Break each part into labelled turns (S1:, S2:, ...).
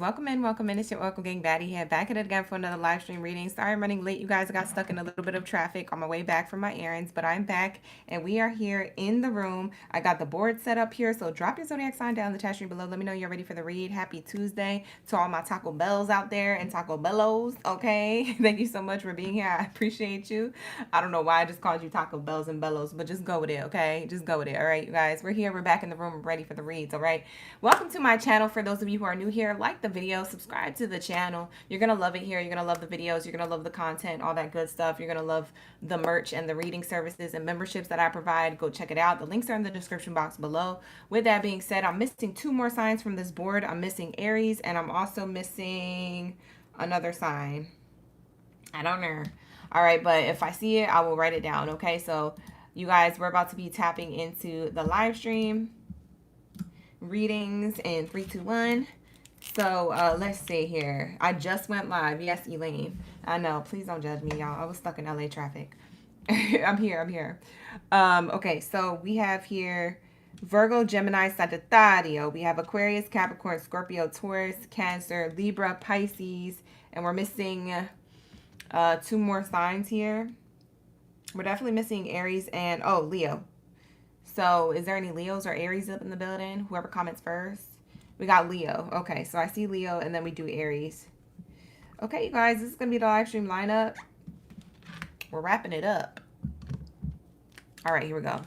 S1: Welcome in, welcome in. It's your Oracle Gang Baddie here, back at it again for another live stream reading. Sorry I'm running late, you guys. I got stuck in a little bit of traffic on my way back from my errands, but I'm back and we are here in the room. I got the board set up here, so drop your zodiac sign down in the chat stream below. Let me know you're ready for the read. Happy Tuesday to all my Taco Bells out there and Taco Bellos, okay? Thank you so much for being here. I appreciate you. I don't know why I just called you Taco Bells and Bellos, but just go with it, okay? Just go with it, all right, you guys? We're here, we're back in the room, ready for the reads, all right? Welcome to my channel. For those of you who are new here, like the video, subscribe to the channel. You're gonna love it here. You're gonna love the videos. You're gonna love the content, all that good stuff. You're gonna love the merch and the reading services and memberships that I provide. Go check it out. The links are in the description box below. With that being said, I'm missing two more signs from this board. I'm missing Aries, and I'm also missing another sign. I don't know. All right, but if I see it, I will write it down. Okay, so you guys, we're about to be tapping into the live stream readings in 3, 2, 1. So let's see here. I just went live. Yes, Elaine. I know. Please don't judge me, y'all. I was stuck in LA traffic. I'm here. Okay, so we have here Virgo, Gemini, Sagittarius. We have Aquarius, Capricorn, Scorpio, Taurus, Cancer, Libra, Pisces, and we're missing two more signs here. We're definitely missing Aries and Leo. So is there any Leos or Aries up in the building? Whoever comments first. We got Leo. Okay, so I see Leo and then we do Aries. Okay, you guys, this is going to be the live stream lineup. We're wrapping it up. All right, here we go.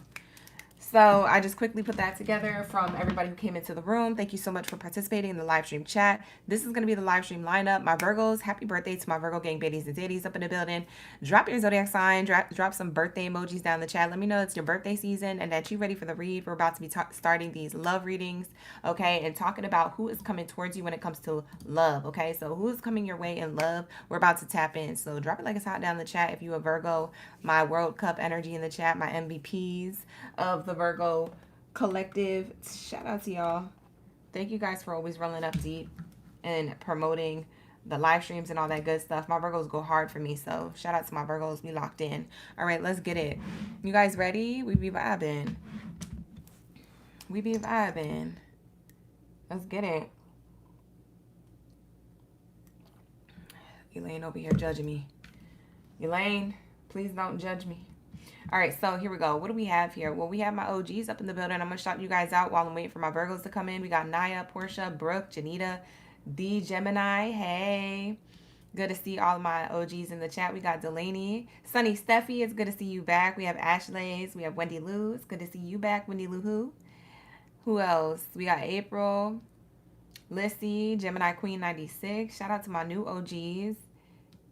S1: So I just quickly put that together from everybody who came into the room. Thank you so much for participating in the live stream chat. This is going to be the live stream lineup. My Virgos, happy birthday to my Virgo gang baddies and daddies up in the building. Drop your zodiac sign. Drop some birthday emojis down in the chat. Let me know it's your birthday season and that you're ready for the read. We're about to be starting these love readings, okay, and talking about who is coming towards you when it comes to love, okay? So who is coming your way in love? We're about to tap in. So drop it like it's hot down in the chat if you a Virgo. My World Cup energy in the chat. My MVPs of the Virgo collective. Shout out to y'all. Thank you guys for always rolling up deep and promoting the live streams and all that good stuff. My Virgos go hard for me, so shout out to my Virgos. We locked in. All right, let's get it. You guys ready? We be vibing. Let's get it. Elaine over here judging me. Elaine, please don't judge me. All right, so here we go. What do we have here? Well, we have my OGs up in the building. I'm going to shout you guys out while I'm waiting for my Virgos to come in. We got Naya, Portia, Brooke, Janita, D, Gemini. Hey, good to see all of my OGs in the chat. We got Delaney. Sunny Steffi, it's good to see you back. We have Ashley's. We have Wendy Lou. It's good to see you back, Wendy Lou who? Who else? We got April, Lissy, Gemini Queen 96. Shout out to my new OGs,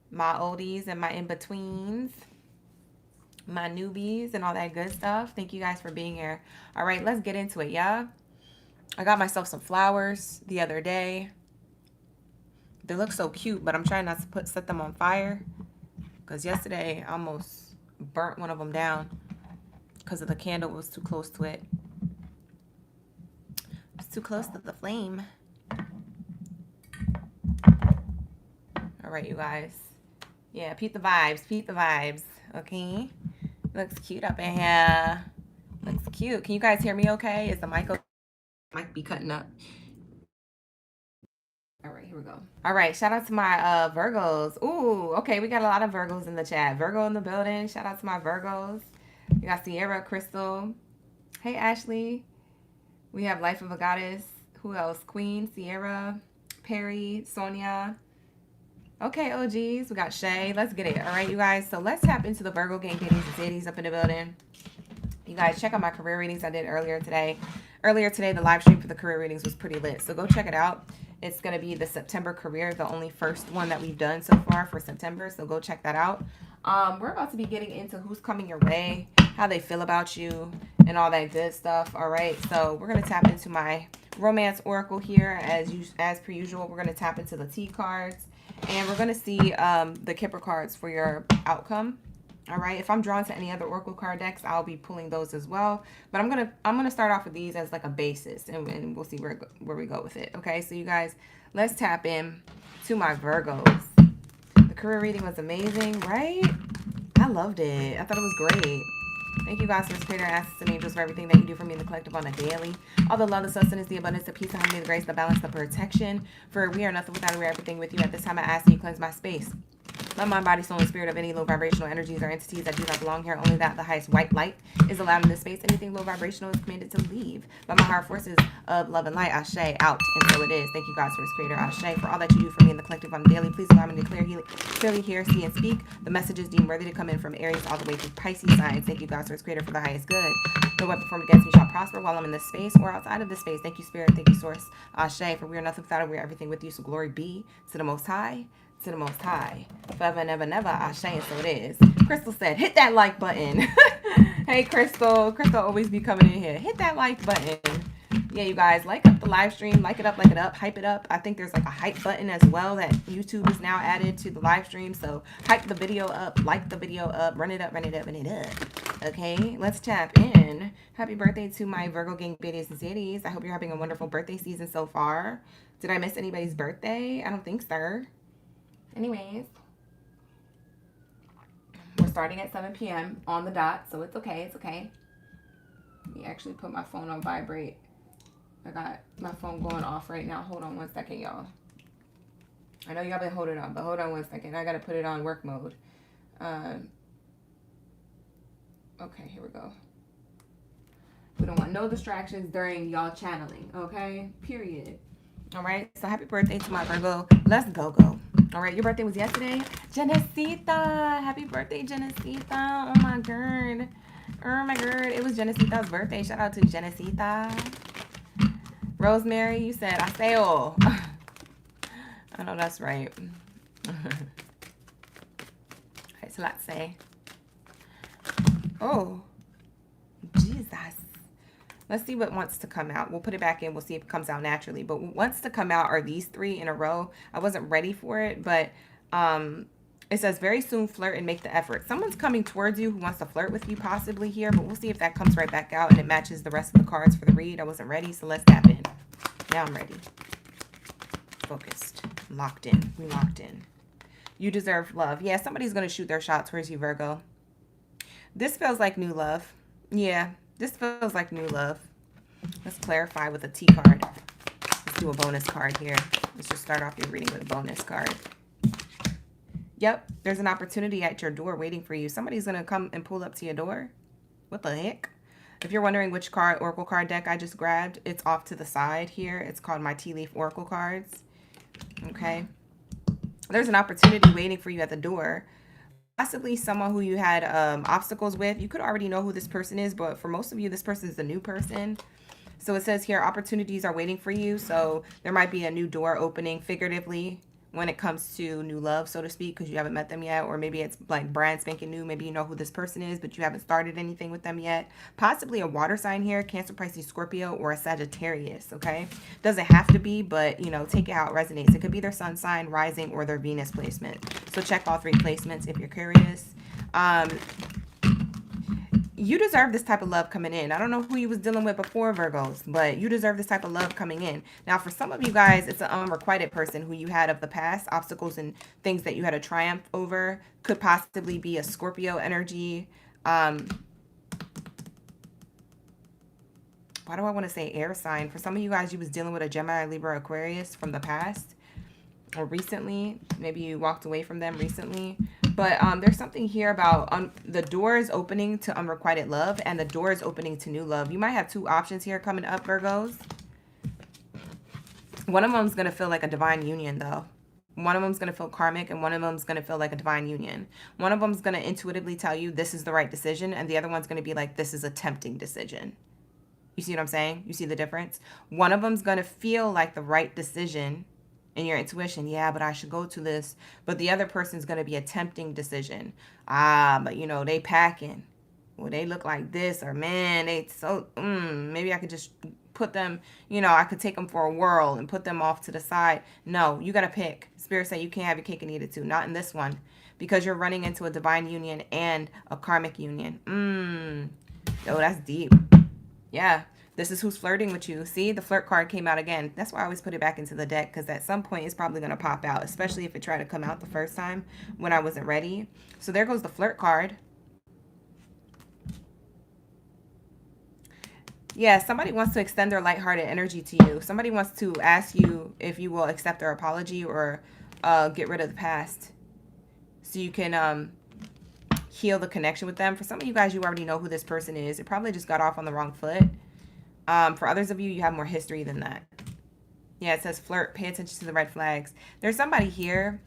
S1: my oldies and my in-betweens, my newbies and all that good stuff. Thank you guys for being here. All right, let's get into it, yeah? I got myself some flowers the other day. They look so cute, but I'm trying not to set them on fire because yesterday I almost burnt one of them down because the candle was too close to it. It's too close to the flame. All right, you guys. Yeah, peep the vibes, okay? Looks cute up in here. Looks cute. Can you guys hear me okay? Is the mic okay? Might be cutting up. All right, here we go. All right, shout out to my Virgos. Ooh, okay, we got a lot of Virgos in the chat. Virgo in the building. Shout out to my Virgos. We got Sierra, Crystal. Hey, Ashley. We have Life of a Goddess. Who else? Queen, Sierra, Perry, Sonia. Okay, OGs, we got Shay. Let's get it. All right, you guys. So let's tap into the Virgo gang daddies and daddies up in the building. You guys, check out my career readings I did earlier today. Earlier today, the live stream for the career readings was pretty lit. So go check it out. It's going to be the September career, the only first one that we've done so far for September. So go check that out. We're about to be getting into who's coming your way, how they feel about you, and all that good stuff. All right, so we're going to tap into my romance oracle here. As per usual, we're going to tap into the T cards. And we're going to see the Kipper cards for your outcome. All right. If I'm drawn to any other Oracle card decks, I'll be pulling those as well. But I'm gonna start off with these as like a basis, and we'll see where we go with it. Okay. So you guys, let's tap in to my Virgos. The career reading was amazing, right? I loved it. I thought it was great. Thank you, God, for His creator, assets, and angels for everything that you do for me in the collective on a daily. All the love, the sustenance, the abundance, the peace, the harmony, the grace, the balance, the protection. For we are nothing without, we are everything with you. At this time, I ask that you cleanse my space. My mind, body, soul, and spirit of any low vibrational energies or entities that do not belong here. Only that the highest white light is allowed in this space. Anything low vibrational is commanded to leave. By my higher forces of love and light, Ashe, out, and so it is. Thank you, God, for His creator, Ashe, for all that you do for me in the collective on the daily. Please allow me to clearly hear, see, and speak the messages deemed worthy to come in from Aries all the way through Pisces signs. Thank you, God, for His creator, for the highest good. No weapon formed against me shall prosper while I'm in this space or outside of this space. Thank you, Spirit. Thank you, Source. Ashe, for we are nothing without it. We are everything with you. So glory be to the Most High. To the Most High, forever and ever, never, Ashe, and so it is. Crystal said, hit that like button. Hey, Crystal. Crystal always be coming in here. Hit that like button. Yeah, you guys, like up the live stream. Like it up, hype it up. I think there's like a hype button as well that YouTube is now added to the live stream. So hype the video up, like the video up, run it up, run it up, run it up. Okay, let's tap in. Happy birthday to my Virgo gang, Baddies and Zodiacs. I hope you're having a wonderful birthday season so far. Did I miss anybody's birthday? I don't think so. Anyways, we're starting at 7 p.m. on the dot, so it's okay. It's okay. Let me actually put my phone on vibrate. I got my phone going off right now. Hold on 1 second, y'all. I know y'all been holding on, but hold on 1 second. I got to put it on work mode. Okay, here we go. We don't want no distractions during y'all channeling, okay? Period. All right, so happy birthday to my Virgo. Let's go. All right, your birthday was yesterday. Genesita. Happy birthday, Genesita. Oh, my God. Oh, my God. It was Genesita's birthday. Shout out to Genesita. Rosemary, you said, Aseo. I know that's right. All right, so let's say. Oh, Jesus. Let's see what wants to come out. We'll put it back in. We'll see if it comes out naturally. But what wants to come out are these three in a row. I wasn't ready for it, but it says very soon flirt and make the effort. Someone's coming towards you who wants to flirt with you possibly here, but we'll see if that comes right back out and it matches the rest of the cards for the read. I wasn't ready, so let's tap in. Now I'm ready. Focused. Locked in. We locked in. You deserve love. Yeah, somebody's going to shoot their shot towards you, Virgo. This feels like new love. Yeah. This feels like new love. Let's clarify with a T card. Let's do a bonus card here. Let's just start off your reading with a bonus card. Yep, there's an opportunity at your door waiting for you. Somebody's going to come and pull up to your door. What the heck? If you're wondering which oracle card deck I just grabbed, it's off to the side here. It's called my Tea Leaf Oracle cards. Okay. There's an opportunity waiting for you at the door. Possibly someone who you had obstacles with. You could already know who this person is, but for most of you, this person is a new person. So it says here, opportunities are waiting for you. So there might be a new door opening figuratively when it comes to new love, so to speak, because you haven't met them yet. Or maybe it's like brand spanking new. Maybe you know who this person is, but you haven't started anything with them yet. Possibly a water sign here, Cancer, Pisces, Scorpio, or a Sagittarius, okay? Doesn't have to be, but, you know, take it how it resonates. It could be their sun sign, rising, or their Venus placement. So check all three placements if you're curious. You deserve this type of love coming in. I don't know who you was dealing with before, Virgos, but you deserve this type of love coming in. Now, for some of you guys, it's an unrequited person who you had of the past, obstacles and things that you had a triumph over. Could possibly be a Scorpio energy. Why do I want to say air sign? For some of you guys, you was dealing with a Gemini, Libra, Aquarius from the past or recently. Maybe you walked away from them recently. But there's something here about the doors opening to unrequited love and the doors opening to new love. You might have two options here coming up, Virgos. One of them is going to feel like a divine union, though. One of them is going to feel karmic, and one of them is going to feel like a divine union. One of them is going to intuitively tell you this is the right decision, and the other one's going to be like, this is a tempting decision. You see what I'm saying? You see the difference? One of them is going to feel like the right decision in your intuition. Yeah, but I should go to this. But the other person's going to be a tempting decision. But you know, they packing. Well, they look like this, or man, they so, maybe I could just put them, you know, I could take them for a whirl and put them off to the side. No, you got to pick. Spirit said you can't have your cake and eat it too. Not in this one, because you're running into a divine union and a karmic union. Oh, that's deep. Yeah. This is who's flirting with you. See, the flirt card came out again. That's why I always put it back into the deck, because at some point it's probably going to pop out, especially if it tried to come out the first time when I wasn't ready. So there goes the flirt card. Yeah, somebody wants to extend their lighthearted energy to you. Somebody wants to ask you if you will accept their apology or get rid of the past so you can heal the connection with them. For some of you guys, you already know who this person is. It probably just got off on the wrong foot. For others of you, you have more history than that. Yeah, it says flirt. Pay attention to the red flags. There's somebody here.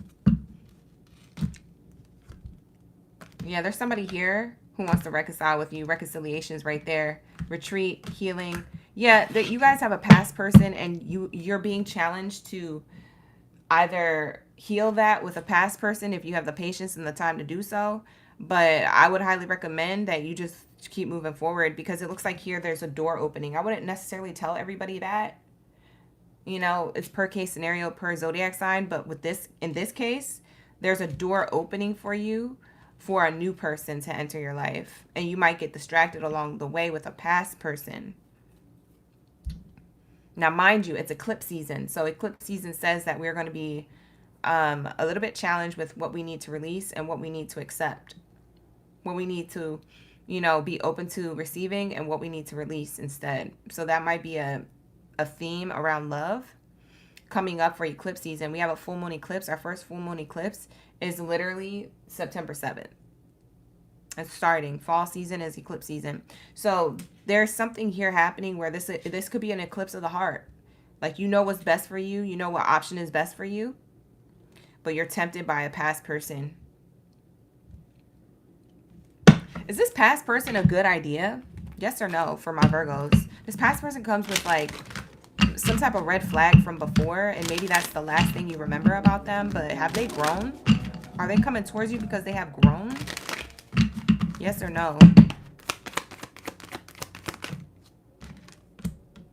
S1: Yeah, there's somebody here who wants to reconcile with you. Reconciliation's right there. Retreat, healing. Yeah, that you guys have a past person and you're being challenged to either heal that with a past person if you have the patience and the time to do so. But I would highly recommend that you just keep moving forward because it looks like here there's a door opening. I wouldn't necessarily tell everybody that. You know, it's per case scenario, per zodiac sign. But with this, in this case, there's a door opening for you for a new person to enter your life. And you might get distracted along the way with a past person. Now, mind you, it's eclipse season. So eclipse season says that we're going to be a little bit challenged with what we need to release and what we need to accept. What we need to, you know, be open to receiving and what we need to release instead. So that might be a theme around love coming up for eclipse season. We have a full moon eclipse. Our first full moon eclipse is literally September 7th. It's starting. Fall season is eclipse season. So there's something here happening where this could be an eclipse of the heart. Like, you know what's best for you. You know what option is best for you. But you're tempted by a past person. Is this past person a good idea? Yes or no for my Virgos? This past person comes with like some type of red flag from before, and maybe that's the last thing you remember about them. But have they grown? Are they coming towards you because they have grown? Yes or no?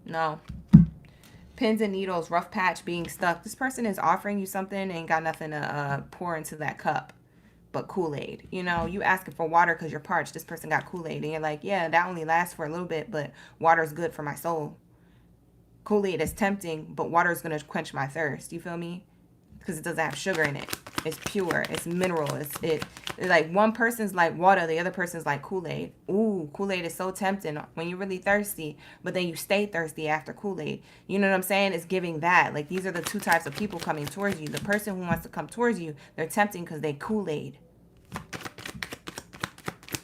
S1: No. Pins and needles, rough patch, being stuck. This person is offering you something and got nothing to pour into that cup but Kool-Aid. You know, you asking for water because you're parched. This person got Kool-Aid. And you're like, yeah, that only lasts for a little bit, but water is good for my soul. Kool-Aid is tempting, but water is going to quench my thirst. You feel me? Because it doesn't have sugar in it. It's pure. It's mineral. It's like one person's like water, the other person's like Kool-Aid. Ooh, Kool-Aid is so tempting when you're really thirsty, but then you stay thirsty after Kool-Aid. You know what I'm saying? It's giving that. Like, these are the two types of people coming towards you. The person who wants to come towards you, they're tempting because they Kool-Aid.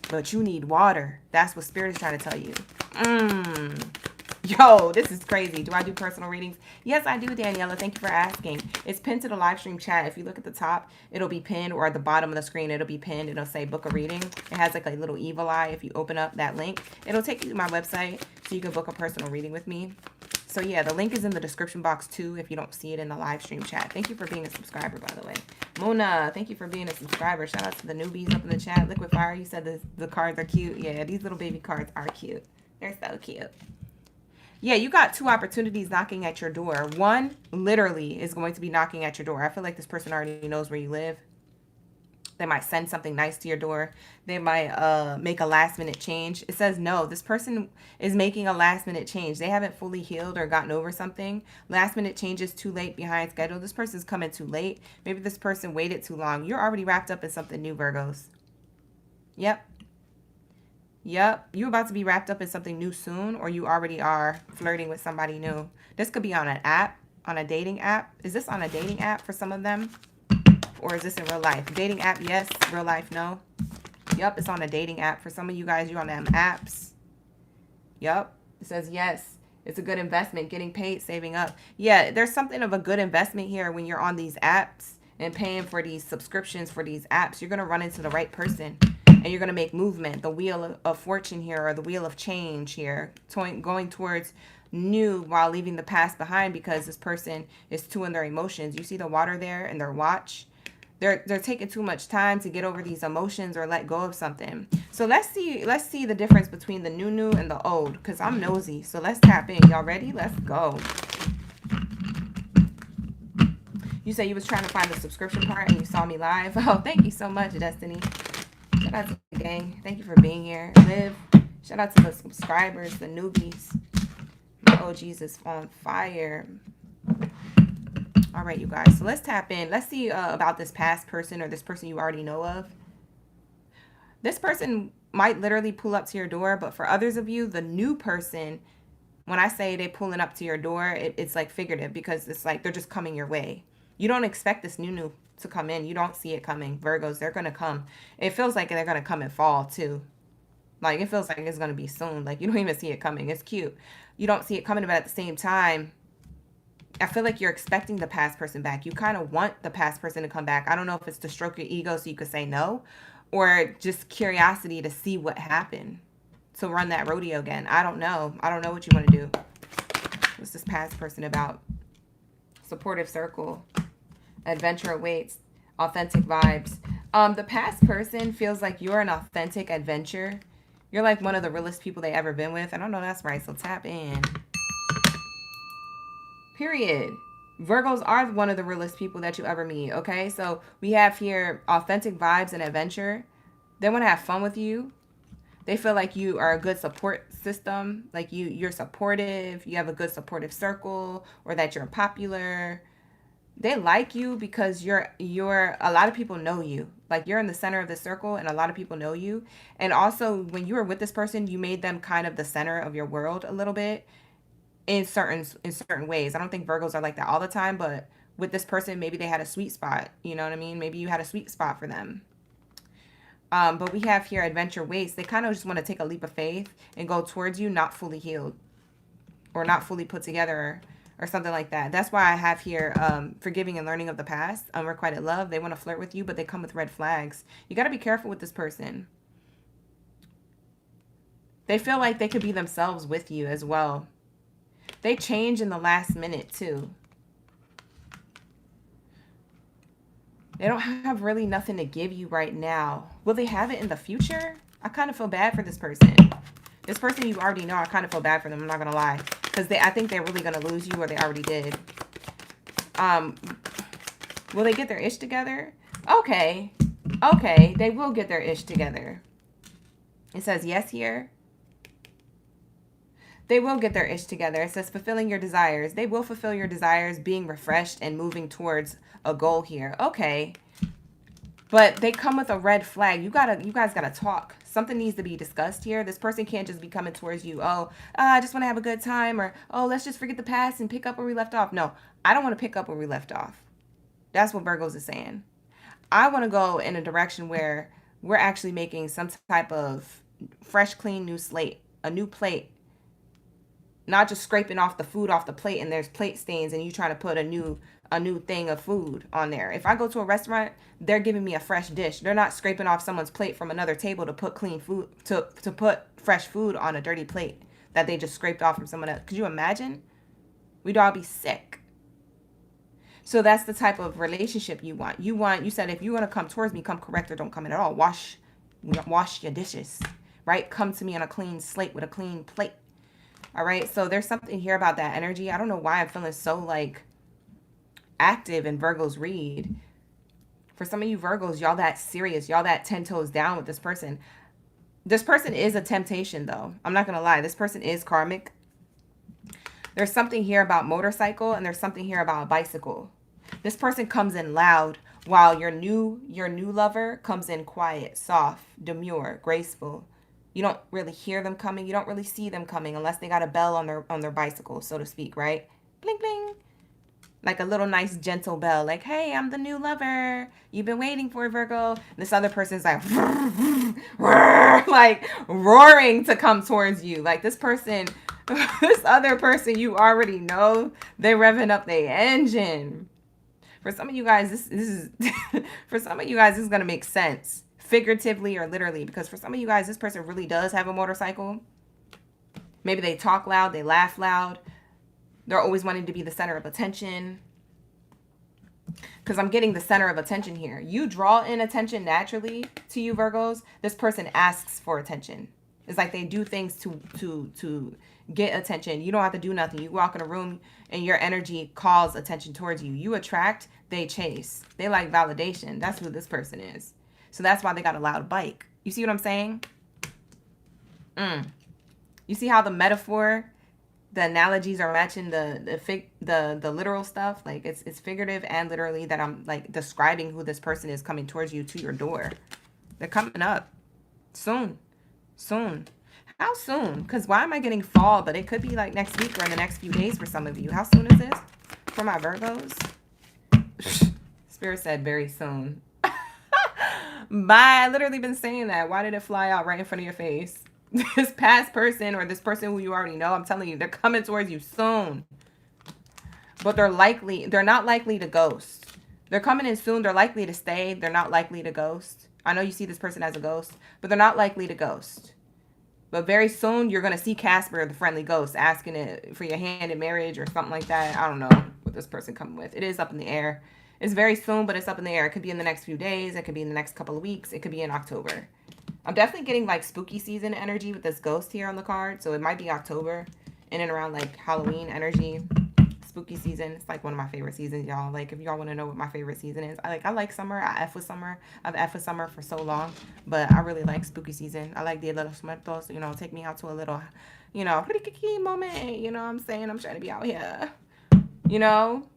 S1: But you need water. That's what Spirit is trying to tell you. Yo, this is crazy. Do I do personal readings? Yes, I do, Daniela. Thank you for asking. It's pinned to the live stream chat. If you look at the top, it'll be pinned, or at the bottom of the screen, it'll be pinned. It'll say book a reading. It has like a little evil eye. If you open up that link, it'll take you to my website so you can book a personal reading with me. So yeah, the link is in the description box too if you don't see it in the live stream chat. Thank you for being a subscriber, by the way. Mona, thank you for being a subscriber. Shout out to the newbies up in the chat. Liquid Fire, you said the cards are cute. Yeah, these little baby cards are cute. They're so cute. Yeah, you got two opportunities knocking at your door. One literally is going to be knocking at your door. I feel like this person already knows where you live. They might send something nice to your door. They might make a last minute change. It says no. This person is making a last minute change. They haven't fully healed or gotten over something. Last minute change is too late, behind schedule. This person's coming too late. Maybe this person waited too long. You're already wrapped up in something new, Virgos. Yep. Yep, you're about to be wrapped up in something new soon, or you already are flirting with somebody new. This could be on an app, on a dating app. Is this on a dating app for some of them? Or is this in real life? Dating app, yes. Real life, no. Yep, it's on a dating app. For some of you guys, you're on them apps. Yep, it says yes. It's a good investment, getting paid, saving up. Yeah, there's something of a good investment here when you're on these apps and paying for these subscriptions for these apps. You're going to run into the right person. And you're going to make movement, the wheel of fortune here, or the wheel of change here, going towards new while leaving the past behind, because this person is too in their emotions. You see the water there and their watch? They're taking too much time to get over these emotions or let go of something. So let's see the difference between the new and the old, because I'm nosy. So let's tap in. Y'all ready? Let's go. You said you was trying to find the subscription part and you saw me live. Oh, thank you so much, Destiny. Shout out to the gang. Thank you for being here. Liv. Shout out to the subscribers, the newbies. My OGs is on fire. All right, you guys. So let's tap in. Let's see about this past person, or this person you already know of. This person might literally pull up to your door, but for others of you, the new person When I say they pulling up to your door, it's like figurative, because it's like they're just coming your way. You don't expect this new to come in. You don't see it coming. Virgos, they're going to come. It feels like they're going to come in fall too. Like, it feels like it's going to be soon. Like, you don't even see it coming. It's cute. You don't see it coming, but at the same time, I feel like you're expecting the past person back. You kind of want the past person to come back. I don't know if it's to stroke your ego so you could say no, or just curiosity to see what happened, to run that rodeo again. I don't know. I don't know what you want to do. What's this past person about? Supportive circle. Adventure awaits. Authentic vibes. The past person feels like you're an authentic adventure. You're like one of the realest people they ever been with. I don't know, that's right. So tap in. Period. Virgos are one of the realest people that you ever meet, okay? So we have here authentic vibes and adventure. They want to have fun with you. They feel like you are a good support system. Like you're supportive. You have a good supportive circle, or that you're popular. They like you because you're a lot of people know you. Like, you're in the center of the circle and a lot of people know you. And also, when you were with this person, you made them kind of the center of your world a little bit in certain ways. I don't think Virgos are like that all the time, but with this person, maybe they had a sweet spot. You know what I mean? Maybe you had a sweet spot for them. But we have here adventure waste. They kind of just want to take a leap of faith and go towards you, not fully healed or not fully put together, or something like that. That's why I have here forgiving and learning of the past. Unrequited love. They want to flirt with you, but they come with red flags. You got to be careful with this person. They feel like they could be themselves with you as well. They change in the last minute too. They don't have really nothing to give you right now. Will they have it in the future? I kind of feel bad for this person. This person you already know, I kind of feel bad for them. I'm not going to lie. Because I think they're really going to lose you, or they already did. Will they get their ish together? Okay. Okay. They will get their ish together. It says yes here. They will get their ish together. It says fulfilling your desires. They will fulfill your desires, being refreshed and moving towards a goal here. Okay. But they come with a red flag. You guys gotta talk. Something needs to be discussed here. This person can't just be coming towards you. Oh, I just want to have a good time. Or, oh, let's just forget the past and pick up where we left off. No, I don't want to pick up where we left off. That's what Virgos is saying. I want to go in a direction where we're actually making some type of fresh, clean, new slate. A new plate. Not just scraping off the food off the plate and there's plate stains and you trying to put a new thing of food on there. If I go to a restaurant, they're giving me a fresh dish. They're not scraping off someone's plate from another table to put clean food, to put fresh food on a dirty plate that they just scraped off from someone else. Could you imagine? We'd all be sick. So that's the type of relationship you want. You said, if you want to come towards me, come correct or don't come in at all. Wash your dishes, right? Come to me on a clean slate with a clean plate. All right. So there's something here about that energy. I don't know why I'm feeling so like active in Virgo's read. For some of you Virgos, y'all that serious, y'all that 10 toes down with this person. This person is a temptation though. I'm not going to lie. This person is karmic. There's something here about motorcycle and there's something here about a bicycle. This person comes in loud while your new lover comes in quiet, soft, demure, graceful. You don't really hear them coming. You don't really see them coming unless they got a bell on their bicycle, so to speak, right? Bling, bling. Like a little nice gentle bell. Like, hey, I'm the new lover. You've been waiting for, Virgo. And this other person's like, like roaring to come towards you. Like this person, this other person you already know, they're revving up their engine. For some of you guys, this is, for some of you guys, this is going to make sense. Figuratively or literally, because for some of you guys, this person really does have a motorcycle. Maybe they talk loud, they laugh loud. They're always wanting to be the center of attention. Because I'm getting the center of attention here. You draw in attention naturally to you, Virgos. This person asks for attention. It's like they do things to get attention. You don't have to do nothing. You walk in a room and your energy calls attention towards you. You attract, they chase. They like validation. That's who this person is. So that's why they got a loud bike. You see what I'm saying? You see how the metaphor, the analogies are matching the literal stuff? Like it's figurative and literally that I'm like describing who this person is coming towards you to your door. They're coming up soon. Soon. How soon? Because why am I getting fall? But it could be like next week or in the next few days for some of you. How soon is this for my Virgos? Spirit said very soon. Bye. I literally been saying that. Why did it fly out right in front of your face? This past person or this person who you already know, I'm telling you, they're coming towards you soon. But they're not likely to ghost. They're coming in soon. They're likely to stay. They're not likely to ghost. I know you see this person as a ghost, but they're not likely to ghost. But very soon, you're going to see Casper, the friendly ghost, asking it for your hand in marriage or something like that. I don't know what this person coming with. It is up in the air. It's very soon, but it's up in the air. It could be in the next few days. It could be in the next couple of weeks. It could be in October. I'm definitely getting like spooky season energy with this ghost here on the card. So it might be October, in and around like Halloween energy. Spooky season. It's like one of my favorite seasons, y'all. Like, if y'all want to know what my favorite season is, I like summer. I F with summer. I've F with summer for so long, but I really like spooky season. I like Dia de los Muertos. You know, take me out to a little, you know, moment. You know what I'm saying? I'm trying to be out here, you know,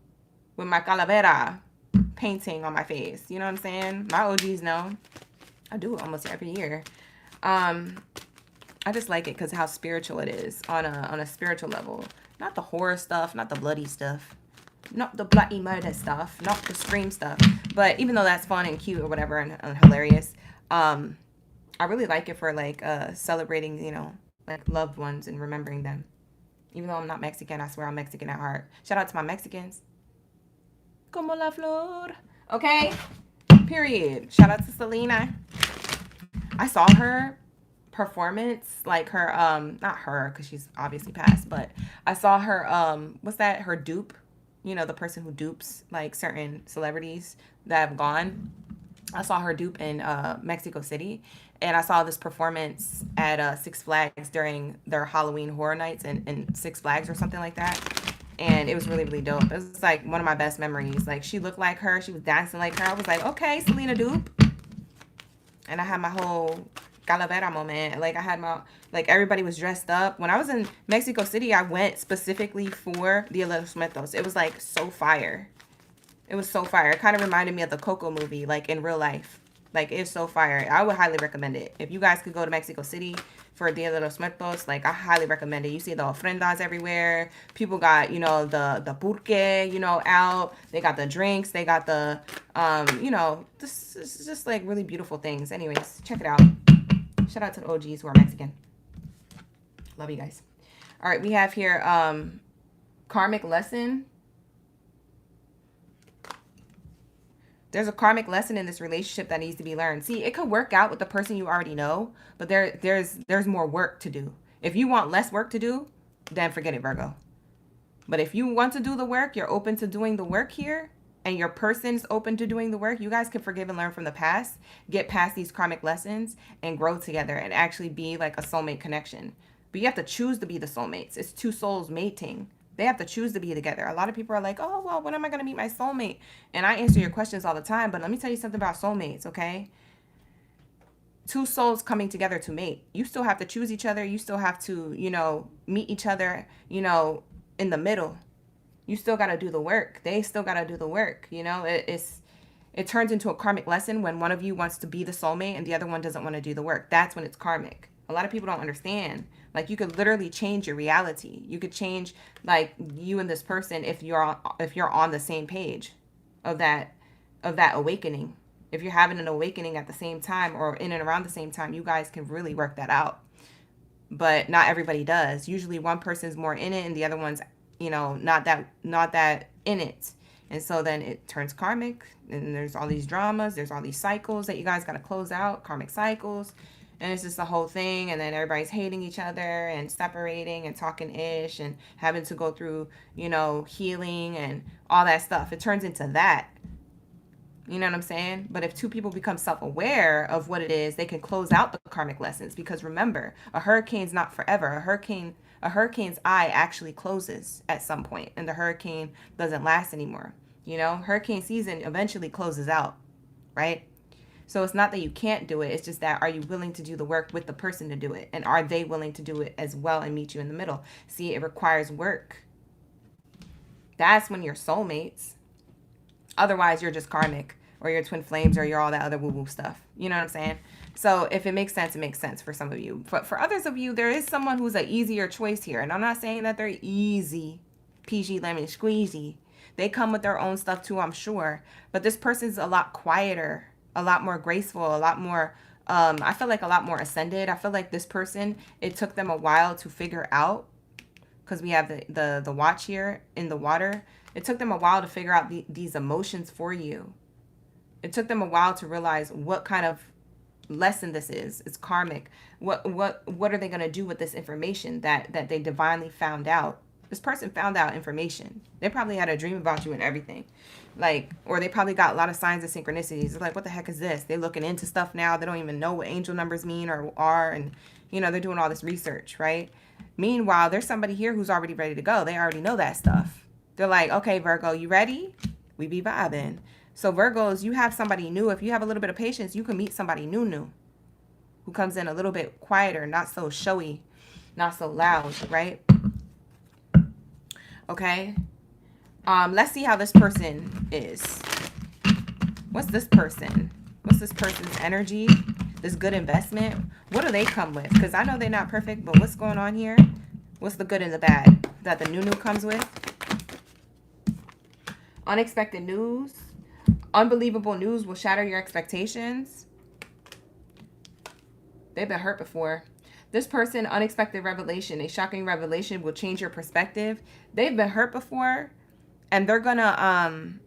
S1: with my calavera painting on my face. You know what I'm saying? My OGs know. I do it almost every year. I just like it because how spiritual it is on a spiritual level. Not the horror stuff, not the bloody stuff, not the bloody murder stuff, not the scream stuff. But even though that's fun and cute or whatever and hilarious, I really like it for like celebrating, you know, like loved ones and remembering them. Even though I'm not Mexican, I swear I'm Mexican at heart. Shout out to my Mexicans. Como la flor. Okay? Period. Shout out to Selena. I saw her performance, like her not her because she's obviously passed, but I saw her what's that, her dupe, you know, the person who dupes like certain celebrities that have gone. I saw her dupe in Mexico City, and I saw this performance at Six Flags during their Halloween horror nights in Six Flags or something like that, and it was really, really dope. It was like one of my best memories. Like, she looked like her, she was dancing like her. I was like, okay, Selena dupe. And I had my whole calavera moment. Like, I had my, like, everybody was dressed up. When I was in Mexico City, I went specifically for Dia de los Muertos. It was like so fire. It was so fire. It kind of reminded me of the Coco movie, like in real life. Like, it's so fire. I would highly recommend it. If you guys could go to Mexico City for Dia de los Muertos, like, I highly recommend it. You see the ofrendas everywhere. People got, you know, the pulque, you know, out. They got the drinks. They got the, you know, this is just like really beautiful things. Anyways, check it out. Shout out to the OGs who are Mexican. Love you guys. All right, we have here karmic lesson. There's a karmic lesson in this relationship that needs to be learned. See, it could work out with the person you already know, but there's more work to do. If you want less work to do, then forget it, Virgo. But if you want to do the work, you're open to doing the work here, and your person's open to doing the work, you guys can forgive and learn from the past, get past these karmic lessons, and grow together and actually be like a soulmate connection. But you have to choose to be the soulmates. It's two souls mating. They have to choose to be together. A lot of people are like, oh, well, when am I going to meet my soulmate? And I answer your questions all the time, but let me tell you something about soulmates, okay? Two souls coming together to mate. You still have to choose each other. You still have to, you know, meet each other, you know, in the middle. You still got to do the work. They still got to do the work. You know, it turns into a karmic lesson when one of you wants to be the soulmate and the other one doesn't want to do the work. That's when it's karmic. A lot of people don't understand. Like, you could literally change your reality. You could change, like, you and this person if you're on the same page of that awakening. If you're having an awakening at the same time or in and around the same time, you guys can really work that out. But not everybody does. Usually one person's more in it and the other one's, you know, not that in it. And so then it turns karmic, and there's all these dramas, there's all these cycles that you guys got to close out, karmic cycles. And it's just the whole thing, and then everybody's hating each other and separating and talking ish and having to go through, you know, healing and all that stuff. It turns into that. You know what I'm saying? But if two people become self-aware of what it is, they can close out the karmic lessons. Because remember, a hurricane's not forever. A hurricane's eye actually closes at some point, and the hurricane doesn't last anymore. You know, hurricane season eventually closes out, right? So it's not that you can't do it. It's just that, are you willing to do the work with the person to do it? And are they willing to do it as well and meet you in the middle? See, it requires work. That's when you're soulmates. Otherwise, you're just karmic. or you're twin flames, or you're all that other woo-woo stuff. You know what I'm saying? So if it makes sense, it makes sense for some of you. But for others of you, there is someone who's an easier choice here. And I'm not saying that they're easy, peachy, lemon, squeezy. They come with their own stuff too, I'm sure. But this person's a lot quieter, a lot more graceful, a lot more, I feel like a lot more ascended. I feel like this person, it took them a while to figure out, because we have the watch here in the water. It took them a while to figure out these emotions for you. It took them a while to realize what kind of lesson this is. It's karmic. What are they going to do with this information that they divinely found out? This person found out information. They probably had a dream about you and everything. Like, or they probably got a lot of signs of synchronicities. They're like, what the heck is this? They're looking into stuff now. They don't even know what angel numbers mean or are. And, you know, they're doing all this research, right? Meanwhile, there's somebody here who's already ready to go. They already know that stuff. They're like, okay, Virgo, you ready? We be vibing. So Virgos, you have somebody new. If you have a little bit of patience, you can meet somebody new who comes in a little bit quieter, not so showy, not so loud, right? Okay. Let's see how this person is. What's this person? What's this person's energy? This good investment? What do they come with? Because I know they're not perfect, but what's going on here? What's the good and the bad that the new comes with? Unexpected news. Unbelievable news will shatter your expectations. They've been hurt before. This person, unexpected revelation. A shocking revelation will change your perspective. They've been hurt before. And they're gonna,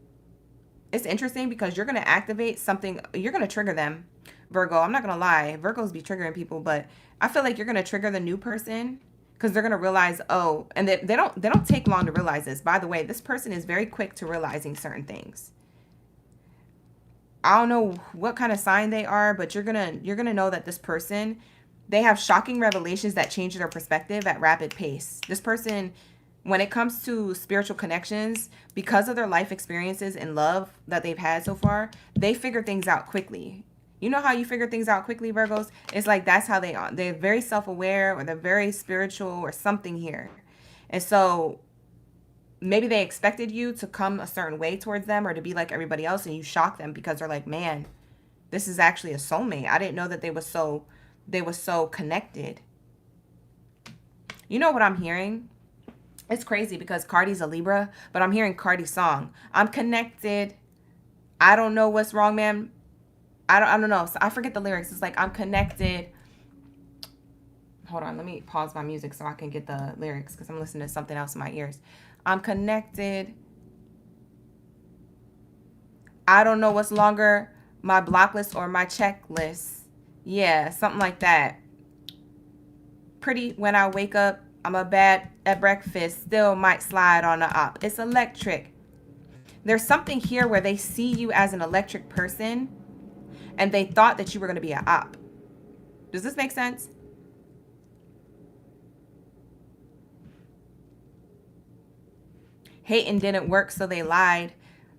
S1: it's interesting because you're gonna activate something. You're gonna trigger them, Virgo. I'm not gonna lie. Virgos be triggering people, but I feel like you're gonna trigger the new person because they're gonna realize, oh, and they don't take long to realize this. By the way, this person is very quick to realizing certain things. I don't know what kind of sign they are, but you're gonna know that this person, they have shocking revelations that change their perspective at rapid pace. This person, when it comes to spiritual connections, because of their life experiences and love that they've had so far, they figure things out quickly. You know how you figure things out quickly, Virgos? It's like that's how they are. They're very self-aware, or they're very spiritual, or something here. And so maybe they expected you to come a certain way towards them or to be like everybody else, and you shock them because they're like, man, this is actually a soulmate. I didn't know that they were so connected. You know what I'm hearing? It's crazy because Cardi's a Libra, but I'm hearing Cardi's song. I'm connected. I don't know what's wrong, man. I don't know. So I forget the lyrics. It's like, I'm connected. Hold on. Let me pause my music so I can get the lyrics because I'm listening to something else in my ears. I'm connected. I don't know what's longer, my block list or my checklist. Yeah, something like that. Pretty when I wake up. I'm a bad at breakfast. Still might slide on the op. It's electric. There's something here where they see you as an electric person and they thought that you were going to be an op. Does this make sense? Hating didn't work, so they lied.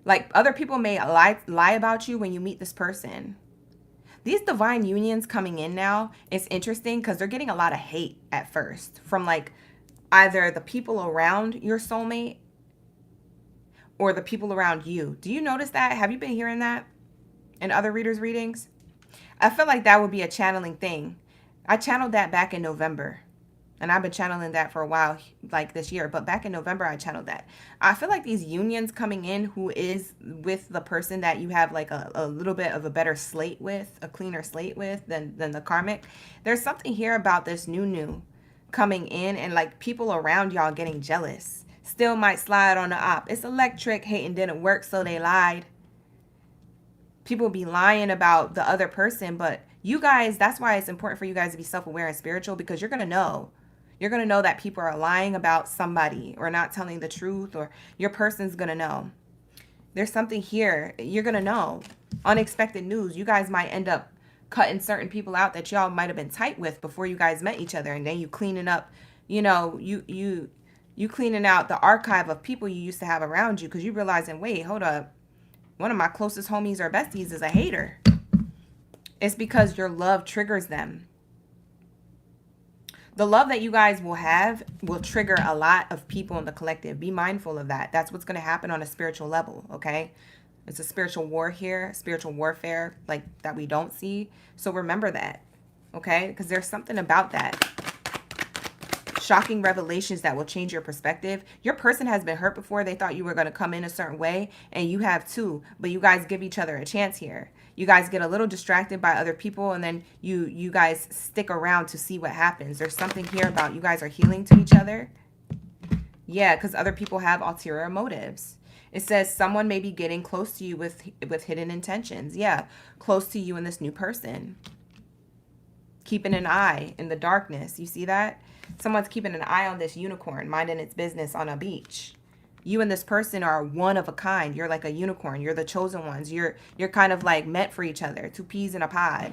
S1: Like, other people may lie about you when you meet this person. These divine unions coming in now, it's interesting because they're getting a lot of hate at first from like either the people around your soulmate or the people around you. Do you notice that? Have you been hearing that in other readers' readings? I feel like that would be a channeling thing. I channeled that back in November. And I've been channeling that for a while, like this year. But back in November, I channeled that. I feel like these unions coming in who is with the person that you have like a little bit of a better slate with, a cleaner slate with than the karmic. There's something here about this new coming in and like people around y'all getting jealous. Still might slide on the op. It's electric. Hating didn't work, so they lied. People be lying about the other person. But you guys, that's why it's important for you guys to be self-aware and spiritual because you're going to know. You're going to know that people are lying about somebody or not telling the truth, or your person's going to know. There's something here. You're going to know. Unexpected news. You guys might end up cutting certain people out that y'all might have been tight with before you guys met each other. And then you cleaning up, you know, you cleaning out the archive of people you used to have around you because you realizing, wait, hold up. One of my closest homies or besties is a hater. It's because your love triggers them. The love that you guys will have will trigger a lot of people in the collective. Be mindful of that. That's what's going to happen on a spiritual level, okay? It's a spiritual war here, spiritual warfare, like that we don't see. So remember that, okay? Because there's something about that. Shocking revelations that will change your perspective. Your person has been hurt before. They thought you were going to come in a certain way, and you have too. But you guys give each other a chance here. You guys get a little distracted by other people, and then you guys stick around to see what happens. There's something here about you guys are healing to each other. Yeah, because other people have ulterior motives. It says someone may be getting close to you with hidden intentions. Yeah, close to you and this new person. Keeping an eye in the darkness. You see that? Someone's keeping an eye on this unicorn, minding its business on a beach. You and this person are one of a kind. You're like a unicorn. You're the chosen ones. You're kind of like meant for each other. Two peas in a pod.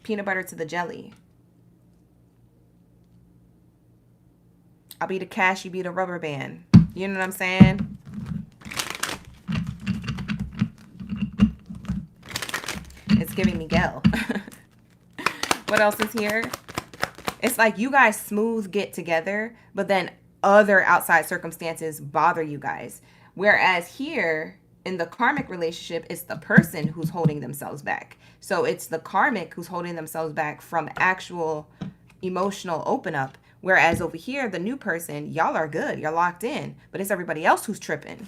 S1: Peanut butter to the jelly. I'll be the cash, you be the rubber band. You know what I'm saying? It's giving me Miguel. What else is here? It's like you guys smooth get together, but then other outside circumstances bother you guys. Whereas here in the karmic relationship, it's the person who's holding themselves back. So it's the karmic who's holding themselves back from actual emotional open up. Whereas over here, the new person, y'all are good. You're locked in. But it's everybody else who's tripping.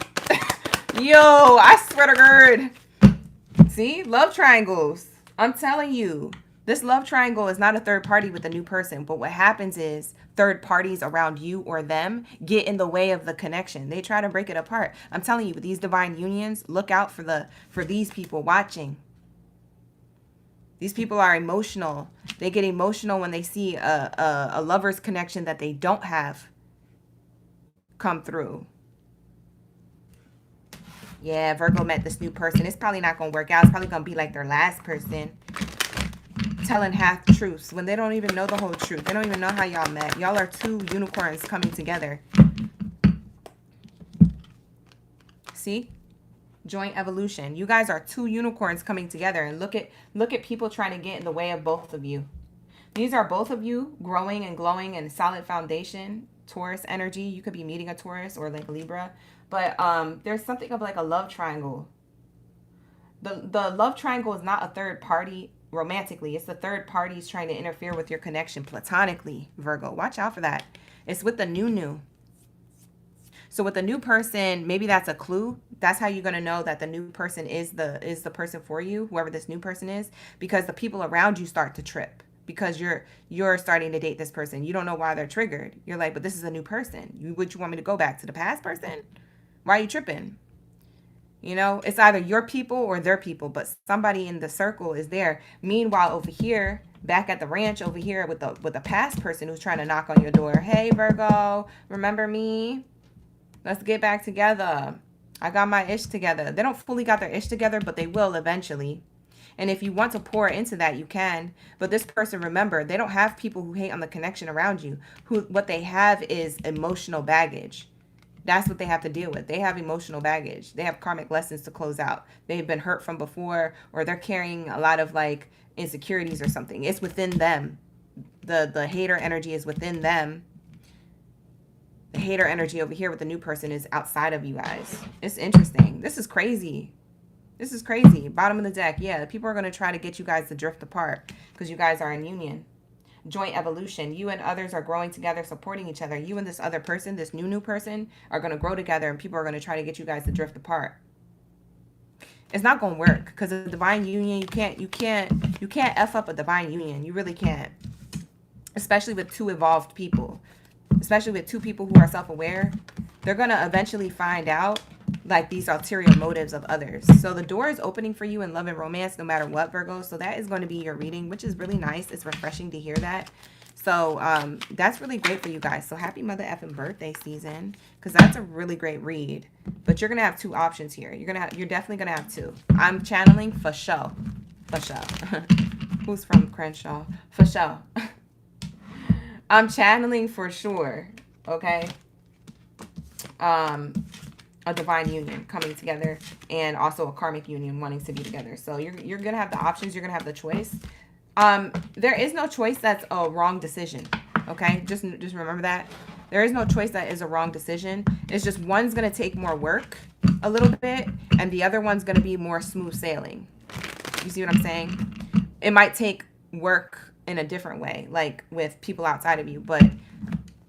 S1: Yo, I swear to God. See? Love triangles. I'm telling you. This love triangle is not a third party with a new person. But what happens is third parties around you or them get in the way of the connection. They try to break it apart. I'm telling you, with these divine unions, look out for these people watching. These people are emotional. They get emotional when they see a lover's connection that they don't have come through. Yeah, Virgo met this new person. It's probably not going to work out. It's probably going to be like their last person. Telling half truths when they don't even know the whole truth. They don't even know how y'all met. Y'all are two unicorns coming together. See? Joint evolution. You guys are two unicorns coming together, and look at people trying to get in the way of both of you. These are both of you growing and glowing and solid foundation. Taurus energy. You could be meeting a Taurus or like Libra, but there's something of like a love triangle. The love triangle is not a third party romantically. It's the third parties trying to interfere with your connection platonically. Virgo, watch out for that. It's with the new. So with the new person, maybe that's a clue. That's how you're going to know that the new person is the person for you, whoever this new person is, because the people around you start to trip because you're starting to date this person. You don't know why they're triggered. You're like, but this is a new person. Would you want me to go back to the past person? Why are you tripping? You know, it's either your people or their people, but somebody in the circle is there. Meanwhile, over here, back at the ranch over here with the past person who's trying to knock on your door. Hey, Virgo, remember me? Let's get back together. I got my ish together. They don't fully got their ish together, but they will eventually. And if you want to pour into that, you can. But this person, remember, they don't have people who hate on the connection around you. What they have is emotional baggage. That's what they have to deal with. They have emotional baggage. They have karmic lessons to close out. They've been hurt from before, or they're carrying a lot of like insecurities or something. It's within them. The hater energy is within them. The hater energy over here with the new person is outside of you guys. It's interesting. This is crazy. This is crazy. Bottom of the deck. Yeah, people are going to try to get you guys to drift apart because you guys are in union. Joint evolution. You and others are growing together, supporting each other. You and this other person, this new person, are going to grow together, and people are going to try to get you guys to drift apart. It's not going to work because a divine union, you can't F up a divine union. You really can't. Especially with two evolved people. Especially with two people who are self-aware. They're going to eventually find out like these ulterior motives of others. So the door is opening for you in love and romance no matter what, Virgo. So that is going to be your reading, which is really nice. It's refreshing to hear that. So that's really great for you guys. So happy mother effing birthday season, because that's a really great read. But you're going to have two options here. You're definitely going to have two. I'm channeling for show. For show. Who's from Crenshaw? For show. I'm channeling for sure. Okay. A divine union coming together, and also a karmic union wanting to be together. So you're gonna have the options. You're gonna have the choice. There is no choice that's a wrong decision. Okay, just remember that there is no choice that is a wrong decision. It's just one's gonna take more work. a little bit, and the other one's going to be more smooth sailing. You see what I'm saying? It might take work in a different way, like with people outside of you, but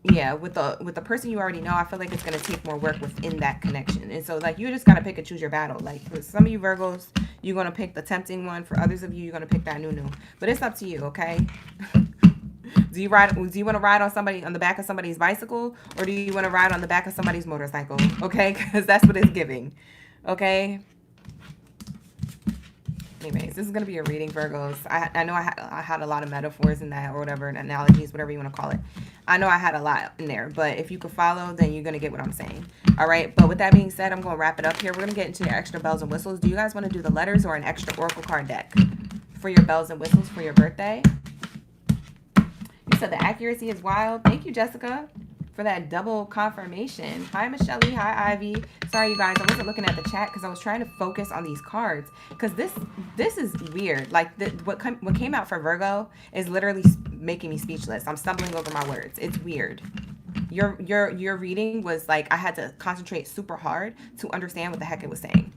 S1: yeah, with the person you already know, I feel like it's going to take more work within that connection. And so like you just got to pick and choose your battle. Like for some of you Virgos, you're going to pick the tempting one. For others of you, you're going to pick that new. But it's up to you, okay? Do you want to ride on the back of somebody's bicycle, or do you want to ride on the back of somebody's motorcycle? Okay? Cuz that's what it's giving. Okay? Anyways, this is going to be a reading, Virgos. I know I had a lot of metaphors in that, or whatever, and analogies, whatever you want to call it. I know I had a lot in there, but if you could follow, then you're going to get what I'm saying. All right, but with that being said, I'm going to wrap it up here. We're going to get into your extra bells and whistles. Do you guys want to do the letters or an extra oracle card deck for your bells and whistles for your birthday? You said the accuracy is wild. Thank you, Jessica, for that double confirmation. Hi, Michelle. Hi, Ivy. Sorry, you guys. I wasn't looking at the chat because I was trying to focus on these cards. Because this is weird. Like, what came out for Virgo is literally making me speechless. I'm stumbling over my words. It's weird. Your reading was like, I had to concentrate super hard to understand what the heck it was saying.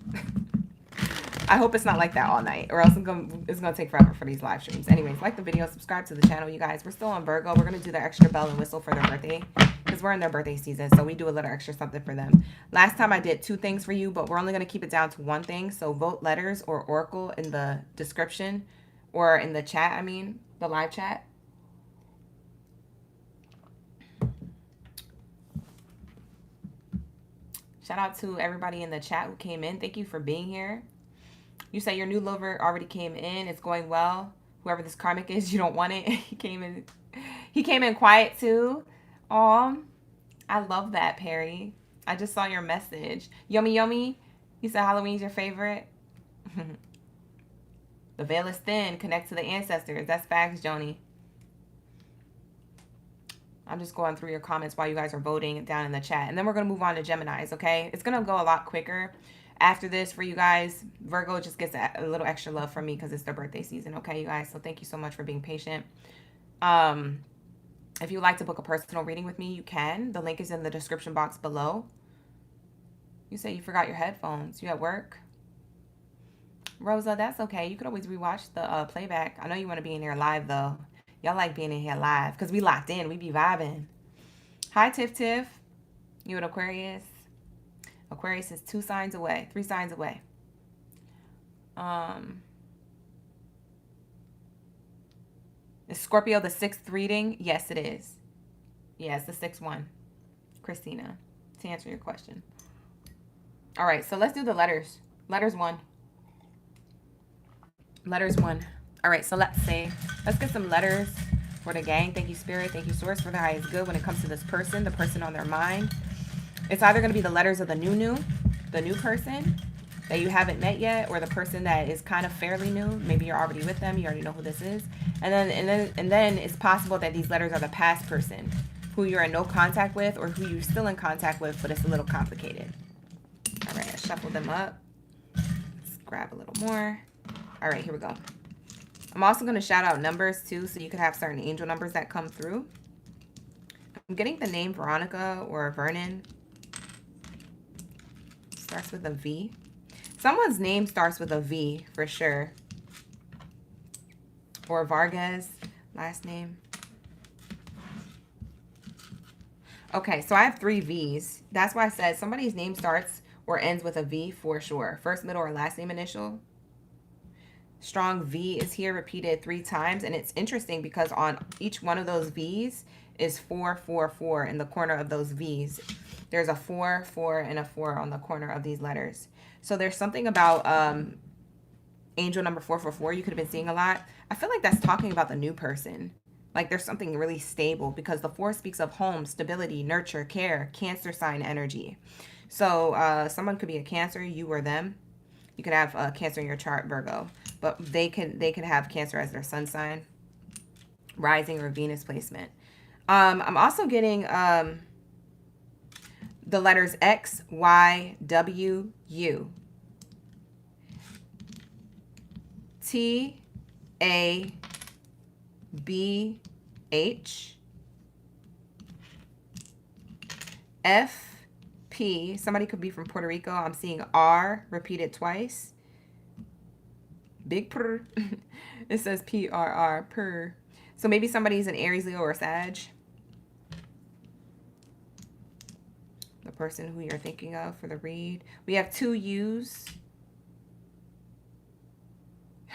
S1: I hope it's not like that all night, or else it's gonna take forever for these live streams. Anyways, like the video, subscribe to the channel, you guys. We're still on Virgo. We're gonna do the extra bell and whistle for their birthday because we're in their birthday season, so we do a little extra something for them. Last time I did 2 things for you, but we're only gonna keep it down to 1 thing. So vote letters or oracle in the description or in the chat. I mean, the live chat. Shout out to everybody in the chat who came in. Thank you for being here. You say your new lover already came in. It's going well. Whoever this karmic is, you don't want it. He came in quiet too. Aw, I love that, Perry. I just saw your message. Yummy, yummy. You said Halloween's your favorite. The veil is thin. Connect to the ancestors. That's facts, Joni. I'm just going through your comments while you guys are voting down in the chat. And then we're going to move on to Geminis, okay? It's going to go a lot quicker. After this, for you guys, Virgo just gets a little extra love from me because it's their birthday season, okay, you guys? So thank you so much for being patient. If you'd like to book a personal reading with me, you can. The link is in the description box below. You say you forgot your headphones. You at work? Rosa, that's okay. You could always rewatch the playback. I know you want to be in here live, though. Y'all like being in here live because we locked in. We be vibing. Hi, Tiff Tiff. You an Aquarius? Aquarius is 2 signs away, 3 signs away. Is Scorpio the 6th reading? Yes, it is. Yeah, it's the 6th one. Christina, to answer your question. All right, so let's do the letters. Letters 1. Letters 1. All right, so let's see. Let's get some letters for the gang. Thank you, Spirit. Thank you, Source, for the highest good when it comes to this person, the person on their mind. It's either going to be the letters of the new person that you haven't met yet, or the person that is kind of fairly new. Maybe you're already with them. You already know who this is. And then it's possible that these letters are the past person who you're in no contact with, or who you're still in contact with, but it's a little complicated. All right, I shuffled them up. Let's grab a little more. All right, here we go. I'm also going to shout out numbers too, so you could have certain angel numbers that come through. I'm getting the name Veronica or Vernon. Starts with a V. Someone's name starts with a V for sure. Or Vargas, last name. Okay, so I have 3 V's. That's why I said somebody's name starts or ends with a V for sure. First, middle, or last name initial. Strong V is here repeated 3 times. And it's interesting because on each one of those V's is 4, 4, 4 in the corner of those V's. There's a 4, 4, and a 4 on the corner of these letters. So there's something about angel number 444 you could have been seeing a lot. I feel like that's talking about the new person. Like there's something really stable because the 4 speaks of home, stability, nurture, care, Cancer sign energy. So someone could be a Cancer, you or them. You could have Cancer in your chart, Virgo. But they can have Cancer as their sun sign, rising, or Venus placement. I'm also getting the letters X, Y, W, U. T, A, B, H. F, P. Somebody could be from Puerto Rico. I'm seeing R repeated twice. Big purr. It says P-R-R, purr. So maybe somebody's an Aries, Leo, or Sag. The person who you're thinking of for the read. We have 2 U's.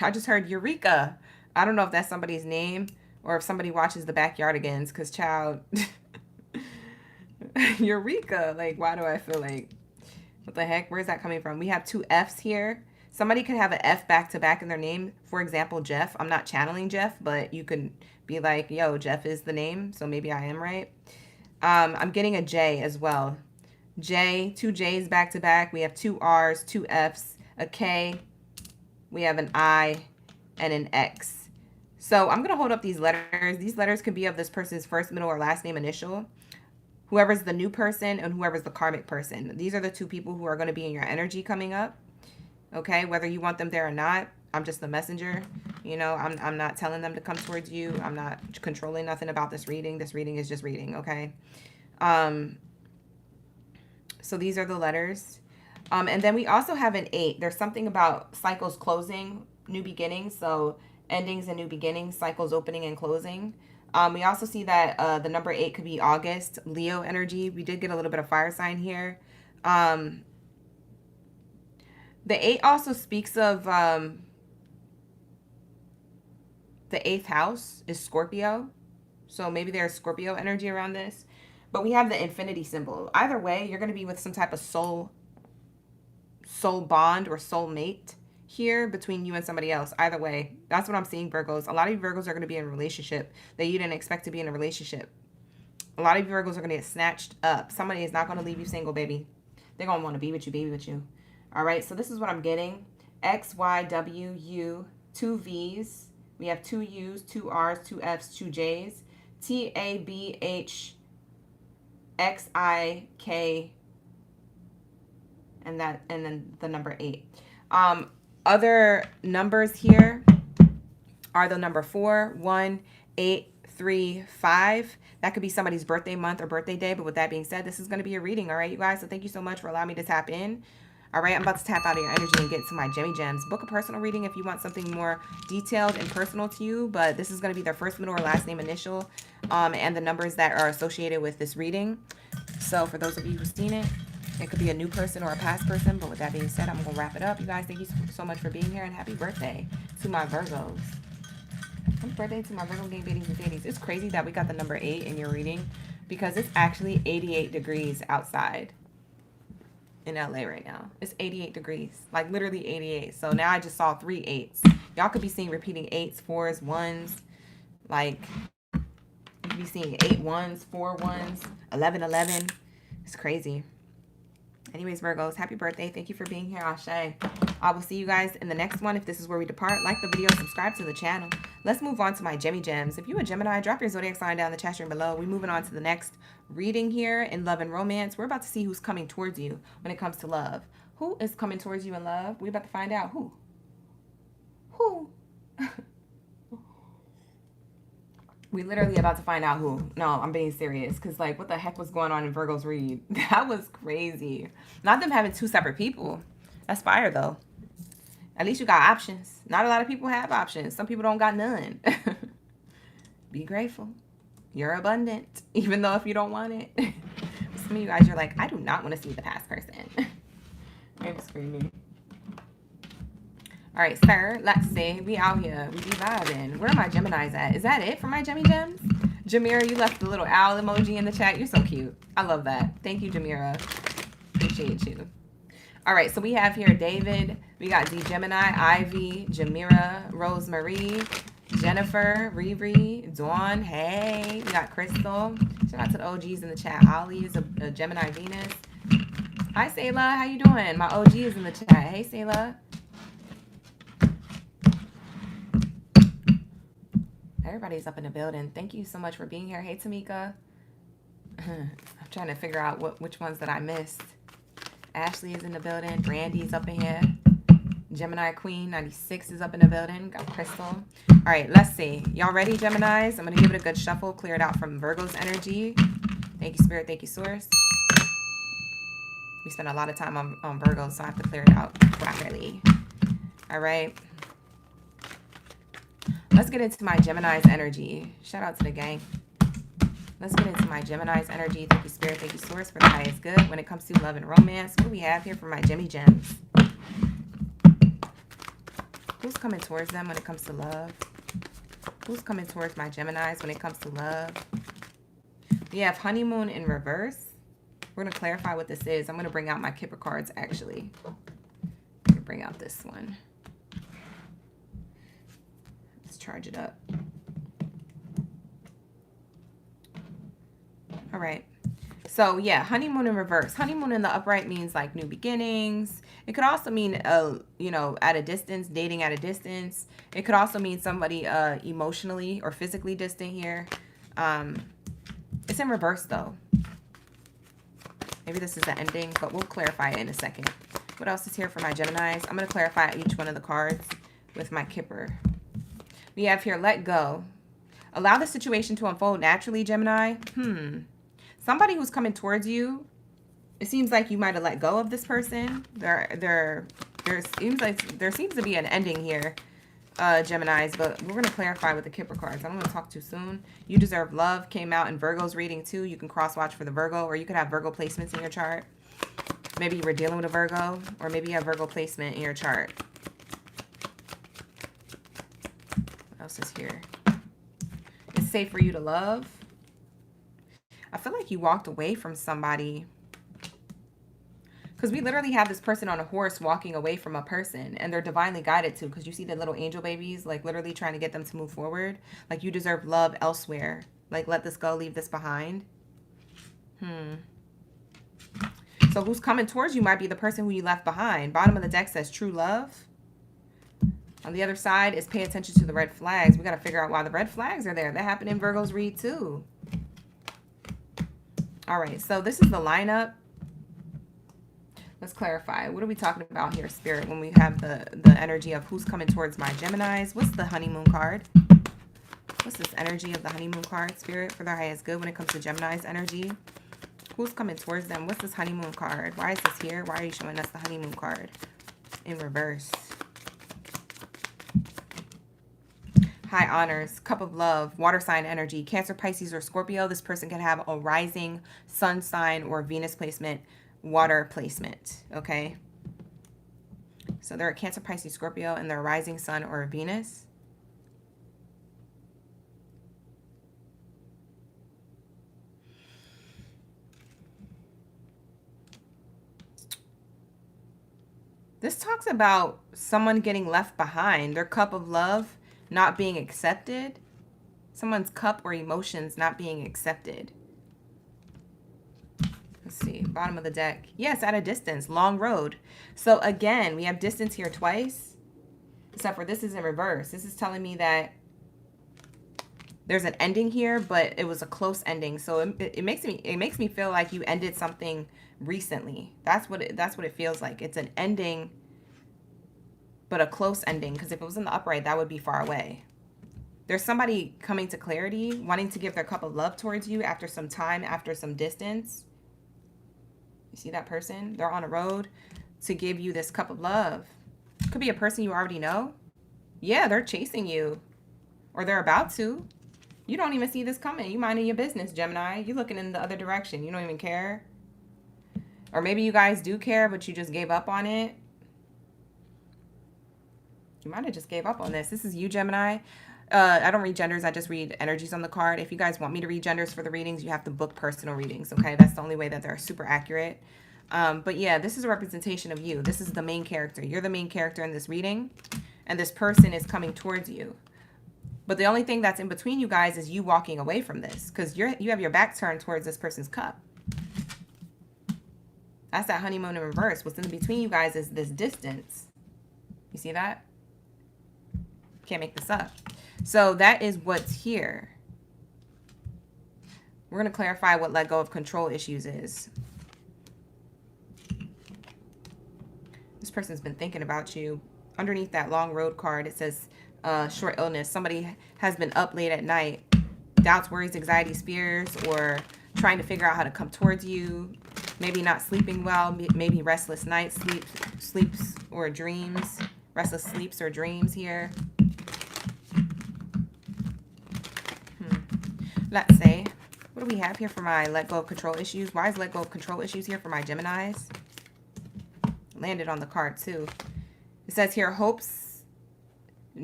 S1: I just heard Eureka. I don't know if that's somebody's name or if somebody watches the Backyardigans, because child, Eureka. Like, why do I feel like, what the heck? Where's that coming from? We have 2 F's here. Somebody could have an F back to back in their name. For example, Jeff. I'm not channeling Jeff, but you could be like, yo, Jeff is the name. So maybe I am right. I'm getting a J as well. J, 2 J's back to back. We have 2 R's, 2 F's, a K. We have an I and an X. So I'm going to hold up these letters. These letters could be of this person's first, middle, or last name initial. Whoever's the new person and whoever's the karmic person. These are the 2 people who are going to be in your energy coming up. Okay, whether you want them there or not, I'm just the messenger. You know, I'm not telling them to come towards you. I'm not controlling nothing about this reading. This reading is just reading, okay? So these are the letters. And then we also have an 8. There's something about cycles closing, new beginnings. So endings and new beginnings, cycles opening and closing. We also see that the number 8 could be August, Leo energy. We did get a little bit of fire sign here. The 8 also speaks of the 8th house is Scorpio. So maybe there's Scorpio energy around this. But we have the infinity symbol. Either way, you're going to be with some type of soul bond or soul mate here between you and somebody else. Either way, that's what I'm seeing, Virgos. A lot of you Virgos are going to be in a relationship that you didn't expect to be in a relationship. A lot of you Virgos are going to get snatched up. Somebody is not going to leave you single, baby. They're going to want to be with you. All right, so this is what I'm getting. X, Y, W, U, 2 V's. We have 2 U's, 2 R's, 2 F's, 2 J's. T, A, B, H, X, I, K, and then the number 8. Other numbers here are the number 4, 1, 8, 3, 5. That could be somebody's birthday month or birthday day. But with that being said, this is going to be a reading. All right, you guys. So thank you so much for allowing me to tap in. All right, I'm about to tap out of your energy and get to my Gemmy Gems. Book a personal reading if you want something more detailed and personal to you. But this is going to be their first, middle, or last name initial and the numbers that are associated with this reading. So for those of you who've seen it, it could be a new person or a past person. But with that being said, I'm going to wrap it up. You guys, thank you so much for being here. And happy birthday to my Virgos. Happy birthday to my Virgo game Baddies and Daddies. It's crazy that we got the number 8 in your reading because it's actually 88 degrees outside in LA right now. It's 88 degrees, like literally 88. So now I just saw 3 8s. Y'all could be seeing repeating 8s, 4s, 1s. Like you could be seeing 8 1s, 4 1s, 11 11. It's crazy. Anyways, Virgos, happy birthday. Thank you for being here. Ashe. I will see you guys in the next one. If this is where we depart, like the video, subscribe to the channel. Let's move on to my Gemmy Gems. If you're a Gemini, drop your zodiac sign down in the chat stream below. We're moving on to the next reading here in love and romance. We're about to see who's coming towards you when it comes to love. Who is coming towards you in love? We're about to find out who. We literally about to find out who. No, I'm being serious. Because, like, what the heck was going on in Virgo's read? That was crazy. Not them having 2 separate people. That's fire, though. At least you got options. Not a lot of people have options. Some people don't got none. Be grateful. You're abundant. Even though if you don't want it. Some of you guys are like, I do not want to see the past person. I'm screaming. All right, sir. Let's see. We out here. We be vibing. Where are my Geminis at? Is that it for my Gemmy Gems? Jamira, you left the little owl emoji in the chat. You're so cute. I love that. Thank you, Jamira. Appreciate you. All right, so we have here David. We got D Gemini, Ivy, Jamira, Rosemary, Jennifer, Riri, Dawn. Hey, we got Crystal. Shout out to the OGs in the chat. Ollie is a Gemini Venus. Hi, Sayla. How you doing? My OG is in the chat. Hey, Sayla. Everybody's up in the building. Thank you so much for being here. Hey, Tamika. I'm trying to figure out which ones that I missed. Ashley is in the building. Brandy's up in here. Gemini Queen 96 is up in the building. Got Crystal. All right, let's see. Y'all ready, Geminis? I'm going to give it a good shuffle. Clear it out from Virgo's energy. Thank you, Spirit. Thank you, Source. We spend a lot of time on Virgo, so I have to clear it out properly. All right. Let's get into my Gemini's energy. Shout out to the gang. Let's get into my Gemini's energy. Thank you, Spirit. Thank you, Source, for the highest good. When it comes to love and romance, what do we have here for my Gemmy Gems? Who's coming towards them when it comes to love? Who's coming towards my Geminis when it comes to love? We have honeymoon in reverse. We're going to clarify what this is. I'm going to bring out my Kipper cards, actually. I'm going to bring out this one. Let's charge it up. All right. So, yeah, honeymoon in reverse. Honeymoon in the upright means like new beginnings. It could also mean, you know, at a distance, dating at a distance. It could also mean somebody emotionally or physically distant here. It's in reverse, though. Maybe this is the ending, but we'll clarify it in a second. What else is here for my Geminis? I'm going to clarify each one of the cards with my Kipper. We have here, let go. Allow the situation to unfold naturally, Gemini. Somebody who's coming towards you, it seems like you might have let go of this person. There seems to be an ending here, Geminis, but we're going to clarify with the Kipper cards. I don't want to talk too soon. You deserve love came out in Virgo's reading too. You can cross watch for the Virgo, or you could have Virgo placements in your chart. Maybe you were dealing with a Virgo, or maybe you have Virgo placement in your chart. What else is here? It's safe for you to love. I feel like you walked away from somebody. Because we literally have this person on a horse walking away from a person, and they're divinely guided to, because you see the little angel babies, like literally trying to get them to move forward. Like, you deserve love elsewhere. Like, let this go, leave this behind. So who's coming towards you might be the person who you left behind. Bottom of the deck says true love. On the other side is pay attention to the red flags. We got to figure out why the red flags are there. That happened in Virgo's read too. All right, so this is the lineup. Let's clarify. What are we talking about here, Spirit, when we have the energy of who's coming towards my Geminis? What's the honeymoon card? What's this energy of the honeymoon card, Spirit, for their highest good when it comes to Gemini's energy? Who's coming towards them? What's this honeymoon card? Why is this here? Why are you showing us the honeymoon card in reverse? High honors, cup of love, water sign energy, Cancer, Pisces, or Scorpio. This person can have a rising sun sign or Venus placement, water placement, okay? So they're a Cancer, Pisces, Scorpio, and they're a rising sun or a Venus. This talks about someone getting left behind, their cup of love not being accepted. Someone's cup or emotions not being accepted. Let's see, bottom of the deck. Yes, at a distance, long road. So again, we have distance here twice, except for this is in reverse. This is telling me that there's an ending here, but it was a close ending. So it makes me feel like you ended something recently. That's what it feels like. It's an ending, but a close ending, because if it was in the upright, that would be far away. There's somebody coming to clarity, wanting to give their cup of love towards you after some time, after some distance. You see that person? They're on a road to give you this cup of love. Could be a person you already know. Yeah, they're chasing you, or they're about to. You don't even see this coming. You minding your business, Gemini. You looking in the other direction. You don't even care. Or maybe you guys do care, but you just gave up on it. You might have just gave up on this. This is you, Gemini. I don't read genders. I just read energies on the card. If you guys want me to read genders for the readings, you have to book personal readings, okay? That's the only way that they're super accurate. But yeah, this is a representation of you. This is the main character. You're the main character in this reading, and this person is coming towards you. But the only thing that's in between you guys is you walking away from this, because you have your back turned towards this person's cup. That's that honeymoon in reverse. What's in between you guys is this distance. You see that? Can't make this up. So that is what's here. We're going to clarify what let go of control issues is. This person's been thinking about you. Underneath that long road card, it says short illness. Somebody has been up late at night. Doubts, worries, anxieties, fears, or trying to figure out how to come towards you. Maybe not sleeping well, maybe restless nights, sleeps or dreams, restless sleeps or dreams here. Let's say, what do we have here for my let go of control issues? Why is let go of control issues here for my Geminis? Landed on the card too. It says here, hopes,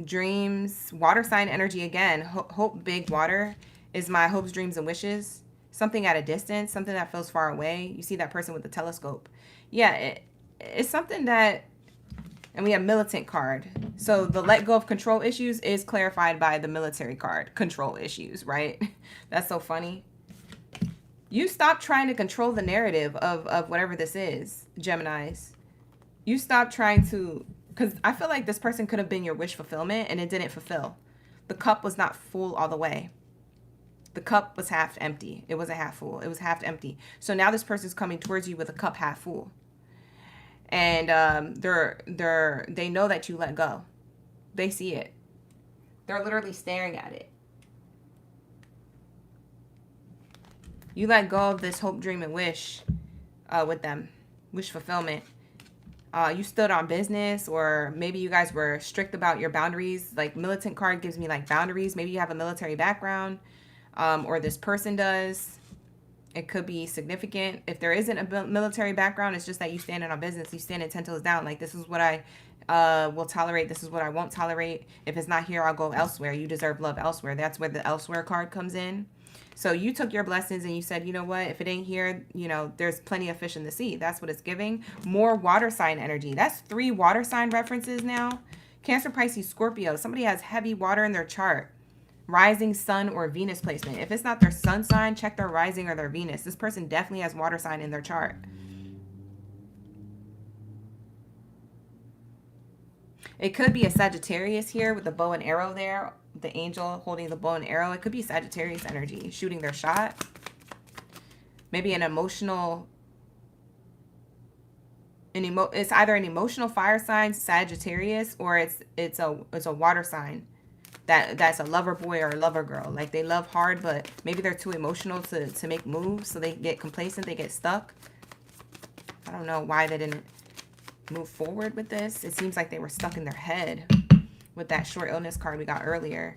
S1: dreams, water sign energy again. Hope, big water is my hopes, dreams, and wishes. Something at a distance, something that feels far away. You see that person with the telescope. Yeah, it's something that, and we have militant card. So the let go of control issues is clarified by the military card, control issues, right? That's so funny. You stop trying to control the narrative of whatever this is, Geminis. You stop trying to, because I feel like this person could have been your wish fulfillment and it didn't fulfill. The cup was not full all the way. The cup was half empty. It wasn't half full. It was half empty. So now this person's coming towards you with a cup half full. And they know that you let go. They see it. They're literally staring at it. You let go of this hope, dream, and wish with them. Wish fulfillment. You stood on business, or maybe you guys were strict about your boundaries. Like militant card gives me like boundaries. Maybe you have a military background, or this person does. It could be significant. If there isn't a military background, it's just that you stand on business. You stand 10 toes down. Like, this is what I will tolerate. This is what I won't tolerate. If it's not here, I'll go elsewhere. You deserve love elsewhere. That's where the elsewhere card comes in. So you took your blessings and you said, you know what? If it ain't here, you know, there's plenty of fish in the sea. That's what it's giving. More water sign energy. That's 3 water sign references now. Cancer, Pisces, Scorpio. Somebody has heavy water in their chart. Rising sun or Venus placement. If it's not their sun sign, check their rising or their Venus. This person definitely has water sign in their chart. It could be a Sagittarius here with the bow and arrow there. The angel holding the bow and arrow. It could be Sagittarius energy shooting their shot. Maybe an emotional... it's either an emotional fire sign, Sagittarius, or it's a water sign. That's a lover boy or a lover girl. Like, they love hard, but maybe they're too emotional to make moves, so they get complacent, they get stuck. I don't know why they didn't move forward with this. It seems like they were stuck in their head with that short illness card we got earlier.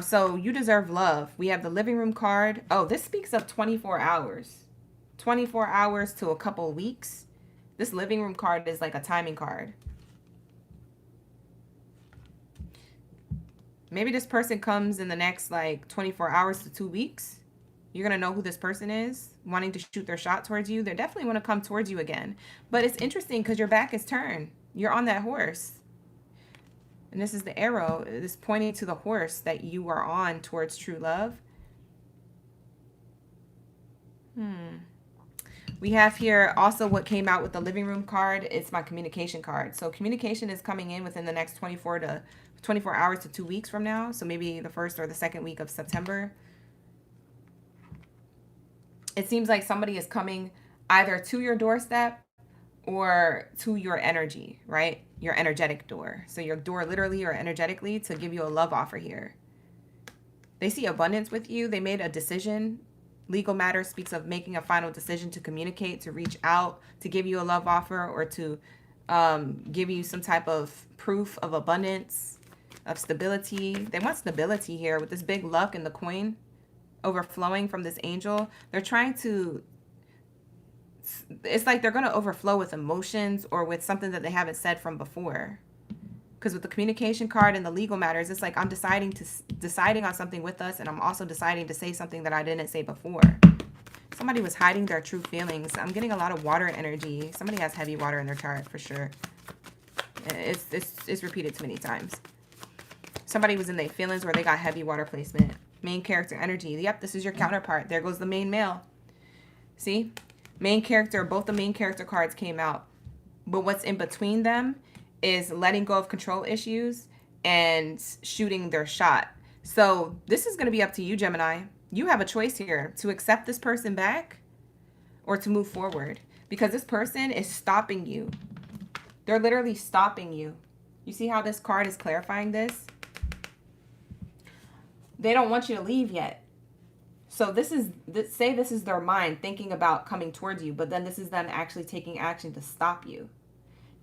S1: So you deserve love. We have the living room card. Oh, this speaks of 24 hours. 24 hours to a couple weeks. This living room card is like a timing card. Maybe this person comes in the next like 24 hours to 2 weeks. You're going to know who this person is, wanting to shoot their shot towards you. They definitely want to come towards you again. But it's interesting because your back is turned. You're on that horse. And this is the arrow. It's pointing to the horse that you are on towards true love. We have here also what came out with the living room card. It's my communication card. So communication is coming in within the next 24 hours to 2 weeks from now. So maybe the 1st or the 2nd week of September. It seems like somebody is coming either to your doorstep or to your energy, right? Your energetic door. So your door literally or energetically to give you a love offer here. They see abundance with you. They made a decision. Legal matter speaks of making a final decision to communicate, to reach out, to give you a love offer, or to give you some type of proof of abundance, of stability. They want stability here with this big luck and the coin overflowing from this angel. They're trying to, it's like they're going to overflow with emotions or with something that they haven't said from before. Because with the communication card and the legal matters, it's like I'm deciding on something with us, and I'm also deciding to say something that I didn't say before. Somebody was hiding their true feelings. I'm getting a lot of water energy. Somebody has heavy water in their chart for sure. It's repeated too many times. Somebody was in their feelings where they got heavy water placement. Main character energy. Yep, this is your counterpart. There goes the main male. See? Main character, both the main character cards came out. But what's in between them is letting go of control issues and shooting their shot. So this is going to be up to you, Gemini. You have a choice here to accept this person back or to move forward, because this person is stopping you. They're literally stopping you. You see how this card is clarifying this? They don't want you to leave yet. So say this is their mind thinking about coming towards you, but then this is them actually taking action to stop you.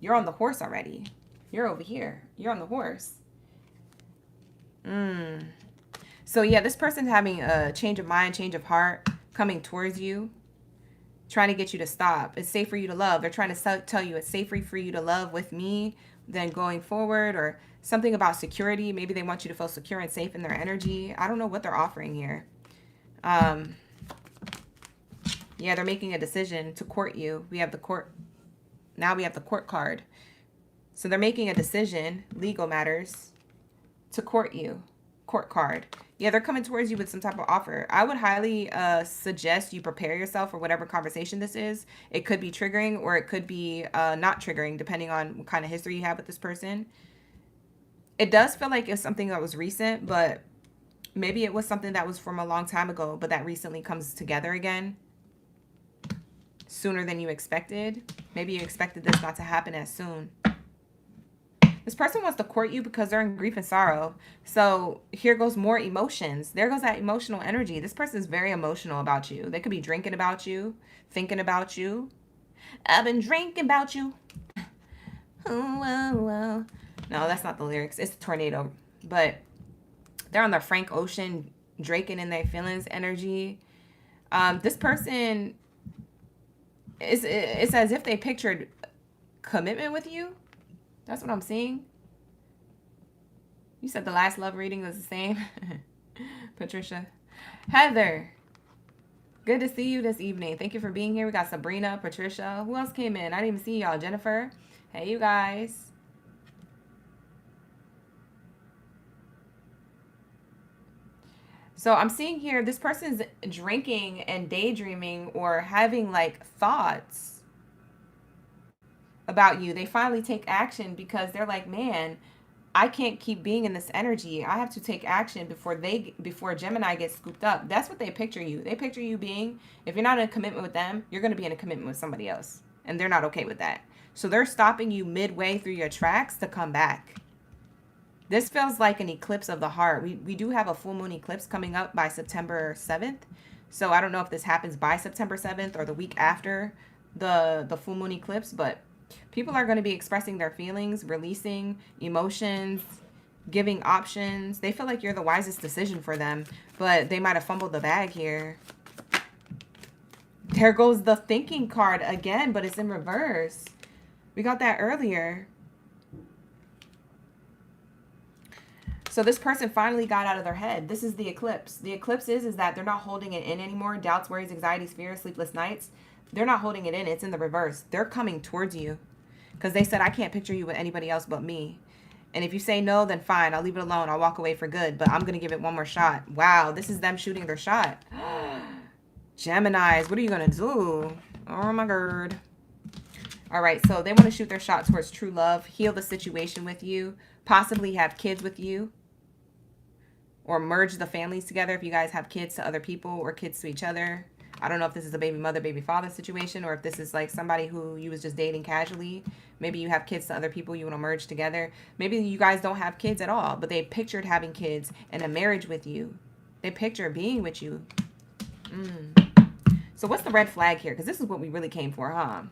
S1: You're on the horse already. You're over here. You're on the horse. So yeah, this person's having a change of mind, change of heart, coming towards you, trying to get you to stop. It's safe for you to love. They're trying to tell you it's safer for you to love with me than going forward, or something about security. Maybe they want you to feel secure and safe in their energy. I don't know what they're offering here. Yeah, they're making a decision to court you. We have the court. Now we have the court card. So they're making a decision, legal matters, to court you. Court card. Yeah, they're coming towards you with some type of offer. I would highly suggest you prepare yourself for whatever conversation this is. It could be triggering, or it could be not triggering, depending on what kind of history you have with this person. It does feel like it's something that was recent, but maybe it was something that was from a long time ago, but that recently comes together again sooner than you expected. Maybe you expected this not to happen as soon. This person wants to court you because they're in grief and sorrow. So here goes more emotions. There goes that emotional energy. This person is very emotional about you. They could be drinking about you, thinking about you. I've been drinking about you. Oh, oh, oh. No, that's not the lyrics. It's the tornado. But they're on the Frank Ocean, draking in their feelings energy. This person, it's as if they pictured commitment with you. That's what I'm seeing. You said the last love reading was the same. Patricia. Heather. Good to see you this evening. Thank you for being here. We got Sabrina, Patricia. Who else came in? I didn't even see y'all. Jennifer. Hey, you guys. So I'm seeing here, this person's drinking and daydreaming or having like thoughts about you. They finally take action because they're like, man, I can't keep being in this energy. I have to take action before Gemini gets scooped up. That's what they picture you. They picture you being, if you're not in a commitment with them, you're going to be in a commitment with somebody else. And they're not okay with that. So they're stopping you midway through your tracks to come back. This feels like an eclipse of the heart. We do have a full moon eclipse coming up by September 7th. So I don't know if this happens by September 7th or the week after the full moon eclipse, but people are going to be expressing their feelings, releasing emotions, giving options. They feel like you're the wisest decision for them, but they might have fumbled the bag here. There goes the thinking card again, but it's in reverse. We got that earlier. So this person finally got out of their head. This is the eclipse. The eclipse is that they're not holding it in anymore. Doubts, worries, anxieties, fears, sleepless nights. They're not holding it in. It's in the reverse. They're coming towards you because they said, I can't picture you with anybody else but me. And if you say no, then fine. I'll leave it alone. I'll walk away for good. But I'm going to give it one more shot. Wow, this is them shooting their shot. Geminis, what are you going to do? Oh, my God. All right, so they want to shoot their shot towards true love, heal the situation with you, possibly have kids with you, or merge the families together if you guys have kids to other people or kids to each other. I don't know if this is a baby mother, baby father situation, or if this is like somebody who you was just dating casually. Maybe you have kids to other people you want to merge together. Maybe you guys don't have kids at all, but they pictured having kids and a marriage with you. They picture being with you. So what's the red flag here? Because this is what we really came for, huh?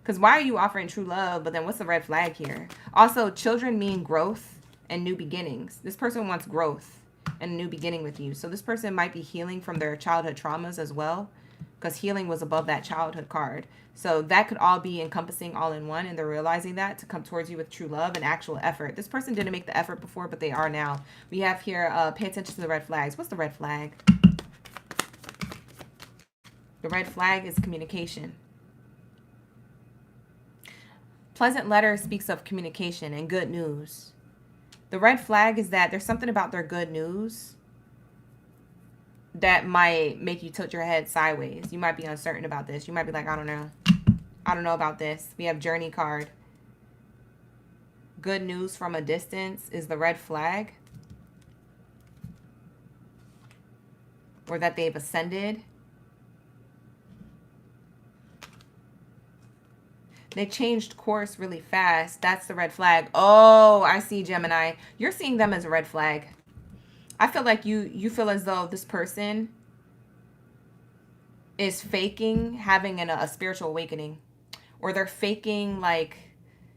S1: Because why are you offering true love, but then what's the red flag here? Also, children mean growth and new beginnings. This person wants growth and a new beginning with you. So this person might be healing from their childhood traumas as well, because healing was above that childhood card. So that could all be encompassing all in one, and they're realizing that to come towards you with true love and actual effort. This person didn't make the effort before, but they are now. We have here, pay attention to the red flags. What's the red flag? The red flag is communication. Pleasant letter speaks of communication and good news. The red flag is that there's something about their good news that might make you tilt your head sideways. You might be uncertain about this. You might be like, I don't know. I don't know about this. We have journey card. Good news from a distance is the red flag. Or that they've ascended. They changed course really fast. That's the red flag. Oh, I see, Gemini. You're seeing them as a red flag. I feel like you feel as though this person is faking having a spiritual awakening, or they're faking like,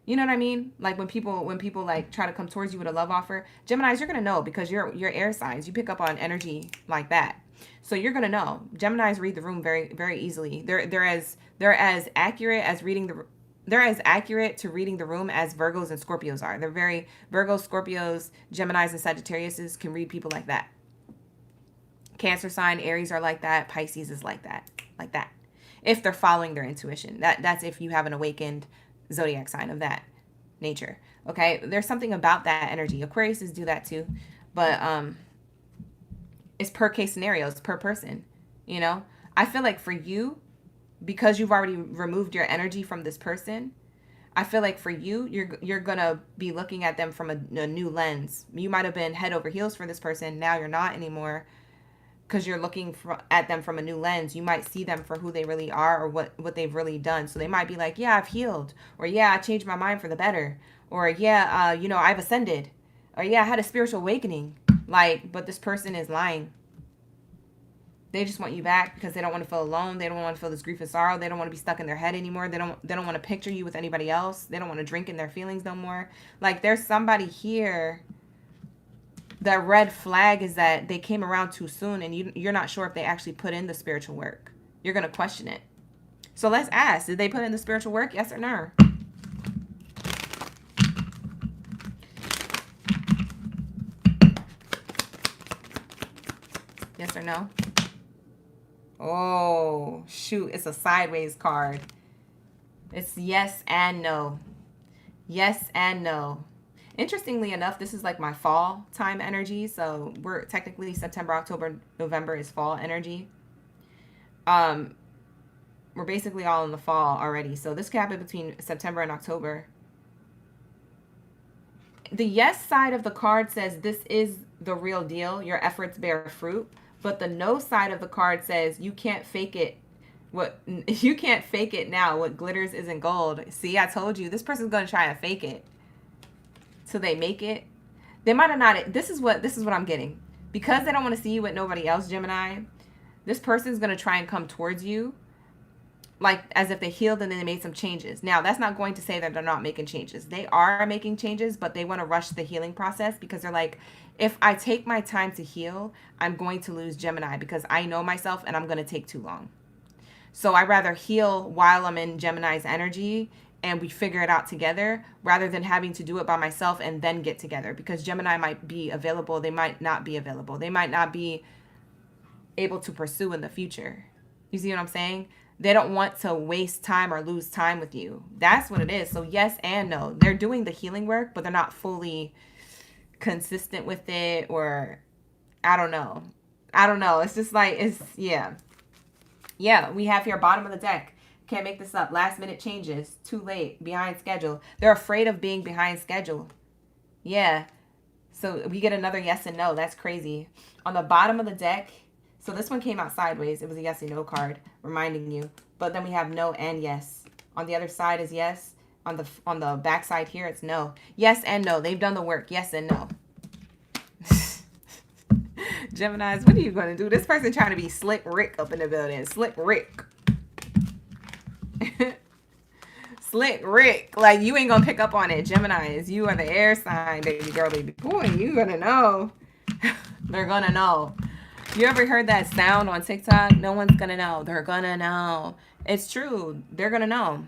S1: you know what I mean? Like when people like try to come towards you with a love offer, Geminis, you're gonna know because you're air signs. You pick up on energy like that, so you're gonna know. Geminis read the room very very easily. They're as accurate as reading the. They're as accurate to reading the room as Virgos and Scorpios are. They're very Virgos, Scorpios, Geminis, and Sagittariuses can read people like that. Cancer sign, Aries are like that. Pisces is like that. Like that. If they're following their intuition. That's if you have an awakened zodiac sign of that nature. Okay? There's something about that energy. Aquariuses do that too. But it's per case scenario. It's per person. You know? I feel like for you, because you've already removed your energy from this person, I feel like for you, you're gonna be looking at them from a new lens. You might have been head over heels for this person. Now you're not anymore, because you're looking at them from a new lens. You might see them for who they really are, or what they've really done. So they might be like, yeah, I've healed, or yeah, I changed my mind for the better, or yeah, I've ascended, or yeah, I had a spiritual awakening. Like, but this person is lying. They just want you back because they don't want to feel alone. They don't want to feel this grief and sorrow. They don't want to be stuck in their head anymore. They don't want to picture you with anybody else. They don't want to drink in their feelings no more. Like, there's somebody here. The red flag is that they came around too soon, and you're not sure if they actually put in the spiritual work. You're going to question it. So let's ask, did they put in the spiritual work? Yes or no? Yes or no? Oh, shoot. It's a sideways card. It's yes and no. Yes and no. Interestingly enough, this is like my fall time energy. So we're technically September, October, November is fall energy. We're basically all in the fall already. So this could happen between September and October. The yes side of the card says this is the real deal. Your efforts bear fruit. But the no side of the card says you can't fake it. You can't fake it now. What glitters isn't gold. See, I told you. This person's going to try to fake it so they make it. They might have not. This is what I'm getting. Because they don't want to see you with nobody else, Gemini, this person's going to try and come towards you like as if they healed and then they made some changes. Now, that's not going to say that they're not making changes. They are making changes, but they want to rush the healing process because they're like, if I take my time to heal, I'm going to lose Gemini because I know myself and I'm going to take too long. So I rather heal while I'm in Gemini's energy and we figure it out together rather than having to do it by myself and then get together, because Gemini might be available. They might not be available. They might not be able to pursue in the future. You see what I'm saying? They don't want to waste time or lose time with you. That's what it is. So yes and no. They're doing the healing work, but they're not fully consistent with it, or I don't know. It's just like, yeah, we have here bottom of the deck. Can't make this up. Last minute changes. Too late. Behind schedule. They're afraid of being behind schedule. Yeah. So we get another yes and no. That's crazy. On the bottom of the deck, so this one came out sideways. It was a yes and no card reminding you. But then we have no and yes. On the other side is yes. On the back side here, it's no. Yes and no. They've done the work. Yes and no. Geminis, what are you going to do? This person trying to be Slick Rick up in the building. Slick Rick. Slick Rick. Like, you ain't going to pick up on it. Geminis, you are the air sign, baby girl, baby boy. You going to know. They're going to know. You ever heard that sound on TikTok? No one's going to know. They're going to know. It's true. They're going to know.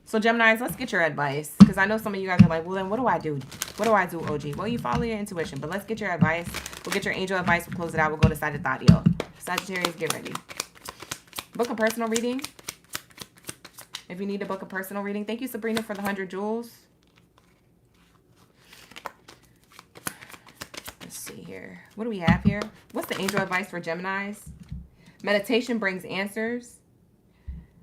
S1: So Geminis, let's get your advice, because I know some of you guys are like, well, then what do I do? What do I do, OG? Well, you follow your intuition, but let's get your advice. We'll get your angel advice. We'll close it out. We'll go to Sagittarius. Sagittarius, get ready. Book a personal reading. If you need to book a personal reading. Thank you, Sabrina, for the 100 jewels. Let's see here. What do we have here? What's the angel advice for Geminis? Meditation brings answers.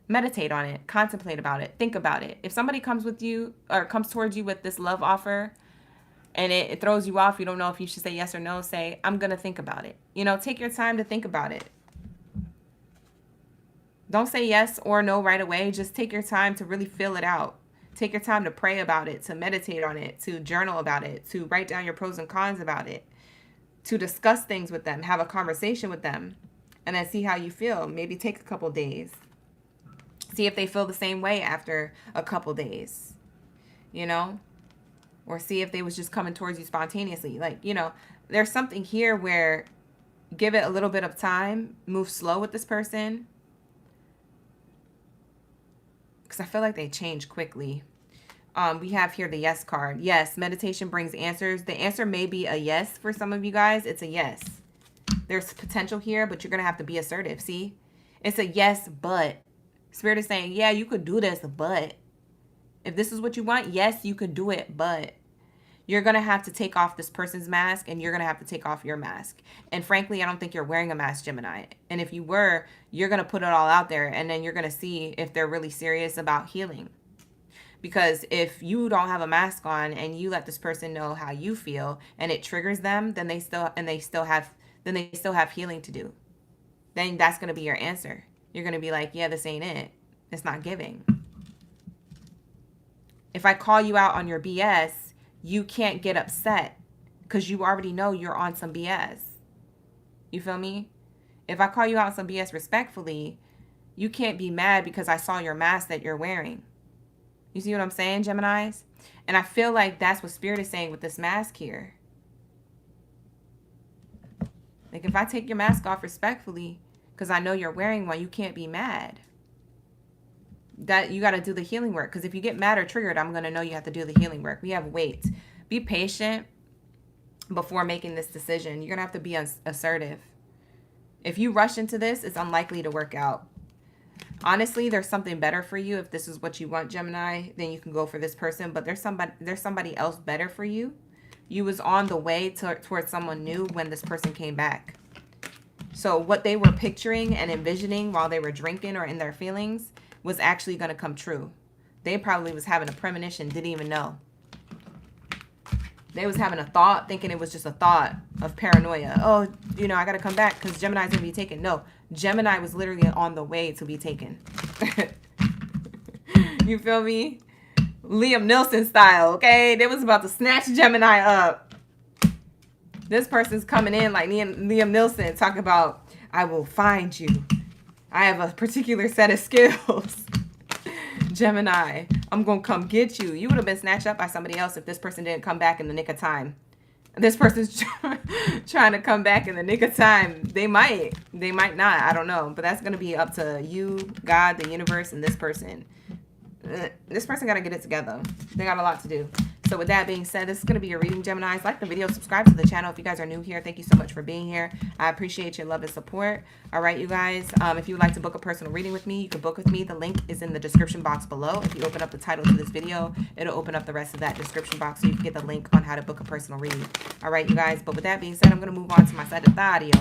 S1: Meditate on it. Contemplate about it. Think about it. If somebody comes with you or comes towards you with this love offer and it throws you off, you don't know if you should say yes or no, say, I'm going to think about it. You know, take your time to think about it. Don't say yes or no right away. Just take your time to really feel it out. Take your time to pray about it, to meditate on it, to journal about it, to write down your pros and cons about it, to discuss things with them, have a conversation with them. and then see how you feel. Maybe take a couple days. See if they feel the same way after a couple days, you know? Or see if they was just coming towards you spontaneously. Like, you know, there's something here where give it a little bit of time, move slow with this person. Because I feel like they change quickly. We have here the yes card. Yes, meditation brings answers. The answer may be a yes for some of you guys. It's a yes. There's potential here, but you're going to have to be assertive. See? It's a yes, but. Spirit is saying, yeah, you could do this, but. If this is what you want, yes, you could do it, but. You're going to have to take off this person's mask, and you're going to have to take off your mask. And frankly, I don't think you're wearing a mask, Gemini. And if you were, you're going to put it all out there, and then you're going to see if they're really serious about healing. Because if you don't have a mask on and you let this person know how you feel and it triggers them, then they still have healing to do. Then that's going to be your answer. You're going to be like, yeah, this ain't it. It's not giving. If I call you out on your BS, you can't get upset because you already know you're on some BS. You feel me? If I call you out on some BS respectfully, you can't be mad because I saw your mask that you're wearing. You see what I'm saying, Geminis? And I feel like that's what Spirit is saying with this mask here. Like, if I take your mask off respectfully, because I know you're wearing one, you can't be mad. That you got to do the healing work. Because if you get mad or triggered, I'm going to know you have to do the healing work. We have weight. Be patient before making this decision. You're going to have to be assertive. If you rush into this, it's unlikely to work out. Honestly, there's something better for you if this is what you want, Gemini. Then you can go for this person. But there's somebody else better for you. You was on the way towards someone new when this person came back. So what they were picturing and envisioning while they were drinking or in their feelings was actually going to come true. They probably was having a premonition, didn't even know. They was having a thought, thinking it was just a thought of paranoia. Oh, you know, I got to come back because Gemini's going to be taken. No, Gemini was literally on the way to be taken. You feel me? Liam Neeson style, okay? They was about to snatch Gemini up. This person's coming in like Liam Neeson, talking about, I will find you. I have a particular set of skills. Gemini, I'm going to come get you. You would have been snatched up by somebody else if this person didn't come back in the nick of time. This person's trying to come back in the nick of time. They might not. I don't know. But that's going to be up to you, God, the universe, and this person. This person got to get it together. They got a lot to do. So with that being said, this is going to be your reading, Geminis. Like the video, subscribe to the channel if you guys are new here. Thank you so much for being here. I appreciate your love and support. All right, you guys, if you would like to book a personal reading with me, you can book with me. The link is in the description box below. If you open up the title to this video, it'll open up the rest of that description box so you can get the link on how to book a personal reading. All right, you guys, but with that being said, I'm going to move on to my Sagittarius.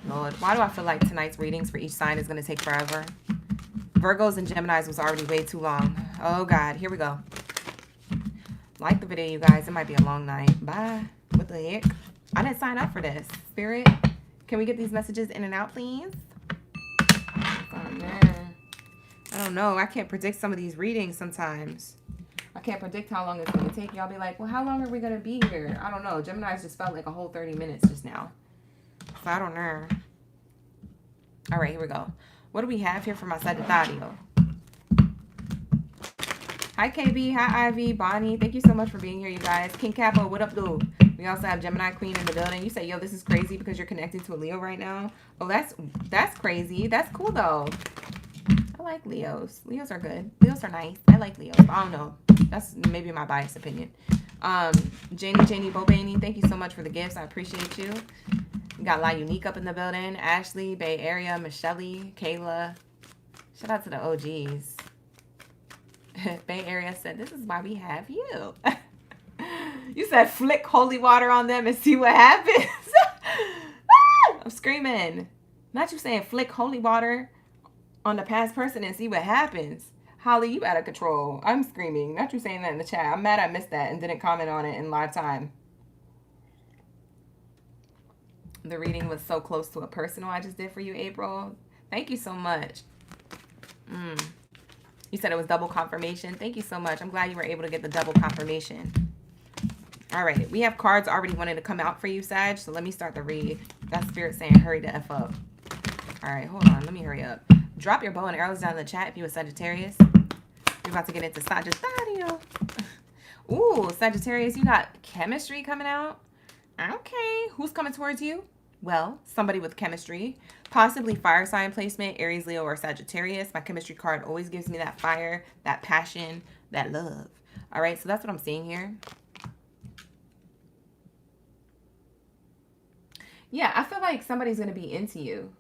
S1: Lord, why do I feel like tonight's readings for each sign is going to take forever? Virgos and Geminis was already way too long. Oh, God. Here we go. Like the video, you guys. It might be a long night. Bye. What the heck? I didn't sign up for this. Spirit, can we get these messages in and out, please? Oh, man. I don't know. I can't predict some of these readings sometimes. I can't predict how long it's going to take. Y'all be like, well, how long are we going to be here? I don't know. Geminis just felt like a whole 30 minutes just now. So I don't know. All right, here we go. What do we have here for my Sagittarius? Hi, KB. Hi, Ivy. Bonnie. Thank you so much for being here, you guys. King Capo, what up, dude? We also have Gemini Queen in the building. You say, yo, this is crazy because you're connected to a Leo right now. Oh, that's crazy. That's cool, though. I like Leos. Leos are good. Leos are nice. I like Leos. I don't know. That's maybe my biased opinion. Janie Bobaney, thank you so much for the gifts. I appreciate you. We got La Unique up in the building. Ashley, Bay Area, Michelle, Kayla. Shout out to the OGs. Bay Area said, this is why we have you. You said flick holy water on them and see what happens. I'm screaming. Not you saying flick holy water on the past person and see what happens. Holly, you out of control. I'm screaming. Not you saying that in the chat. I'm mad I missed that and didn't comment on it in live time. The reading was so close to a personal I just did for you, April. Thank you so much. You said it was double confirmation. Thank you so much. I'm glad you were able to get the double confirmation. All right, we have cards already wanting to come out for you, Sag. So let me start the read. That spirit saying hurry the F up. All right, hold on. Let me hurry up. Drop your bow and arrows down in the chat if you're a Sagittarius. We're about to get into Sagittarius. Ooh, Sagittarius, you got chemistry coming out. Okay, who's coming towards you? Well, somebody with chemistry. Possibly fire sign placement, Aries, Leo, or Sagittarius. My chemistry card always gives me that fire, that passion, that love. All right, so that's what I'm seeing here. Yeah, I feel like somebody's going to be into you.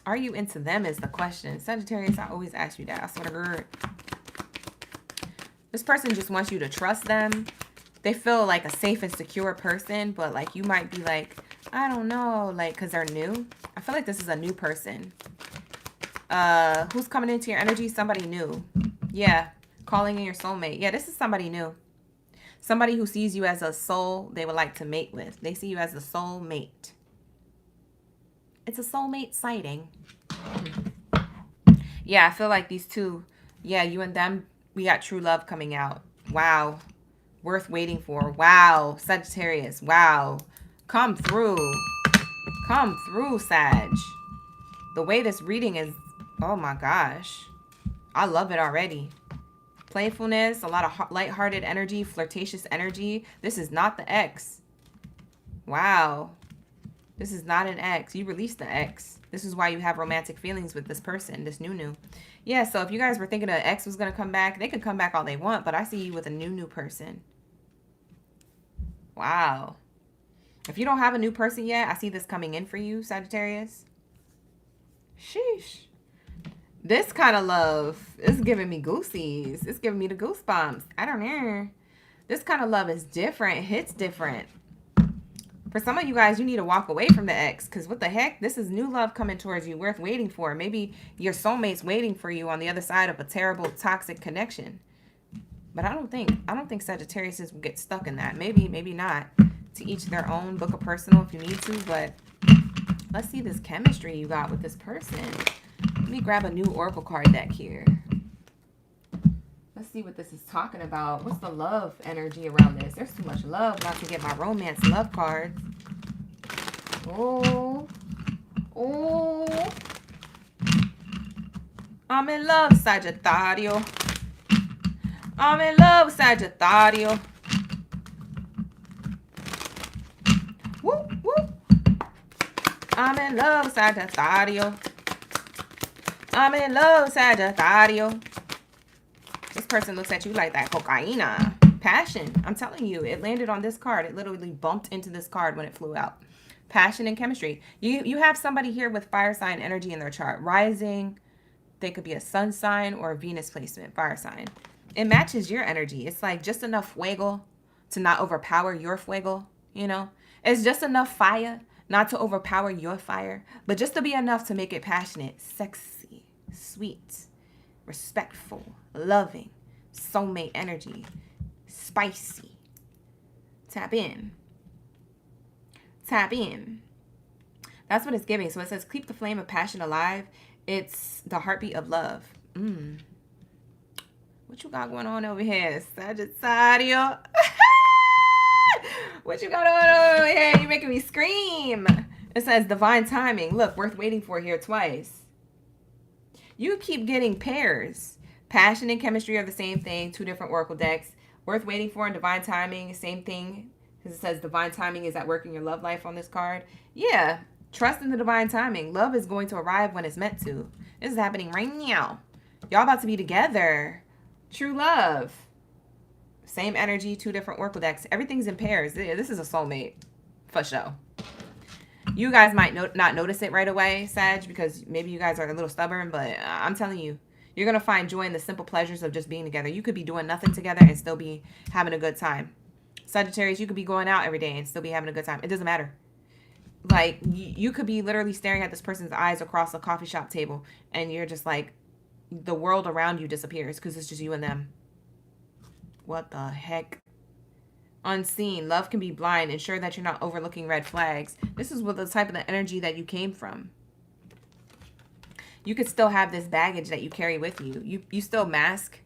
S1: Are you into them is the question. Sagittarius, I always ask you that. I swear to God. This person just wants you to trust them. They feel like a safe and secure person, but like you might be like, I don't know, like, because they're new. I feel like this is a new person. Who's coming into your energy? Somebody new. Yeah, calling in your soulmate. Yeah, this is somebody new. Somebody who sees you as a soul they would like to mate with. They see you as a soulmate. It's a soulmate sighting. Yeah, I feel like these two, yeah, you and them, we got true love coming out. Wow. Worth waiting for. Wow. Sagittarius. Wow. Come through. Come through, Sag. The way this reading is, oh my gosh. I love it already. Playfulness, a lot of lighthearted energy, flirtatious energy. This is not the ex. Wow. This is not an ex. You released the ex. This is why you have romantic feelings with this person, this new. Yeah, so if you guys were thinking an ex was going to come back, they could come back all they want, but I see you with a new person. Wow. If you don't have a new person yet, I see this coming in for you, Sagittarius. Sheesh. This kind of love is giving me goosies. It's giving me the goosebumps. I don't know. This kind of love is different. It hits different. For some of you guys, you need to walk away from the ex. Because what the heck? This is new love coming towards you. Worth waiting for. Maybe your soulmate's waiting for you on the other side of a terrible, toxic connection. But I don't think Sagittarius will get stuck in that. Maybe not. To each their own. Book a personal if you need to. But let's see this chemistry you got with this person. Let me grab a new oracle card deck here. Let's see what this is talking about. What's the love energy around this? There's too much love not to get my romance love cards. Oh. I'm in love, Sagittario. I'm in love, Sagittario. Whoop, whoop. I'm in love, Sagittario. I'm in love, Sagittario. This person looks at you like that cocaina. Passion. I'm telling you, it landed on this card. It literally bumped into this card when it flew out. Passion and chemistry. You have somebody here with fire sign energy in their chart. Rising. They could be a sun sign or a Venus placement. Fire sign. It matches your energy. It's like just enough fuego to not overpower your fuego. You know? It's just enough fire not to overpower your fire. But just to be enough to make it passionate. Sexy. Sweet. Respectful. Loving. Soulmate energy. Spicy. Tap in. Tap in. That's what it's giving. So it says, keep the flame of passion alive. It's the heartbeat of love. What you got going on over here, Sagittarius? What you got on over here? You're making me scream. It says divine timing. Look, worth waiting for here twice. You keep getting pairs. Passion and chemistry are the same thing. Two different oracle decks. Worth waiting for and divine timing, same thing. Because it says divine timing is at work in your love life on this card. Yeah, trust in the divine timing. Love is going to arrive when it's meant to. This is happening right now. Y'all about to be together. True love. Same energy, two different oracle decks. Everything's in pairs. This is a soulmate. For sure. You guys might not notice it right away, Sag, because maybe you guys are a little stubborn, but I'm telling you, you're going to find joy in the simple pleasures of just being together. You could be doing nothing together and still be having a good time. Sagittarius, you could be going out every day and still be having a good time. It doesn't matter. Like, you could be literally staring at this person's eyes across a coffee shop table, and you're just like, the world around you disappears because it's just you and them. What the heck? Unseen. Love can be blind. Ensure that you're not overlooking red flags. This is what the type of the energy that you came from. You could still have this baggage that you carry with you. You still mask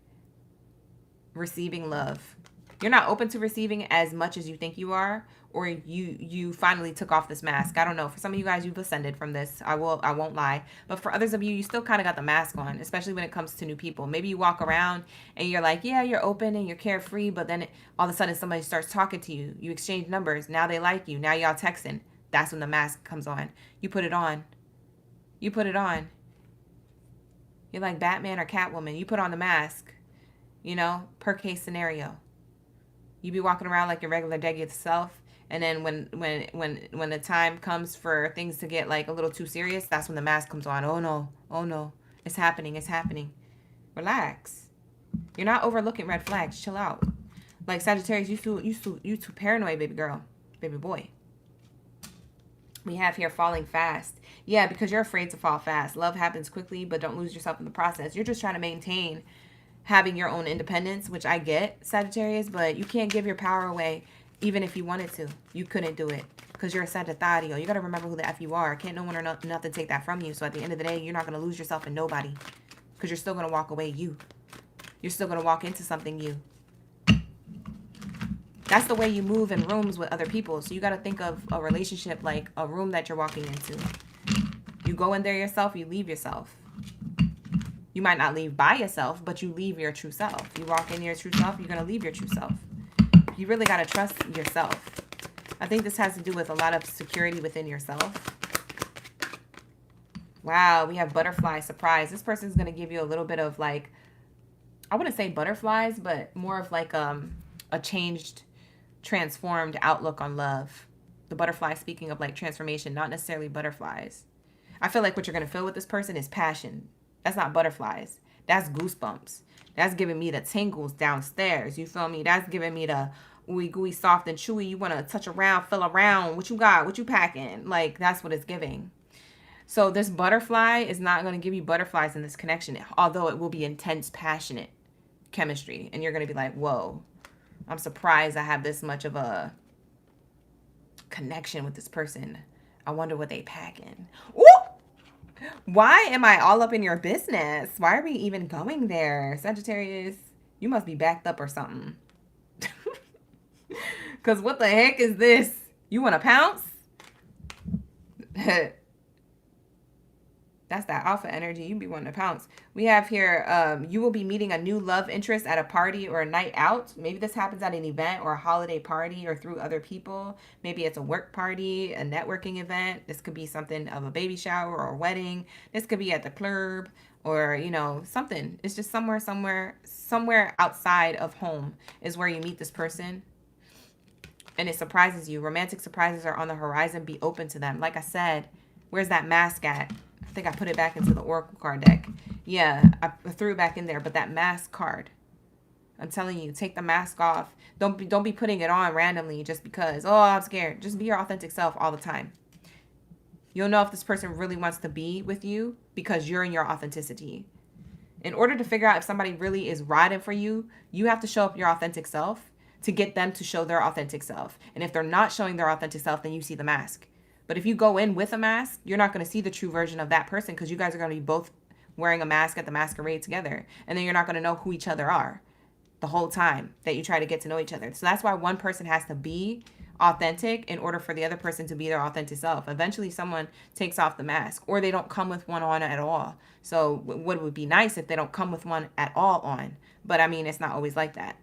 S1: receiving love. You're not open to receiving as much as you think you are, or you finally took off this mask. I don't know. For some of you guys, you've ascended from this. I won't lie. But for others of you, you still kind of got the mask on, especially when it comes to new people. Maybe you walk around and you're like, yeah, you're open and you're carefree, but then all of a sudden somebody starts talking to you. You exchange numbers. Now they like you. Now y'all texting. That's when the mask comes on. You put it on. You put it on. You're like Batman or Catwoman. You put on the mask. You know, per case scenario. You be walking around like your regular degular self, and then when the time comes for things to get like a little too serious, that's when the mask comes on. Oh no, it's happening, it's happening. Relax. You're not overlooking red flags. Chill out. Like Sagittarius, you too paranoid, baby girl, baby boy. We have here falling fast. Yeah, because you're afraid to fall fast. Love happens quickly, but don't lose yourself in the process. You're just trying to maintain having your own independence, which I get, Sagittarius, but you can't give your power away even if you wanted to. You couldn't do it because you're a Sagittarius. You got to remember who the F you are. Can't no one or nothing take that from you. So at the end of the day, you're not going to lose yourself in nobody because you're still going to walk away you. You're still going to walk into something you. That's the way you move in rooms with other people. So you got to think of a relationship like a room that you're walking into. You go in there yourself, you leave yourself. You might not leave by yourself, but you leave your true self. You walk in your true self, you're going to leave your true self. You really got to trust yourself. I think this has to do with a lot of security within yourself. Wow, we have butterfly surprise. This person's going to give you a little bit of like, I wouldn't say butterflies, but more of like a changed, transformed outlook on love. The butterfly speaking of like transformation, not necessarily butterflies. I feel like what you're going to feel with this person is passion. That's not butterflies. That's goosebumps. That's giving me the tingles downstairs. You feel me? That's giving me the ooey gooey, soft and chewy. You want to touch around, feel around. What you got? What you packing? Like, that's what it's giving. So this butterfly is not going to give you butterflies in this connection, although it will be intense, passionate chemistry. And you're going to be like, whoa, I'm surprised I have this much of a connection with this person. I wonder what they packing. Ooh! Why am I all up in your business? Why are we even going there? Sagittarius, you must be backed up or something. Because what the heck is this? You want to pounce? That's that alpha energy. You be wanting to pounce. We have here, you will be meeting a new love interest at a party or a night out. Maybe this happens at an event or a holiday party or through other people. Maybe it's a work party, a networking event. This could be something of a baby shower or a wedding. This could be at the club or, you know, something. It's just somewhere outside of home is where you meet this person. And it surprises you. Romantic surprises are on the horizon. Be open to them. Like I said, where's that mask at? I think I put it back into the Oracle card deck. Yeah, I threw it back in there. But that mask card, I'm telling you, take the mask off. Don't be putting it on randomly just because, oh, I'm scared. Just be your authentic self all the time. You'll know if this person really wants to be with you because you're in your authenticity. In order to figure out if somebody really is riding for you, you have to show up your authentic self to get them to show their authentic self. And if they're not showing their authentic self, then you see the mask. But if you go in with a mask, you're not going to see the true version of that person because you guys are going to be both wearing a mask at the masquerade together. And then you're not going to know who each other are the whole time that you try to get to know each other. So that's why one person has to be authentic in order for the other person to be their authentic self. Eventually someone takes off the mask or they don't come with one on at all. So what would be nice if they don't come with one at all on. But I mean, it's not always like that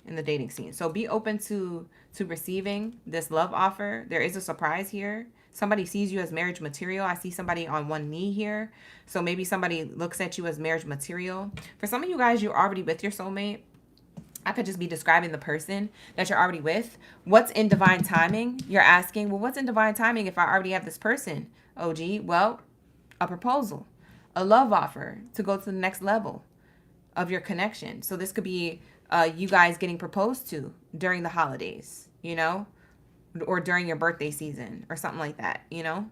S1: in the dating scene. So be open to receiving this love offer. There is a surprise here. Somebody sees you as marriage material. I see somebody on one knee here. So maybe somebody looks at you as marriage material. For some of you guys, you're already with your soulmate. I could just be describing the person that you're already with. What's in divine timing? You're asking, well, what's in divine timing if I already have this person? OG, well, a proposal, a love offer to go to the next level of your connection. So this could be you guys getting proposed to during the holidays, you know, or during your birthday season or something like that, you know.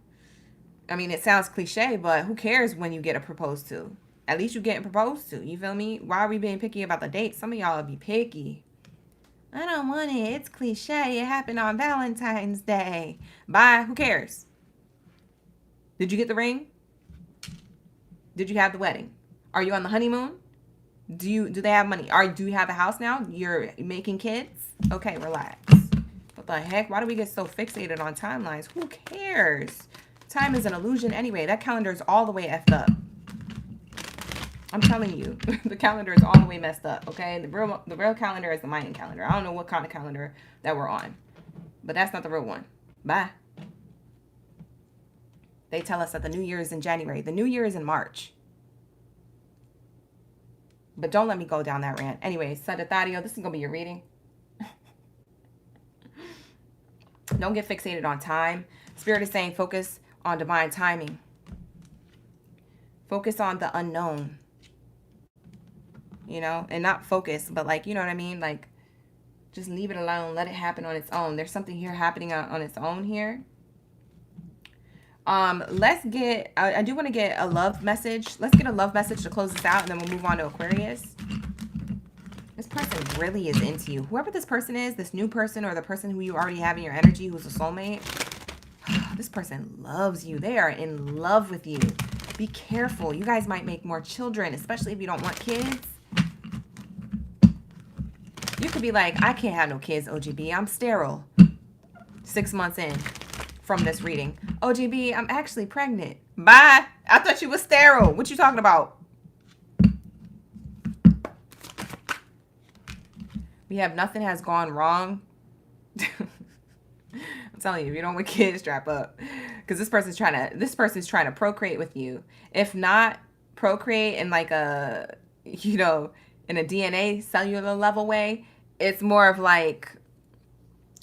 S1: I mean, it sounds cliche, but who cares when you get a proposed to? At least you're getting proposed to. You feel me? Why are we being picky about the date? Some of y'all be picky. I don't want it. It's cliche. It happened on Valentine's Day. Bye. Who cares? Did you get the ring? Did you have the wedding? Are you on the honeymoon? Do they have money? Do you have a house now? You're making kids? Okay, relax. What the heck? Why do we get so fixated on timelines? Who cares? Time is an illusion anyway. That calendar is all the way effed up. I'm telling you, the calendar is all the way messed up, okay? The real calendar is the Mayan calendar. I don't know what kind of calendar that we're on, but that's not the real one. Bye. They tell us that the new year is in January. The new year is in March. But don't let me go down that rant. Anyway, Sagittario, this is going to be your reading. Don't get fixated on time. Spirit is saying focus on divine timing. Focus on the unknown. You know, and not focus, but like, you know what I mean? Like, just leave it alone. Let it happen on its own. There's something here happening on its own here. Let's get, I do want to get a love message. Let's get a love message to close this out, and then we'll move on to Aquarius. This person really is into you. Whoever this person is, this new person or the person who you already have in your energy, who's a soulmate, this person loves you. They are in love with you. Be careful. You guys might make more children, especially if you don't want kids. You could be like, I can't have no kids, OGB. I'm sterile. 6 months in from this reading. OGB, I'm actually pregnant. Bye. I thought you were sterile. What you talking about? We have nothing has gone wrong. I'm telling you, if you don't want kids, strap up. Because this person's trying to procreate with you. If not procreate in like a, you know, in a DNA cellular level way, it's more of like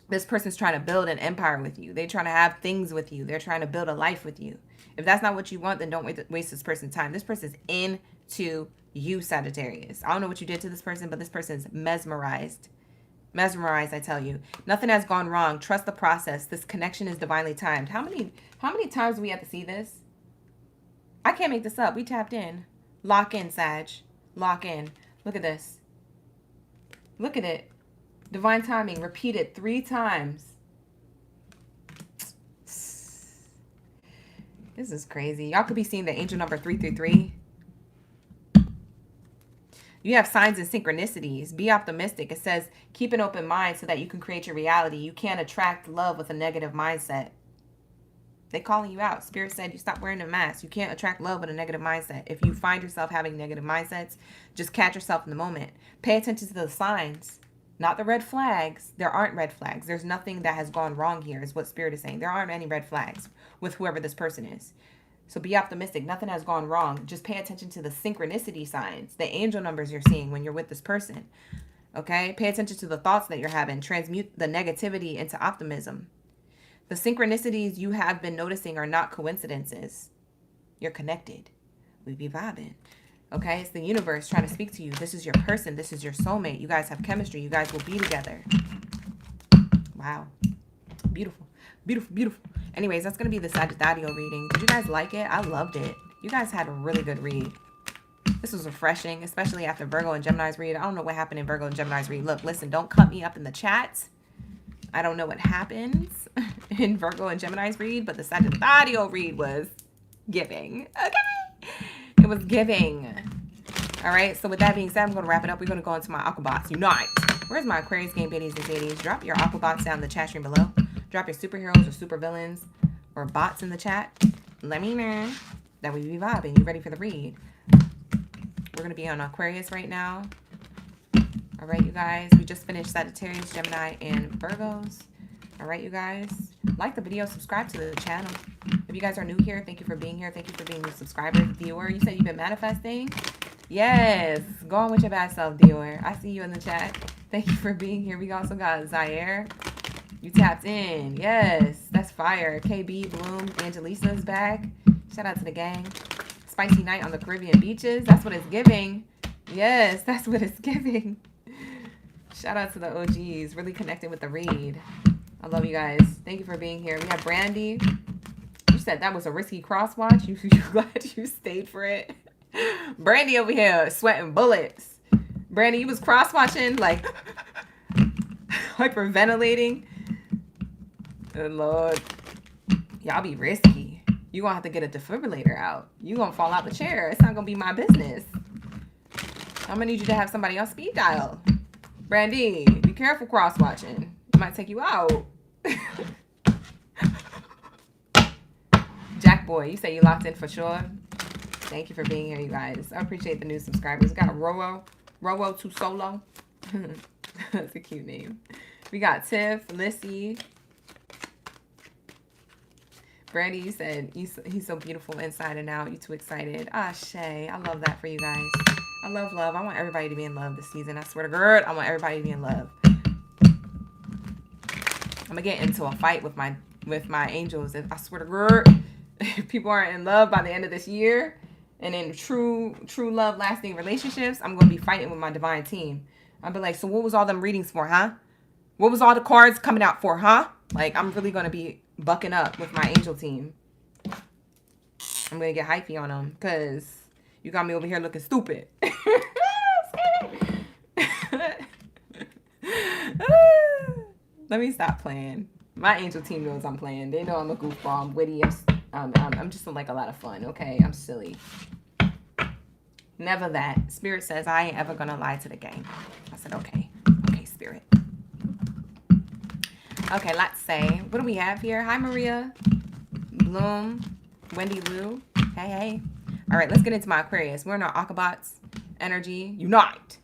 S1: this person's trying to build an empire with you. They're trying to have things with you. They're trying to build a life with you. If that's not what you want, then don't waste this person's time. This person's into you, Sagittarius. I don't know what you did to this person, but this person's mesmerized. Mesmerized, I tell you. Nothing has gone wrong. Trust the process. This connection is divinely timed. How many times do we have to see this? I can't make this up. We tapped in. Lock in, Sag. Lock in. Look at this. Look at it. Divine timing. Repeated 3 times. This is crazy. Y'all could be seeing the angel number 333. You have signs and synchronicities. Be optimistic. It says, keep an open mind so that you can create your reality. You can't attract love with a negative mindset. They're calling you out. Spirit said you stop wearing a mask. You can't attract love with a negative mindset. If you find yourself having negative mindsets, just catch yourself in the moment. Pay attention to the signs, not the red flags. There aren't red flags. There's nothing that has gone wrong here is what Spirit is saying. There aren't any red flags with whoever this person is. So be optimistic. Nothing has gone wrong. Just pay attention to the synchronicity signs, the angel numbers you're seeing when you're with this person. Okay? Pay attention to the thoughts that you're having. Transmute the negativity into optimism. The synchronicities you have been noticing are not coincidences. You're connected. We be vibing. Okay? It's the universe trying to speak to you. This is your person. This is your soulmate. You guys have chemistry. You guys will be together. Wow. Beautiful. Beautiful, beautiful. Anyways, that's going to be the Sagittario reading. Did you guys like it? I loved it. You guys had a really good read. This was refreshing, especially after Virgo and Gemini's read. I don't know what happened in Virgo and Gemini's read. Look, listen, don't cut me up in the chat. I don't know what happens in Virgo and Gemini's read, but the Sagittario read was giving. Okay? It was giving. All right, so with that being said, I'm going to wrap it up. We're going to go into my Aquabots Unite. Where's my Aquarius game biddies and ladies? Drop your Aquabots down in the chat stream below. Drop your superheroes or super villains or bots in the chat. Let me know that we be vibing. You ready for the read? We're going to be on Aquarius right now. All right, you guys. We just finished Sagittarius, Gemini, and Virgos. All right, you guys. Like the video. Subscribe to the channel. If you guys are new here, thank you for being here. Thank you for being a subscriber, viewer. You said you've been manifesting? Yes. Go on with your bad self, viewer. I see you in the chat. Thank you for being here. We also got Zaire. You tapped in. Yes. That's fire. KB, Bloom, Angelisa's back. Shout out to the gang. Spicy night on the Caribbean beaches. That's what it's giving. Yes, that's what it's giving. Shout out to the OGs. Really connecting with the read. I love you guys. Thank you for being here. We have Brandy. You said that was a risky cross watch. You glad you stayed for it. Brandy over here sweating bullets. Brandy, you was cross watching, like hyperventilating. Good Lord. Y'all be risky. You're going to have to get a defibrillator out. You're going to fall out the chair. It's not going to be my business. I'm going to need you to have somebody on speed dial. Brandy, be careful cross-watching. It might take you out. Jack Boy, you say you locked in for sure. Thank you for being here, you guys. I appreciate the new subscribers. We got Rowo to Solo. That's a cute name. We got Tiff, Lissy. Brandy, you said he's so beautiful inside and out. You too excited. Ah, Shay, I love that for you guys. I love love. I want everybody to be in love this season. I swear to God, I want everybody to be in love. I'm gonna get into a fight with my angels. I swear to God, if people aren't in love by the end of this year and in true love lasting relationships, I'm gonna be fighting with my divine team. I'll be like, so what was all them readings for, huh? What was all the cards coming out for, huh? Like, I'm really gonna be bucking up with my angel team. I'm gonna get hypey on them because you got me over here looking stupid. Let me stop playing. My angel team knows I'm playing. They know I'm a goofball. I'm witty. I'm just like a lot of fun. Okay, I'm silly. Never that. Spirit says I ain't ever gonna lie to the gang. I said okay. Okay, Spirit. Okay, let's say, what do we have here? Hi, Maria, Bloom, Wendy Lou. Hey, hey. All right, let's get into my Aquarius. We're in our Akabots energy. Unite.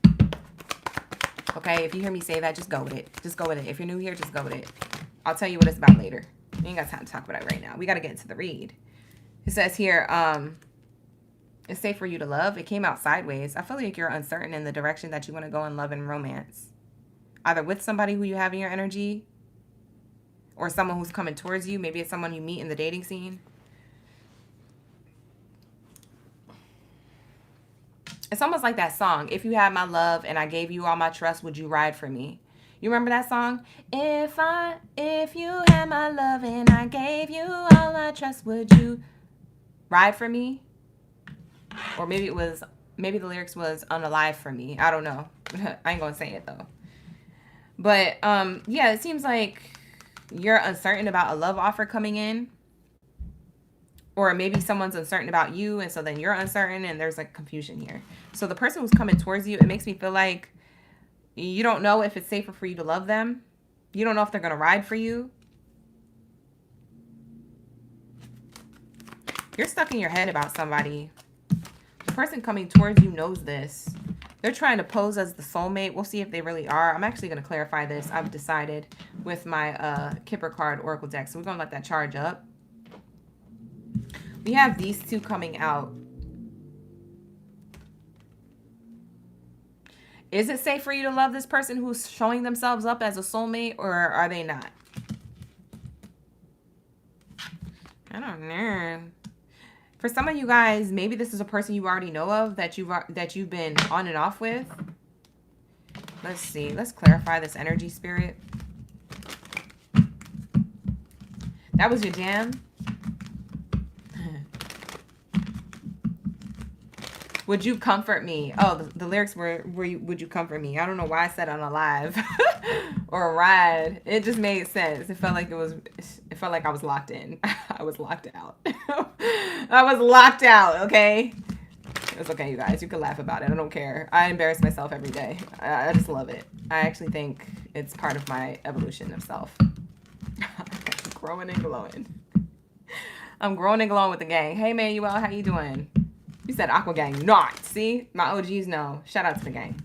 S1: Okay, if you hear me say that, just go with it. Just go with it. If you're new here, just go with it. I'll tell you what it's about later. We ain't got time to talk about it right now. We got to get into the read. It says here, it's safe for you to love. It came out sideways. I feel like you're uncertain in the direction that you want to go in love and romance. Either with somebody who you have in your energy or someone who's coming towards you. Maybe it's someone you meet in the dating scene. It's almost like that song, If You Had My Love and I Gave You All My Trust, Would You Ride For Me? You remember that song? If you had my love and I gave you all my trust, would you ride for me? Or maybe the lyrics was unalive for me. I don't know. I ain't gonna say it though. But yeah, it seems like you're uncertain about a love offer coming in. Or maybe someone's uncertain about you, and so then you're uncertain, and there's like confusion here. So the person who's coming towards you, it makes me feel like you don't know if it's safer for you to love them. You don't know if they're going to ride for you. You're stuck in your head about somebody. The person coming towards you knows this. They're trying to pose as the soulmate. We'll see if they really are. I'm actually going to clarify this. I've decided with my Kipper card Oracle deck. So we're going to let that charge up. We have these two coming out. Is it safe for you to love this person who's showing themselves up as a soulmate, or are they not? I don't know. For some of you guys, maybe this is a person you already know of that you've been on and off with. Let's see. Let's clarify this energy, Spirit. That was your jam. Would you comfort me? Oh, the lyrics were would you comfort me? I don't know why I said unalive or a ride. It just made sense. It felt like I was locked in. I was locked out. I was locked out, okay? It's okay, you guys. You can laugh about it. I don't care. I embarrass myself every day. I just love it. I actually think it's part of my evolution of self. I'm growing and glowing. I'm growing and glowing with the gang. Hey, Manuel, how you doing? You said Aqua Gang. Not. See? My OGs know. Shout out to the gang.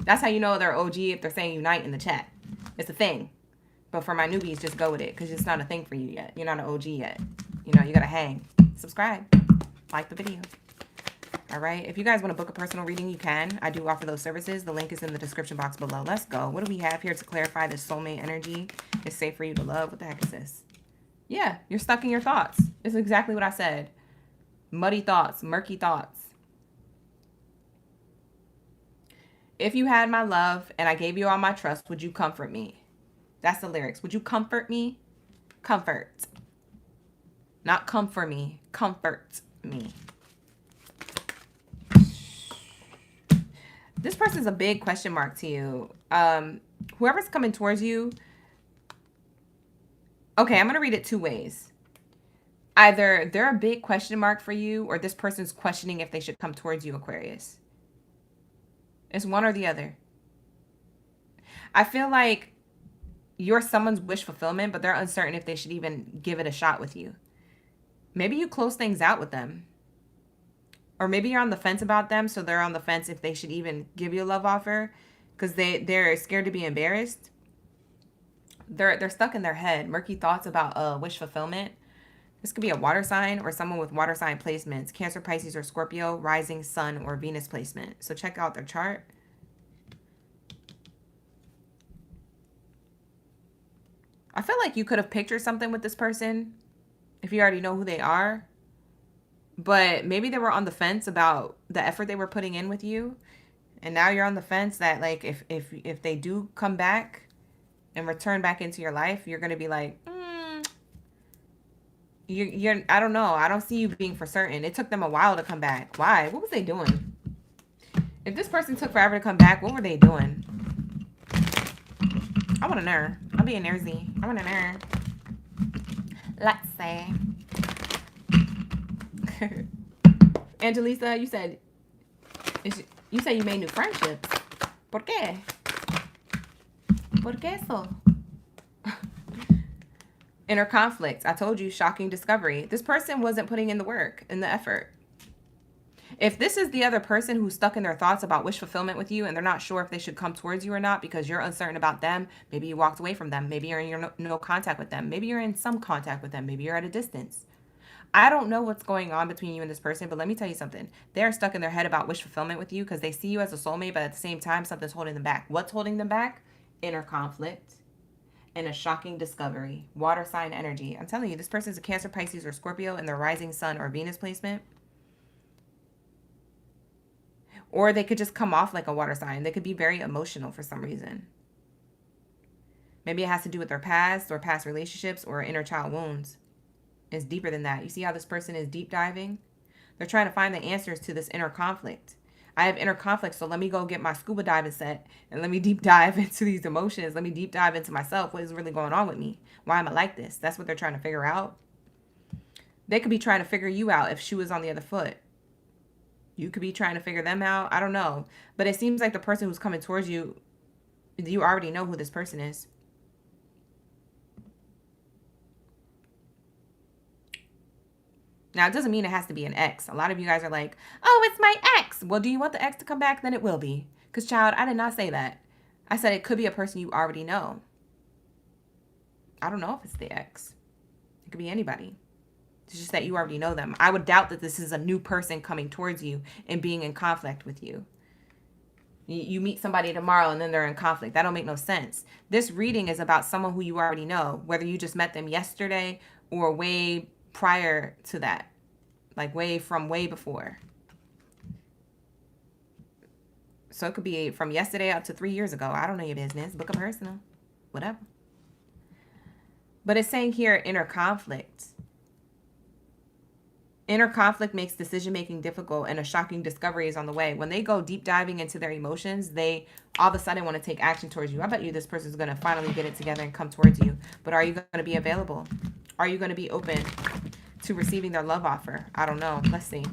S1: That's how you know they're OG if they're saying unite in the chat. It's a thing. But for my newbies, just go with it because it's not a thing for you yet. You're not an OG yet. You know, you got to hang. Subscribe. Like the video. All right? If you guys want to book a personal reading, you can. I do offer those services. The link is in the description box below. Let's go. What do we have here to clarify this soulmate energy? It's safe for you to love. What the heck is this? Yeah, you're stuck in your thoughts. It's exactly what I said. Muddy thoughts, murky thoughts. If you had my love and I gave you all my trust, would you comfort me? That's the lyrics. Would you comfort me? Comfort. Not comfort me. Comfort me. This person's a big question mark to you. Whoever's coming towards you. Okay, I'm going to read it two ways. Either they're a big question mark for you, or this person's questioning if they should come towards you, Aquarius. It's one or the other. I feel like you're someone's wish fulfillment, but they're uncertain if they should even give it a shot with you. Maybe you close things out with them. Or maybe you're on the fence about them, so they're on the fence if they should even give you a love offer because they're scared to be embarrassed. They're stuck in their head. Murky thoughts about wish fulfillment. This could be a water sign or someone with water sign placements. Cancer, Pisces, or Scorpio, rising sun or Venus placement. So check out their chart. I feel like you could have pictured something with this person if you already know who they are. But maybe they were on the fence about the effort they were putting in with you. And now you're on the fence that, like, if they do come back and return back into your life, you're going to be like, you're I don't know. I don't see you being for certain. It took them a while to come back. Why? What was they doing? If this person took forever to come back, what were they doing? I want to know. I'm being nosy. I want to know. Let's say. Angelisa, you said you made new friendships. ¿Por qué? ¿Por qué eso? Inner conflict. I told you, shocking discovery. This person wasn't putting in the work and the effort. If this is the other person who's stuck in their thoughts about wish fulfillment with you and they're not sure if they should come towards you or not because you're uncertain about them, maybe you walked away from them. Maybe you're in no contact with them. Maybe you're in some contact with them. Maybe you're at a distance. I don't know what's going on between you and this person, but let me tell you something. They're stuck in their head about wish fulfillment with you because they see you as a soulmate, but at the same time, something's holding them back. What's holding them back? Inner conflict and a shocking discovery. Water sign energy. I'm telling you, this person's a Cancer, Pisces, or Scorpio in their rising sun or Venus placement. Or they could just come off like a water sign. They could be very emotional for some reason. Maybe it has to do with their past or past relationships or inner child wounds. It's deeper than that. You see how this person is deep diving? They're trying to find the answers to this inner conflict. I have inner conflict, so let me go get my scuba diving set and let me deep dive into these emotions. Let me deep dive into myself. What is really going on with me? Why am I like this? That's what they're trying to figure out. They could be trying to figure you out if shoe is on the other foot. You could be trying to figure them out. I don't know. But it seems like the person who's coming towards you, you already know who this person is. Now, it doesn't mean it has to be an ex. A lot of you guys are like, oh, it's my ex. Well, do you want the ex to come back? Then it will be. Because, child, I did not say that. I said it could be a person you already know. I don't know if it's the ex. It could be anybody. It's just that you already know them. I would doubt that this is a new person coming towards you and being in conflict with you. You meet somebody tomorrow and then they're in conflict. That don't make no sense. This reading is about someone who you already know, whether you just met them yesterday or way prior to that, like way before. So it could be from yesterday up to 3 years ago. I don't know your business. Book a personal, whatever. But it's saying here inner conflict. Inner conflict makes decision-making difficult and a shocking discovery is on the way. When they go deep diving into their emotions, they all of a sudden want to take action towards you. I bet you this person's going to finally get it together and come towards you. But are you going to be available? Are you going to be open to receiving their love offer? I don't know. Let's see.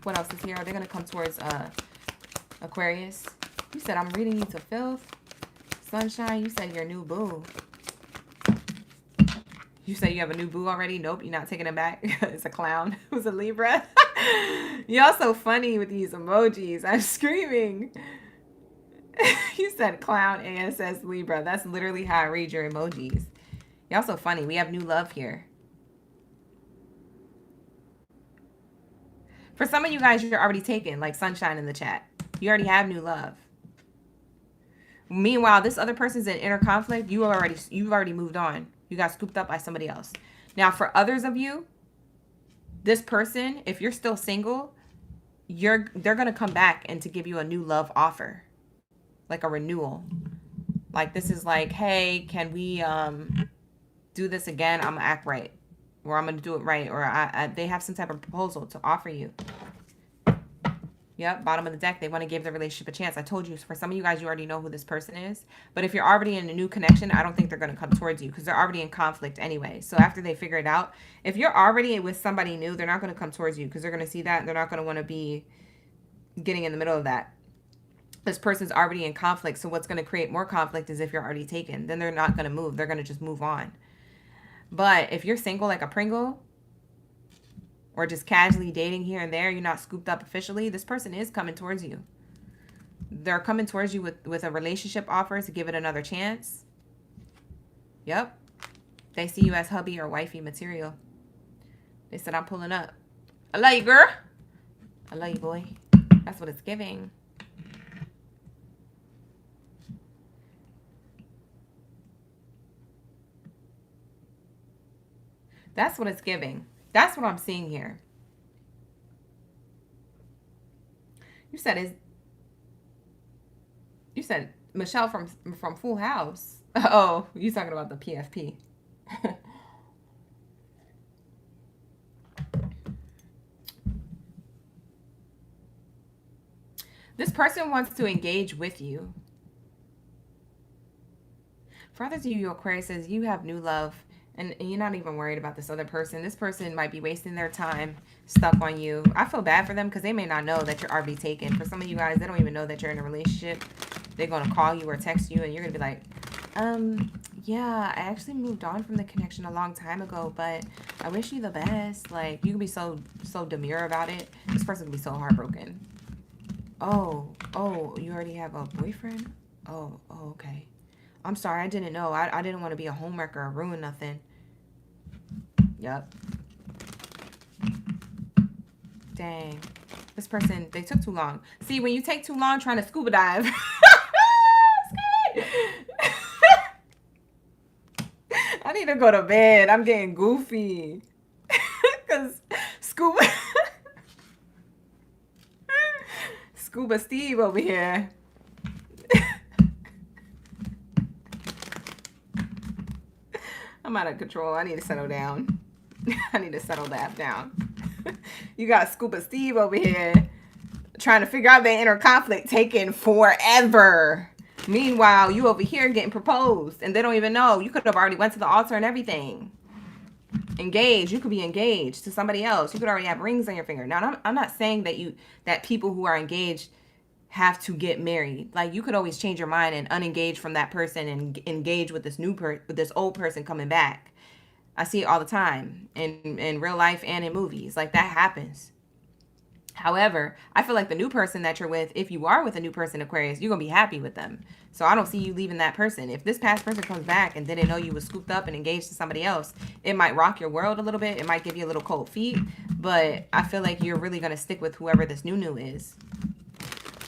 S1: What else is here? Are they going to come towards Aquarius? You said, I'm reading you to filth. Sunshine, you said your new boo. You say you have a new boo already? Nope, you're not taking it back. It's a clown. It was a Libra. Y'all so funny with these emojis. I'm screaming. You said clown and it says Libra. That's literally how I read your emojis. Y'all so funny. We have new love here. For some of you guys, you're already taken, like Sunshine in the chat. You already have new love. Meanwhile, this other person's in inner conflict. You've already moved on. You got scooped up by somebody else. Now, for others of you, this person, if you're still single, they're going to come back and to give you a new love offer. Like a renewal. Like this is like, hey, can we do this again? I'm going to act right. Or I'm going to do it right. Or they have some type of proposal to offer you. Yep, bottom of the deck. They want to give the relationship a chance. I told you, for some of you guys, you already know who this person is. But if you're already in a new connection, I don't think they're going to come towards you because they're already in conflict anyway. So after they figure it out, if you're already with somebody new, they're not going to come towards you because they're going to see that. And they're not going to want to be getting in the middle of that. This person's already in conflict. So what's going to create more conflict is if you're already taken. Then they're not going to move. They're going to just move on. But if you're single like a Pringle, or just casually dating here and there, you're not scooped up officially, this person is coming towards you. They're coming towards you with a relationship offer to give it another chance. Yep. They see you as hubby or wifey material. They said, I'm pulling up. I love you, girl. I love you, boy. That's what it's giving. That's what it's giving. That's what I'm seeing here. You said Michelle from Full House. Oh, you talking about the PFP. This person wants to engage with you. For others of you, Aquarius, says you have new love. And you're not even worried about this other person. This person might be wasting their time stuck on you. I feel bad for them because they may not know that you're already taken. For some of you guys, they don't even know that you're in a relationship. They're going to call you or text you and you're going to be like, yeah, I actually moved on from the connection a long time ago, but I wish you the best. Like, you can be so demure about it. This person can be so heartbroken. Oh, you already have a boyfriend? Oh, okay. I'm sorry, I didn't know. I didn't want to be a homewrecker or ruin nothing. Yep. Dang. This person, they took too long. See, when you take too long trying to scuba dive. I need to go to bed. I'm getting goofy. Because Scuba Steve over here. I'm out of control. I need to settle down. I need to settle that down. You got Scuba Steve over here trying to figure out their inner conflict, taking forever. Meanwhile, you over here getting proposed and they don't even know. You could have already went to the altar and everything. Engaged. You could be engaged to somebody else. You could already have rings on your finger. Now, I'm not saying that people who are engaged have to get married. Like, you could always change your mind and unengage from that person and engage with this old person coming back. I see it all the time in real life and in movies. Like, that happens. However, I feel like the new person that you're with, if you are with a new person, Aquarius, you're going to be happy with them. So I don't see you leaving that person. If this past person comes back and didn't know you was scooped up and engaged to somebody else, it might rock your world a little bit. It might give you a little cold feet. But I feel like you're really going to stick with whoever this new is.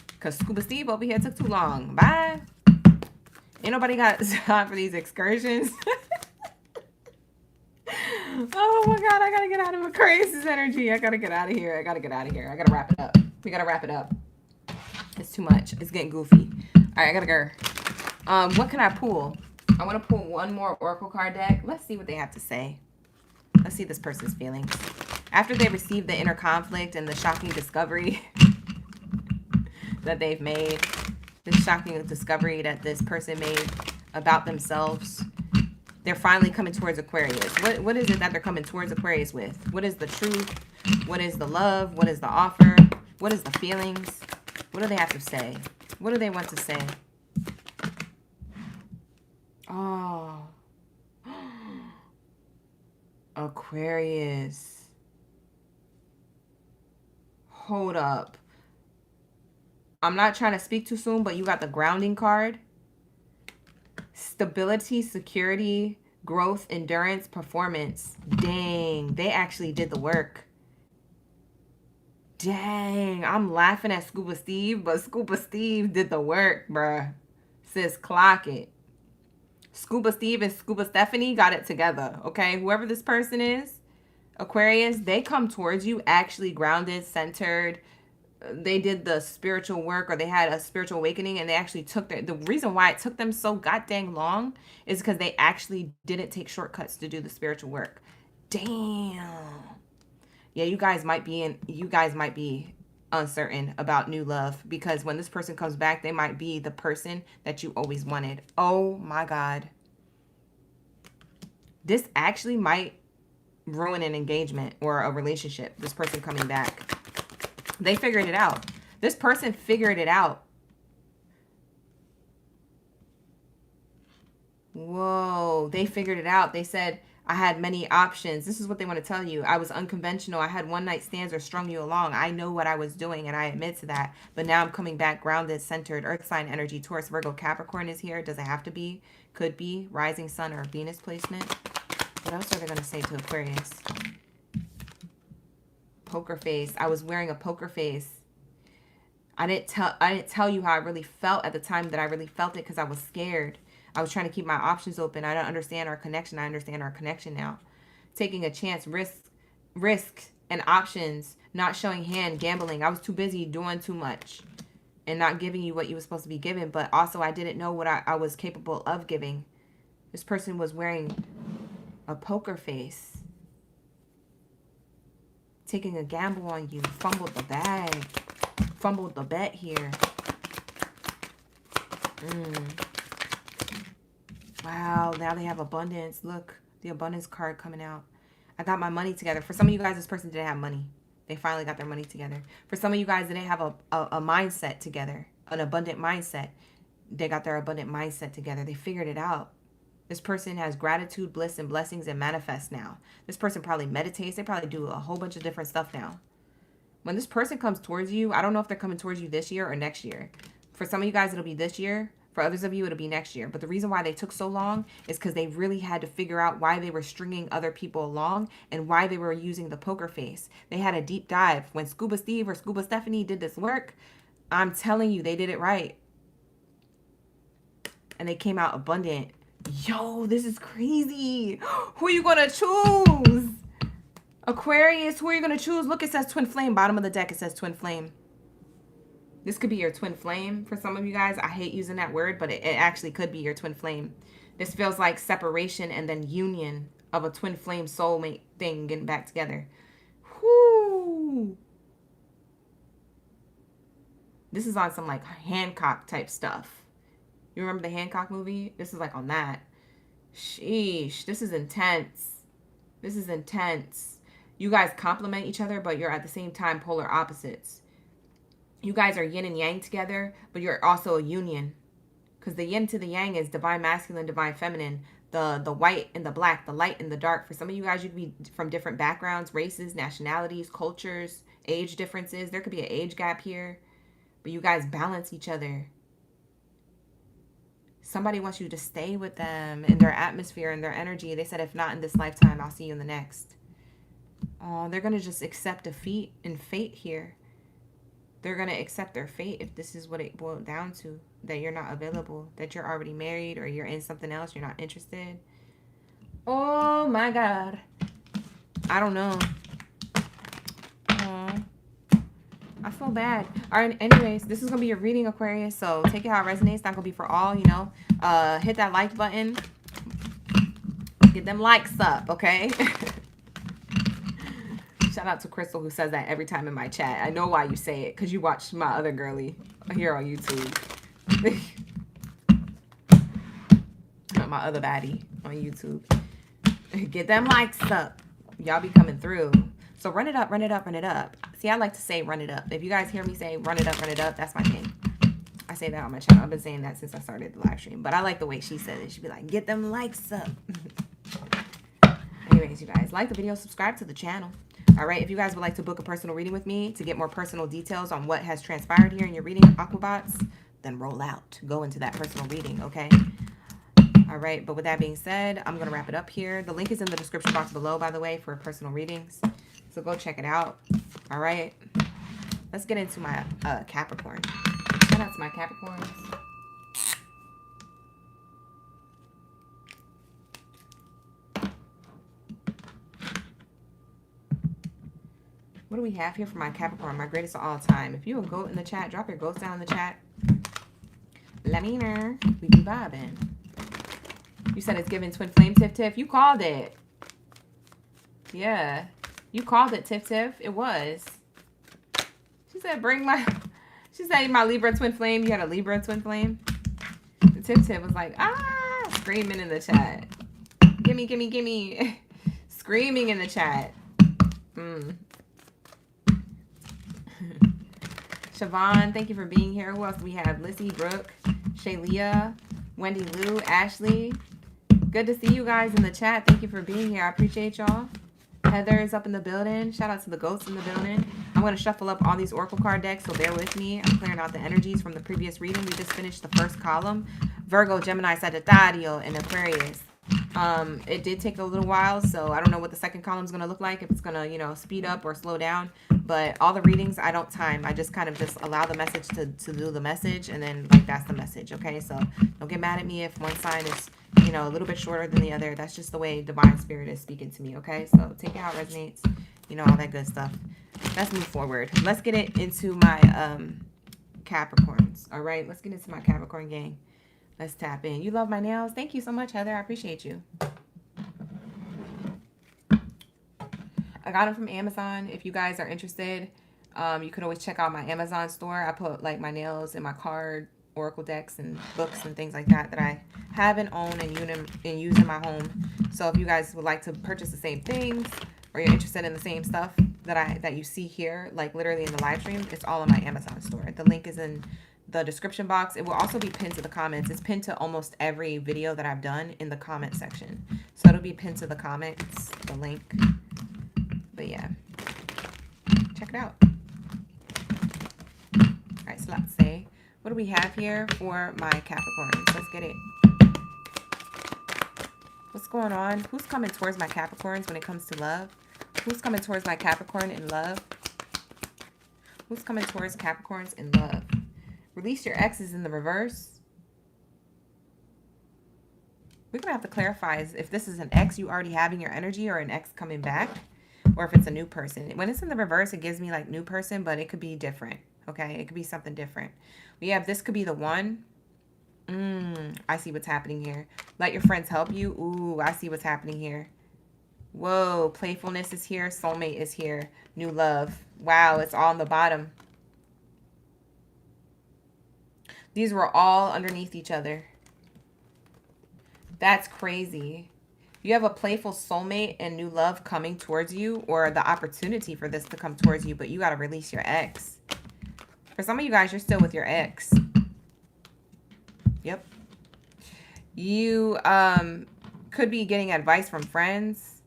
S1: Because Scuba Steve over here took too long. Bye. Ain't nobody got time for these excursions. Oh my God, I gotta get out of Aquarius' energy. I gotta get out of here. I gotta wrap it up. We gotta wrap it up. It's too much. It's getting goofy. All right, I gotta go. What can I pull? I want to pull one more Oracle card deck. Let's see what they have to say. Let's see this person's feelings. After they receive the inner conflict and the shocking discovery that they've made, this shocking discovery that this person made about themselves, they're finally coming towards Aquarius. What is it that they're coming towards Aquarius with? What is the truth? What is the love? What is the offer? What is the feelings? What do they have to say? What do they want to say? Oh. Aquarius. Hold up. I'm not trying to speak too soon, but you got the grounding card. Stability, security, growth, endurance, performance. Dang, they actually did the work. Dang, I'm laughing at Scuba Steve, but Scuba Steve did the work, bruh. Sis, clock it. Scuba Steve and Scuba Stephanie got it together, okay? Whoever this person is, Aquarius, they come towards you actually grounded, centered. They did the spiritual work, or they had a spiritual awakening, and they actually took the reason why it took them so goddamn long is because they actually didn't take shortcuts to do the spiritual work. Damn. Yeah, you guys might be uncertain about new love, because when this person comes back, they might be the person that you always wanted. Oh my God. This actually might ruin an engagement or a relationship. This person coming back. They figured it out. This person figured it out. Whoa, they figured it out. They said, I had many options. This is what they want to tell you. I was unconventional. I had one night stands or strung you along. I know what I was doing, and I admit to that. But now I'm coming back grounded, centered, earth sign energy. Taurus, Virgo, Capricorn is here. Doesn't have to be. Could be. Rising sun or Venus placement. What else are they going to say to Aquarius? Poker face. I was wearing a poker face. I didn't tell you how I really felt at the time that I really felt it, because I was scared. I was trying to keep my options open. I don't understand our connection. I understand our connection now. Taking a chance, risk and options, not showing hand, gambling. I was too busy doing too much and not giving you what you were supposed to be given. But also I didn't know what I was capable of giving. This person was wearing a poker face. Taking a gamble on you. Fumbled the bag. Fumbled the bet here. Wow, now they have abundance. Look, the abundance card coming out. I got my money together. For some of you guys, this person didn't have money. They finally got their money together. For some of you guys, they didn't have a mindset together, an abundant mindset. They got their abundant mindset together. They figured it out. This person has gratitude, bliss, and blessings and manifests now. This person probably meditates. They probably do a whole bunch of different stuff now. When this person comes towards you, I don't know if they're coming towards you this year or next year. For some of you guys, it'll be this year. For others of you, it'll be next year. But the reason why they took so long is because they really had to figure out why they were stringing other people along and why they were using the poker face. They had a deep dive. When Scuba Steve or Scuba Stephanie did this work, I'm telling you, they did it right. And they came out abundant. Yo, this is crazy. Who are you going to choose? Aquarius, who are you going to choose? Look, it says twin flame. Bottom of the deck, it says twin flame. This could be your twin flame for some of you guys. I hate using that word, but it actually could be your twin flame. This feels like separation and then union of a twin flame soulmate thing getting back together. Whoo! This is on some like Hancock type stuff. You remember the Hancock movie? This is like on that. Sheesh, this is intense. This is intense. You guys complement each other, but you're at the same time polar opposites. You guys are yin and yang together, but you're also a union. Because the yin to the yang is divine masculine, divine feminine. The white and the black, the light and the dark. For some of you guys, you could be from different backgrounds, races, nationalities, cultures, age differences. There could be an age gap here. But you guys balance each other. Somebody wants you to stay with them in their atmosphere and their energy. They said, if not in this lifetime, I'll see you in the next. Oh, they're going to just accept defeat and fate here. They're going to accept their fate if this is what it boiled down to. That you're not available. That you're already married or you're in something else. You're not interested. Oh my God. I don't know. I feel bad. All right, anyways, this is going to be your reading, Aquarius. So take it how it resonates. It's not going to be for all, you know. Hit that like button. Get them likes up, okay? Shout out to Crystal who says that every time in my chat. I know why you say it, because you watch my other girly here on YouTube. My other baddie on YouTube. Get them likes up. Y'all be coming through. So run it up, run it up, run it up. See, I like to say run it up. If you guys hear me say run it up, that's my thing. I say that on my channel. I've been saying that since I started the live stream. But I like the way she says it. She'd be like, get them likes up. Anyways, you guys, like the video, subscribe to the channel. All right, if you guys would like to book a personal reading with me to get more personal details on what has transpired here in your reading, Aquabots, then roll out. Go into that personal reading, okay? All right, but with that being said, I'm going to wrap it up here. The link is in the description box below, by the way, for personal readings. So go check it out. All right, let's get into my Capricorn. Shout out to my Capricorns. What do we have here for my Capricorn? My greatest of all time. If you a goat in the chat, drop your goats down in the chat. Let me know. We be vibing. You said it's giving twin flame, Tiff Tiff. You called it. Yeah. You called it, Tiff Tiff. It was. She said, bring my... She said, my Libra twin flame. You had a Libra twin flame? The tip was like, ah, screaming in the chat. Gimme, gimme, gimme. Screaming in the chat. Siobhan, thank you for being here. Who else do we have? Lissy, Brooke, Shaylia, Wendy Lou, Ashley. Good to see you guys in the chat. Thank you for being here. I appreciate y'all. Heather is up in the building. Shout out to the ghosts in the building. I'm going to shuffle up all these oracle card decks, so bear with me. I'm clearing out the energies from the previous reading. We just finished the first column. Virgo, Gemini, Sagittarius, and Aquarius. It did take a little while, so I don't know what the second column is going to look like, if it's going to, you know, speed up or slow down. But all the readings, I don't time. I just kind of just allow the message to do the message, and then, like, that's the message, okay? So don't get mad at me if one sign is, you know, a little bit shorter than the other. That's just the way Divine Spirit is speaking to me, okay? So take it how it resonates, you know, all that good stuff. Let's move forward. Let's get it into my Capricorns, all right? Let's get into my Capricorn gang. Let's tap in. You love my nails? Thank you so much, Heather. I appreciate you. I got them from Amazon. If you guys are interested, you could always check out my Amazon store. I put, like, my nails in my card, oracle decks, and books and things like that I have and own and use in my home. So if you guys would like to purchase the same things, or you're interested in the same stuff that you see here, like literally in the live stream, it's all in my Amazon store. The link is in the description box. It will also be pinned to the comments. It's pinned to almost every video that I've done in the comment section. So it'll be pinned to the comments, the link. But yeah, check it out. All right, so let's say, what do we have here for my Capricorns? Let's get it. What's going on? Who's coming towards my Capricorns when it comes to love? Who's coming towards my Capricorn in love? Who's coming towards Capricorns in love? Release your exes in the reverse. We're going to have to clarify if this is an ex you already have in your energy, or an ex coming back, or if it's a new person. When it's in the reverse, it gives me like new person, but it could be different. Okay, it could be something different. We have, this could be the one. I see what's happening here. Let your friends help you. Ooh, I see what's happening here. Whoa, playfulness is here. Soulmate is here. New love. Wow, it's all on the bottom. These were all underneath each other. That's crazy. You have a playful soulmate and new love coming towards you, or the opportunity for this to come towards you, but you got to release your ex. For some of you guys, you're still with your ex. Yep. You could be getting advice from friends,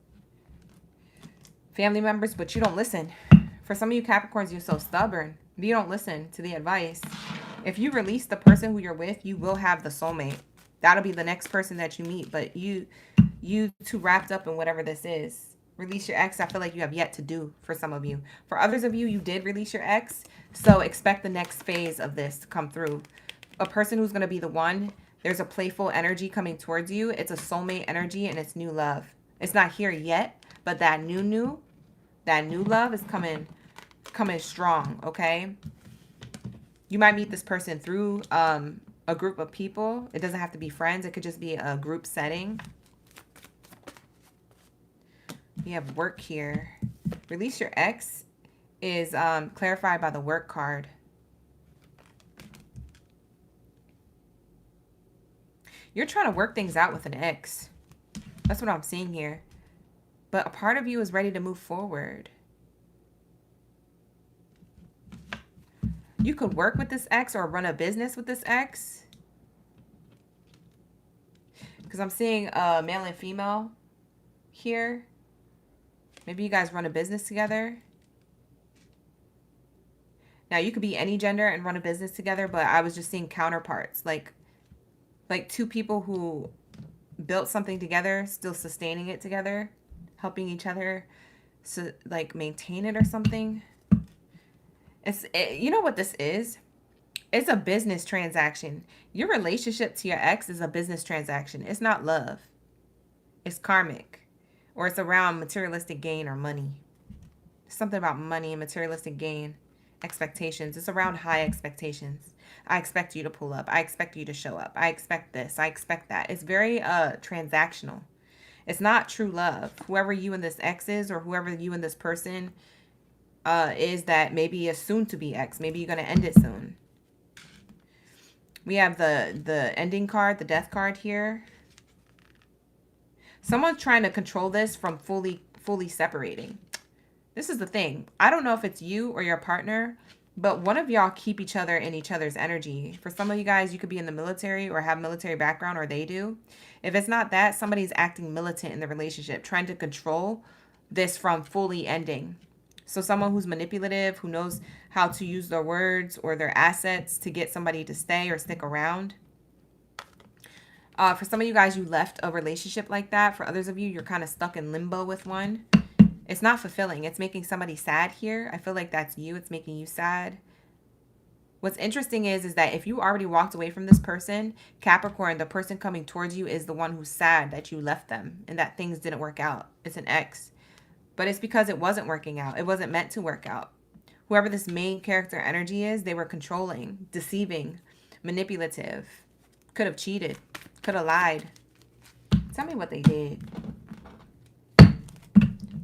S1: family members, but you don't listen. For some of you Capricorns, you're so stubborn. You don't listen to the advice. If you release the person who you're with, you will have the soulmate. That'll be the next person that you meet, but you too wrapped up in whatever this is. Release your ex, I feel like you have yet to do for some of you. For others of you, you did release your ex, so expect the next phase of this to come through. A person who's going to be the one, there's a playful energy coming towards you. It's a soulmate energy, and it's new love. It's not here yet, but that new love is coming strong, okay? You might meet this person through a group of people. It doesn't have to be friends. It could just be a group setting. We have work here. Release your ex is clarified by the work card. You're trying to work things out with an ex. That's what I'm seeing here. But a part of you is ready to move forward. You could work with this ex or run a business with this ex. Because I'm seeing male and female here. Maybe you guys run a business together. Now, you could be any gender and run a business together, but I was just seeing counterparts. Like two people who built something together, still sustaining it together, helping each other, so like maintain it or something. You know what this is? It's a business transaction. Your relationship to your ex is a business transaction. It's not love. It's karmic. Or it's around materialistic gain or money. Something about money and materialistic gain. Expectations. It's around high expectations. I expect you to pull up. I expect you to show up. I expect this. I expect that. It's very transactional. It's not true love. Whoever you and this ex is, or whoever you and this person is that maybe a soon-to-be ex. Maybe you're going to end it soon. We have the ending card, the death card here. Someone's trying to control this from fully separating. This is the thing. I don't know if it's you or your partner, but one of y'all keep each other in each other's energy. For some of you guys, you could be in the military or have military background, or they do. If it's not that, somebody's acting militant in the relationship, trying to control this from fully ending. So someone who's manipulative, who knows how to use their words or their assets to get somebody to stay or stick around. For some of you guys, you left a relationship like that. For others of you, you're kind of stuck in limbo with one. It's not fulfilling. It's making somebody sad here. I feel like that's you. It's making you sad. What's interesting is that if you already walked away from this person, Capricorn, the person coming towards you is the one who's sad that you left them and that things didn't work out. It's an ex. But it's because it wasn't working out. It wasn't meant to work out. Whoever this main character energy is, they were controlling, deceiving, manipulative. Could have cheated. Could have lied. Tell me what they did.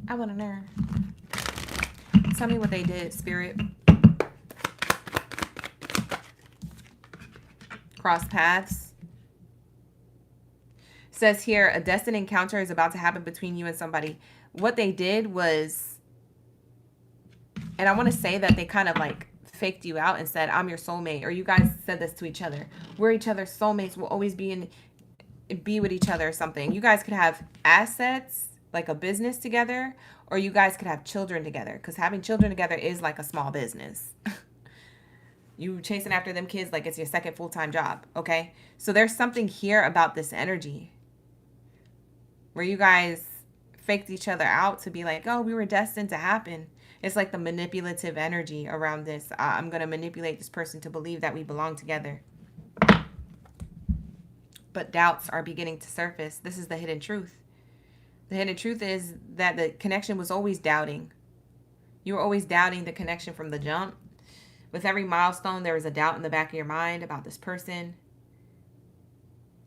S1: I want to know. Tell me what they did, Spirit. Cross paths. Says here, a destined encounter is about to happen between you and somebody. What they did was, and I want to say that they kind of like faked you out and said, I'm your soulmate. Or you guys said this to each other. We're each other's soulmates. We'll always be with each other or something. You guys could have assets, like a business together, or you guys could have children together, because having children together is like a small business. You chasing after them kids like it's your second full-time job, okay? So there's something here about this energy where you guys faked each other out to be like, oh, we were destined to happen. It's like the manipulative energy around this. I'm going to manipulate this person to believe that we belong together. But doubts are beginning to surface. This is the hidden truth. The hidden truth is that the connection was always doubting. You were always doubting the connection from the jump. With every milestone, there was a doubt in the back of your mind about this person.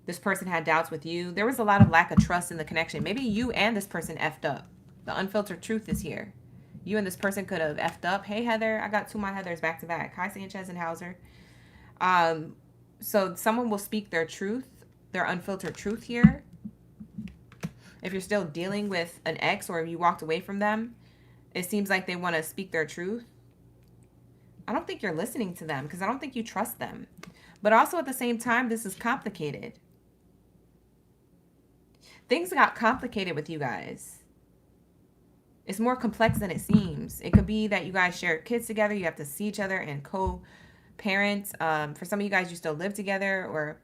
S1: This person had doubts with you. There was a lot of lack of trust in the connection. Maybe you and this person effed up. The unfiltered truth is here. You and this person could have effed up. Hey, Heather. I got two of my Heathers back to back. Hi, Sanchez and Hauser. So someone will speak their truth, their unfiltered truth here. If you're still dealing with an ex or if you walked away from them, it seems like they want to speak their truth. I don't think you're listening to them because I don't think you trust them. But also at the same time, this is complicated. Things got complicated with you guys. It's more complex than it seems. It could be that you guys share kids together. You have to see each other and co-parent. For some of you guys, you still live together, or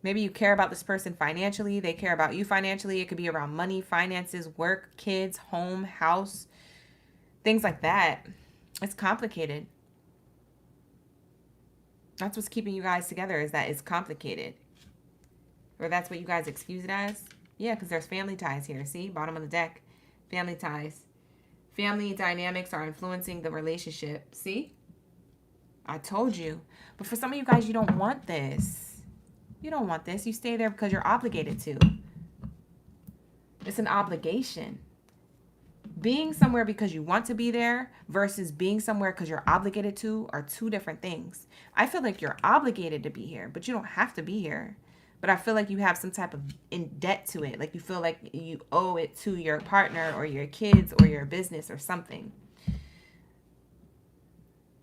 S1: maybe you care about this person financially. They care about you financially. It could be around money, finances, work, kids, home, house, things like that. It's complicated. That's what's keeping you guys together, is that it's complicated. Or that's what you guys excuse it as. Yeah, because there's family ties here. See? Bottom of the deck. Family ties. Family dynamics are influencing the relationship. See? I told you. But for some of you guys, you don't want this. You don't want this. You stay there because you're obligated to. It's an obligation. Being somewhere because you want to be there versus being somewhere because you're obligated to are two different things. I feel like you're obligated to be here, but you don't have to be here. But I feel like you have some type of in debt to it. Like you feel like you owe it to your partner or your kids or your business or something.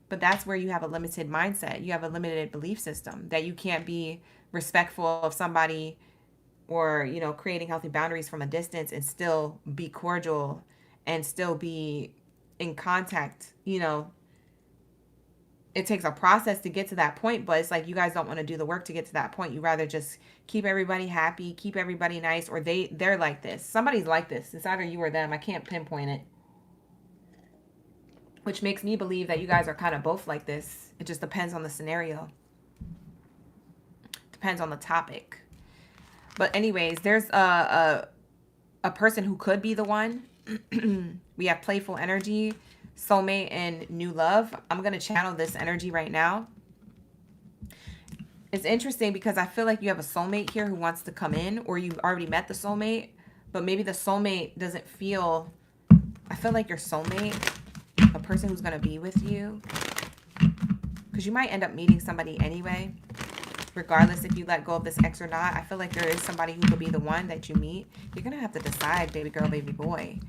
S1: But that's where you have a limited mindset. You have a limited belief system that you can't be respectful of somebody or, you know, creating healthy boundaries from a distance and still be cordial and still be in contact. You know, it takes a process to get to that point, but it's like you guys don't want to do the work to get to that point. You rather just keep everybody happy, keep everybody nice, or they're like this. Somebody's like this. It's either you or them. I can't pinpoint it. Which makes me believe that you guys are kind of both like this. It just depends on the scenario. Depends on the topic. But anyways, there's a person who could be the one. We have playful energy, soulmate, and new love. I'm going to channel this energy right now. It's interesting because I feel like you have a soulmate here who wants to come in, or you already met the soulmate, but maybe the soulmate doesn't feel... I feel like your soulmate, a person who's going to be with you, because you might end up meeting somebody anyway, regardless if you let go of this ex or not. I feel like there is somebody who could be the one that you meet. You're going to have to decide, baby girl, baby boy.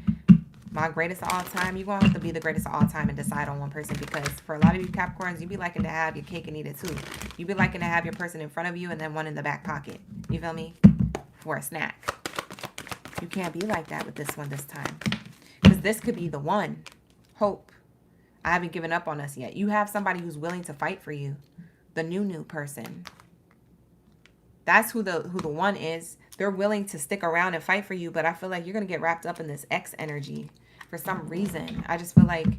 S1: My greatest of all time, you're going to have to be the greatest of all time and decide on one person, because for a lot of you Capricorns, you be liking to have your cake and eat it too. You be liking to have your person in front of you and then one in the back pocket. You feel me? For a snack. You can't be like that with this one this time, because this could be the one. Hope. I haven't given up on us yet. You have somebody who's willing to fight for you. The new person. That's who the one is. They're willing to stick around and fight for you, but I feel like you're going to get wrapped up in this ex energy for some reason. I just feel like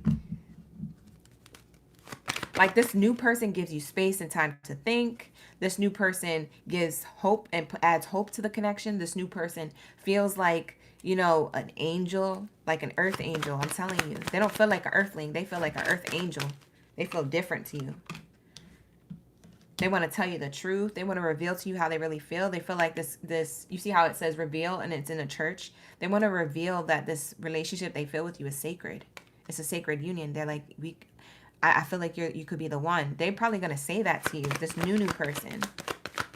S1: this new person gives you space and time to think. This new person gives hope and adds hope to the connection. This new person feels like, you know, an angel, like an earth angel. I'm telling you, they don't feel like an earthling. They feel like an earth angel. They feel different to you. They want to tell you the truth. They want to reveal to you how they really feel. They feel like this, you see how it says reveal and it's in a church. They want to reveal that this relationship they feel with you is sacred. It's a sacred union. They're like, I feel like you could be the one. They're probably going to say that to you. This new person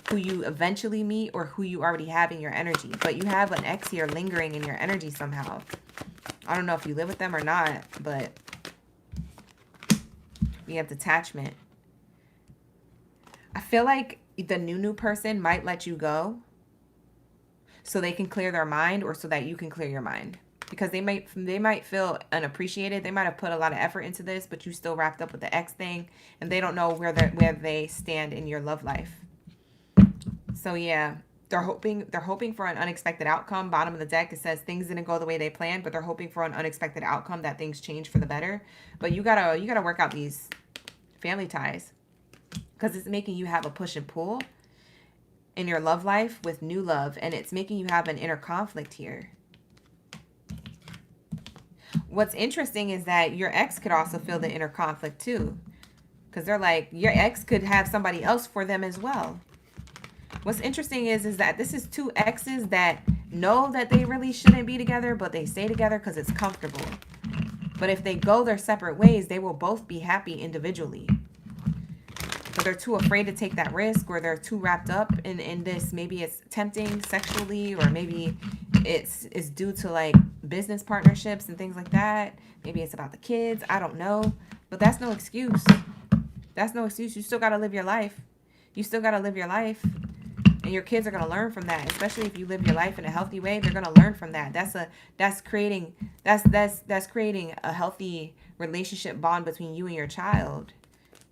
S1: who you eventually meet or who you already have in your energy. But you have an ex here lingering in your energy somehow. I don't know if you live with them or not, but we have detachment. I feel like the new person might let you go so they can clear their mind, or so that you can clear your mind, because they might feel unappreciated. They might have put a lot of effort into this, but you still wrapped up with the ex thing, and they don't know where they stand in your love life. So yeah, they're hoping for an unexpected outcome. Bottom of the deck, it says things didn't go the way they planned, but they're hoping for an unexpected outcome, that things change for the better. But you gotta work out these family ties, because it's making you have a push and pull in your love life with new love, and it's making you have an inner conflict here. What's interesting is that your ex could also feel the inner conflict too, because they're like, your ex could have somebody else for them as well. What's interesting is that this is two exes that know that they really shouldn't be together, but they stay together because it's comfortable. But if they go their separate ways, they will both be happy individually. But they're too afraid to take that risk, or they're too wrapped up in this. Maybe it's tempting sexually, or maybe it's due to like business partnerships and things like that. Maybe it's about the kids. I don't know. But that's no excuse. That's no excuse. You still got to live your life. You still got to live your life. And your kids are going to learn from that, especially if you live your life in a healthy way. They're going to learn from that. That's creating a healthy relationship bond between you and your child.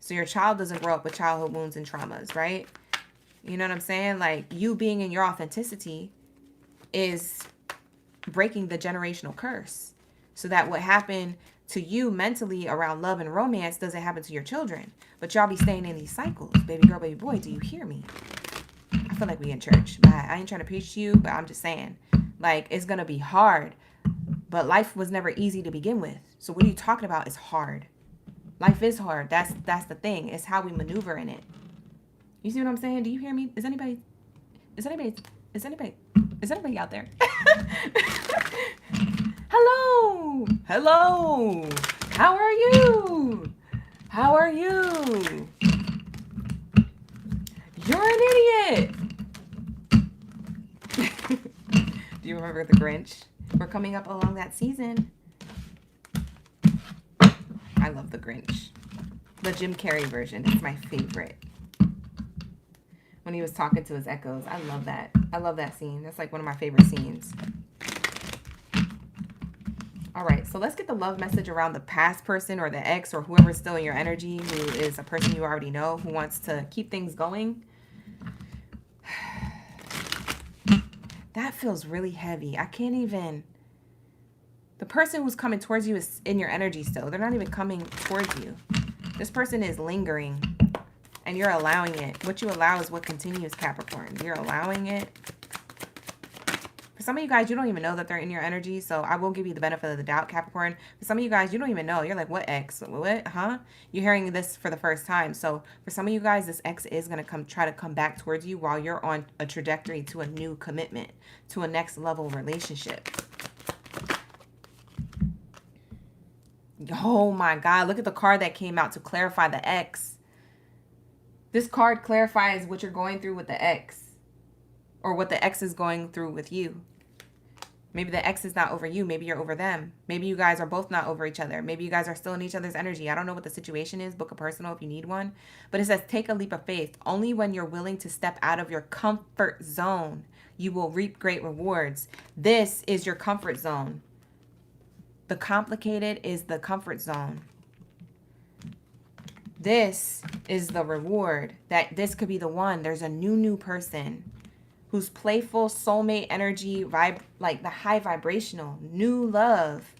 S1: So your child doesn't grow up with childhood wounds and traumas, right? You know what I'm saying? Like, you being in your authenticity is breaking the generational curse, so that what happened to you mentally around love and romance doesn't happen to your children. But y'all be staying in these cycles. Baby girl, baby boy, do you hear me? I feel like we in church. I ain't trying to preach to you, but I'm just saying, like, it's going to be hard. But life was never easy to begin with. So what are you talking about? It's hard. Life is hard. That's the thing. It's how we maneuver in it. You see what I'm saying? Do you hear me? Is anybody out there? Hello. Hello. How are you? How are you? You're an idiot. Do you remember the Grinch? We're coming up along that season. I love the Grinch. The Jim Carrey version. It's my favorite. When he was talking to his echoes. I love that. I love that scene. That's like one of my favorite scenes. All right. So let's get the love message around the past person, or the ex, or whoever's still in your energy, who is a person you already know, who wants to keep things going. That feels really heavy. I can't even... The person who's coming towards you is in your energy still. They're not even coming towards you. This person is lingering, and you're allowing it. What you allow is what continues, Capricorn. You're allowing it. For some of you guys, you don't even know that they're in your energy, so I will give you the benefit of the doubt, Capricorn. For some of you guys, you don't even know. You're like, what ex? What? Huh? You're hearing this for the first time. So for some of you guys, this ex is going to try to come back towards you while you're on a trajectory to a new commitment, to a next level relationship. Oh my God, look at the card that came out to clarify the ex. This card clarifies what you're going through with the ex, or what the ex is going through with you. Maybe the ex is not over you. Maybe you're over them. Maybe you guys are both not over each other. Maybe you guys are still in each other's energy. I don't know what the situation is. Book a personal if you need one. But it says, take a leap of faith. Only when you're willing to step out of your comfort zone, you will reap great rewards. This is your comfort zone. The complicated is the comfort zone. This is the reward. That this could be the one. There's a new person who's playful, soulmate energy, like the high vibrational, new love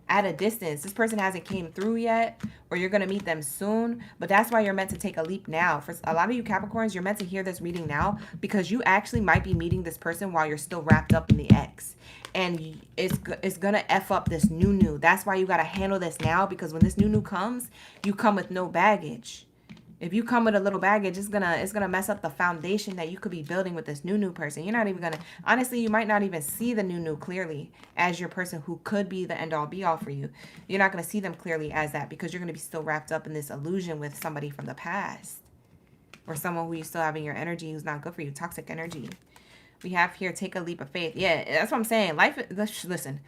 S1: at a distance. This person hasn't came through yet, or you're going to meet them soon, but that's why you're meant to take a leap now. For a lot of you Capricorns, you're meant to hear this reading now, because you actually might be meeting this person while you're still wrapped up in the ex. And it's going to F up this new. That's why you got to handle this now, because when this new comes, you come with no baggage. If you come with a little baggage, it's gonna mess up the foundation that you could be building with this new person. You're not even gonna, honestly, you might not even see the new clearly as your person who could be the end all be all for you. You're not gonna see them clearly as that, because you're gonna be still wrapped up in this illusion with somebody from the past, or someone who you still have in your energy who's not good for you, toxic energy. We have here, take a leap of faith. Yeah, that's what I'm saying. Listen,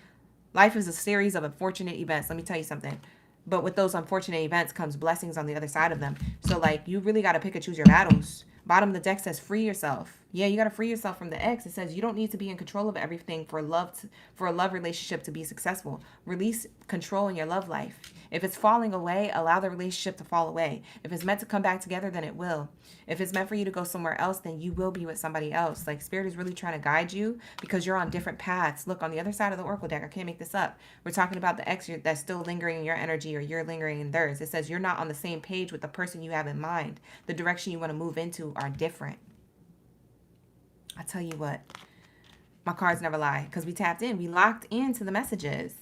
S1: life is a series of unfortunate events. Let me tell you something. But with those unfortunate events comes blessings on the other side of them. So, like, you really got to pick and choose your battles. Bottom of the deck says free yourself. Yeah, you got to free yourself from the ex. It says you don't need to be in control of everything for a love relationship to be successful. Release control in your love life. If it's falling away, allow the relationship to fall away. If it's meant to come back together, then it will. If it's meant for you to go somewhere else, then you will be with somebody else. Like, Spirit is really trying to guide you, because you're on different paths. Look, on the other side of the Oracle deck, I can't make this up. We're talking about the ex that's still lingering in your energy, or you're lingering in theirs. It says you're not on the same page with the person you have in mind. The direction you want to move into are different. I tell you what, my cards never lie, because we tapped in. We locked into the messages.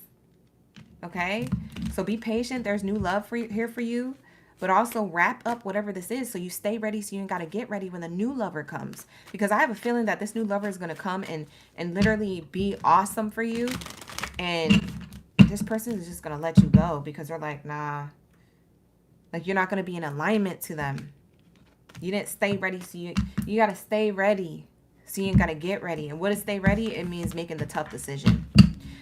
S1: Okay? So be patient. There's new love here for you. But also wrap up whatever this is, so you stay ready, so you ain't got to get ready when the new lover comes. Because I have a feeling that this new lover is going to come and literally be awesome for you. And this person is just going to let you go, because they're like, nah. Like, you're not going to be in alignment to them. You didn't stay ready, so you got to stay ready. So you ain't got to get ready. And what is stay ready? It means making the tough decision.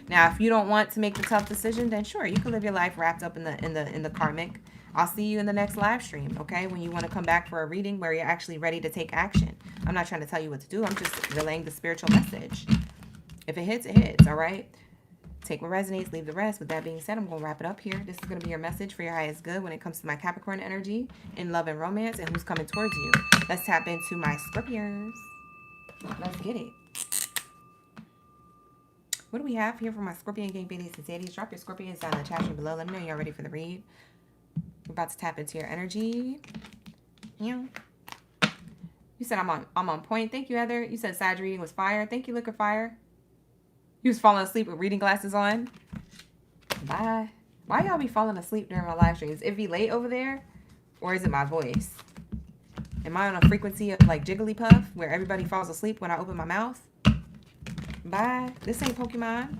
S1: Now, if you don't want to make the tough decision, then sure, you can live your life wrapped up in the karmic. I'll see you in the next live stream, okay? When you want to come back for a reading where you're actually ready to take action. I'm not trying to tell you what to do. I'm just relaying the spiritual message. If it hits, it hits, all right? Take what resonates, leave the rest. With that being said, I'm going to wrap it up here. This is going to be your message for your highest good when it comes to my Capricorn energy in love and romance and who's coming towards you. Let's tap into my Scorpios. Let's get it. What do we have here for my Scorpion gang Baddie and Zodiac? Drop your Scorpions down in the chat room below. Let me know you're ready for the read. We're about to tap into your energy. Yeah. You said I'm on point. Thank you, Heather. You said Sag reading was fire. Thank you, Liquid Fire. You was falling asleep with reading glasses on. Bye. Why y'all be falling asleep during my live streams? Is it be late over there? Or is it my voice? Am I on a frequency of like Jigglypuff where everybody falls asleep when I open my mouth? Bye. This ain't Pokemon.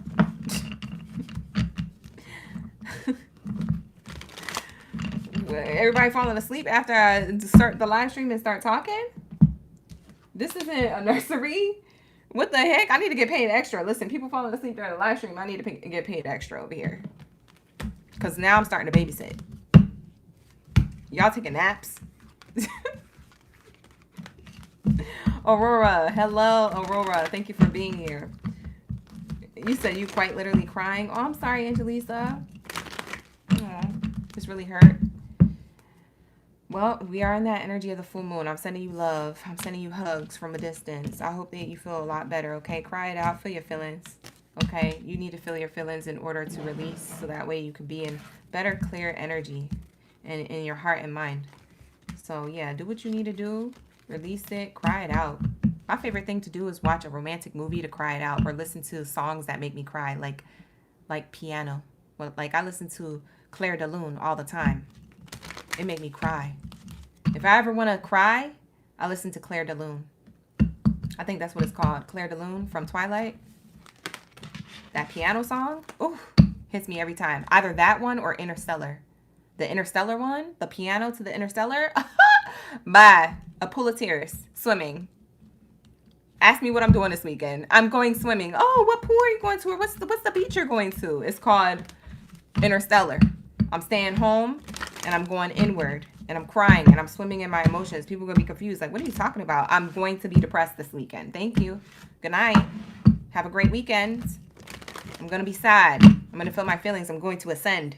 S1: Everybody falling asleep after I start the live stream and start talking? This isn't a nursery? What the heck? I need to get paid extra. Listen, people falling asleep during the live stream, I need to get paid extra over here. Because now I'm starting to babysit. Y'all taking naps? Aurora. Hello, Aurora. Thank you for being here. You said you quite literally crying. Oh, I'm sorry, Angelisa. Oh, this really hurt. Well, we are in that energy of the full moon. I'm sending you love. I'm sending you hugs from a distance. I hope that you feel a lot better, okay? Cry it out. Feel your feelings, okay? You need to feel your feelings in order to release, so that way you can be in better, clear energy and in your heart and mind. So, yeah, do what you need to do. Release it. Cry it out. My favorite thing to do is watch a romantic movie to cry it out, or listen to songs that make me cry, like piano. Well, like I listen to Claire de Lune all the time. It made me cry. If I ever want to cry, I listen to Claire de Lune. I think that's what it's called. Claire de Lune from Twilight. That piano song. Ooh, Hits me every time. Either that one or Interstellar. The Interstellar one, the piano to the Interstellar. Bye. A pool of tears. Swimming. Ask me what I'm doing this weekend. I'm going swimming. Oh, what pool are you going to? Or what's the beach you're going to? It's called Interstellar. I'm staying home and I'm going inward and I'm crying and I'm swimming in my emotions. People are going to be confused. Like, what are you talking about? I'm going to be depressed this weekend. Thank you. Good night. Have a great weekend. I'm going to be sad. I'm going to feel my feelings. I'm going to ascend.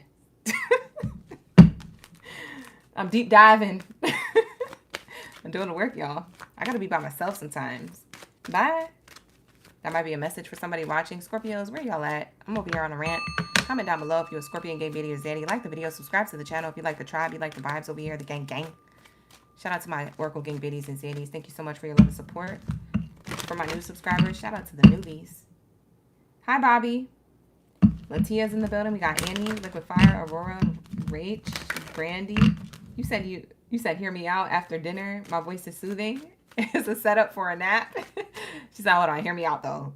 S1: I'm deep diving. I'm doing the work, y'all. I got to be by myself sometimes. Bye. That might be a message for somebody watching. Scorpios, where y'all at? I'm over here on a rant. Comment down below if you're a Scorpion, gang, Baddie, or Zaddy. Like the video, subscribe to the channel if you like the tribe, you like the vibes over here, the gang. Shout out to my Oracle gang, Baddies, and Zaddies. Thank you so much for your love and support. For my new subscribers, shout out to the newbies. Hi, Bobby. Latia's in the building. We got Annie, Liquid Fire, Aurora, Rach, Brandy. You said hear me out after dinner. My voice is soothing. It's a setup for a nap. She said, hold on, hear me out though.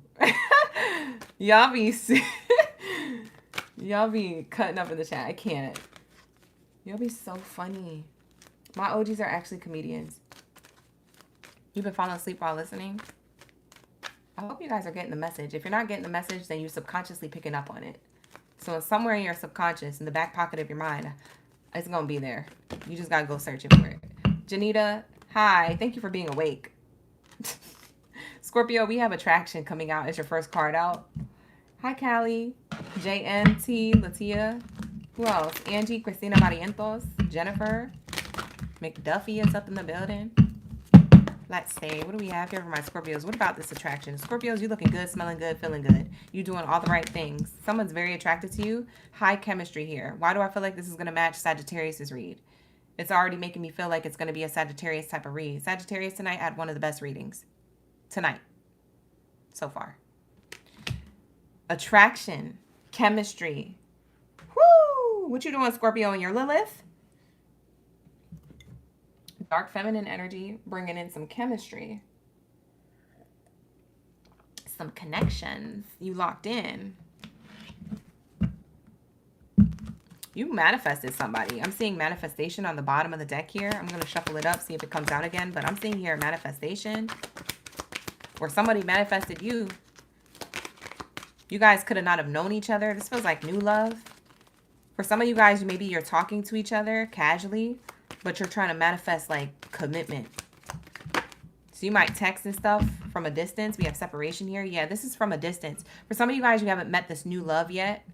S1: Y'all be cutting up in the chat. I can't. Y'all be so funny. My OGs are actually comedians. You've been falling asleep while listening? I hope you guys are getting the message. If you're not getting the message, then you're subconsciously picking up on it. So somewhere in your subconscious, in the back pocket of your mind, it's going to be there. You just got to go searching for it. Janita, hi. Thank you for being awake. Scorpio, we have attraction coming out. It's your first card out. Hi, Callie. JMT, Latia. Who else? Angie, Christina Barrientos, Jennifer. McDuffie is up in the building. Let's see. What do we have here for my Scorpios? What about this attraction? Scorpios, you looking good, smelling good, feeling good. You doing all the right things. Someone's very attracted to you. High chemistry here. Why do I feel like this is going to match Sagittarius's read? It's already making me feel like it's going to be a Sagittarius type of read. Sagittarius tonight had one of the best readings. Tonight. So far. Attraction. Chemistry. Woo! What you doing, Scorpio, and your Lilith? Dark feminine energy, bringing in some chemistry. Some connections. You locked in. You manifested somebody. I'm seeing manifestation on the bottom of the deck here. I'm going to shuffle it up, see if it comes out again. But I'm seeing here manifestation. Or somebody manifested you. You guys could have not have known each other. This feels like new love. For some of you guys, maybe you're talking to each other casually, but you're trying to manifest like commitment. So you might text and stuff from a distance. We have separation here. Yeah, this is from a distance. For some of you guys, you haven't met this new love yet.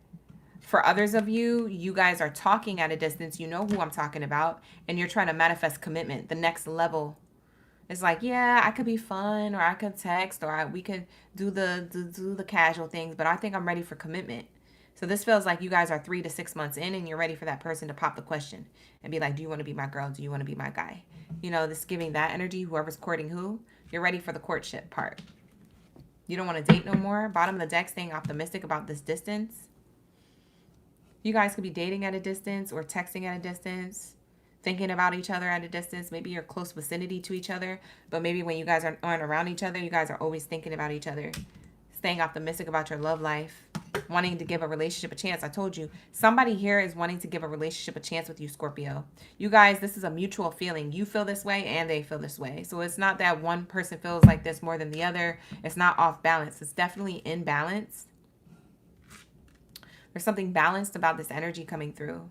S1: For others of you, you guys are talking at a distance. You know who I'm talking about. And you're trying to manifest commitment. The next level. It's like, yeah, I could be fun, or I could text, or we could do the casual things. But I think I'm ready for commitment. So this feels like you guys are 3 to 6 months in and you're ready for that person to pop the question and be like, do you want to be my girl? Do you want to be my guy? You know, this giving that energy, whoever's courting who, you're ready for the courtship part. You don't want to date no more. Bottom of the deck, staying optimistic about this distance. You guys could be dating at a distance or texting at a distance, thinking about each other at a distance. Maybe you're close vicinity to each other, but maybe when you guys aren't around each other, you guys are always thinking about each other. Staying optimistic about your love life, wanting to give a relationship a chance. I told you, somebody here is wanting to give a relationship a chance with you, Scorpio. You guys, this is a mutual feeling. You feel this way and they feel this way. So it's not that one person feels like this more than the other. It's not off balance. It's definitely in balance. There's something balanced about this energy coming through.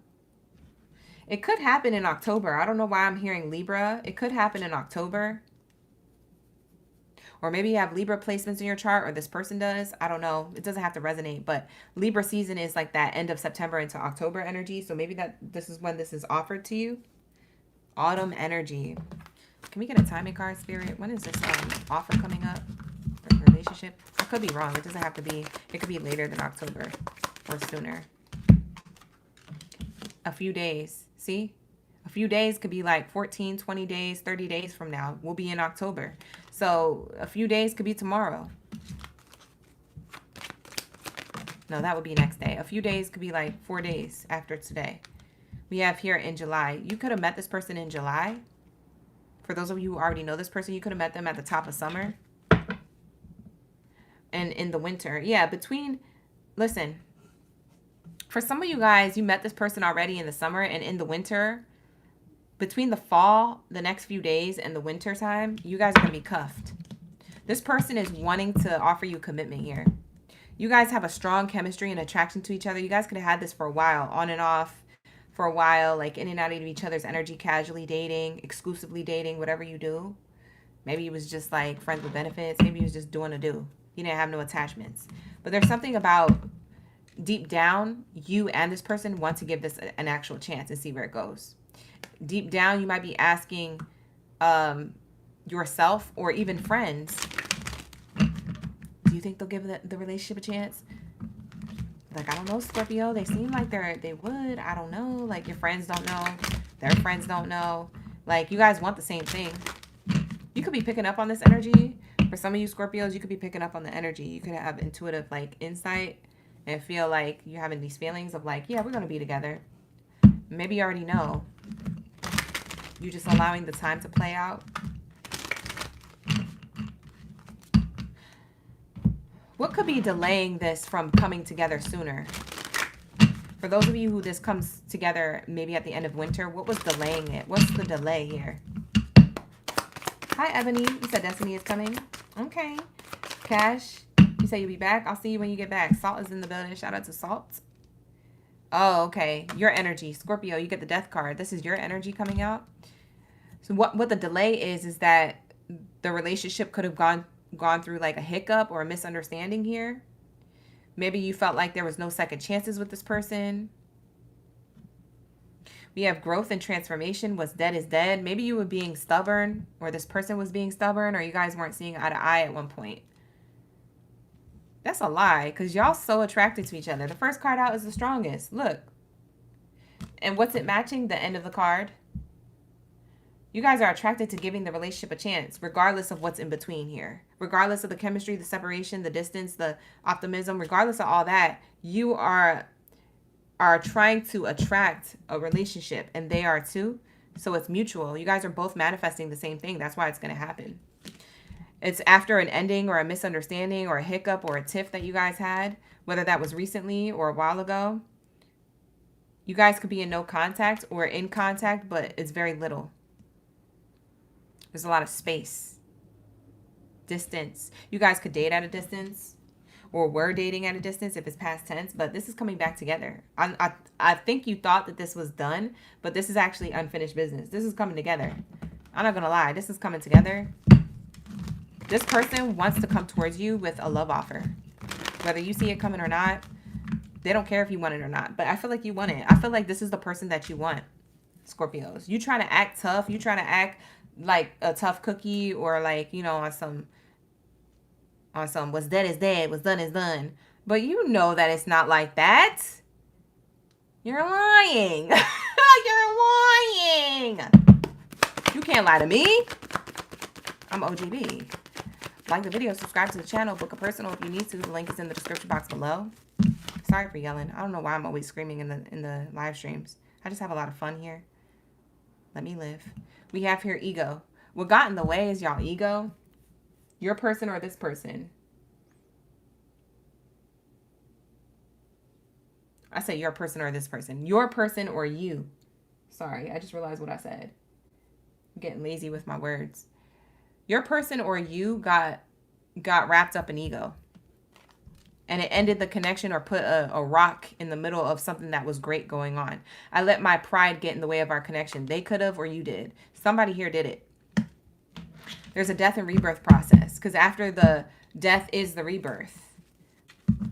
S1: It could happen in October. I don't know why I'm hearing Libra. It could happen in October. Or maybe you have Libra placements in your chart, or this person does. I don't know. It doesn't have to resonate, but Libra season is like that end of September into October energy. So maybe this is when this is offered to you. Autumn energy. Can we get a timing card, Spirit? When is this offer coming up for relationship? I could be wrong. It doesn't have to be. It could be later than October or sooner. A few days. See? A few days could be like 14, 20 days, 30 days from now. We'll be in October. So a few days could be tomorrow. No, that would be next day. A few days could be like 4 days after today. We have here in July. You could have met this person in July. For those of you who already know this person, you could have met them at the top of summer. And in the winter. Yeah, listen. For some of you guys, you met this person already in the summer, and in the winter, between the fall, the next few days, and the winter time, you guys are going to be cuffed. This person is wanting to offer you commitment here. You guys have a strong chemistry and attraction to each other. You guys could have had this for a while, on and off for a while, like in and out of each other's energy, casually dating, exclusively dating, whatever you do. Maybe it was just like friends with benefits. Maybe you was just doing a do. You didn't have no attachments. But there's something about deep down, you and this person want to give this an actual chance and see where it goes. Deep down, you might be asking yourself or even friends, do you think they'll give the relationship a chance? Like, I don't know, Scorpio. They seem like they would. I don't know. Like, your friends don't know. Their friends don't know. Like, you guys want the same thing. You could be picking up on this energy. For some of you Scorpios, you could be picking up on the energy. You could have intuitive, like, insight and feel like you're having these feelings of, like, yeah, we're going to be together. Maybe you already know. You're just allowing the time to play out. What could be delaying this from coming together sooner? For those of you who this comes together maybe at the end of winter, what was delaying it? What's the delay here? Hi, Ebony. You said Destiny is coming. Okay. Cash, you say you'll be back. I'll see you when you get back. Salt is in the building. Shout out to Salt. Oh, okay. Your energy. Scorpio, you get the death card. This is your energy coming out. So what the delay is that the relationship could have gone through like a hiccup or a misunderstanding here. Maybe you felt like there was no second chances with this person. We have growth and transformation. What's dead is dead. Maybe you were being stubborn, or this person was being stubborn, or you guys weren't seeing eye to eye at one point. That's a lie, because y'all so attracted to each other. The first card out is the strongest. Look. And what's it matching? The end of the card. You guys are attracted to giving the relationship a chance, regardless of what's in between here. Regardless of the chemistry, the separation, the distance, the optimism, regardless of all that, you are trying to attract a relationship, and they are too. So it's mutual. You guys are both manifesting the same thing. That's why it's going to happen. It's after an ending or a misunderstanding or a hiccup or a tiff that you guys had, whether that was recently or a while ago. You guys could be in no contact or in contact, but it's very little. There's a lot of space, distance. You guys could date at a distance or were dating at a distance if it's past tense, but this is coming back together. I think you thought that this was done, but this is actually unfinished business. This is coming together. I'm not going to lie. This is coming together. This person wants to come towards you with a love offer. Whether you see it coming or not, they don't care if you want it or not, but I feel like you want it. I feel like this is the person that you want, Scorpios. You trying to act tough. You trying to act like a tough cookie, or like, you know, on some what's dead is dead, what's done is done. But you know that it's not like that. You're lying. You're lying. You can't lie to me. I'm OGB. Like the video, subscribe to the channel, book a personal if you need to. The link is in the description box below. Sorry for yelling. I don't know why I'm always screaming in the live streams. I just have a lot of fun here. Let me live. We have here ego. What got in the way is y'all ego. Your person or this person. I say your person or this person. Your person or you. Sorry, I just realized what I said. I'm getting lazy with my words. Your person or you got wrapped up in ego. And it ended the connection or put a rock in the middle of something that was great going on. I let my pride get in the way of our connection. They could have, or you did. Somebody here did it. There's a death and rebirth process, because after the death is the rebirth.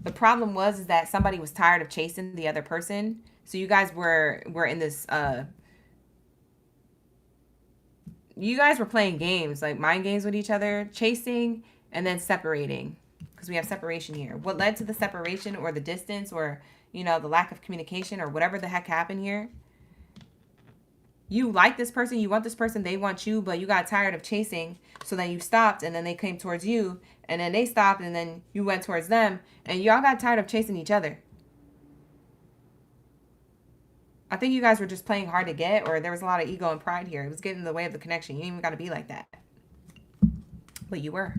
S1: The problem was that somebody was tired of chasing the other person. So you guys were in this, you guys were playing games, like mind games with each other, chasing and then separating. Because we have separation here. What led to the separation or the distance or, you know, the lack of communication or whatever the heck happened here? You like this person, you want this person, they want you, but you got tired of chasing. So then you stopped, and then they came towards you, and then they stopped, and then you went towards them, and y'all got tired of chasing each other. I think you guys were just playing hard to get, or there was a lot of ego and pride here. It was getting in the way of the connection. You ain't even got to be like that. But you were.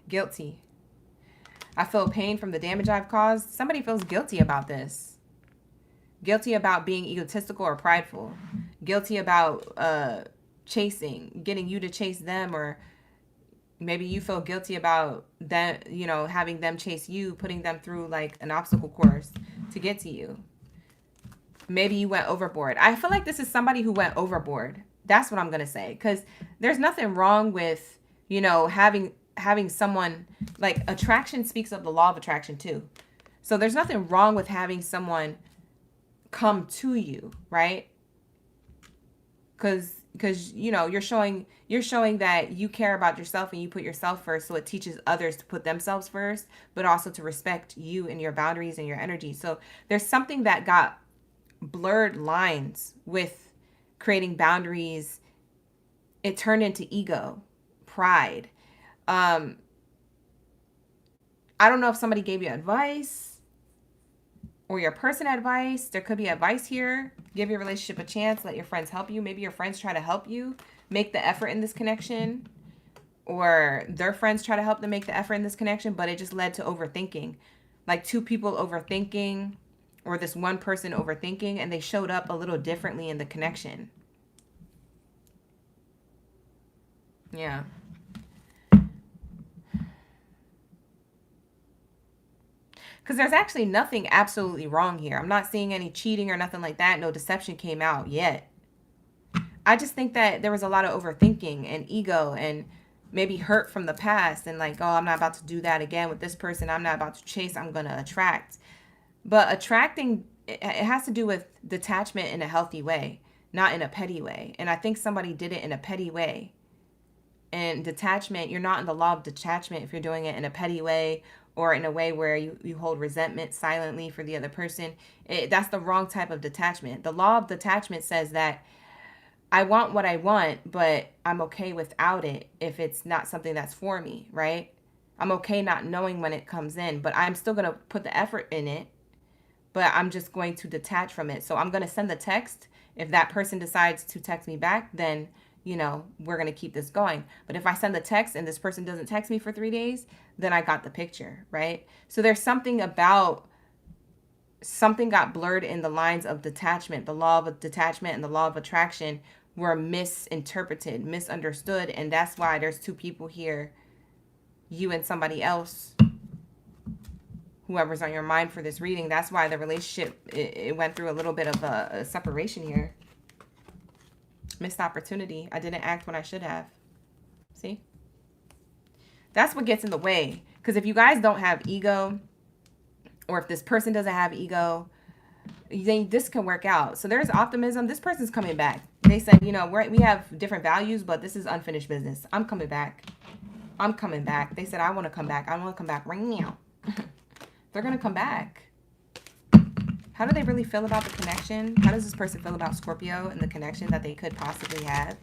S1: Guilty. I feel pain from the damage I've caused. Somebody feels guilty about this. Guilty about being egotistical or prideful. Guilty about chasing, getting you to chase them, or maybe you feel guilty about them, you know, having them chase you, putting them through like an obstacle course to get to you. Maybe you went overboard. I feel like this is somebody who went overboard. That's what I'm going to say. Because there's nothing wrong with, you know, having someone, like, attraction speaks of the law of attraction too. So there's nothing wrong with having someone come to you, right? Because you know, you're showing that you care about yourself and you put yourself first. So it teaches others to put themselves first, but also to respect you and your boundaries and your energy. So there's something that got blurred lines with creating boundaries. It turned into ego, pride. I don't know if somebody gave you advice or your person advice. There could be advice here. Give your relationship a chance. Let your friends help you. Maybe your friends try to help you make the effort in this connection, or their friends try to help them make the effort in this connection, but it just led to overthinking. Like two people overthinking, or this one person overthinking, and they showed up a little differently in the connection. Yeah. Because there's actually nothing absolutely wrong here. I'm not seeing any cheating or nothing like that. No deception came out yet. I just think that there was a lot of overthinking and ego and maybe hurt from the past. And like, oh, I'm not about to do that again with this person. I'm not about to chase. I'm going to attract. But attracting, it has to do with detachment in a healthy way, not in a petty way. And I think somebody did it in a petty way. And detachment, you're not in the law of detachment if you're doing it in a petty way, or in a way where you hold resentment silently for the other person. That's the wrong type of detachment. The law of detachment says that I want what I want, but I'm okay without it if it's not something that's for me, right? I'm okay not knowing when it comes in, but I'm still going to put the effort in it, but I'm just going to detach from it. So I'm going to send the text. If that person decides to text me back, then, you know, we're going to keep this going. But if I send the text and this person doesn't text me for 3 days, then I got the picture, right? So there's something about, something got blurred in the lines of detachment. The law of detachment and the law of attraction were misinterpreted, misunderstood. And that's why there's two people here, you and somebody else, whoever's on your mind for this reading. That's why the relationship, it went through a little bit of a separation here. Missed opportunity. I didn't act when I should have. See? That's what gets in the way. Because if you guys don't have ego, or if this person doesn't have ego, then this can work out. So there's optimism. This person's coming back. They said, you know, we have different values, but this is unfinished business. I'm coming back. I'm coming back. They said, I want to come back. I want to come back right now. They're going to come back. How do they really feel about the connection? How does this person feel about Scorpio and the connection that they could possibly have?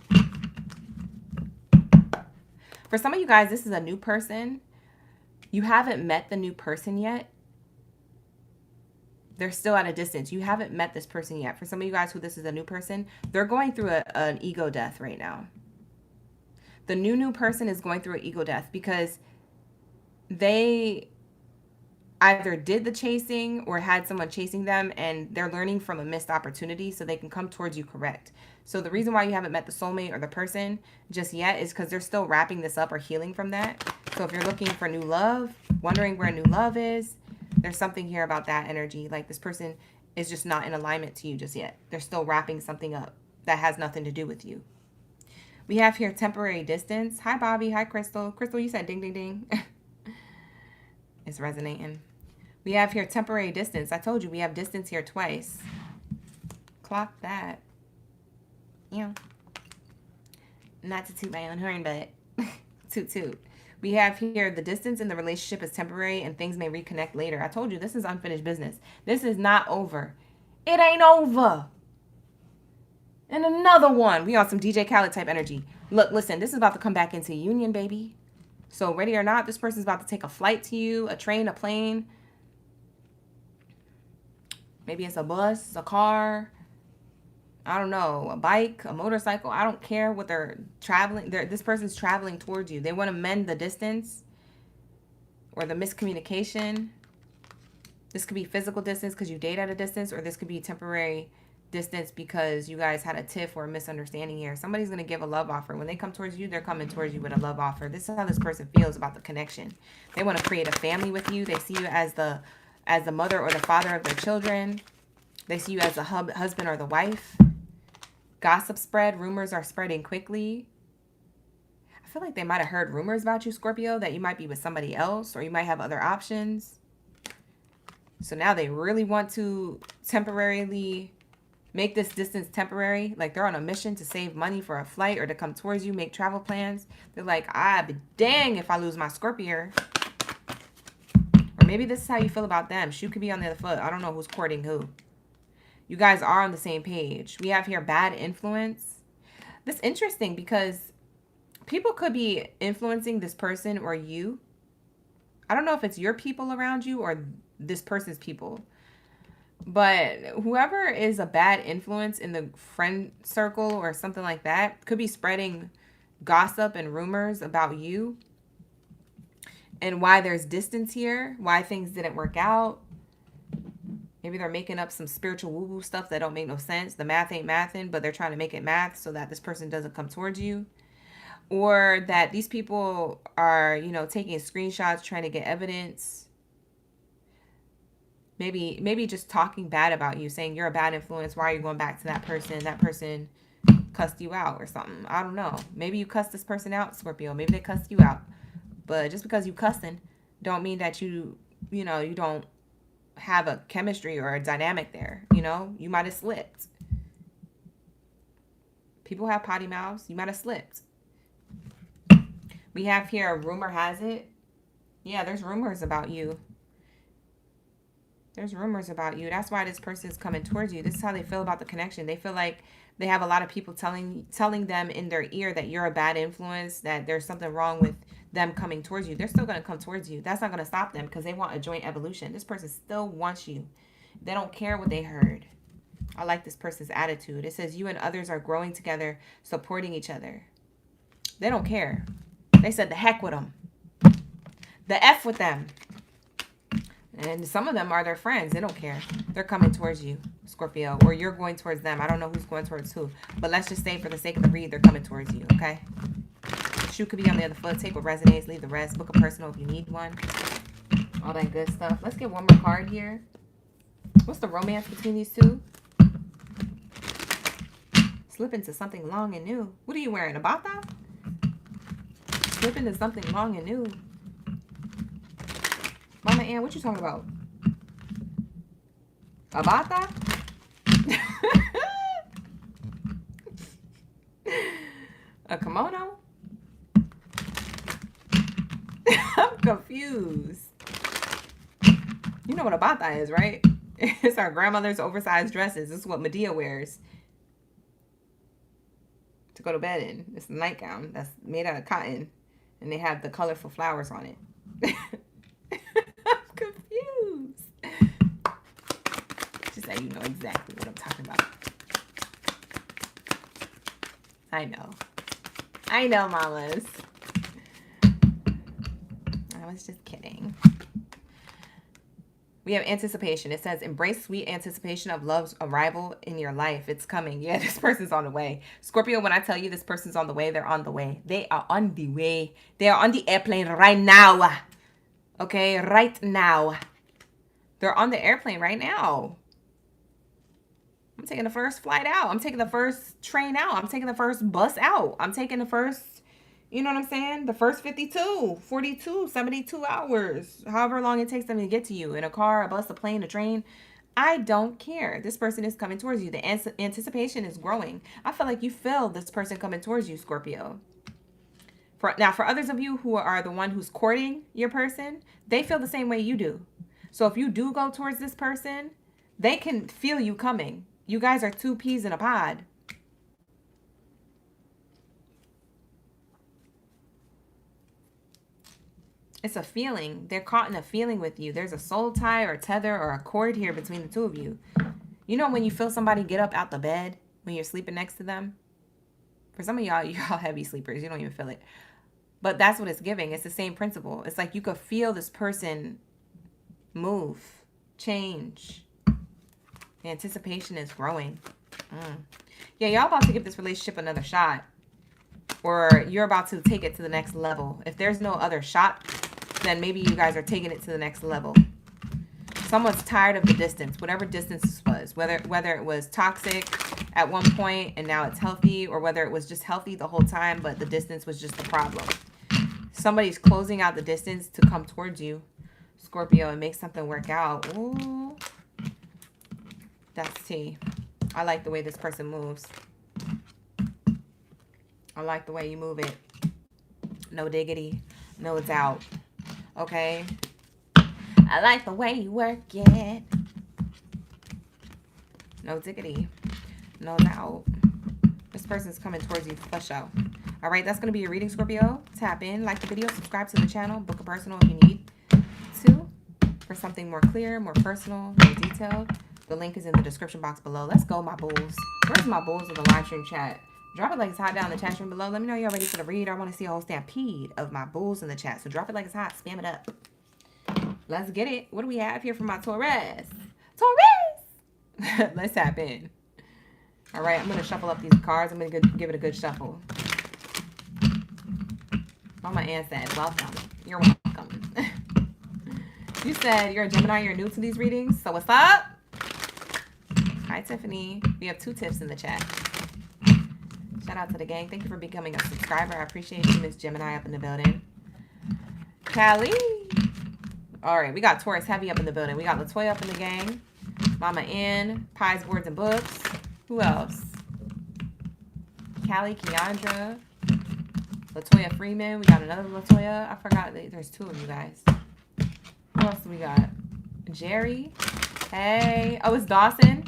S1: For some of you guys, this is a new person. You haven't met the new person yet. They're still at a distance. You haven't met this person yet. For some of you guys who this is a new person, they're going through an ego death right now. The new person is going through an ego death because they either did the chasing or had someone chasing them, and they're learning from a missed opportunity so they can come towards you correct. So the reason why you haven't met the soulmate or the person just yet is because they're still wrapping this up or healing from that. So if you're looking for new love, wondering where new love is, there's something here about that energy. Like this person is just not in alignment to you just yet. They're still wrapping something up that has nothing to do with you. We have here temporary distance. Hi, Bobby. Hi, Crystal. Crystal, you said ding, ding, ding. It's resonating. We have here temporary distance. I told you we have distance here twice. Clock that. Yeah. Not to toot my own horn, but toot toot. We have here the distance in the relationship is temporary and things may reconnect later. I told you this is unfinished business. This is not over. It ain't over. And another one. We on some DJ Khaled type energy. Look, listen, this is about to come back into union, baby. So ready or not, this person's about to take a flight to you, a train, a plane. Maybe it's a bus, a car, I don't know, a bike, a motorcycle. I don't care what they're traveling. This person's traveling towards you. They want to mend the distance, or the miscommunication. This could be physical distance because you date at a distance, or this could be temporary distance because you guys had a tiff or a misunderstanding here. Somebody's going to give a love offer. When they come towards you, they're coming towards you with a love offer. This is how this person feels about the connection. They want to create a family with you. They see you as the mother or the father of their children. They see you as the husband or the wife. Gossip spread. Rumors are spreading quickly. I feel like they might have heard rumors about you, Scorpio, that you might be with somebody else, or you might have other options. So now they really want to temporarily make this distance temporary. Like they're on a mission to save money for a flight or to come towards you, make travel plans. They're like, I'd be dang if I lose my Scorpio. Or maybe this is how you feel about them. Shoe could be on the other foot. I don't know who's courting who. You guys are on the same page. We have here bad influence. This is interesting because people could be influencing this person or you. I don't know if it's your people around you or this person's people. But whoever is a bad influence in the friend circle or something like that could be spreading gossip and rumors about you and why there's distance here, why things didn't work out. Maybe they're making up some spiritual woo-woo stuff that don't make no sense. The math ain't mathin', but they're trying to make it math so that this person doesn't come towards you. Or that these people are, you know, taking screenshots, trying to get evidence. Maybe just talking bad about you, saying you're a bad influence. Why are you going back to that person? That person cussed you out or something. I don't know. Maybe you cussed this person out, Scorpio. Maybe they cussed you out. But just because you cussing don't mean that you don't have a chemistry or a dynamic there. You know, you might have slipped. People have potty mouths. You might have slipped. We have here, rumor has it. Yeah, there's rumors about you. There's rumors about you. That's why this person is coming towards you. This is how they feel about the connection. They feel like they have a lot of people telling them in their ear that you're a bad influence, that there's something wrong with them coming towards you. They're still going to come towards you. That's not going to stop them because they want a joint evolution. This person still wants you. They don't care what they heard. I like this person's attitude. It says you and others are growing together, supporting each other. They don't care. They said the heck with them. The F with them. And some of them are their friends. They don't care. They're coming towards you, Scorpio. Or you're going towards them. I don't know who's going towards who. But let's just say for the sake of the read, they're coming towards you, okay? Shoe could be on the other foot. Take what resonates. Leave the rest. Book a personal if you need one. All that good stuff. Let's get one more card here. What's the romance between these two? Slip into something long and new. What are you wearing? A bata? Slip into something long and new. Mama Ann, what you talking about? A bata? A kimono? I'm confused. You know what a bata is, right? It's our grandmother's oversized dresses. This is what Medea wears to go to bed in. It's a nightgown that's made out of cotton, and they have the colorful flowers on it. I'm confused. Just so you know exactly what I'm talking about. I know. I know, mamas. I was just kidding. We have anticipation. It says, embrace sweet anticipation of love's arrival in your life. It's coming. Yeah, this person's on the way. Scorpio, when I tell you this person's on the way, they're on the way. They are on the way. They are on the airplane right now. Okay, right now. They're on the airplane right now. I'm taking the first flight out. I'm taking the first train out. I'm taking the first bus out. I'm taking the first, you know what I'm saying? The first 52, 42, 72 hours. However long it takes them to get to you. In a car, a bus, a plane, a train. I don't care. This person is coming towards you. The anticipation is growing. I feel like you feel this person coming towards you, Scorpio. Now, for others of you who are the one who's courting your person, they feel the same way you do. So if you do go towards this person, they can feel you coming. You guys are two peas in a pod. It's a feeling. They're caught in a feeling with you. There's a soul tie or a tether or a cord here between the two of you. You know when you feel somebody get up out the bed when you're sleeping next to them? For some of y'all, you're all heavy sleepers. You don't even feel it. But that's what it's giving. It's the same principle. It's like you could feel this person move, change. The anticipation is growing. Yeah, y'all about to give this relationship another shot. Or you're about to take it to the next level. If there's no other shot, then maybe you guys are taking it to the next level. Someone's tired of the distance, whatever distance this was. Whether it was toxic at one point and now it's healthy, or whether it was just healthy the whole time, but the distance was just the problem. Somebody's closing out the distance to come towards you, Scorpio, and make something work out. Ooh. That's tea. I like the way this person moves. I like the way you move it. No diggity. No doubt. Okay? I like the way you work it. No diggity. No doubt. This person's coming towards you for sure. All right, that's going to be your reading, Scorpio. Tap in, like the video, subscribe to the channel, book a personal if you need to. For something more clear, more personal, more detailed, the link is in the description box below. Let's go, my bulls. Where's my bulls in the live stream chat? Drop it like it's hot down in the chat stream below. Let me know you're ready for the read. I want to see a whole stampede of my bulls in the chat. So drop it like it's hot. Spam it up. Let's get it. What do we have here for my Taurus? Taurus! Let's tap in. All right, I'm going to shuffle up these cards. I'm going to give it a good shuffle. Mama Ann said, welcome. You're welcome. You said you're a Gemini. You're new to these readings. So what's up? Hi, Tiffany. We have 2 tips in the chat. Shout out to the gang. Thank you for becoming a subscriber. I appreciate you, Miss Gemini, up in the building. Callie. All right, we got Taurus Heavy up in the building. We got Latoya up in the gang. Mama Ann, Pies, Boards, and Books. Who else? Callie, Keandra, Latoya Freeman. We got another Latoya. I forgot there's 2 of you guys. Who else do we got? Jerry. Hey. Oh, it's Dawson.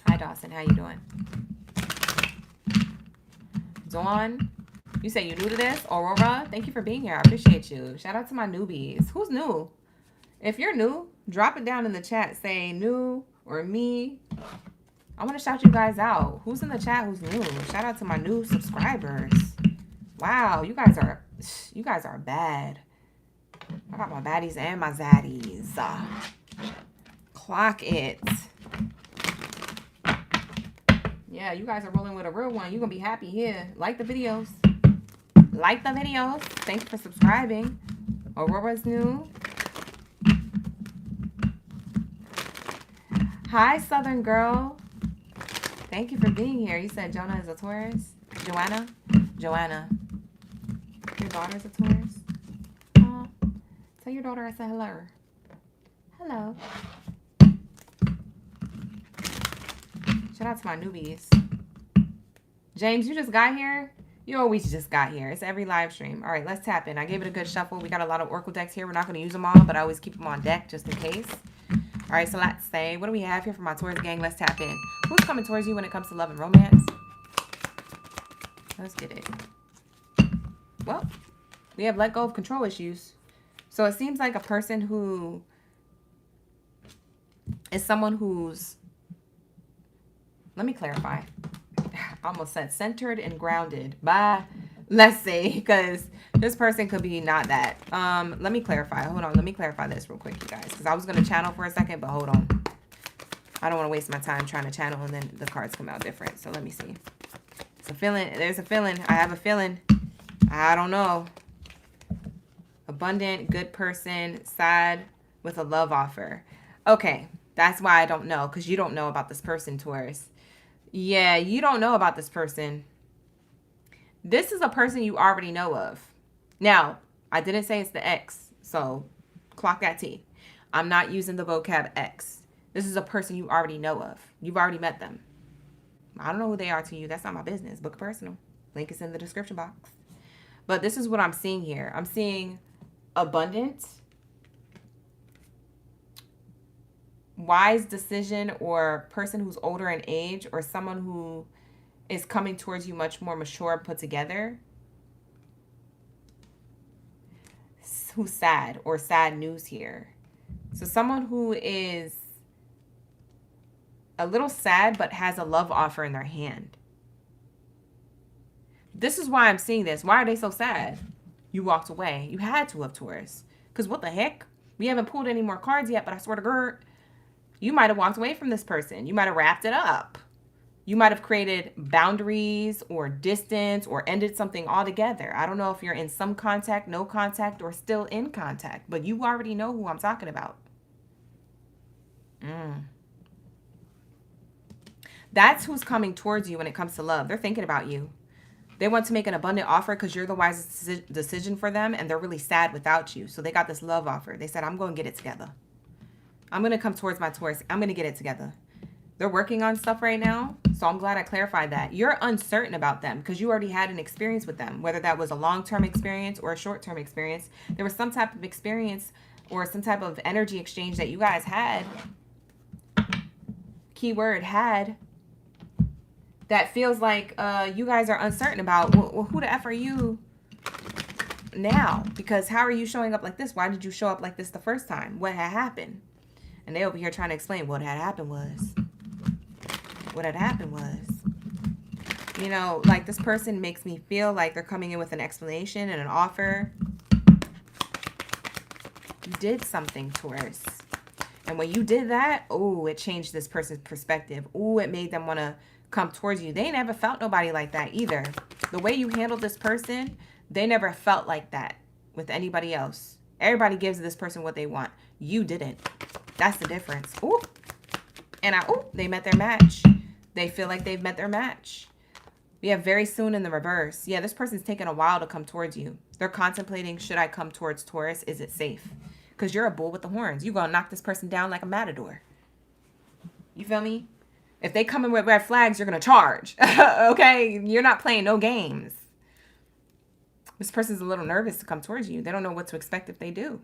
S1: Hi, Dawson. How you doing? Dawn. You say you new to this? Aurora, thank you for being here. I appreciate you. Shout out to my newbies. Who's new? If you're new, drop it down in the chat. Say new or me. I want to shout you guys out. Who's in the chat who's new? Shout out to my new subscribers. Wow, you guys are bad. I got my baddies and my zaddies. Clock it. Yeah, you guys are rolling with a real one. You're going to be happy here. Like the videos. Like the videos. Thanks for subscribing. Aurora's new. Hi, Southern Girl. Thank you for being here. You said Jonah is a Taurus. Joanna. Joanna. Your daughter's a Taurus? Aw. Tell your daughter I said hello. Hello. Shout out to my newbies. James, you just got here? You always just got here. It's every live stream. All right, let's tap in. I gave it a good shuffle. We got a lot of Oracle decks here. We're not going to use them all, but I always keep them on deck just in case. All right, so let's say, what do we have here for my Taurus gang? Let's tap in. Who's coming towards you when it comes to love and romance? Let's get it. Well, we have let go of control issues. So it seems like a person who is someone who's, let me clarify. I almost said centered and grounded. Bye. Let's see, because this person could be not that. Let me clarify. Hold on. Let me clarify this real quick, you guys, because I was going to channel for a second, but hold on. I don't want to waste my time trying to channel and then the cards come out different. So let me see. It's a feeling. There's a feeling. I have a feeling. I don't know. Abundant, good person, sad with a love offer. Okay. That's why I don't know, because you don't know about this person, Taurus. Yeah, you don't know about this person. This is a person you already know of. Now, I didn't say it's the ex, so clock that T. I'm not using the vocab ex. This is a person you already know of. You've already met them. I don't know who they are to you. That's not my business. Book a personal. Link is in the description box. But this is what I'm seeing here. I'm seeing abundant, wise decision, or person who's older in age, or someone who is coming towards you much more mature and put together, who's sad, or sad news here. So someone who is a little sad but has a love offer in their hand. This is why I'm seeing this. Why are they so sad? You walked away. You had to have, Taurus. Because what the heck? We haven't pulled any more cards yet, but I swear to God, you might have walked away from this person. You might have wrapped it up. You might have created boundaries or distance or ended something altogether. I don't know if you're in some contact, no contact, or still in contact, but you already know who I'm talking about. That's who's coming towards you when it comes to love. They're thinking about you. They want to make an abundant offer because you're the wisest decision for them, and they're really sad without you. So they got this love offer. They said, I'm going to get it together. I'm going to come towards my Taurus. I'm going to get it together. They're working on stuff right now, so I'm glad I clarified that. You're uncertain about them because you already had an experience with them, whether that was a long-term experience or a short-term experience. There was some type of experience or some type of energy exchange that you guys had. Keyword had. That feels like you guys are uncertain about, well, who the F are you now? Because how are you showing up like this? Why did you show up like this the first time? What had happened? And they over here trying to explain what had happened was. What had happened was, you know, like this person makes me feel like they're coming in with an explanation and an offer. You did something, Taurus. And when you did that, oh, it changed this person's perspective. Oh, it made them want to come towards you. They never felt nobody like that either. The way you handled this person, they never felt like that with anybody else. Everybody gives this person what they want. You didn't. That's the difference. Ooh. And they met their match. They feel like they've met their match. We have very soon in the reverse. Yeah, this person's taking a while to come towards you. They're contemplating, should I come towards Taurus? Is it safe? Because you're a bull with the horns. You're going to knock this person down like a matador. You feel me? If they come in with red flags, you're going to charge. Okay? You're not playing no games. This person's a little nervous to come towards you. They don't know what to expect if they do.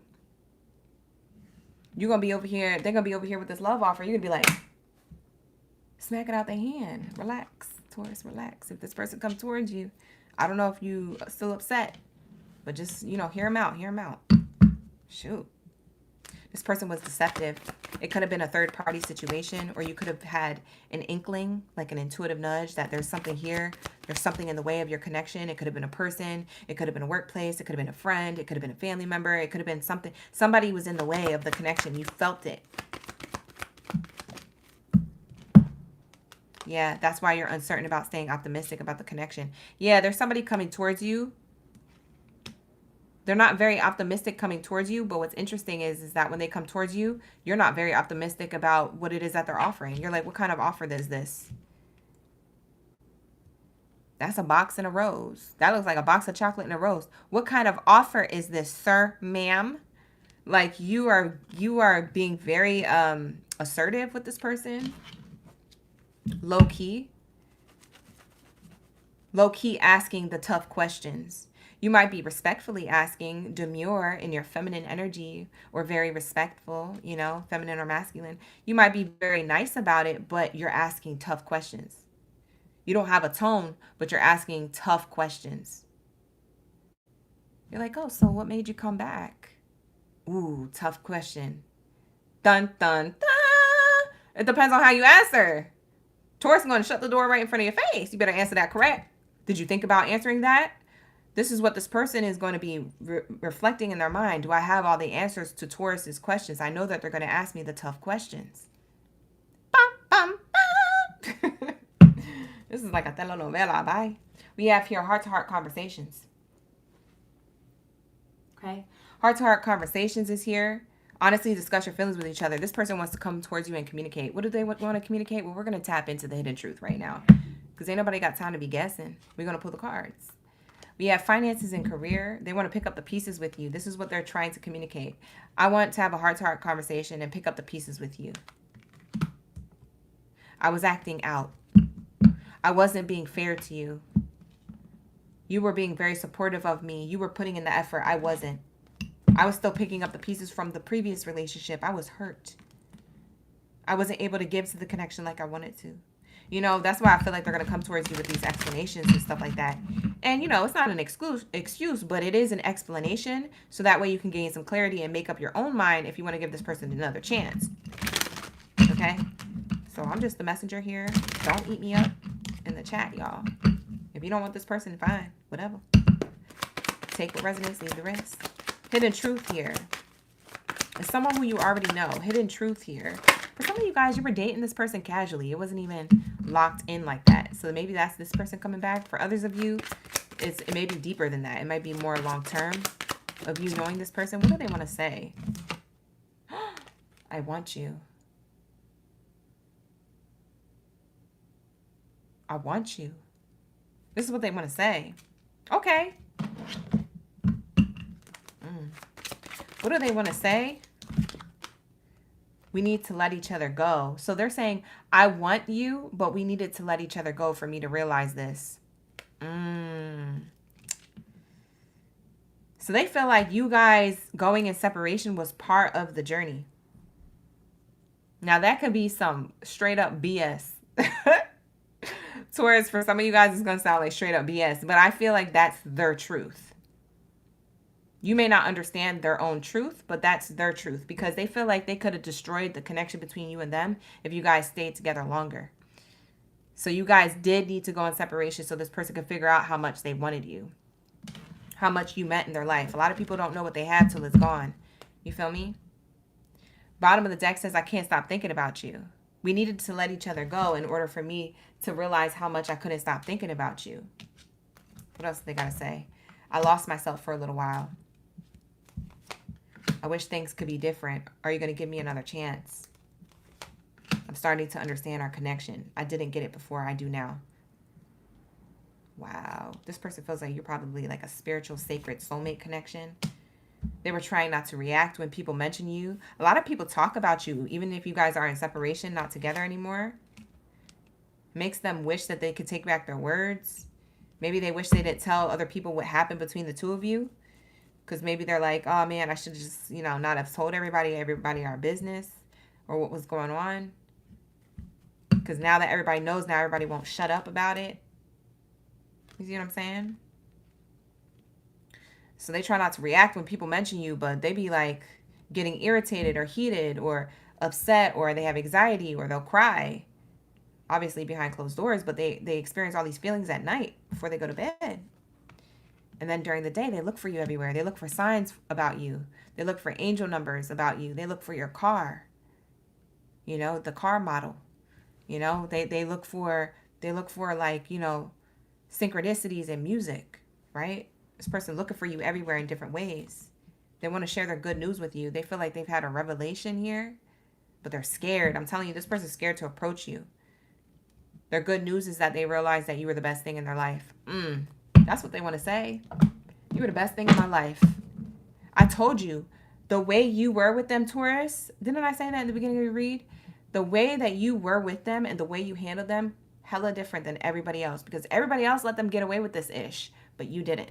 S1: You're going to be over here. They're going to be over here with this love offer. You're going to be like, smack it out their hand. Relax. Taurus, relax. If this person comes towards you, I don't know if you are still upset, but just, you know, hear them out. Hear them out. Shoot. This person was deceptive. It could have been a third-party situation, or you could have had an inkling, like an intuitive nudge that there's something here. There's something in the way of your connection. It could have been a person. It could have been a workplace. It could have been a friend. It could have been a family member. It could have been something. Somebody was in the way of the connection. You felt it. Yeah, that's why you're uncertain about staying optimistic about the connection. Yeah, there's somebody coming towards you. They're not very optimistic coming towards you, but what's interesting is that when they come towards you, you're not very optimistic about what it is that they're offering. You're like, what kind of offer is this? That's a box and a rose. That looks like a box of chocolate and a rose. What kind of offer is this, sir, ma'am? Like you are being very assertive with this person. Low key asking the tough questions. You might be respectfully asking, demure in your feminine energy, or very respectful, you know, feminine or masculine. You might be very nice about it, but you're asking tough questions. You don't have a tone, but you're asking tough questions. You're like, oh, so what made you come back? Ooh, tough question. Dun, dun, dun. It depends on how you answer. Taurus is going to shut the door right in front of your face. You better answer that correct. Did you think about answering that? This is what this person is going to be reflecting in their mind. Do I have all the answers to Taurus's questions? I know that they're going to ask me the tough questions. Bum, bum, bum. This is like a telenovela, bye. We have here heart-to-heart conversations. Okay? Heart-to-heart conversations is here. Honestly, discuss your feelings with each other. This person wants to come towards you and communicate. What do they want to communicate? Well, we're going to tap into the hidden truth right now. Because ain't nobody got time to be guessing. We're going to pull the cards. We have finances and career. They want to pick up the pieces with you. This is what they're trying to communicate. I want to have a heart-to-heart conversation and pick up the pieces with you. I was acting out. I wasn't being fair to you. You were being very supportive of me. You were putting in the effort. I wasn't. I was still picking up the pieces from the previous relationship. I was hurt. I wasn't able to give to the connection like I wanted to. You know, that's why I feel like they're going to come towards you with these explanations and stuff like that. And, you know, it's not an excuse, but it is an explanation. So that way you can gain some clarity and make up your own mind if you want to give this person another chance. Okay? So I'm just the messenger here. Don't eat me up in the chat, y'all. If you don't want this person, fine. Whatever. Take what resonates, leave the rest. Hidden truth here. It's someone who you already know. Hidden truth here. For some of you guys, you were dating this person casually. It wasn't even locked in like that. So maybe that's this person coming back. For others of you, it may be deeper than that. It might be more long-term of you knowing this person. What do they want to say? I want you. I want you. This is what they want to say. Okay. What do they want to say? We need to let each other go. So they're saying, I want you, but we needed to let each other go for me to realize this. So they feel like you guys going in separation was part of the journey. Now that could be some straight up BS. Taurus, for some of you guys, it's going to sound like straight up BS, but I feel like that's their truth. You may not understand their own truth, but that's their truth because they feel like they could have destroyed the connection between you and them if you guys stayed together longer. So you guys did need to go in separation so this person could figure out how much they wanted you, how much you meant in their life. A lot of people don't know what they have till it's gone. You feel me? Bottom of the deck says, I can't stop thinking about you. We needed to let each other go in order for me to realize how much I couldn't stop thinking about you. What else do they got to say? I lost myself for a little while. I wish things could be different. Are you going to give me another chance? I'm starting to understand our connection. I didn't get it before. I do now. Wow. This person feels like you're probably like a spiritual, sacred soulmate connection. They were trying not to react when people mention you. A lot of people talk about you, even if you guys are in separation, not together anymore. Makes them wish that they could take back their words. Maybe they wish they didn't tell other people what happened between the two of you. Because maybe they're like, oh man, I should just, not have told everybody our business or what was going on. Because now that everybody knows, now everybody won't shut up about it. You see what I'm saying? So they try not to react when people mention you, but they be like getting irritated or heated or upset, or they have anxiety, or they'll cry. Obviously behind closed doors, but they experience all these feelings at night before they go to bed. And then during the day, they look for you everywhere. They look for signs about you. They look for angel numbers about you. They look for your car. The car model. They look for like, synchronicities in music, right? This person looking for you everywhere in different ways. They want to share their good news with you. They feel like they've had a revelation here, but they're scared. I'm telling you, this person's scared to approach you. Their good news is that they realize that you were the best thing in their life. That's what they want to say. You were the best thing in my life. I told you, the way you were with them, Taurus, didn't I say that in the beginning of your read? The way that you were with them and the way you handled them, hella different than everybody else. Because everybody else let them get away with this ish, but you didn't.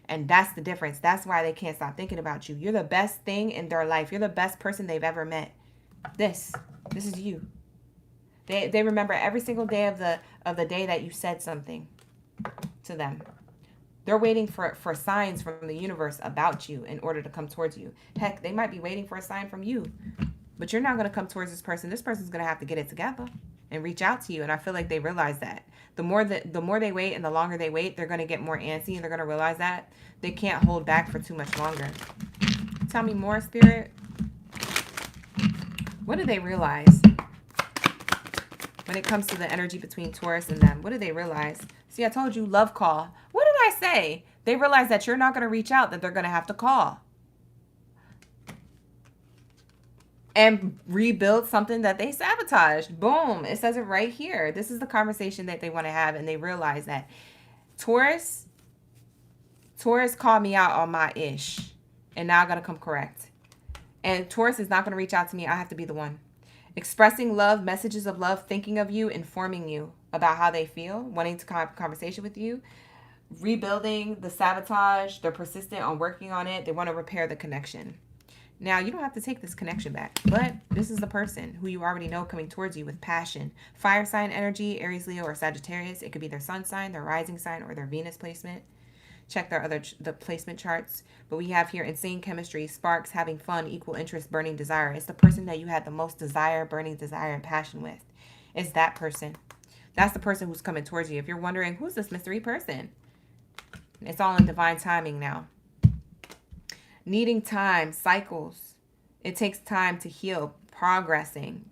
S1: And that's the difference. That's why they can't stop thinking about you. You're the best thing in their life. You're the best person they've ever met. This is you. They remember every single day of the day that you said something to them. They're waiting for signs from the universe about you in order to come towards you. Heck, they might be waiting for a sign from you. But you're not going to come towards this person. This person's going to have to get it together and reach out to you. And I feel like they realize that. The more they wait and the longer they wait, they're going to get more antsy, and they're going to realize that they can't hold back for too much longer. Tell me more, Spirit. What do they realize when it comes to the energy between Taurus and them? What do they realize? See, I told you, love call. What did I say? They realize that you're not going to reach out, that they're going to have to call and rebuild something that they sabotaged. Boom. It says it right here. This is the conversation that they want to have, and they realize that Taurus called me out on my ish, and now I'm going to come correct. And Taurus is not going to reach out to me. I have to be the one. Expressing love, messages of love, thinking of you, informing you about how they feel, wanting to have a conversation with you, rebuilding the sabotage. They're persistent on working on it. They want to repair the connection. Now, you don't have to take this connection back, but this is the person who you already know coming towards you with passion. Fire sign energy, Aries, Leo, or Sagittarius. It could be their sun sign, their rising sign, or their Venus placement. Check the placement charts. But we have here insane chemistry, sparks, having fun, equal interest, burning desire. It's the person that you had the most desire, burning desire, and passion with. It's that person. That's the person who's coming towards you. If you're wondering, who's this mystery person? It's all in divine timing now. Needing time, cycles. It takes time to heal, progressing.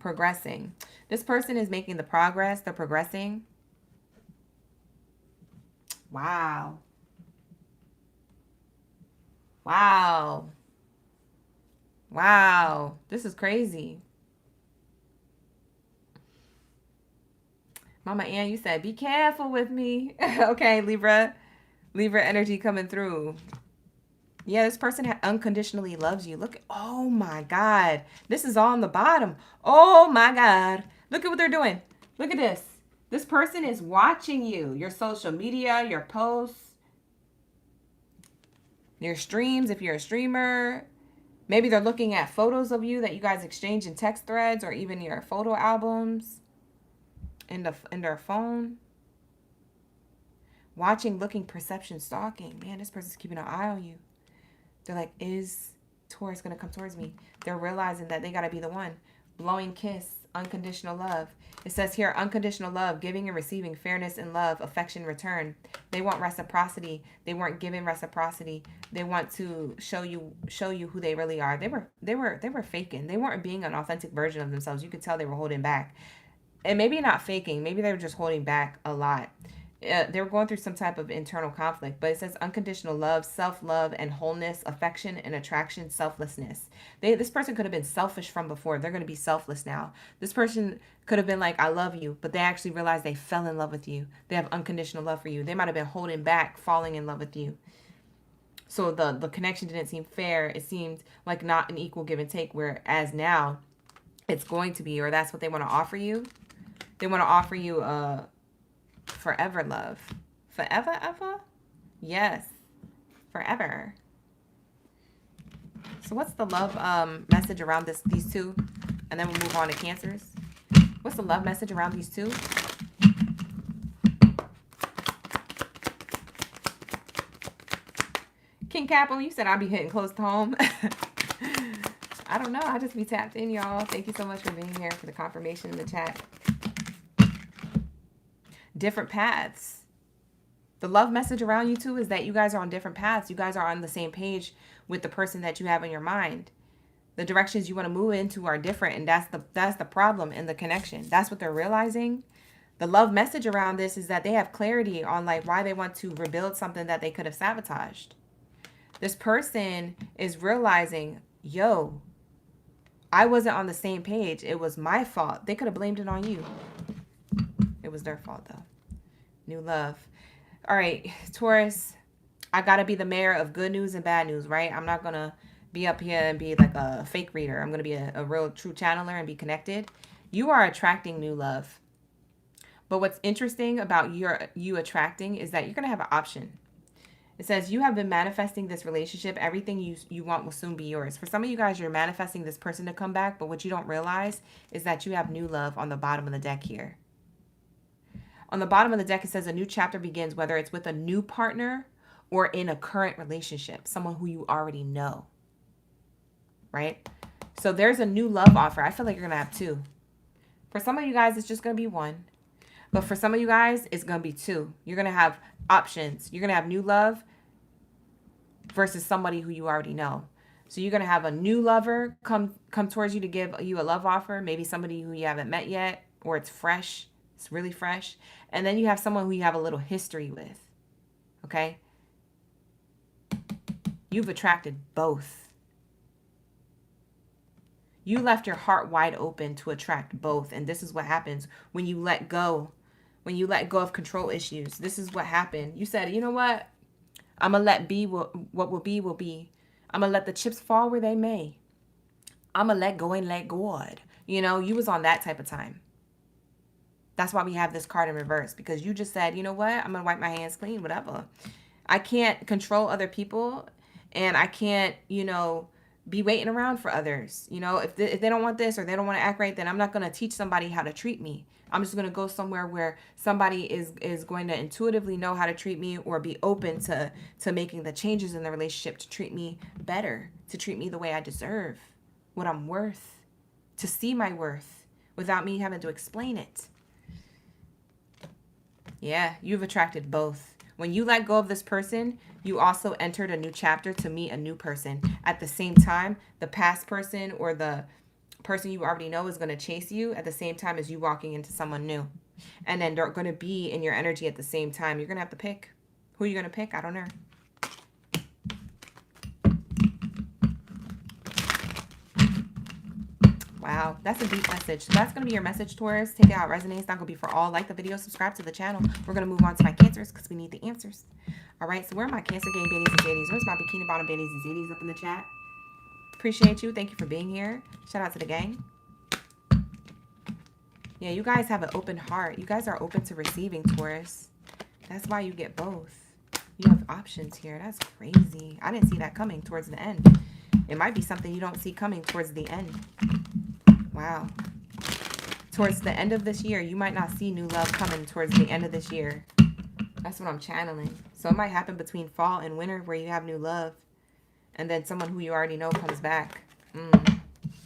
S1: This person is making the progress. They're progressing. Wow. Wow. Wow. This is crazy. Mama Ann, you said, be careful with me. Okay, Libra. Libra energy coming through. Yeah, this person unconditionally loves you. Look, oh my God. This is all on the bottom. Oh my God. Look at what they're doing. Look at this. This person is watching you. Your social media, your posts, your streams if you're a streamer. Maybe they're looking at photos of you that you guys exchange in text threads or even your photo albums in their phone. Watching, looking, perception, stalking. Man, this person's keeping an eye on you. They're like, is Taurus going to come towards me? They're realizing that they got to be the one. Blowing kiss, unconditional love. It says here, unconditional love, giving and receiving, fairness and love, affection, return. They want reciprocity. They weren't given reciprocity. They want to show you who they really are. They were faking. They weren't being an authentic version of themselves. You could tell they were holding back. And maybe not faking. Maybe they were just holding back a lot. They were going through some type of internal conflict, but it says unconditional love, self-love and wholeness, affection and attraction, selflessness. This person could have been selfish from before. They're going to be selfless now. This person could have been like, I love you, but they actually realized they fell in love with you. They have unconditional love for you. They might have been holding back, falling in love with you. So the connection didn't seem fair. It seemed like not an equal give and take, whereas now it's going to be, or that's what they want to offer you. They want to offer you forever love. Forever ever? Yes. Forever. So what's the love message around these two? And then we'll move on to Cancers. What's the love message around these two? King Capo, you said I'd be hitting close to home. I don't know. I just be tapped in, y'all. Thank you so much for being here, for the confirmation in the chat. Different paths. The love message around you two is that you guys are on different paths. You guys are on the same page with the person that you have in your mind. The directions you want to move into are different, and that's the problem in the connection. That's what they're realizing. The love message around this is that they have clarity on like why they want to rebuild something that they could have sabotaged. This person is realizing, yo, I wasn't on the same page. It was my fault. They could have blamed it on you. It was their fault though. New love. All right, Taurus, I gotta be the mayor of good news and bad news, right? I'm not gonna be up here and be like a fake reader. I'm gonna be a real true channeler and be connected. You are attracting new love. But what's interesting about you attracting is that you're gonna have an option. It says you have been manifesting this relationship. Everything you want will soon be yours. For some of you guys, you're manifesting this person to come back, but what you don't realize is that you have new love on the bottom of the deck here. On the bottom of the deck, it says a new chapter begins, whether it's with a new partner or in a current relationship, someone who you already know, right? So there's a new love offer. I feel like you're going to have two. For some of you guys, it's just going to be one. But for some of you guys, it's going to be two. You're going to have options. You're going to have new love versus somebody who you already know. So you're going to have a new lover come towards you to give you a love offer, maybe somebody who you haven't met yet, or it's fresh. It's really fresh. And then you have someone who you have a little history with. Okay? You've attracted both. You left your heart wide open to attract both. And this is what happens when you let go. When you let go of control issues. This is what happened. You said, you know what? I'm going to let be what will be will be. I'm going to let the chips fall where they may. I'm going to let go and let God. You know, you was on that type of time. That's why we have this card in reverse, because you just said, you know what? I'm going to wipe my hands clean, whatever. I can't control other people, and I can't, you know, be waiting around for others. You know, if they don't want this or they don't want to act right, then I'm not going to teach somebody how to treat me. I'm just going to go somewhere where somebody is going to intuitively know how to treat me or be open to making the changes in the relationship to treat me better, to treat me the way I deserve, what I'm worth, to see my worth without me having to explain it. Yeah, you've attracted both. When you let go of this person, you also entered a new chapter to meet a new person. At the same time, the past person or the person you already know is going to chase you at the same time as you walking into someone new. And then they're going to be in your energy at the same time. You're going to have to pick. Who you're going to pick? I don't know. Wow, that's a deep message. So that's going to be your message, Taurus. Take it how it resonates. Not going to be for all. Like the video, subscribe to the channel. We're going to move on to my Cancers because we need the answers. All right, so where are my Cancer game Baddies and Zadies? Where's my Bikini Bottom Baddies and Zadies up in the chat? Appreciate you. Thank you for being here. Shout out to the gang. Yeah, you guys have an open heart. You guys are open to receiving, Taurus. That's why you get both. You have options here. That's crazy. I didn't see that coming towards the end. It might be something you don't see coming towards the end. Wow. Towards the end of this year, you might not see new love coming towards the end of this year. That's what I'm channeling. So it might happen between fall and winter where you have new love. And then someone who you already know comes back.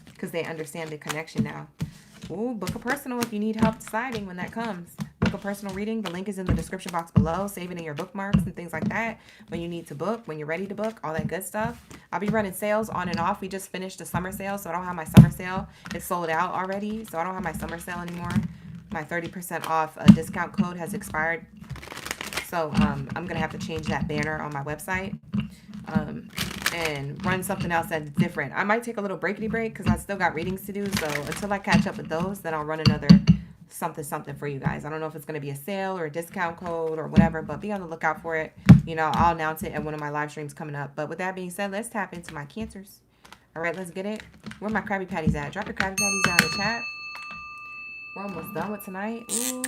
S1: Because they understand the connection now. Ooh, book a personal if you need help deciding when that comes. Book a personal reading. The link is in the description box below. Save it in your bookmarks and things like that. When you need to book, when you're ready to book, all that good stuff. I'll be running sales on and off. We just finished the summer sale, so I don't have my summer sale. It's sold out already, so I don't have my summer sale anymore. My 30% off discount code has expired. So I'm going to have to change that banner on my website. And run something else that's different. I might take a little breakity break because I still got readings to do. So until I catch up with those, then I'll run another something for you guys. I don't know if it's going to be a sale or a discount code or whatever, but be on the lookout for it. You know, I'll announce it at one of my live streams coming up. But with that being said, let's tap into my Cancers. All right, let's get it. Where my Krabby Patties at? Drop your Krabby Patties down in the chat. We're almost done with tonight. Ooh.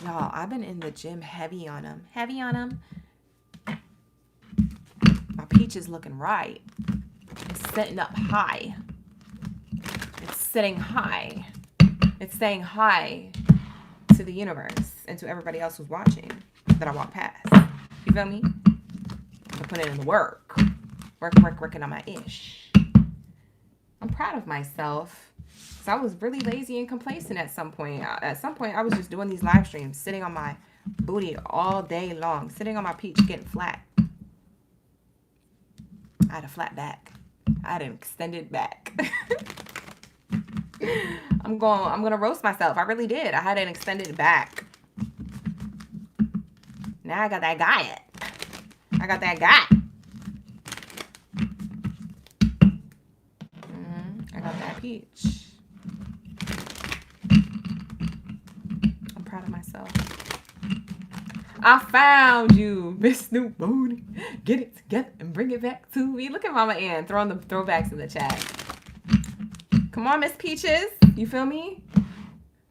S1: Y'all, I've been in the gym heavy on them. Heavy on them. My peach is looking right. It's sitting up high. It's sitting high. It's saying hi to the universe and to everybody else who's watching that I walk past. You feel me? I put it in the work. Working on my ish. I'm proud of myself. So I was really lazy and complacent at some point. At some point, I was just doing these live streams, sitting on my booty all day long, sitting on my peach, getting flat. I had a flat back. I had an extended back. I'm gonna roast myself. I really did. I had an extended back. Now I got that guy. I got that guy. I got that peach. I'm proud of myself. I found you, Miss New Booty. Get it together and bring it back to me. Look at Mama Ann throwing the throwbacks in the chat. Come on, Miss Peaches. You feel me?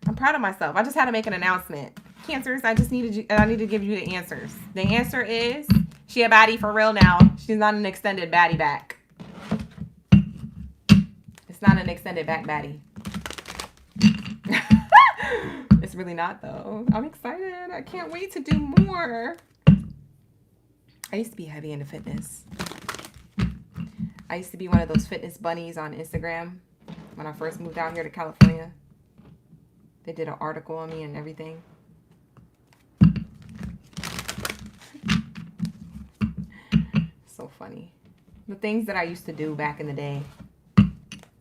S1: I'm proud of myself. I just had to make an announcement. Cancers, I need to give you the answers. The answer is she a baddie for real now. She's not an extended baddie back. It's not an extended back baddie. It's really not, though. I'm excited. I can't wait to do more. I used to be heavy into fitness. I used to be one of those fitness bunnies on Instagram when I first moved out here to California. They did an article on me and everything. So funny. The things that I used to do back in the day,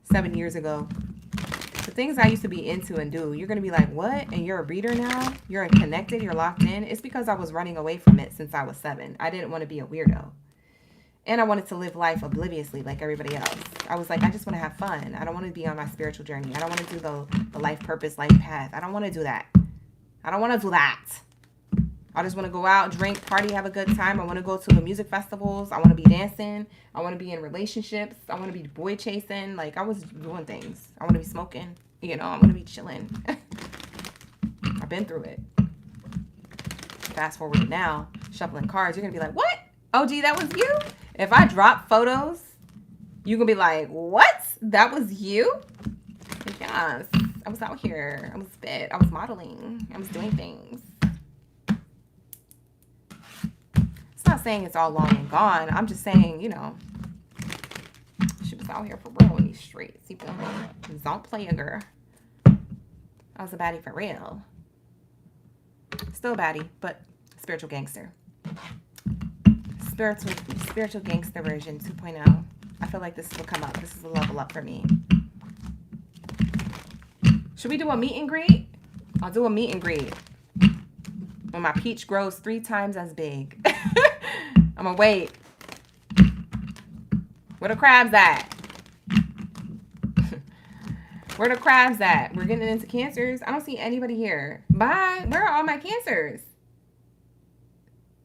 S1: 7 years ago. The things I used to be into and do, you're going to be like, what? And you're a reader now? You're connected? You're locked in? It's because I was running away from it since I was 7. I didn't want to be a weirdo. And I wanted to live life obliviously like everybody else. I was like, I just want to have fun. I don't want to be on my spiritual journey. I don't want to do the life purpose, life path. I don't want to do that. I don't want to do that. I just want to go out, drink, party, have a good time. I want to go to the music festivals. I want to be dancing. I want to be in relationships. I want to be boy chasing. Like, I was doing things. I want to be smoking. You know, I want to be chilling. I've been through it. Fast forward now, shuffling cards. You're going to be like, what? OG, that was you? If I drop photos, you're going to be like, what? That was you? Like, yes. I was out here. I was fit. I was modeling. I was doing things. Not saying it's all long and gone. I'm just saying, you know, she was out here for real in these streets. You feel me? Don't play a girl. I was a baddie for real. Still a baddie, but spiritual gangster. Spiritual gangster version 2.0. I feel like this will come up. This is a level up for me. Should we do a meet and greet? I'll do a meet and greet. When my peach grows 3 times as big. I'm gonna wait. Where the crabs at? Where the crabs at? We're getting into Cancers. I don't see anybody here. Bye. Where are all my Cancers?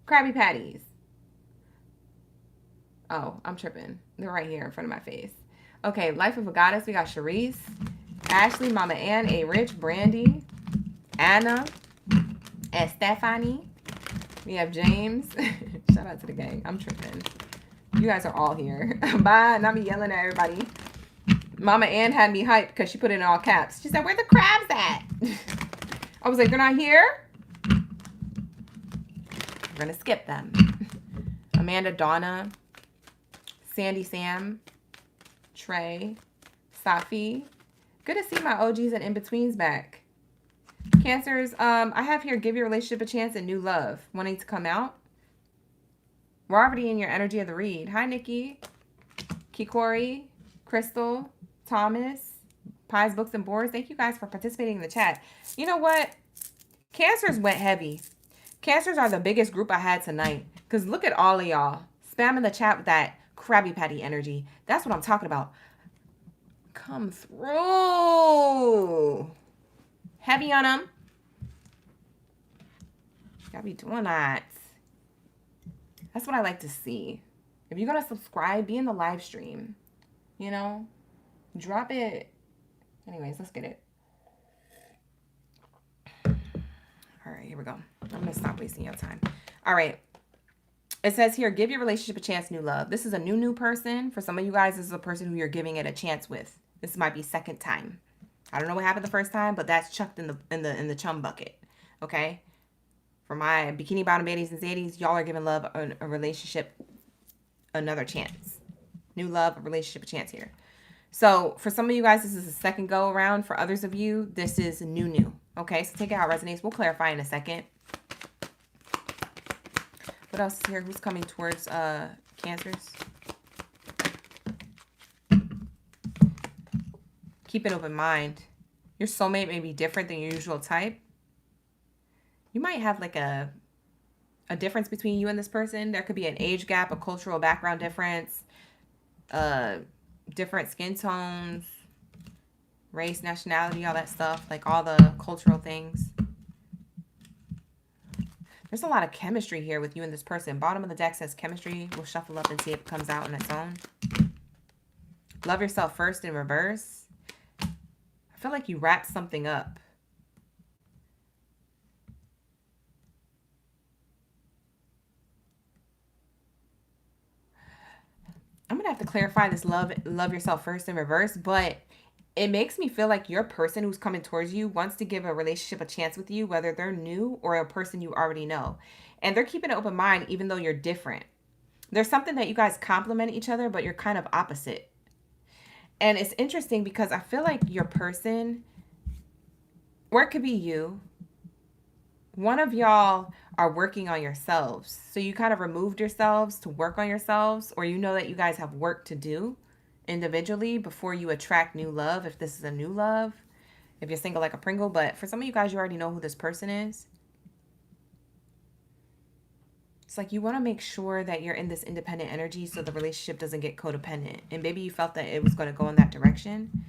S1: Krabby Patties. Oh, I'm tripping. They're right here in front of my face. Okay, Life of a Goddess. We got Sharice, Ashley, Mama Ann, A Rich, Brandy, Anna, and Stephanie. We have James. Shout out to the gang. I'm tripping. You guys are all here. Bye. Not me yelling at everybody. Mama Ann had me hyped because she put it in all caps. She said, where the crabs at? I was like, they're not here? We're going to skip them. Amanda, Donna, Sandy, Sam, Trey, Safi. Good to see my OGs and in-betweens back. Cancers, I have here, give your relationship a chance and new love. Wanting to come out? We're already in your energy of the read. Hi, Nikki, Kikori, Crystal, Thomas, Pies, Books, and Boards. Thank you guys for participating in the chat. You know what? Cancers went heavy. Cancers are the biggest group I had tonight. Because look at all of y'all spamming the chat with that Krabby Patty energy. That's what I'm talking about. Come through. Heavy on them. Gotta be doing that. That's what I like to see. If you're going to subscribe, be in the live stream. You know? Drop it. Anyways, let's get it. All right, here we go. I'm going to stop wasting your time. All right. It says here, give your relationship a chance, new love. This is a new person. For some of you guys, this is a person who you're giving it a chance with. This might be second time. I don't know what happened the first time, but that's chucked in the chum bucket. Okay? For my bikini bottom baddies and zaddies, y'all are giving love a relationship another chance. New love, a relationship a chance here. So for some of you guys, this is a second go around. For others of you, this is new. Okay, so take it how it resonates. We'll clarify in a second. What else is here? Who's coming towards Cancers? Keep an open mind. Your soulmate may be different than your usual type. You might have like a difference between you and this person. There could be an age gap, a cultural background difference, different skin tones, race, nationality, all that stuff, like all the cultural things. There's a lot of chemistry here with you and this person. Bottom of the deck says chemistry. We'll shuffle up and see if it comes out on its own. Love yourself first in reverse. I feel like you wrapped something up. I'm going to have to clarify this love yourself first in reverse, but it makes me feel like your person who's coming towards you wants to give a relationship a chance with you, whether they're new or a person you already know. And they're keeping an open mind even though you're different. There's something that you guys complement each other, but you're kind of opposite. And it's interesting because I feel like your person, or it could be you, one of y'all are working on yourselves. So you kind of removed yourselves to work on yourselves, or you know that you guys have work to do individually before you attract new love, if this is a new love, if you're single like a Pringle. But for some of you guys, you already know who this person is. It's like you want to make sure that you're in this independent energy so the relationship doesn't get codependent. And maybe you felt that it was going to go in that direction.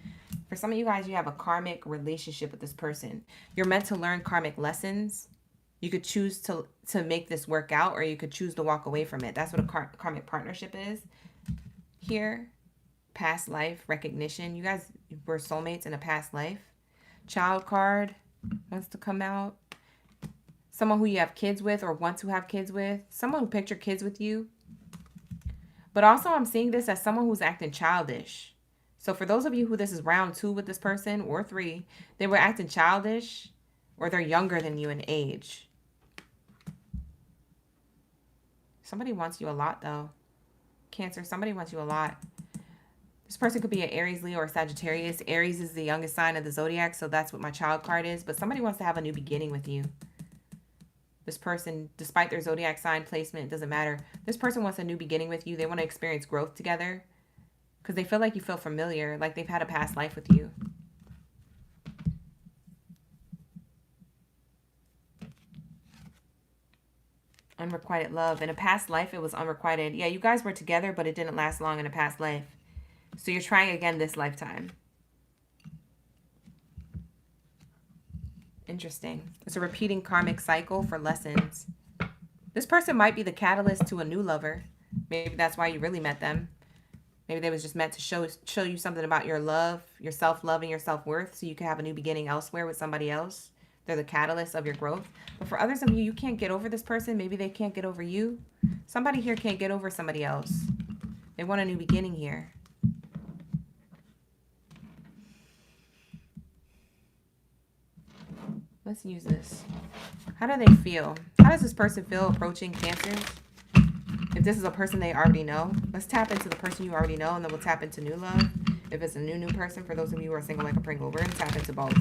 S1: For some of you guys, you have a karmic relationship with this person. You're meant to learn karmic lessons. You could choose to make this work out, or you could choose to walk away from it. That's what a karmic partnership is here. Past life recognition. You guys were soulmates in a past life. Child card wants to come out. Someone who you have kids with or want to have kids with. Someone who picture kids with you. But also I'm seeing this as someone who's acting childish. So for those of you who this is round 2 with this person, or 3, they were acting childish, or they're younger than you in age. Somebody wants you a lot though. Cancer, somebody wants you a lot. This person could be an Aries, Leo, or Sagittarius. Aries is the youngest sign of the zodiac, so that's what my child card is. But somebody wants to have a new beginning with you. This person, despite their zodiac sign placement, it doesn't matter. This person wants a new beginning with you. They want to experience growth together because they feel like you feel familiar, like they've had a past life with you. Unrequited love. In a past life, it was unrequited. Yeah, you guys were together, but it didn't last long in a past life. So you're trying again this lifetime. Interesting. It's a repeating karmic cycle for lessons. This person might be the catalyst to a new lover. Maybe that's why you really met them. Maybe they was just meant to show you something about your love, your self-love, and your self-worth, so you can have a new beginning elsewhere with somebody else. They're the catalyst of your growth. But for others of you, you can't get over this person. Maybe they can't get over you. Somebody here can't get over somebody else. They want a new beginning here. Let's use this. How do they feel? How does this person feel approaching Cancer? If this is a person they already know, let's tap into the person you already know, and then we'll tap into new love. If it's a new person, for those of you who are single like a Pringle, we're going to tap into both.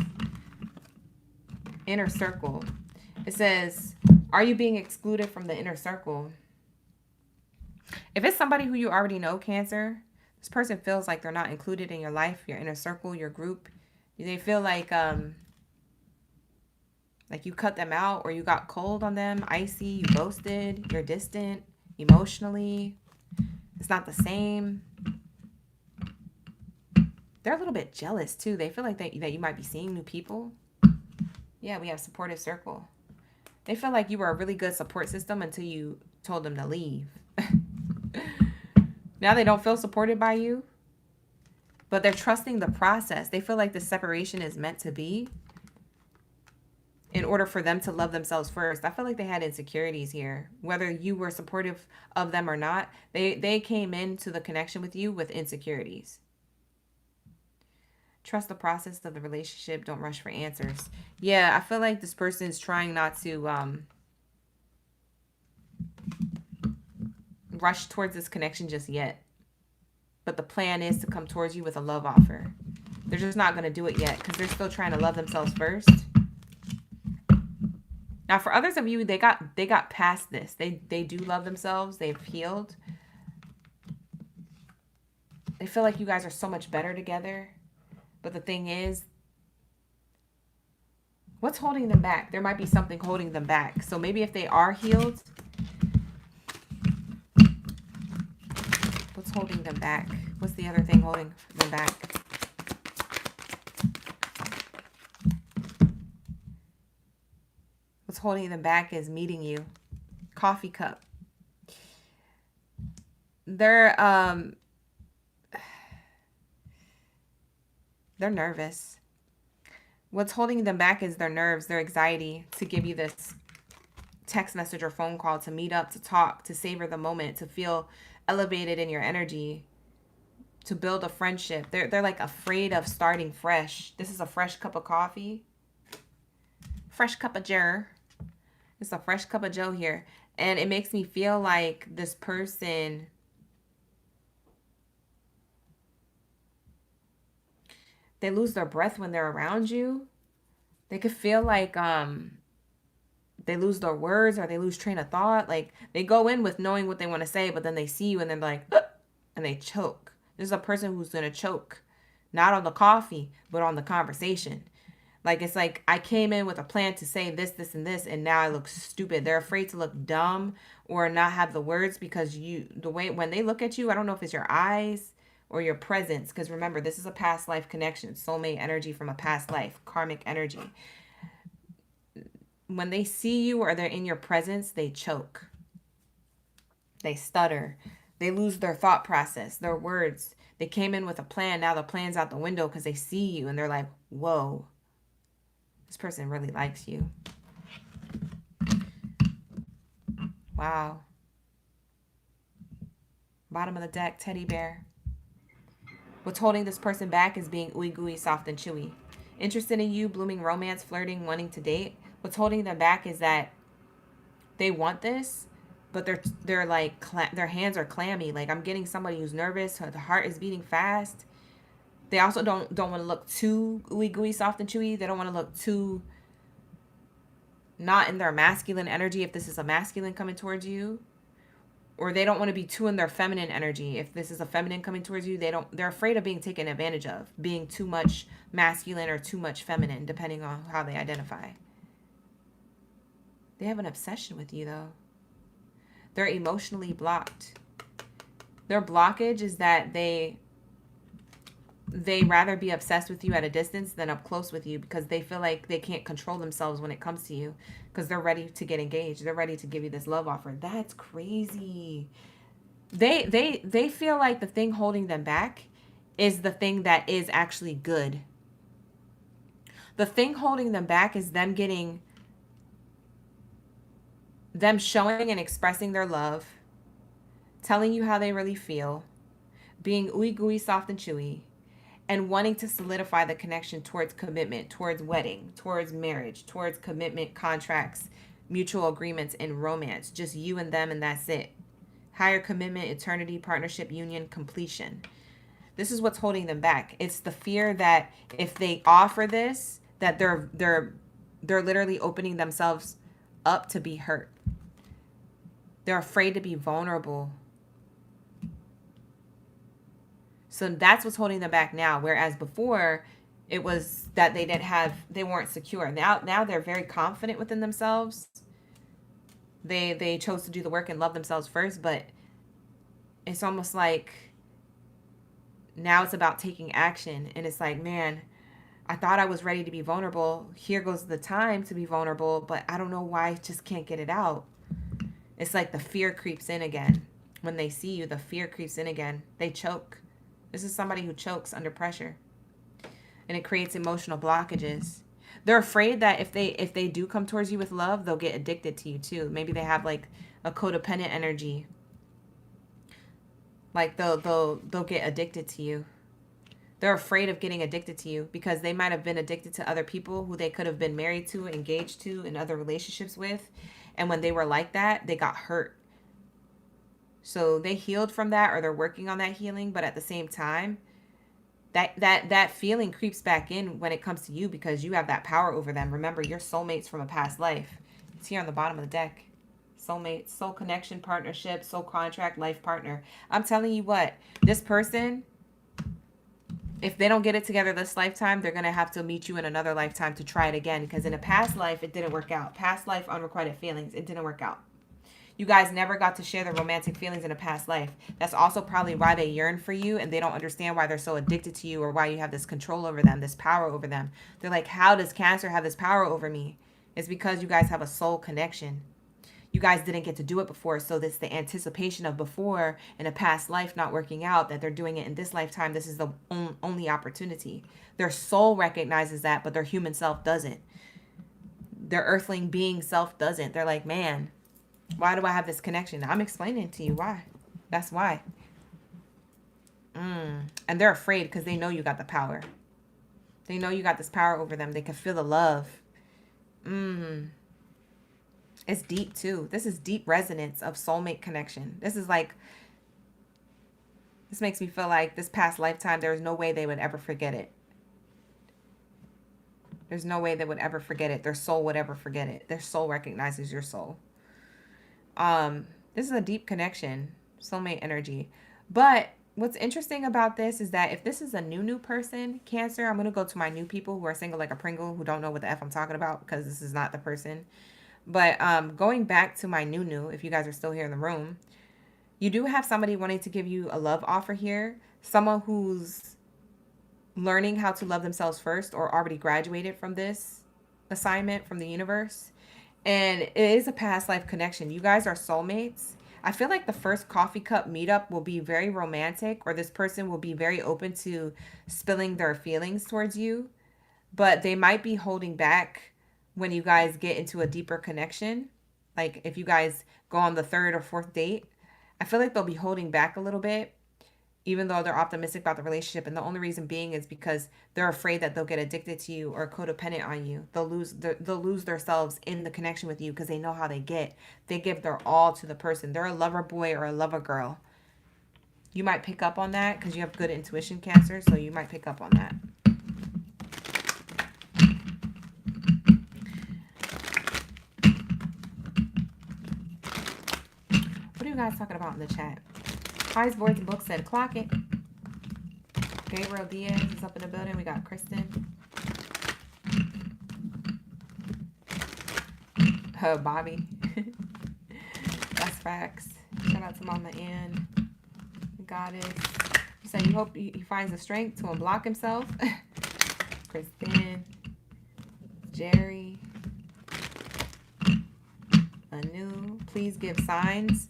S1: Inner circle. It says, are you being excluded from the inner circle? If it's somebody who you already know, Cancer, this person feels like they're not included in your life, your inner circle, your group. They feel like you cut them out, or you got cold on them, icy, you ghosted, you're distant emotionally. It's not the same. They're a little bit jealous too. They feel like that you might be seeing new people. Yeah, we have supportive circle. They feel like you were a really good support system until you told them to leave. Now they don't feel supported by you, but they're trusting the process. They feel like the separation is meant to be in order for them to love themselves first. I feel like they had insecurities here. Whether you were supportive of them or not, they came into the connection with you with insecurities. Trust the process of the relationship. Don't rush for answers. Yeah, I feel like this person is trying not to rush towards this connection just yet. But the plan is to come towards you with a love offer. They're just not going to do it yet because they're still trying to love themselves first. Now, for others of you, they got past this. They do love themselves. They've healed. They feel like you guys are so much better together. But the thing is, what's holding them back? There might be something holding them back. So maybe if they are healed, what's holding them back? What's the other thing holding them back? What's holding them back is meeting you. Coffee cup. They're nervous. What's holding them back is their nerves, their anxiety to give you this text message or phone call, to meet up, to talk, to savor the moment, to feel elevated in your energy, to build a friendship. They're like afraid of starting fresh. This is a fresh cup of coffee. Fresh cup of joe. It's a fresh cup of joe here. And it makes me feel like this person, they lose their breath when they're around you. They could feel like they lose their words, or they lose train of thought. Like they go in with knowing what they want to say, but then they see you and they're like, and they choke. This is a person who's going to choke, not on the coffee, but on the conversation. Like, it's like, I came in with a plan to say this, this, and this, and now I look stupid. They're afraid to look dumb or not have the words because when they look at you, I don't know if it's your eyes or your presence. Because remember, this is a past life connection, soulmate energy from a past life, karmic energy. When they see you or they're in your presence, they choke. They stutter. They lose their thought process, their words. They came in with a plan. Now the plan's out the window because they see you and they're like, whoa. This person really likes you. Wow. Bottom of the deck, teddy bear. What's holding this person back is being ooey gooey, soft and chewy. Interested in you, blooming romance, flirting, wanting to date. What's holding them back is that they want this, but they're like their hands are clammy. Like I'm getting somebody who's nervous, the heart is beating fast. They also don't want to look too ooey gooey, soft and chewy. They don't want to look too not in their masculine energy if this is a masculine coming towards you, or they don't want to be too in their feminine energy if this is a feminine coming towards you. They're afraid of being taken advantage of, being too much masculine or too much feminine, depending on how they identify. They have an obsession with you though. They're emotionally blocked. Their blockage is that they rather be obsessed with you at a distance than up close with you, because they feel like they can't control themselves when it comes to you, because they're ready to get engaged. They're ready to give you this love offer. That's crazy. They feel like the thing holding them back is the thing that is actually good. The thing holding them back is them showing and expressing their love, telling you how they really feel, being ooey gooey, soft and chewy, and wanting to solidify the connection towards commitment, towards wedding, towards marriage, towards commitment, contracts, mutual agreements, and romance. Just you and them, and that's it. Higher commitment, eternity, partnership, union, completion. This is what's holding them back. It's the fear that if they offer this, that they're literally opening themselves up to be hurt. They're afraid to be vulnerable. So that's what's holding them back now. Whereas before, it was that they weren't secure. Now they're very confident within themselves. They chose to do the work and love themselves first, but it's almost like now it's about taking action. And it's like, man, I thought I was ready to be vulnerable. Here goes the time to be vulnerable, but I don't know why I just can't get it out. It's like the fear creeps in again. When they see you, the fear creeps in again. They choke. This is somebody who chokes under pressure. And it creates emotional blockages. They're afraid that if they do come towards you with love, they'll get addicted to you too. Maybe they have like a codependent energy. Like they'll get addicted to you. They're afraid of getting addicted to you because they might have been addicted to other people who they could have been married to, engaged to, in other relationships with. And when they were like that, they got hurt. So they healed from that, or they're working on that healing. But at the same time, that feeling creeps back in when it comes to you, because you have that power over them. Remember, you're soulmates from a past life. It's here on the bottom of the deck. Soulmate, soul connection, partnership, soul contract, life partner. I'm telling you what, this person, if they don't get it together this lifetime, they're going to have to meet you in another lifetime to try it again. Because in a past life, it didn't work out. Past life, unrequited feelings, it didn't work out. You guys never got to share the romantic feelings in a past life. That's also probably why they yearn for you, and they don't understand why they're so addicted to you, or why you have this control over them, this power over them. They're like, how does Cancer have this power over me? It's because you guys have a soul connection. You guys didn't get to do it before, so that's the anticipation of before in a past life not working out, that they're doing it in this lifetime. This is the only opportunity. Their soul recognizes that, but their human self doesn't. Their earthling being self doesn't. They're like, man, why do I have this connection? I'm explaining to you why. That's why. And they're afraid because they know you got the power. They know you got this power over them. They can feel the love. It's deep too. This is deep resonance of soulmate connection. This makes me feel like this past lifetime, there's no way they would ever forget it. There's no way they would ever forget it. Their soul would ever forget it. Their soul recognizes your soul. This is a deep connection, soulmate energy. But what's interesting about this is that if this is a new person, Cancer, I'm going to go to my new people who are single like a Pringle, who don't know what the F I'm talking about, because this is not the person. But going back to my new, if you guys are still here in the room, you do have somebody wanting to give you a love offer here. Someone who's learning how to love themselves first, or already graduated from this assignment from the universe. And it is a past life connection. You guys are soulmates. I feel like the first coffee cup meetup will be very romantic, or this person will be very open to spilling their feelings towards you. But they might be holding back when you guys get into a deeper connection. Like if you guys go on the third or fourth date, I feel like they'll be holding back a little bit even though they're optimistic about the relationship. And the only reason being is because they're afraid that they'll get addicted to you or codependent on you. They'll lose themselves in the connection with you because they know how they get. They give their all to the person. They're a lover boy or a lover girl. You might pick up on that because you have good intuition, Cancer, so you might pick up on that. What are you guys talking about in the chat? Highs, Boards, and Books said, clock it. Gabriel Diaz is up in the building. We got Kristen. Bobby. That's facts. Shout out to Mama Ann. Goddess. You said you hope he finds the strength to unblock himself. Kristen. Jerry. Anu. Please give signs.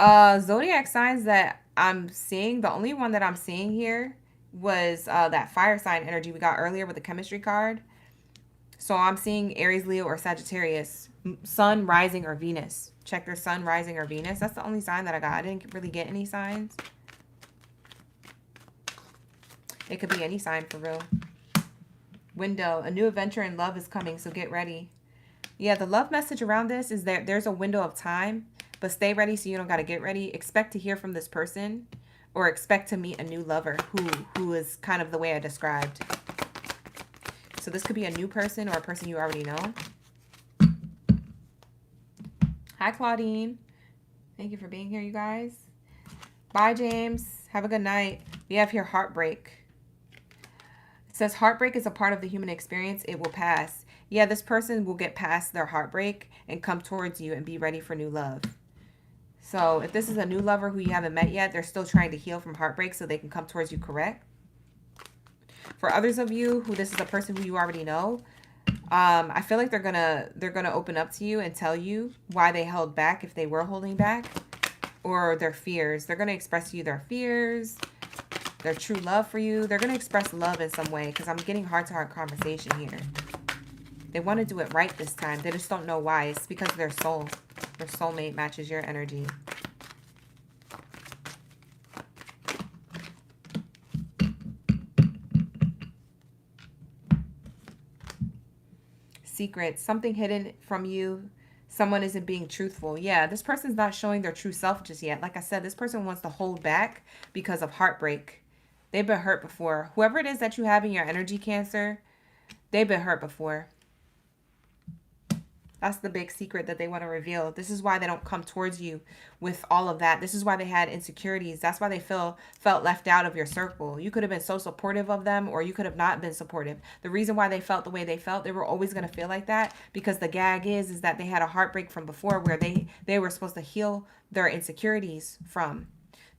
S1: Zodiac signs that I'm seeing, the only one that I'm seeing here was that fire sign energy we got earlier with the chemistry card. So I'm seeing Aries, Leo, or Sagittarius. Sun, rising, or Venus. Check their sun, rising, or Venus. That's the only sign that I got. I didn't really get any signs. It could be any sign for real. Window. A new adventure in love is coming, so get ready. Yeah, the love message around this is that there's a window of time. But stay ready so you don't got to get ready. Expect to hear from this person or expect to meet a new lover who is kind of the way I described. So this could be a new person or a person you already know. Hi, Claudine. Thank you for being here, you guys. Bye, James. Have a good night. We have here heartbreak. It says heartbreak is a part of the human experience. It will pass. Yeah, this person will get past their heartbreak and come towards you and be ready for new love. So if this is a new lover who you haven't met yet, they're still trying to heal from heartbreak so they can come towards you, correct? For others of you who this is a person who you already know, I feel like they're gonna open up to you and tell you why they held back if they were holding back, or their fears. They're gonna express to you their fears, their true love for you. They're gonna express love in some way because I'm getting heart-to-heart conversation here. They want to do it right this time. They just don't know why. It's because of their soul. Their soulmate matches your energy. Secrets. Something hidden from you. Someone isn't being truthful. Yeah, this person's not showing their true self just yet. Like I said, this person wants to hold back because of heartbreak. They've been hurt before. Whoever it is that you have in your energy, Cancer, they've been hurt before. That's the big secret that they want to reveal. This is why they don't come towards you with all of that. This is why they had insecurities. That's why they felt left out of your circle. You could have been so supportive of them, or you could have not been supportive. The reason why they felt the way they felt, they were always going to feel like that because the gag is that they had a heartbreak from before where they were supposed to heal their insecurities from.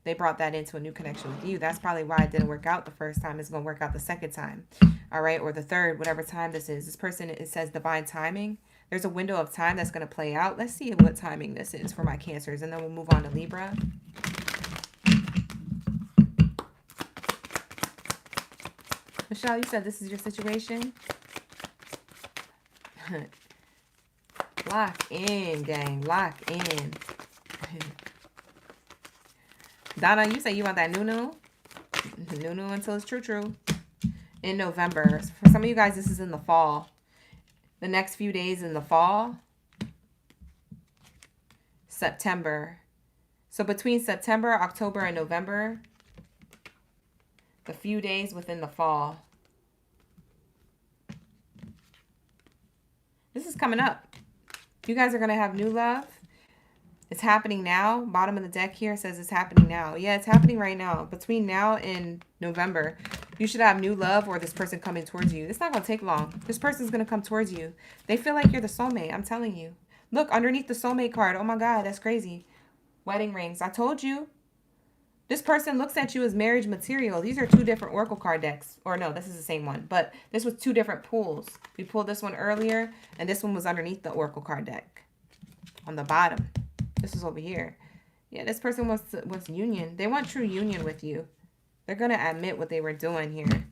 S1: They brought that into a new connection with you. That's probably why it didn't work out the first time. It's going to work out the second time. All right. Or the third, whatever time this is. This person, it says divine timing. There's a window of time that's going to play out. Let's see what timing this is for my Cancers, and then we'll move on to Libra. Michelle, you said this is your situation? Lock in, gang. Lock in. Donna, you say you want that new? New until it's true. In November. For some of you guys, this is in the fall. The next few days in the fall. September. So between September, October, and November, the few days within the fall. This is coming up. You guys are going to have new love. It's happening now. Bottom of the deck here says it's happening now. Yeah, it's happening right now. Between now and November, you should have new love or this person coming towards you. It's not going to take long. This person's going to come towards you. They feel like you're the soulmate. I'm telling you. Look, underneath the soulmate card. Oh my God, that's crazy. Wedding rings. I told you. This person looks at you as marriage material. These are two different oracle card decks. Or no, this is the same one. But this was two different pools. We pulled this one earlier, and this one was underneath the oracle card deck. On the bottom. This is over here. Yeah, this person wants union. They want true union with you. They're going to admit what they were doing here.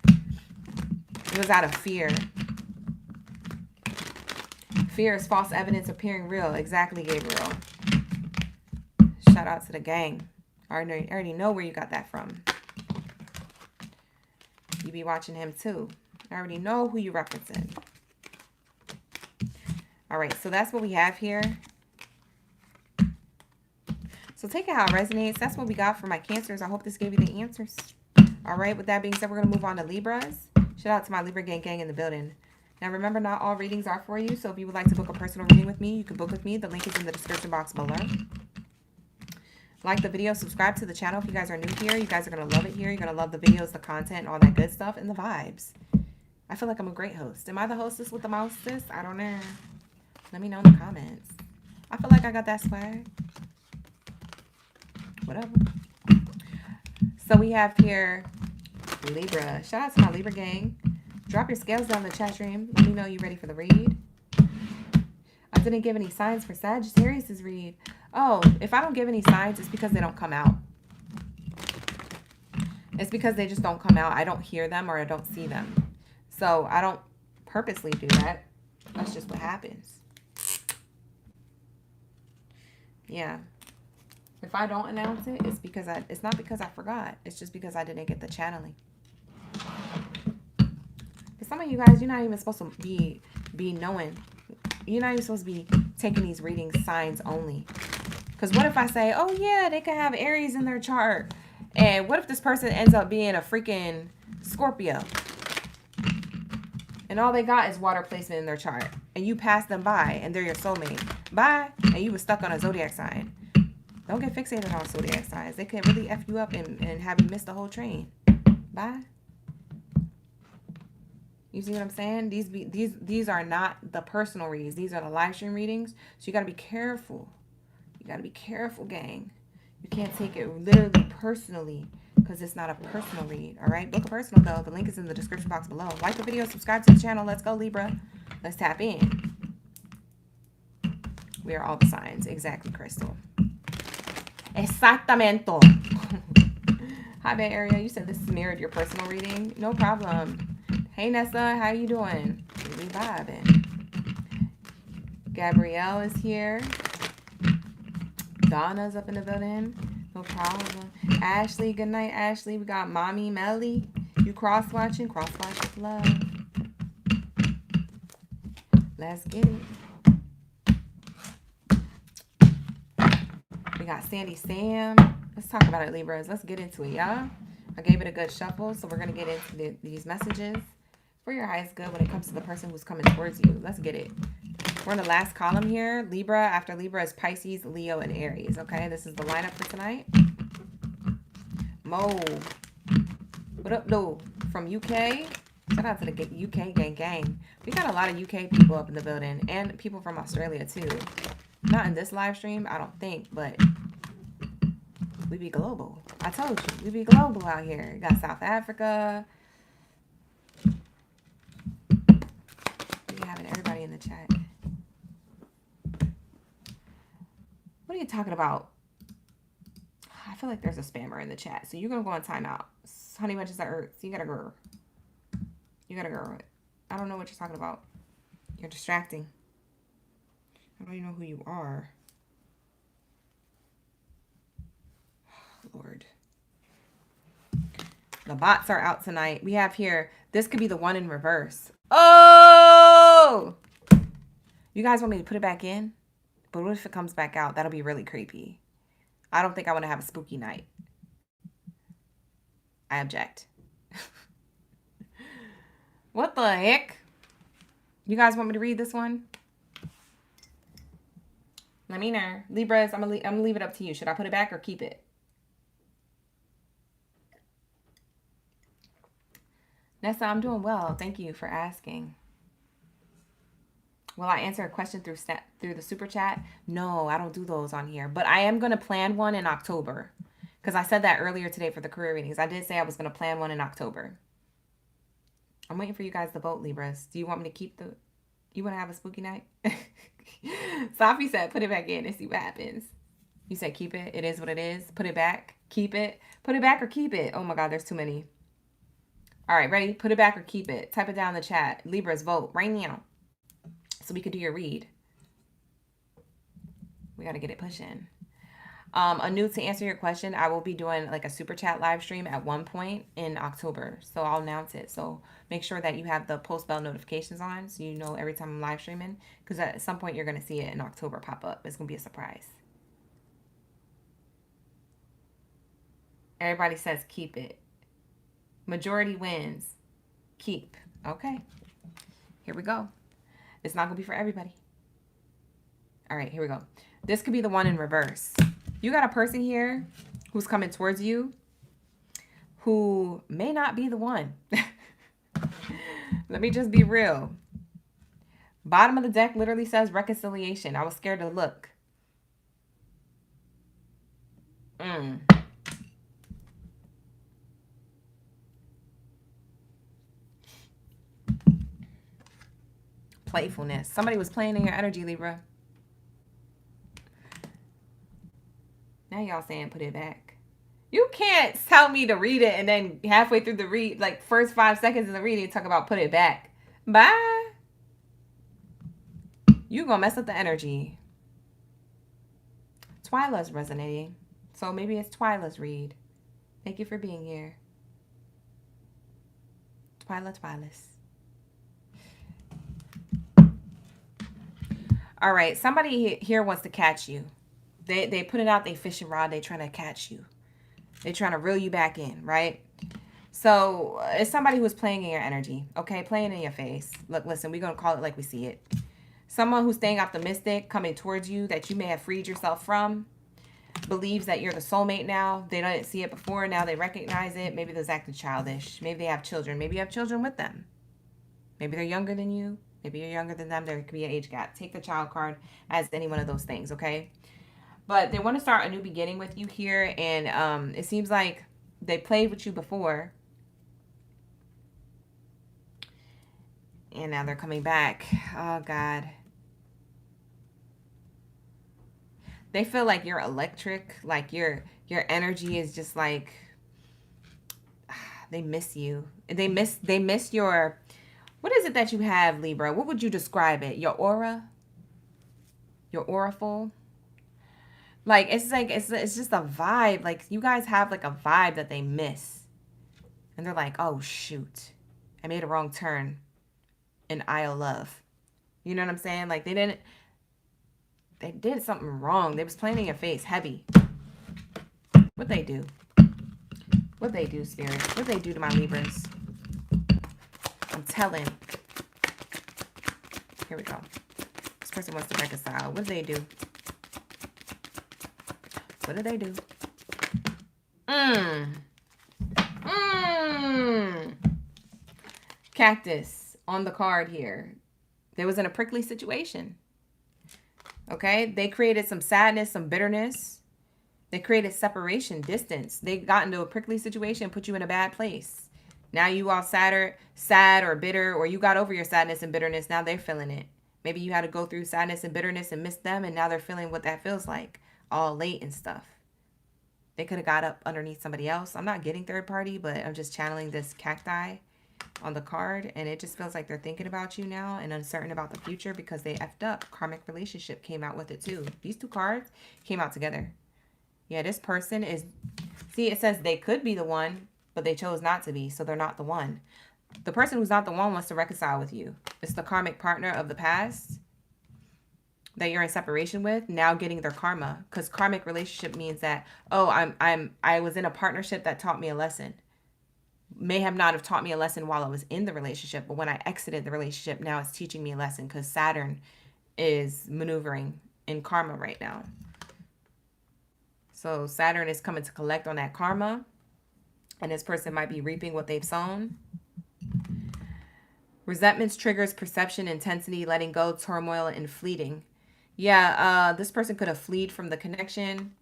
S1: It was out of fear. Fear is false evidence appearing real. Exactly, Gabriel. Shout out to the gang. I already know where you got that from. You be watching him too. I already know who you referencing. All right, so that's what we have here. So take it how it resonates. That's what we got for my Cancers. I hope this gave you the answers. All right, with that being said, we're going to move on to Libras. Shout out to my Libra gang in the building. Now, remember, not all readings are for you. So if you would like to book a personal reading with me, you can book with me. The link is in the description box below. Like the video, subscribe to the channel if you guys are new here. You guys are going to love it here. You're going to love the videos, the content, all that good stuff, and the vibes. I feel like I'm a great host. Am I the hostess with the mostest? I don't know. Let me know in the comments. I feel like I got that swag. Whatever. So we have here Libra. Shout out to my Libra gang. Drop your scales down in the chat stream. Let me know you're ready for the read. I didn't give any signs for Sagittarius' read. Oh, if I don't give any signs, it's because they don't come out. It's because they just don't come out. I don't hear them or I don't see them. So I don't purposely do that. That's just what happens. Yeah. If I don't announce it, it's because it's not because I forgot. It's just because I didn't get the channeling. For some of you guys, you're not even supposed to be knowing. You're not even supposed to be taking these readings signs only. Because what if I say, oh yeah, they could have Aries in their chart. And what if this person ends up being a freaking Scorpio? And all they got is water placement in their chart. And you pass them by and they're your soulmate. Bye. And you were stuck on a zodiac sign. Don't get fixated on zodiac signs. They can really F you up and have you miss the whole train. Bye. You see what I'm saying? These are not the personal reads. These are the live stream readings. So you got to be careful. You got to be careful, gang. You can't take it literally personally because it's not a personal read. All right? Book a personal, though. The link is in the description box below. Like the video. Subscribe to the channel. Let's go, Libra. Let's tap in. We are all the signs. Exactly, Crystal. Exactamento. Hi, Bay Area. You said this mirrored your personal reading. No problem. Hey, Nessa. How you doing? We vibing. Gabrielle is here. Donna's up in the building. No problem. Ashley. Good night, Ashley. We got Mommy Melly. You cross-watching? Cross-watch with love. Let's get it. We got Sandy Sam. Let's talk about it, Libras. Let's get into it, y'all. I gave it a good shuffle, so we're going to get into these messages for your highest good when it comes to the person who's coming towards you. Let's get it. We're in the last column here. Libra. After Libra is Pisces, Leo, and Aries. Okay, this is the lineup for tonight. Mo. What up, though? From UK. Shout out to the UK gang. We got a lot of UK people up in the building and people from Australia, too. Not in this live stream, I don't think, but we be global. I told you, we be global out here. We got South Africa. We having everybody in the chat. What are you talking about? I feel like there's a spammer in the chat, so you're gonna go on timeout. Honey Bunches of Earth, you gotta go. You gotta go. I don't know what you're talking about. You're distracting. I don't even know who you are. Lord. The bots are out tonight. We have here, this could be the one in reverse. Oh! You guys want me to put it back in? But what if it comes back out? That'll be really creepy. I don't think I want to have a spooky night. I object. What the heck? You guys want me to read this one? Let me know. Libras, I'm gonna leave it up to you. Should I put it back or keep it? Nessa, I'm doing well. Thank you for asking. Will I answer a question through the super chat? No, I don't do those on here. But I am going to plan one in October. Because I said that earlier today for the career readings. I did say I was going to plan one in October. I'm waiting for you guys to vote, Libras. Do you want me to keep the... You want to have a spooky night? Sophie said, put it back in and see what happens. You said keep it. It is what it is. Put it back. Keep it. Put it back or keep it. Oh my God, there's too many. All right, ready? Put it back or keep it. Type it down in the chat. Libras, vote right now. So we could do your read. We got to get it pushing. Anu, to answer your question, I will be doing like a super chat live stream at one point in October. So I'll announce it. So make sure that you have the post bell notifications on so you know every time I'm live streaming. Because at some point you're going to see it in October pop up. It's going to be a surprise. Everybody says keep it. Majority wins. Keep. Okay. Here we go. It's not going to be for everybody. All right, here we go. This could be the one in reverse. You got a person here who's coming towards you who may not be the one. Let me just be real. Bottom of the deck literally says reconciliation. I was scared to look. Playfulness. Somebody was playing in your energy, Libra. Now y'all saying put it back. You can't tell me to read it and then halfway through the read, like first 5 seconds of the reading, talk about put it back. Bye. You gonna mess up the energy. Twyla's resonating. So maybe it's Twyla's read. Thank you for being here. Twyla's. All right, somebody here wants to catch you. They put it out, they fishing rod, they trying to catch you. They trying to reel you back in, right? So it's somebody who's playing in your energy, okay? Playing in your face. Look, listen, we're going to call it like we see it. Someone who's staying optimistic, coming towards you, that you may have freed yourself from, believes that you're the soulmate now. They didn't see it before, now they recognize it. Maybe they're acting childish. Maybe they have children. Maybe you have children with them. Maybe they're younger than you. Maybe you're younger than them. There could be an age gap. Take the child card as any one of those things, okay? But they want to start a new beginning with you here. And it seems like they played with you before. And now they're coming back. Oh, God. They feel like you're electric. Like your energy is just like... They miss you. They miss your... What is it that you have, Libra? What would you describe it? Your aura? Your auraful? Like, it's just a vibe. Like, you guys have, like, a vibe that they miss. And they're like, oh, shoot. I made a wrong turn in aisle love. You know what I'm saying? Like, they did something wrong. They was playing in your face heavy. What'd they do? What'd they do, Spirit? What'd they do to my Libras? I'm telling. Here we go. This person wants to reconcile. What did they do? What did they do? Cactus on the card here. They was in a prickly situation. Okay? They created some sadness, some bitterness. They created separation, distance. They got into a prickly situation, put you in a bad place. Now you all sad or bitter, or you got over your sadness and bitterness. Now they're feeling it. Maybe you had to go through sadness and bitterness and miss them, and now they're feeling what that feels like. All late and stuff. They could have got up underneath somebody else. I'm not getting third party, but I'm just channeling this cacti on the card, and it just feels like they're thinking about you now and uncertain about the future because they effed up. Karmic relationship came out with it too. These two cards came out together. Yeah, this person is... See, it says they could be the one, but they chose not to be, so they're not the one. The person who's not the one wants to reconcile with you. It's the karmic partner of the past that you're in separation with, now getting their karma. Because karmic relationship means that, oh, I was in a partnership that taught me a lesson. May have not have taught me a lesson while I was in the relationship, but when I exited the relationship, now it's teaching me a lesson because Saturn is maneuvering in karma right now. So Saturn is coming to collect on that karma, and this person might be reaping what they've sown. Resentments triggers perception, intensity, letting go, turmoil, and fleeting. Yeah, this person could have fled from the connection,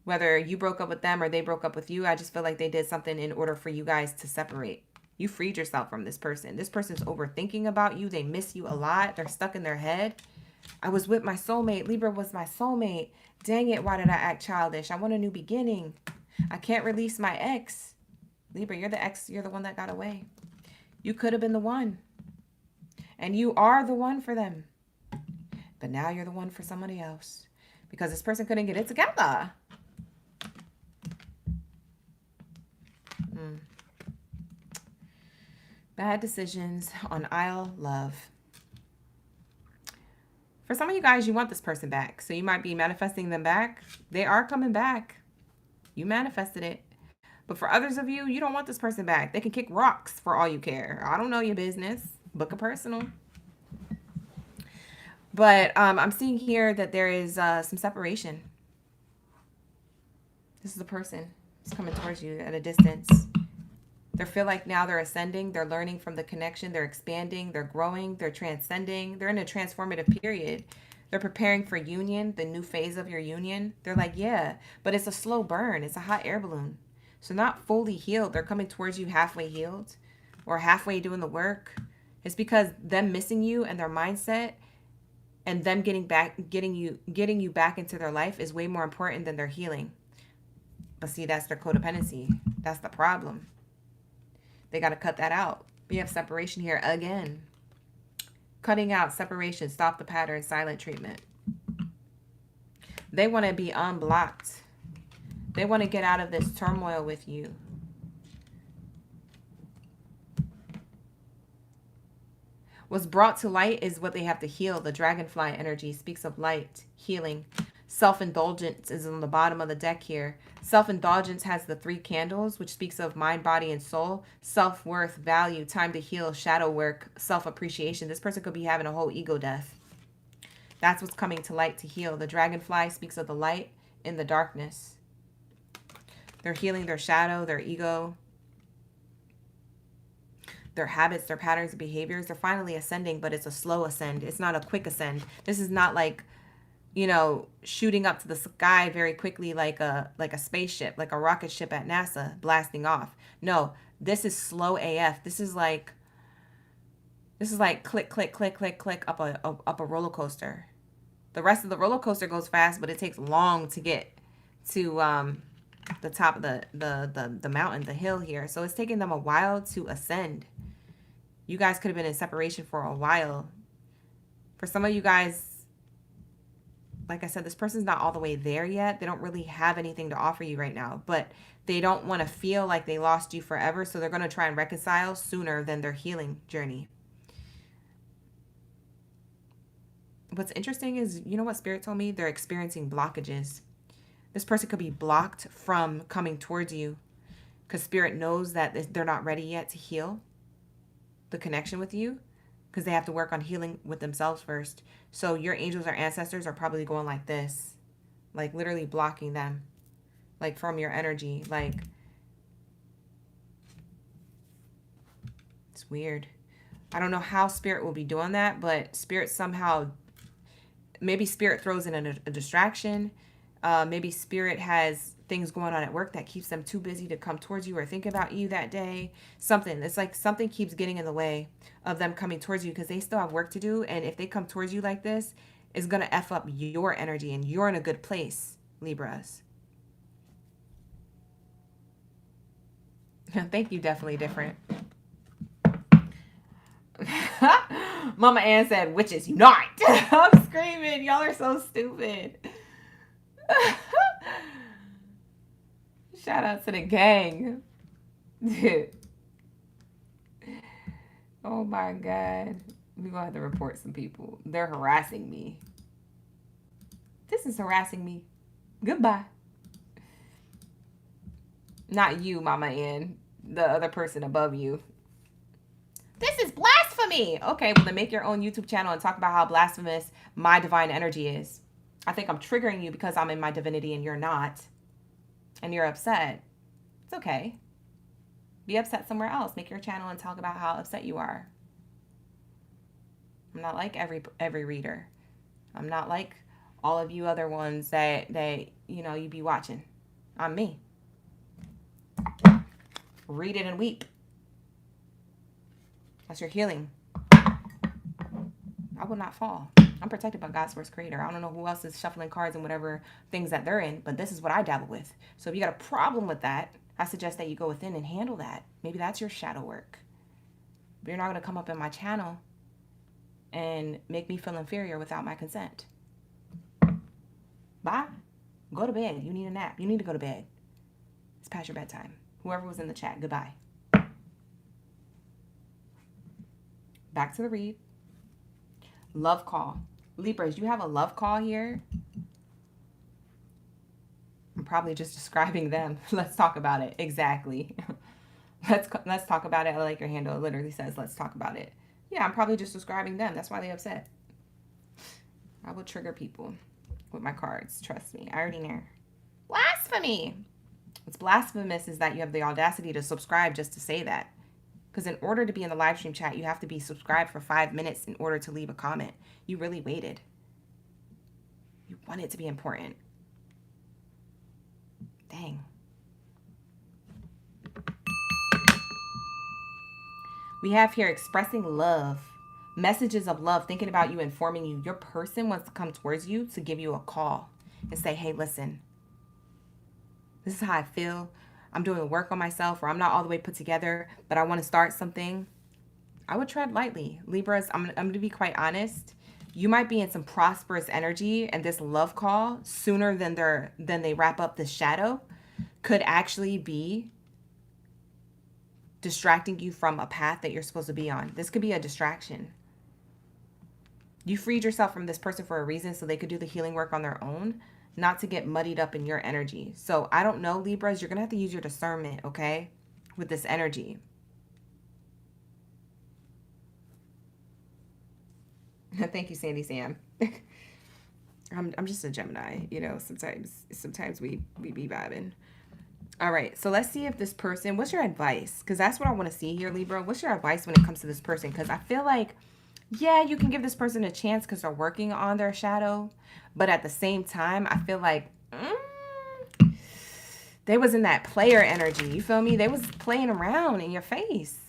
S1: whether you broke up with them or they broke up with you. I just feel like they did something in order for you guys to separate. You freed yourself from this person. This person's overthinking about you. They miss you a lot. They're stuck in their head. I was with my soulmate. Libra was my soulmate. Dang it, why did I act childish? I want a new beginning. I can't release my ex. Libra, you're the ex. You're the one that got away. You could have been the one. And you are the one for them. But now you're the one for somebody else. Because this person couldn't get it together. Bad decisions on aisle love. For some of you guys, you want this person back. So you might be manifesting them back. They are coming back. You manifested it. But for others of you, you don't want this person back. They can kick rocks for all you care. I don't know your business. Book a personal. But I'm seeing here that there is some separation. This is a person who's coming towards you at a distance. They feel like now they're ascending. They're learning from the connection. They're expanding. They're growing. They're transcending. They're in a transformative period. They're preparing for union, the new phase of your union. They're like, yeah, but it's a slow burn. It's a hot air balloon. So not fully healed. They're coming towards you halfway healed or halfway doing the work. It's because them missing you and their mindset and them getting you back into their life is way more important than their healing. But see, that's their codependency. That's the problem. They got to cut that out. We have separation here again. Cutting out, separation, stop the pattern, silent treatment. They want to be unblocked. They want to get out of this turmoil with you. What's brought to light is what they have to heal. The dragonfly energy speaks of light, healing. Self-indulgence is on the bottom of the deck here. Self-indulgence has the 3 candles, which speaks of mind, body, and soul. Self-worth, value, time to heal, shadow work, self-appreciation. This person could be having a whole ego death. That's what's coming to light to heal. The dragonfly speaks of the light in the darkness. They're healing their shadow, their ego, their habits, their patterns, and behaviors. They're finally ascending, but it's a slow ascend. It's not a quick ascend. This is not like, you know, shooting up to the sky very quickly like a spaceship, like a rocket ship at NASA blasting off. No, this is slow AF. This is like click, click, click, click, click up a roller coaster. The rest of the roller coaster goes fast, but it takes long to get to the top of the mountain, the hill here. So it's taking them a while to ascend. You guys could have been in separation for a while. For some of you guys, like I said, this person's not all the way there yet. They don't really have anything to offer you right now, but they don't want to feel like they lost you forever. So they're going to try and reconcile sooner than their healing journey. What's interesting is, you know what Spirit told me? They're experiencing blockages. This person could be blocked from coming towards you because Spirit knows that they're not ready yet to heal the connection with you, because they have to work on healing with themselves first. So your angels or ancestors are probably going like this, like literally blocking them, like from your energy. Like, it's weird. I don't know how Spirit will be doing that, but Spirit somehow, maybe Spirit throws in a distraction. Maybe Spirit has things going on at work that keeps them too busy to come towards you or think about you that day. Something. It's like something keeps getting in the way of them coming towards you because they still have work to do. And if they come towards you like this, it's going to F up your energy, and you're in a good place, Libras. Thank you, definitely different. Mama Ann said, witches unite. I'm screaming. Y'all are so stupid. Shout out to the gang. Oh my God. We're going to have to report some people. They're harassing me. This is harassing me. Goodbye. Not you, Mama N. The other person above you. This is blasphemy. Okay, well then make your own YouTube channel and talk about how blasphemous my divine energy is. I think I'm triggering you because I'm in my divinity and you're not. And you're upset. It's okay. Be upset somewhere else. Make your channel and talk about how upset you are. I'm not like every reader. I'm not like all of you other ones that you know, you be watching. I'm me. Read it and weep. That's your healing. I will not fall. I'm protected by God's first creator. I don't know who else is shuffling cards and whatever things that they're in, but this is what I dabble with. So if you got a problem with that, I suggest that you go within and handle that. Maybe that's your shadow work. But you're not going to come up in my channel and make me feel inferior without my consent. Bye. Go to bed. You need a nap. You need to go to bed. It's past your bedtime. Whoever was in the chat, goodbye. Back to the read. Love call. Libras, you have a love call here. I'm probably just describing them. Let's talk about it. Exactly. Let's talk about it. I like your handle. It literally says, let's talk about it. Yeah, I'm probably just describing them. That's why they're upset. I will trigger people with my cards. Trust me. I already know. Blasphemy. What's blasphemous is that you have the audacity to subscribe just to say that. Because in order to be in the live stream chat, you have to be subscribed for 5 minutes in order to leave a comment. You really waited. You want it to be important. Dang. We have here expressing love. Messages of love, thinking about you, informing you. Your person wants to come towards you to give you a call and say, hey, listen, this is how I feel. I'm doing work on myself, or I'm not all the way put together, but I want to start something. I would tread lightly. Libras, I'm going to be quite honest. You might be in some prosperous energy, and this love call, sooner than they wrap up this shadow, could actually be distracting you from a path that you're supposed to be on. This could be a distraction. You freed yourself from this person for a reason, so they could do the healing work on their own, not to get muddied up in your energy. So I don't know, Libras, you're going to have to use your discernment, okay, with this energy. Thank you, Sandy Sam. I'm just a Gemini, you know, sometimes we be vibing. All right, so let's see if this person, what's your advice? Because that's what I want to see here, Libra. What's your advice when it comes to this person? Because I feel like, yeah, you can give this person a chance because they're working on their shadow. But at the same time, I feel like they was in that player energy. You feel me? They was playing around in your face.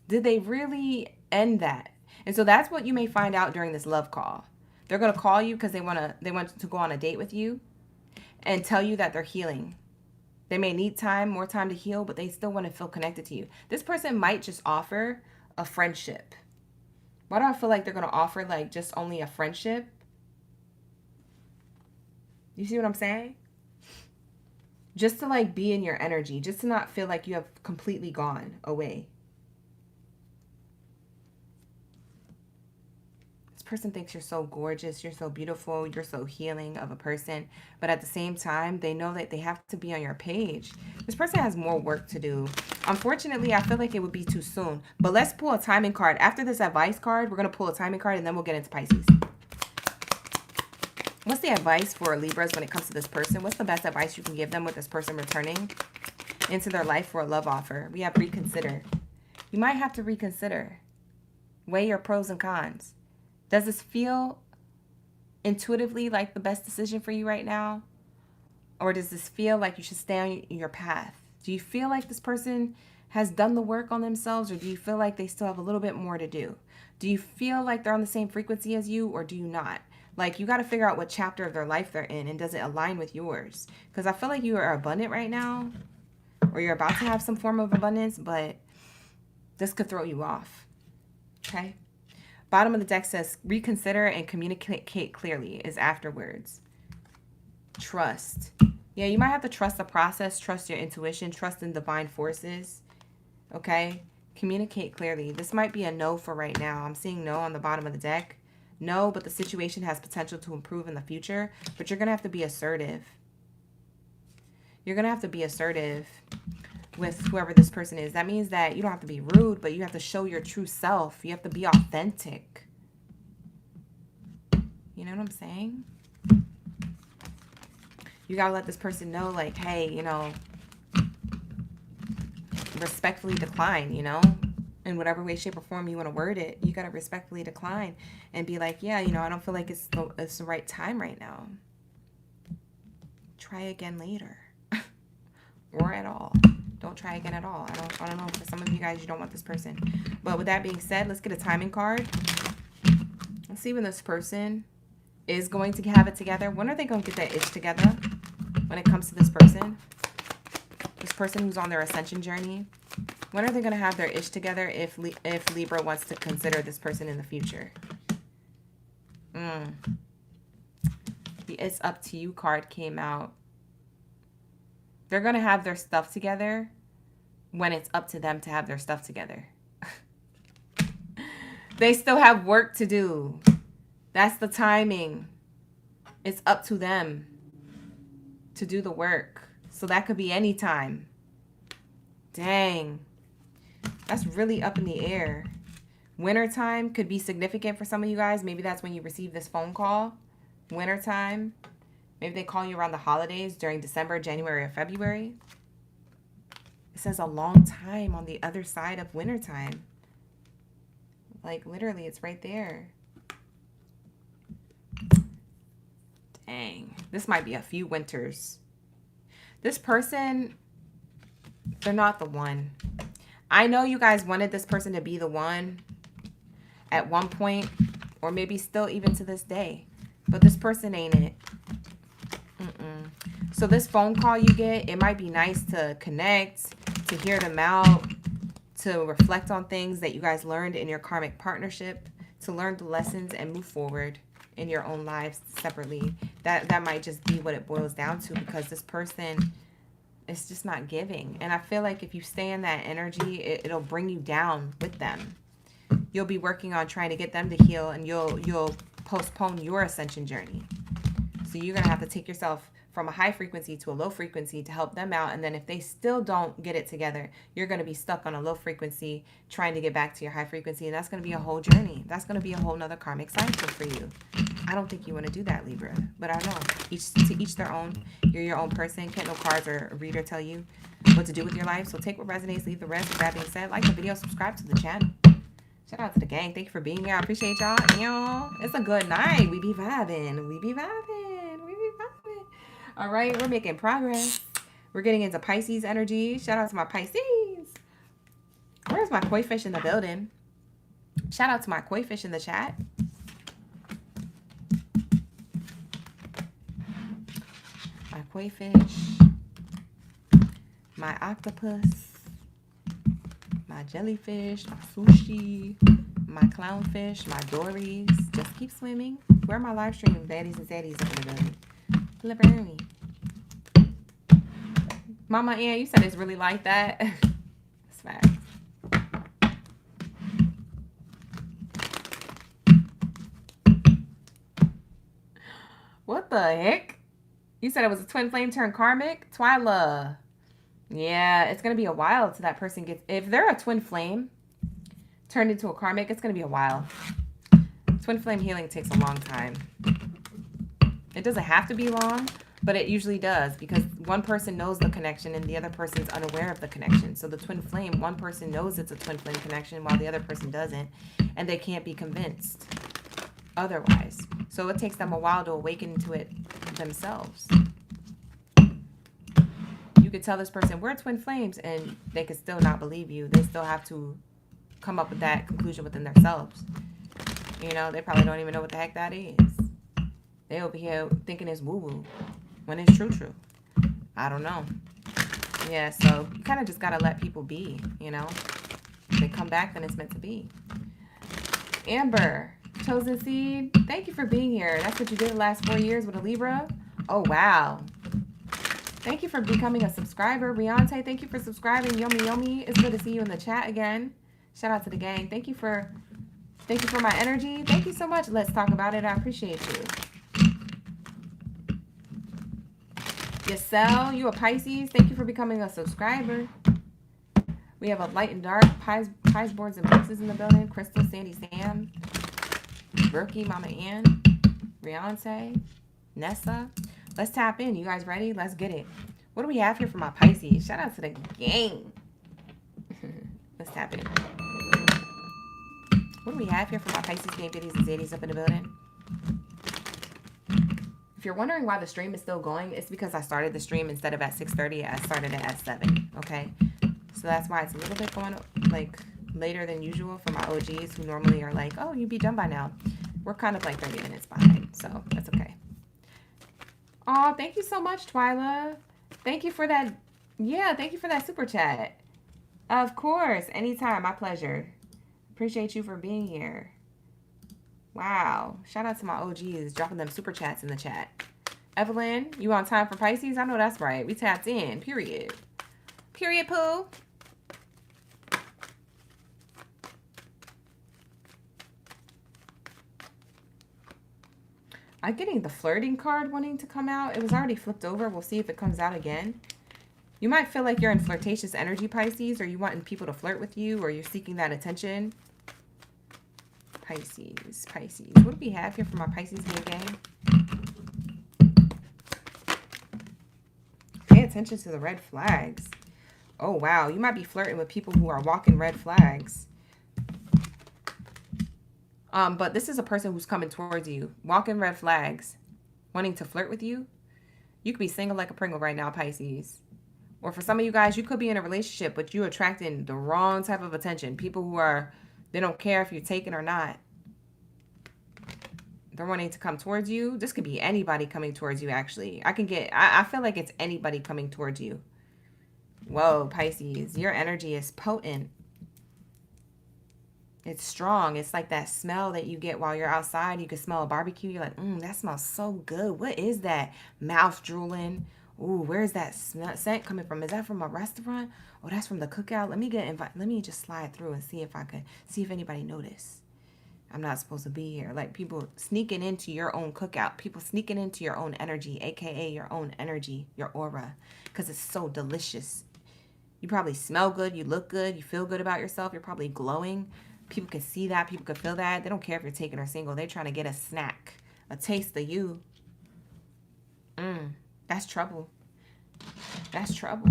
S1: Did they really end that? And so that's what you may find out during this love call. They're going to call you because they want to go on a date with you and tell you that they're healing. They may need more time to heal, but they still want to feel connected to you. This person might just offer a friendship. Why do I feel like they're going to offer like just only a friendship? You see what I'm saying? Just to like be in your energy, just to not feel like you have completely gone away. Person thinks you're so gorgeous, you're so beautiful, you're so healing of a person, but at the same time they know that they have to be on your page. This person has more work to do. Unfortunately, I feel like it would be too soon, but let's pull a timing card. After this advice card, we're going to pull a timing card and then we'll get into Pisces. What's the advice for Libras when it comes to this person? What's the best advice you can give them with this person returning into their life for a love offer? We have reconsider. You might have to reconsider. Weigh your pros and cons. Does this feel intuitively like the best decision for you right now? Or does this feel like you should stay on your path? Do you feel like this person has done the work on themselves, or do you feel like they still have a little bit more to do? Do you feel like they're on the same frequency as you, or do you not? Like, you got to figure out what chapter of their life they're in, and does it align with yours? Because I feel like you are abundant right now, or you're about to have some form of abundance, but this could throw you off. Okay? Bottom of the deck says, reconsider and communicate clearly is afterwards. Trust. Yeah, you might have to trust the process, trust your intuition, trust in divine forces. Okay? Communicate clearly. This might be a no for right now. I'm seeing no on the bottom of the deck. No, but the situation has potential to improve in the future. But you're going to have to be assertive. You're going to have to be assertive with whoever this person is. That means that you don't have to be rude, but you have to show your true self. You have to be authentic. You know what I'm saying? You gotta let this person know, like, hey, you know, respectfully decline, you know, in whatever way, shape, or form you want to word it. You gotta respectfully decline and be like, yeah, you know, I don't feel like it's the right time right now. Try again later. Or at all. Don't try again at all. I don't know. For some of you guys, you don't want this person. But with that being said, let's get a timing card. Let's see when this person is going to have it together. When are they going to get that itch together when it comes to this person? This person who's on their ascension journey. When are they going to have their itch together if Libra wants to consider this person in the future? The It's Up to You card came out. They're going to have their stuff together when it's up to them to have their stuff together. They still have work to do. That's the timing. It's up to them to do the work. So that could be any time. Dang. That's really up in the air. Wintertime could be significant for some of you guys. Maybe that's when you receive this phone call. Wintertime. Maybe they call you around the holidays during December, January, or February. It says a long time on the other side of wintertime. Like, literally, it's right there. Dang. This might be a few winters. This person, they're not the one. I know you guys wanted this person to be the one at one point, or maybe still even to this day. But this person ain't it. So this phone call you get, it might be nice to connect, to hear them out, to reflect on things that you guys learned in your karmic partnership, to learn the lessons and move forward in your own lives separately. That might just be what it boils down to, because this person is just not giving. And I feel like if you stay in that energy, it'll bring you down with them. You'll be working on trying to get them to heal, and you'll postpone your ascension journey. So you're going to have to take yourself from a high frequency to a low frequency to help them out. And then if they still don't get it together, you're going to be stuck on a low frequency trying to get back to your high frequency. And that's going to be a whole journey. That's going to be a whole nother karmic cycle for you. I don't think you want to do that, Libra. But I don't know. To each their own. You're your own person. Can't no cards or a reader tell you what to do with your life. So take what resonates, leave the rest. With that being said, like the video, subscribe to the channel. Shout out to the gang. Thank you for being here. I appreciate y'all. It's a good night. We be vibing. We be vibing. We be vibing. All right. We're making progress. We're getting into Pisces energy. Shout out to my Pisces. Where's my koi fish in the building? Shout out to my koi fish in the chat. My koi fish. My octopus. My jellyfish, my sushi, my clownfish, my dories. Just keep swimming. Where are my live stream baddies and zaddies up in the building? Liberty. Mama Ann, you said it's really like that. That's fact. What the heck? You said it was a twin flame turned karmic? Twyla. Yeah, it's going to be a while till that person gets... If they're a twin flame turned into a karmic, it's going to be a while. Twin flame healing takes a long time. It doesn't have to be long, but it usually does, because one person knows the connection and the other person's unaware of the connection. So the twin flame, one person knows it's a twin flame connection while the other person doesn't, and they can't be convinced otherwise. So it takes them a while to awaken to it themselves. You could tell this person, we're twin flames, and they could still not believe you. They still have to come up with that conclusion within themselves. You know, they probably don't even know what the heck that is. They over here thinking it's woo-woo when it's true. I don't know. Yeah, so you kind of just got to let people be, you know. If they come back, then it's meant to be. Amber, chosen seed, thank you for being here. That's what you did the last 4 years with a Libra? Oh, wow. Thank you for becoming a subscriber. Riante, thank you for subscribing. Yomi. It's good to see you in the chat again. Shout out to the gang. Thank you for my energy. Thank you so much. Let's talk about it. I appreciate you. Yesel, you a Pisces. Thank you for becoming a subscriber. We have a light and dark, pies boards and boxes in the building. Crystal, Sandy, Sam, Berkey, Mama Ann, Riante, Nessa. Let's tap in. You guys ready? Let's get it. What do we have here for my Pisces? Shout out to the gang. Let's tap in. What do we have here for my Pisces gang biddies and zaddies up in the building? If you're wondering why the stream is still going, it's because I started the stream instead of at 6:30. I started it at 7. Okay? So that's why it's a little bit going like later than usual for my OGs who normally are like, oh, you'd be done by now. We're kind of like 30 minutes behind. So that's okay. Oh, thank you so much, Twyla. Thank you for that. Yeah, thank you for that super chat. Of course. Anytime. My pleasure. Appreciate you for being here. Wow. Shout out to my OGs dropping them super chats in the chat. Evelyn, you on time for Pisces? I know that's right. We tapped in. Period. Period, poo. I'm getting the flirting card wanting to come out. It was already flipped over. We'll see if it comes out again. You might feel like you're in flirtatious energy, Pisces, or you wanting people to flirt with you, or you're seeking that attention. Pisces, Pisces. What do we have here for my Pisces here, gang? Pay attention to the red flags. Oh, wow. You might be flirting with people who are walking red flags. But this is a person who's coming towards you, walking red flags, wanting to flirt with you. You could be single like a Pringle right now, Pisces. Or for some of you guys, you could be in a relationship, but you're attracting the wrong type of attention. People who are, they don't care if you're taken or not. They're wanting to come towards you. This could be anybody coming towards you, actually. I feel like it's anybody coming towards you. Whoa, Pisces, your energy is potent. It's strong. It's like that smell that you get while you're outside. You can smell a barbecue. You're like, that smells so good. What is that? Mouth drooling. Ooh, where's that scent coming from? Is that from a restaurant? Oh, that's from the cookout. Let me just slide through and see if anybody noticed. I'm not supposed to be here. Like people sneaking into your own cookout. People sneaking into your own energy, aka your own energy, your aura, because it's so delicious. You probably smell good. You look good. You feel good about yourself. You're probably glowing. People can see that. People can feel that. They don't care if you're taken or single. They're trying to get a snack, a taste of you. That's trouble. That's trouble.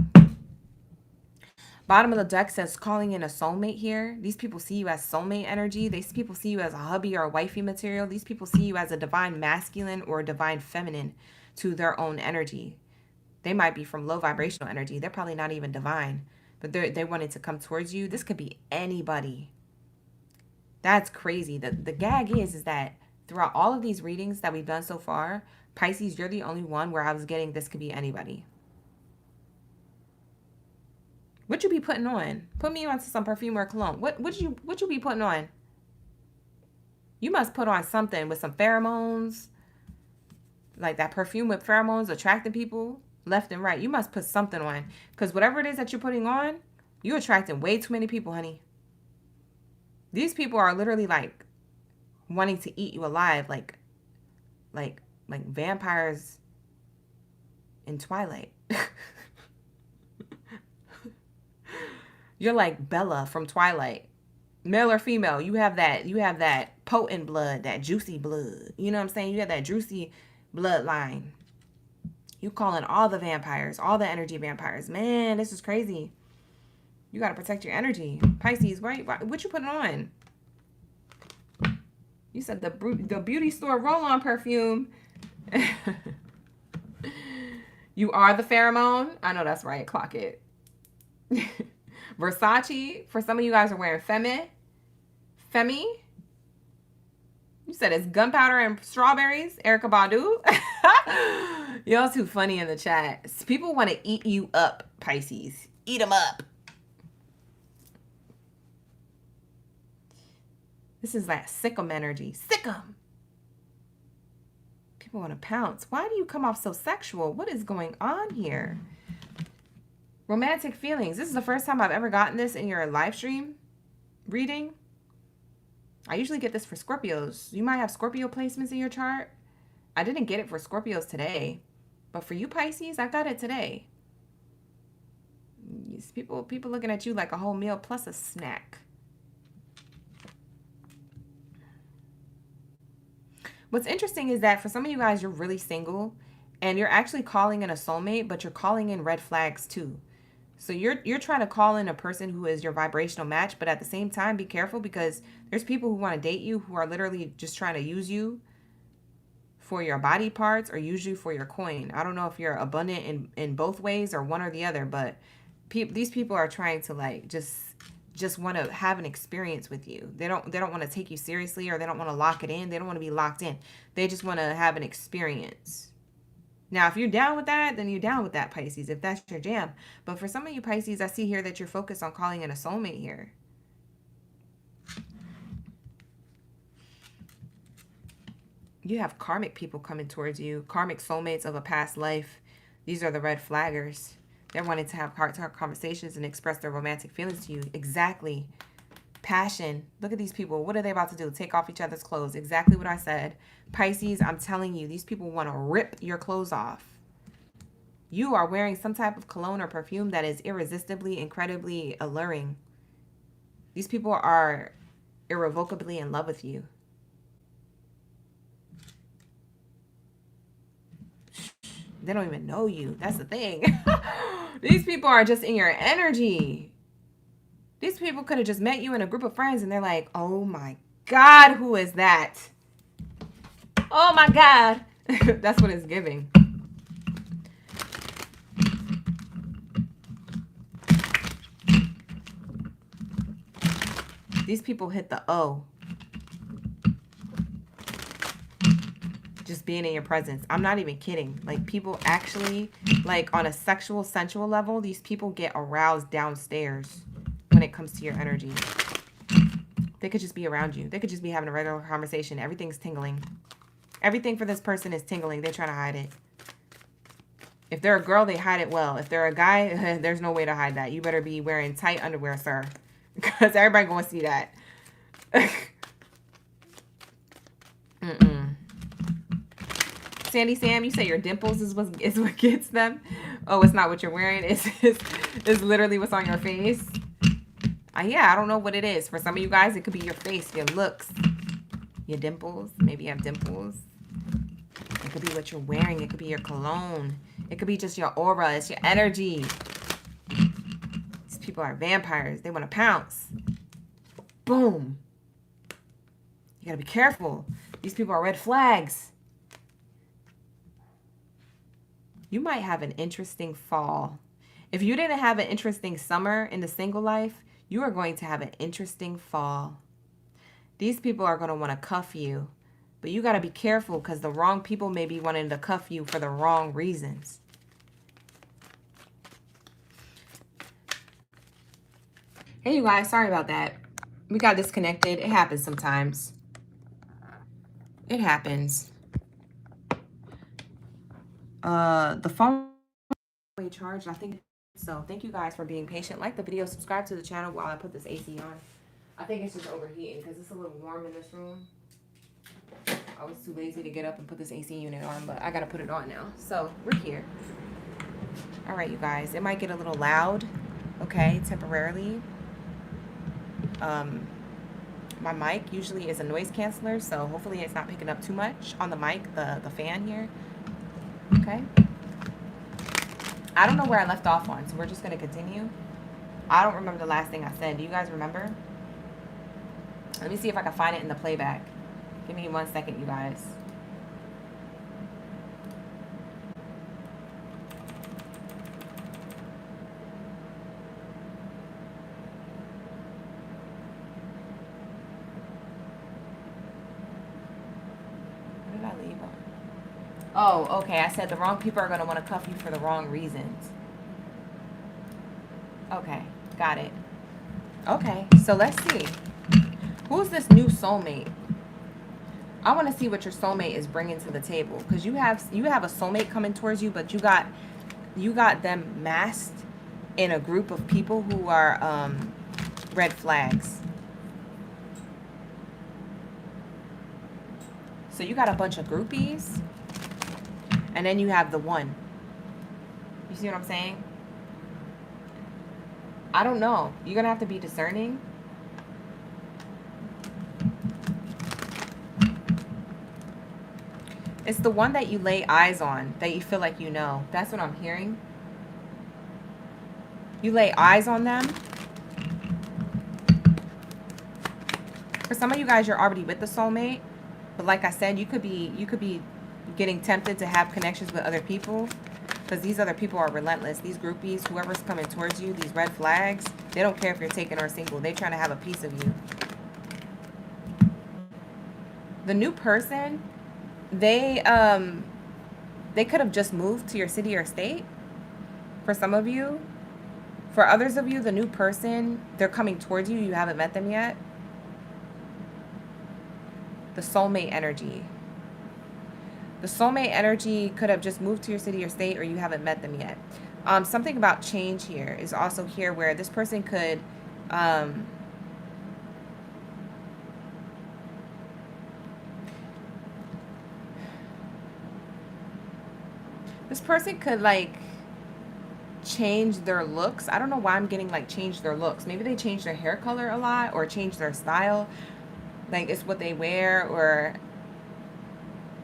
S1: Bottom of the deck says calling in a soulmate here. These people see you as soulmate energy. These people see you as a hubby or a wifey material. These people see you as a divine masculine or a divine feminine to their own energy. They might be from low vibrational energy. They're probably not even divine, but they wanted to come towards you. This could be anybody. That's crazy. The gag is that throughout all of these readings that we've done so far, Pisces, you're the only one where I was getting this could be anybody. What you be putting on? Put me onto some perfume or cologne. What you be putting on? You must put on something with some pheromones. Like that perfume with pheromones attracting people left and right. You must put something on. Because whatever it is that you're putting on, you're attracting way too many people, honey. These people are literally like wanting to eat you alive, like vampires in Twilight. You're like Bella from Twilight. Male or female, you have that potent blood, that juicy blood. You know what I'm saying? You have that juicy bloodline. You calling all the vampires, all the energy vampires. Man, this is crazy. You got to protect your energy. Pisces, what you putting on? You said the beauty store roll-on perfume. You are the pheromone. I know that's right. Clock it. Versace. For some of you guys are wearing Femi. You said it's gunpowder and strawberries. Erykah Badu. Y'all too funny in the chat. People want to eat you up, Pisces. Eat them up. This is that sick 'em energy. Sick 'em. People want to pounce. Why do you come off so sexual? What is going on here? Romantic feelings. This is the first time I've ever gotten this in your live stream reading. I usually get this for Scorpios. You might have Scorpio placements in your chart. I didn't get it for Scorpios today. But for you Pisces, I got it today. People looking at you like a whole meal plus a snack. What's interesting is that for some of you guys, you're really single and you're actually calling in a soulmate, but you're calling in red flags too. So you're trying to call in a person who is your vibrational match, but at the same time, be careful because there's people who want to date you who are literally just trying to use you for your body parts or use you for your coin. I don't know if you're abundant in both ways or one or the other, but these people are trying to like just want to have an experience with you. They don't want to take you seriously or they don't want to lock it in. They don't want to be locked in. They just want to have an experience. Now, if you're down with that, then you're down with that, Pisces, if that's your jam. But for some of you Pisces, I see here that you're focused on calling in a soulmate here. You have karmic people coming towards you, karmic soulmates of a past life. These are the red flaggers. They're wanting to have heart-to-heart conversations and express their romantic feelings to you. Exactly. passion. Look at these people. What are they about to do? Take off each other's clothes. Exactly what I said. Pisces, I'm telling you, these people want to rip your clothes off. You are wearing some type of cologne or perfume that is irresistibly, incredibly alluring. These people are irrevocably in love with you. They don't even know you. That's the thing. These people are just in your energy. These people could have just met you in a group of friends and they're like, oh my God, who is that? Oh my God. That's what it's giving. These people hit the O. Just being in your presence. I'm not even kidding. Like, people actually, like, on a sexual, sensual level, these people get aroused downstairs when it comes to your energy. They could just be around you. They could just be having a regular conversation. Everything's tingling. Everything for this person is tingling. They're trying to hide it. If they're a girl, they hide it well. If they're a guy, there's no way to hide that. You better be wearing tight underwear, sir. Because everybody gonna see that. Sandy Sam, you say your dimples is what gets them. Oh, it's not what you're wearing. It's literally what's on your face. Yeah, I don't know what it is. For some of you guys, it could be your face, your looks, your dimples. Maybe you have dimples. It could be what you're wearing. It could be your cologne. It could be just your aura. It's your energy. These people are vampires. They want to pounce. Boom. You gotta be careful. These people are red flags. You might have an interesting fall. If you didn't have an interesting summer in the single life, you are going to have an interesting fall. These people are going to want to cuff you. But you got to be careful because the wrong people may be wanting to cuff you for the wrong reasons. Hey, you guys. Sorry about that. We got disconnected. It happens sometimes. It happens. The phone charged. I think so. Thank you guys for being patient. Like the video. Subscribe to the channel while I put this AC on. I think it's just overheating because it's a little warm in this room. I was too lazy to get up and put this AC unit on, but I gotta put it on now. So we're here. All right, you guys. It might get a little loud, okay, temporarily. My mic usually is a noise canceller, so hopefully it's not picking up too much on the mic, the fan here. Okay. I don't know where I left off on, so we're just gonna continue. I don't remember the last thing I said. Do you guys remember? Let me see if I can find it in the playback. Give me 1 second, you guys. What did I leave on? Oh, okay. I said the wrong people are going to want to cuff you for the wrong reasons. Okay. Got it. Okay. So let's see. Who's this new soulmate? I want to see what your soulmate is bringing to the table, because you have a soulmate coming towards you, but you got them masked in a group of people who are red flags. So you got a bunch of groupies, and then you have the one. You see what I'm saying? I don't know. You're gonna have to be discerning. It's the one that you lay eyes on, that you feel like you know. That's what I'm hearing. You lay eyes on them. For some of you guys, you're already with the soulmate. But like I said, you could be getting tempted to have connections with other people, because these other people are relentless. These groupies, whoever's coming towards you, these red flags, they don't care if you're taken or single. They're trying to have a piece of you. The new person, they could have just moved to your city or state. For some of you. For others of you, the new person, they're coming towards you. You haven't met them yet. The soulmate energy. The soulmate energy could have just moved to your city or state, or you haven't met them yet. Something about change here is also here, where this person could This person could like change their looks. I don't know why I'm getting like change their looks. Maybe they change their hair color a lot or change their style. Like it's what they wear or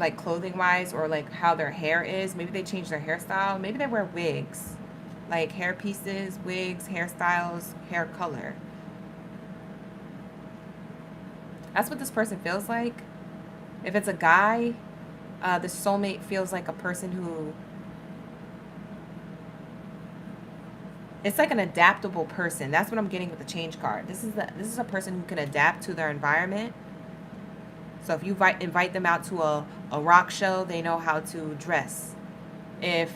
S1: like clothing wise or like how their hair is. Maybe they change their hairstyle. Maybe they wear wigs. Like hair pieces, wigs, hairstyles, hair color. That's what this person feels like. If it's a guy, the soulmate feels like a person who, it's like an adaptable person. That's what I'm getting with the change card. This is a person who can adapt to their environment. So if you invite them out to a rock show, they know how to dress. If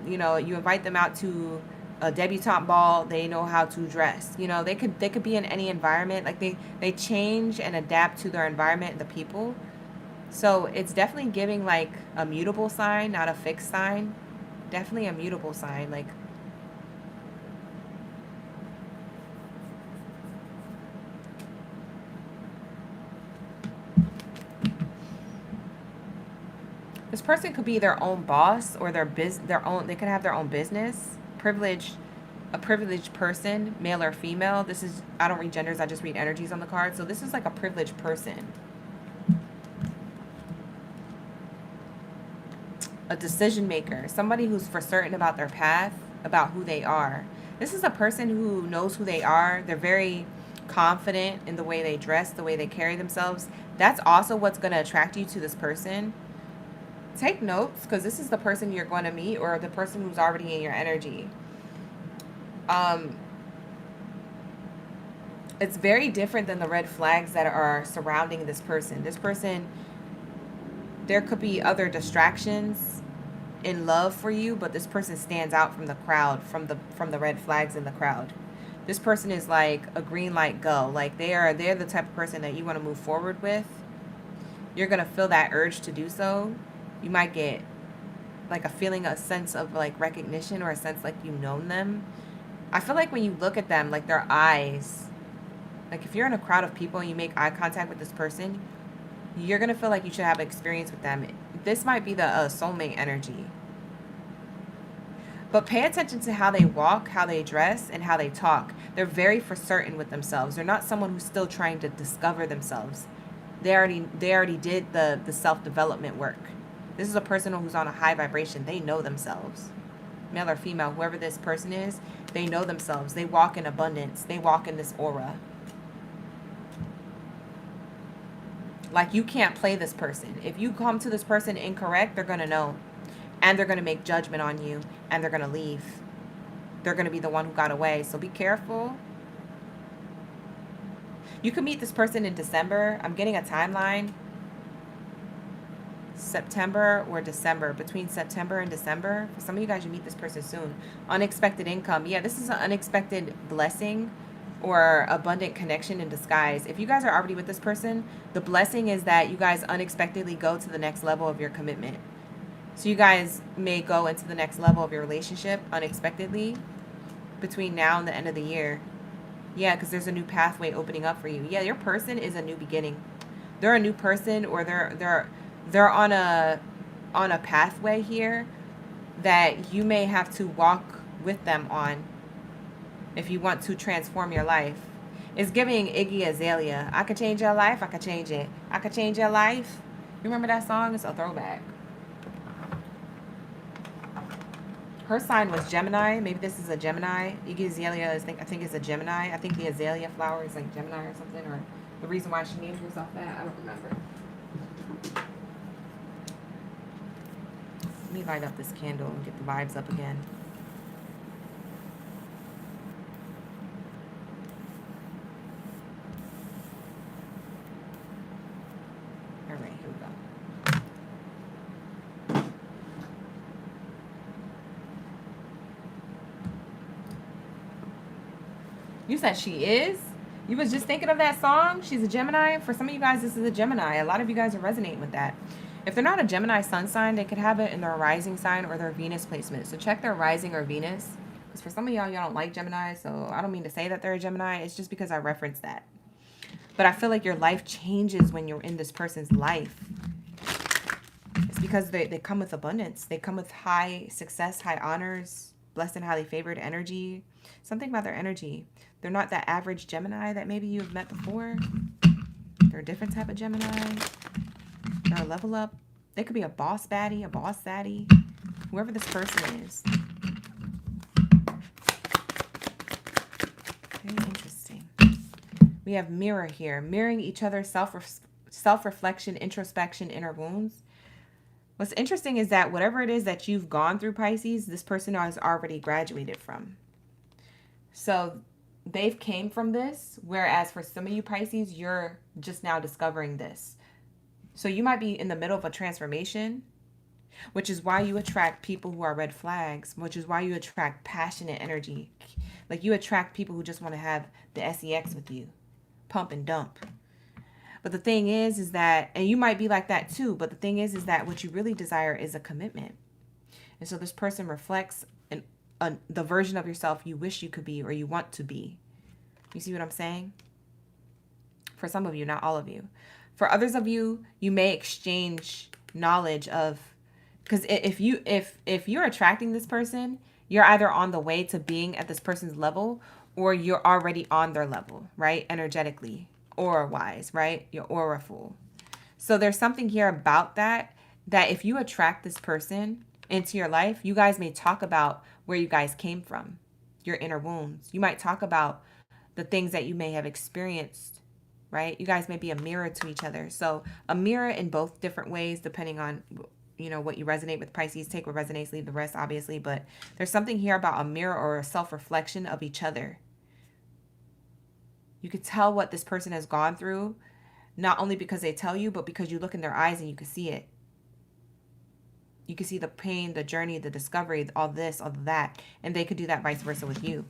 S1: you invite them out to a debutante ball, they know how to dress. They could be in any environment. Like they change and adapt to their environment and the people. So it's definitely giving like a mutable sign, not a fixed sign. Definitely a mutable sign. Like this person could be their own boss or they could have their own business. A privileged person, male or female. I don't read genders, I just read energies on the card. So this is like a privileged person. A decision maker, somebody who's for certain about their path, about who they are. This is a person who knows who they are. They're very confident in the way they dress, the way they carry themselves. That's also what's going to attract you to this person. Take notes, because this is the person you're going to meet or the person who's already in your energy. It's very different than the red flags that are surrounding this person. This person, there could be other distractions in love for you, but this person stands out from the crowd, from the red flags in the crowd. This person is like a green light go. Like they're the type of person that you want to move forward with. You're going to feel that urge to do so. You might get like a sense of like recognition or a sense like you've known them. I feel like when you look at them, like their eyes, like if you're in a crowd of people and you make eye contact with this person, you're going to feel like you should have experience with them. This might be the soulmate energy. But pay attention to how they walk, how they dress, and how they talk. They're very for certain with themselves. They're not someone who's still trying to discover themselves. They already did the self-development work. This is a person who's on a high vibration. They know themselves. Male or female, whoever this person is, they know themselves. They walk in abundance. They walk in this aura. Like you can't play this person. If you come to this person incorrect, they're going to know. And they're going to make judgment on you. And they're going to leave. They're going to be the one who got away. So be careful. You can meet this person in December. I'm getting a timeline. September or December. Between September and December. For some of you guys, you meet this person soon. Unexpected income. Yeah, this is an unexpected blessing or abundant connection in disguise. If you guys are already with this person, the blessing is that you guys unexpectedly go to the next level of your commitment. So you guys may go into the next level of your relationship unexpectedly between now and the end of the year. Yeah, because there's a new pathway opening up for you. Yeah, your person is a new beginning. They're a new person, or they're on a pathway here that you may have to walk with them on if you want to transform your life. It's giving Iggy Azalea. I could change your life. I could change it. I could change your life. You remember that song? It's a throwback. Her sign was Gemini. Maybe this is a Gemini. Iggy Azalea is, I think it's a Gemini. I think the azalea flower is like Gemini or something, or the reason why she named herself that. I don't remember. Let me light up this candle and get the vibes up again. All right, here we go. You said she is? You was just thinking of that song? She's a Gemini? For some of you guys, this is a Gemini. A lot of you guys are resonating with that. If they're not a Gemini sun sign, they could have it in their rising sign or their Venus placement. So check their rising or Venus. Because for some of y'all don't like Gemini, so I don't mean to say that they're a Gemini. It's just because I referenced that. But I feel like your life changes when you're in this person's life. It's because they come with abundance. They come with high success, high honors, blessed and highly favored energy. Something about their energy. They're not that average Gemini that maybe you've met before. They're a different type of Gemini. They're a level up. They could be a boss baddie, a boss zaddy, whoever this person is. Very interesting. We have mirror here. Mirroring each other's self-reflection, introspection, inner wounds. What's interesting is that whatever it is that you've gone through, Pisces, this person has already graduated from. So they've came from this, whereas for some of you Pisces, you're just now discovering this. So you might be in the middle of a transformation, which is why you attract people who are red flags, which is why you attract passionate energy. Like you attract people who just want to have the sex with you, pump and dump. But the thing is that, and you might be like that too, but the thing is that what you really desire is a commitment. And so this person reflects the version of yourself you wish you could be or you want to be. You see what I'm saying? For some of you, not all of you. For others of you, you may exchange knowledge of, because if you're attracting this person, you're either on the way to being at this person's level or you're already on their level, right? Energetically, aura-wise, right? You're aura-ful. So there's something here about that if you attract this person into your life, you guys may talk about where you guys came from, your inner wounds. You might talk about the things that you may have experienced, right? You guys may be a mirror to each other. So a mirror in both different ways, depending on, you know, what you resonate with, Pisces. Take what resonates, leave the rest, obviously. But there's something here about a mirror or a self-reflection of each other. You could tell what this person has gone through, not only because they tell you, but because you look in their eyes and you can see it. You can see the pain, the journey, the discovery, all this, all that. And they could do that vice versa with you.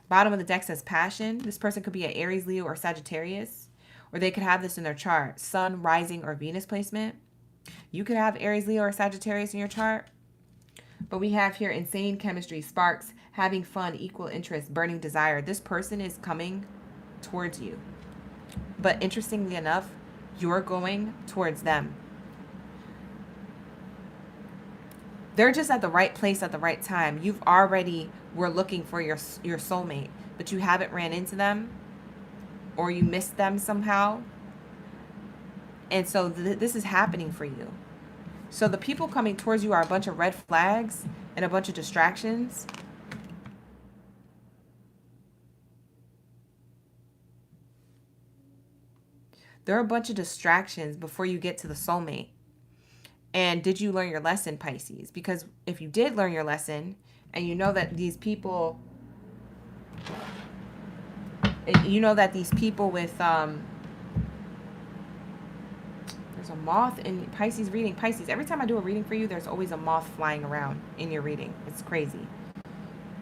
S1: Bottom of the deck says passion. This person could be an Aries, Leo, or Sagittarius. Or they could have this in their chart. Sun, rising, or Venus placement. You could have Aries, Leo, or Sagittarius in your chart. But we have here insane chemistry, sparks, having fun, equal interest, burning desire. This person is coming towards you. But interestingly enough, you're going towards them. They're just at the right place at the right time. You've already were looking for your soulmate, but you haven't ran into them or you missed them somehow. And so this is happening for you. So the people coming towards you are a bunch of red flags and a bunch of distractions. There are a bunch of distractions before you get to the soulmate. And did you learn your lesson, Pisces? Because if you did learn your lesson and you know that these people, with, there's a moth in Pisces reading. Pisces, every time I do a reading for you, there's always a moth flying around in your reading. It's crazy.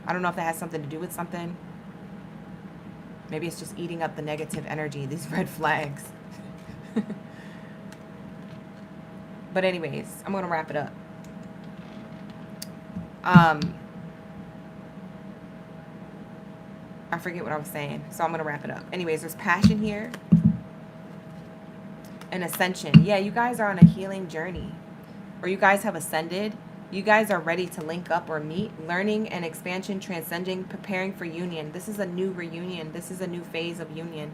S1: I don't know if that has something to do with something. Maybe it's just eating up the negative energy, these red flags. But anyways, I'm going to wrap it up. I forget what I was saying, so I'm going to wrap it up. Anyways, there's passion here. And ascension. Yeah, you guys are on a healing journey. Or you guys have ascended. You guys are ready to link up or meet. Learning and expansion, transcending, preparing for union. This is a new reunion. This is a new phase of union.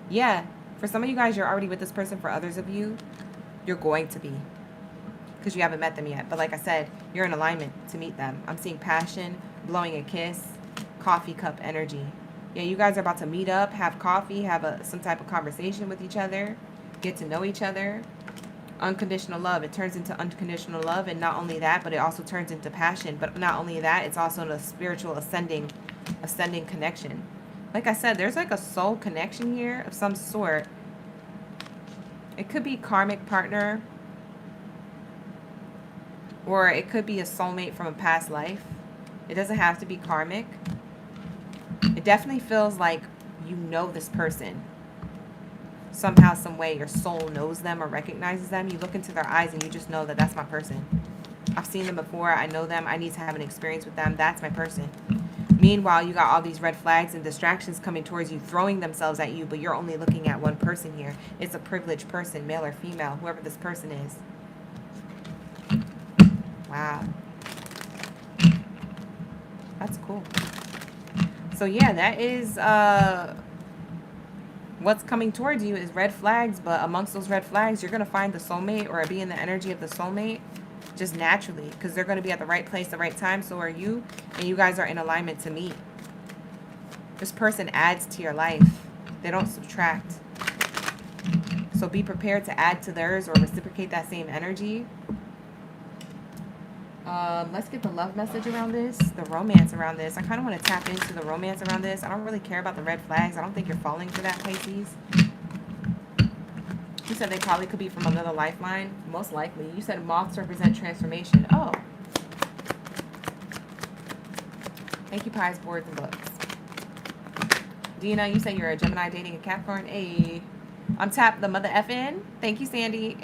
S1: Yeah, for some of you guys, you're already with this person. For others of you, you're going to be. Because you haven't met them yet. But like I said, you're in alignment to meet them. I'm seeing passion, blowing a kiss, coffee cup energy. Yeah, you guys are about to meet up, have coffee, have some type of conversation with each other, get to know each other. Unconditional love. It turns into unconditional love. And not only that, but it also turns into passion. But not only that, it's also a spiritual ascending connection. Like I said, there's like a soul connection here of some sort. It could be karmic partner. Or it could be a soulmate from a past life. It doesn't have to be karmic. It definitely feels like you know this person. Somehow, some way, your soul knows them or recognizes them. You look into their eyes and you just know that that's my person. I've seen them before. I know them. I need to have an experience with them. That's my person. Meanwhile, you got all these red flags and distractions coming towards you, throwing themselves at you, but you're only looking at one person here. It's a privileged person, male or female, whoever this person is. Wow. That's cool. So yeah, that is what's coming towards you is red flags, but amongst those red flags, you're going to find the soulmate or be in the energy of the soulmate just naturally, because they're going to be at the right place, the right time. So are you, and you guys are in alignment to meet. This person adds to your life. They don't subtract. So be prepared to add to theirs or reciprocate that same energy. Let's get the love message around this, the romance around this. I kind of want to tap into the romance around this. I don't really care about the red flags. I don't think you're falling for that, Pisces. You said they probably could be from another lifeline. Most likely. You said moths represent transformation. Oh. Thank you, pies, boards, and books. Dina, you say you're a Gemini dating a Capricorn. Hey. I'm tapped the mother effing. Thank you, Sandy.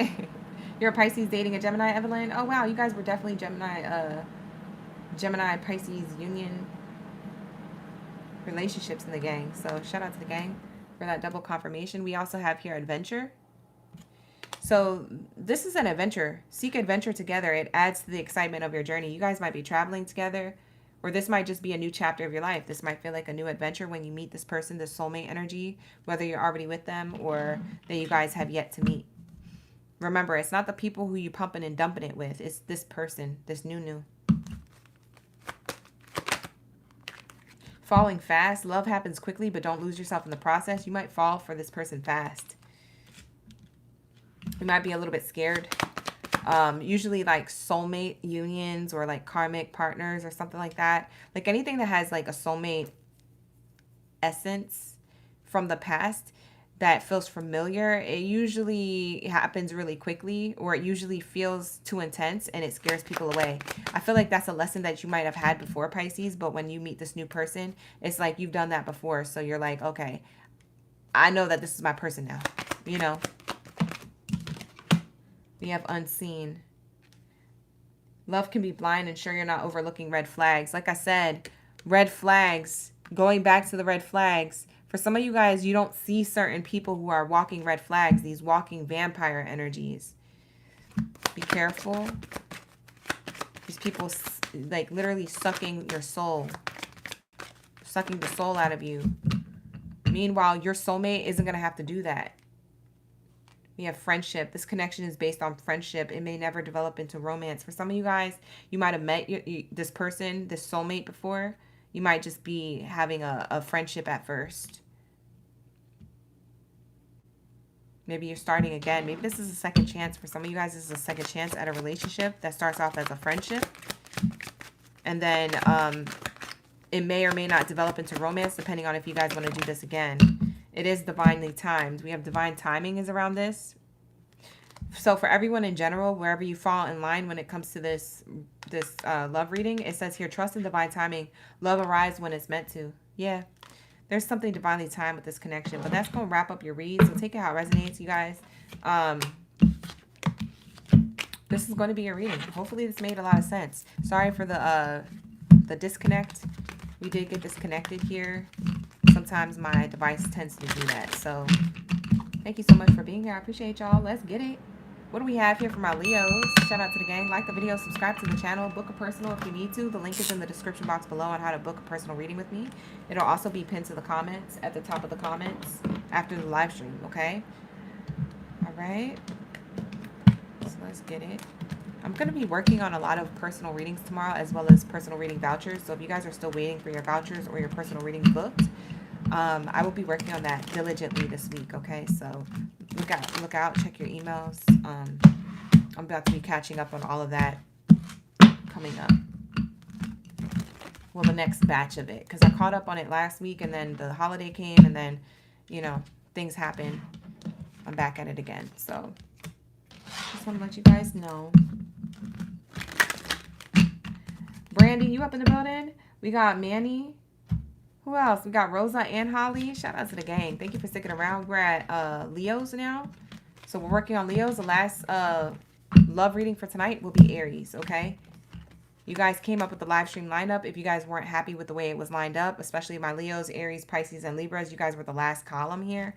S1: You're a Pisces dating a Gemini, Evelyn. Oh, wow. You guys were definitely Gemini, Pisces union relationships in the gang. So shout out to the gang for that double confirmation. We also have here adventure. So this is an adventure. Seek adventure together. It adds to the excitement of your journey. You guys might be traveling together, or this might just be a new chapter of your life. This might feel like a new adventure when you meet this person, this soulmate energy, whether you're already with them or that you guys have yet to meet. Remember, it's not the people who you pumping and dumping it with. It's this person, this new. Falling fast. Love happens quickly, but don't lose yourself in the process. You might fall for this person fast. You might be a little bit scared. Usually like soulmate unions or like karmic partners or something like that. Like anything that has like a soulmate essence from the past that feels familiar, it usually happens really quickly, or it usually feels too intense and it scares people away. I feel like that's a lesson that you might have had before, Pisces, but when you meet this new person, it's like you've done that before. So you're like, okay, I know that this is my person now, you know? We have unseen. Love can be blind, and sure you're not overlooking red flags. Like I said, red flags, going back to the red flags. For some of you guys, you don't see certain people who are walking red flags, these walking vampire energies. Be careful. These people like literally sucking your soul. Sucking the soul out of you. Meanwhile, your soulmate isn't going to have to do that. We have friendship. This connection is based on friendship. It may never develop into romance. For some of you guys, you might have met this person, this soulmate before. You might just be having a friendship at first. Maybe you're starting again. Maybe this is a second chance. For some of you guys, this is a second chance at a relationship that starts off as a friendship. And then it may or may not develop into romance, depending on if you guys want to do this again. It is divinely timed. We have divine timing is around this. So for everyone in general, wherever you fall in line when it comes to this love reading, it says here, trust in divine timing. Love arrives when it's meant to. Yeah, there's something divinely timed with this connection. But that's going to wrap up your read. So take it how it resonates, you guys. This is going to be your reading. Hopefully this made a lot of sense. Sorry for the disconnect. We did get disconnected here. Sometimes my device tends to do that. So thank you so much for being here. I appreciate y'all. Let's get it. What do we have here for my Leos? Shout out to the gang. Like the video, subscribe to the channel, book a personal if you need to. The link is in the description box below on how to book a personal reading with me. It'll also be pinned to the comments at the top of the comments after the live stream, okay? All right. So let's get it. I'm going to be working on a lot of personal readings tomorrow, as well as personal reading vouchers. So if you guys are still waiting for your vouchers or your personal readings booked, I will be working on that diligently this week, okay? So look out, check your emails. I'm about to be catching up on all of that coming up. Well, the next batch of it, because I caught up on it last week, and then the holiday came, and then, you know, things happen. I'm back at it again. So just want to let you guys know. Brandy, you up in the building? We got Manny. Who else? We got Rosa and Holly. Shout out to the gang. Thank you for sticking around. We're at Leos now. So we're working on Leos. The last love reading for tonight will be Aries, okay? You guys came up with the live stream lineup. If you guys weren't happy with the way it was lined up, especially my Leos, Aries, Pisces, and Libras, you guys were the last column here.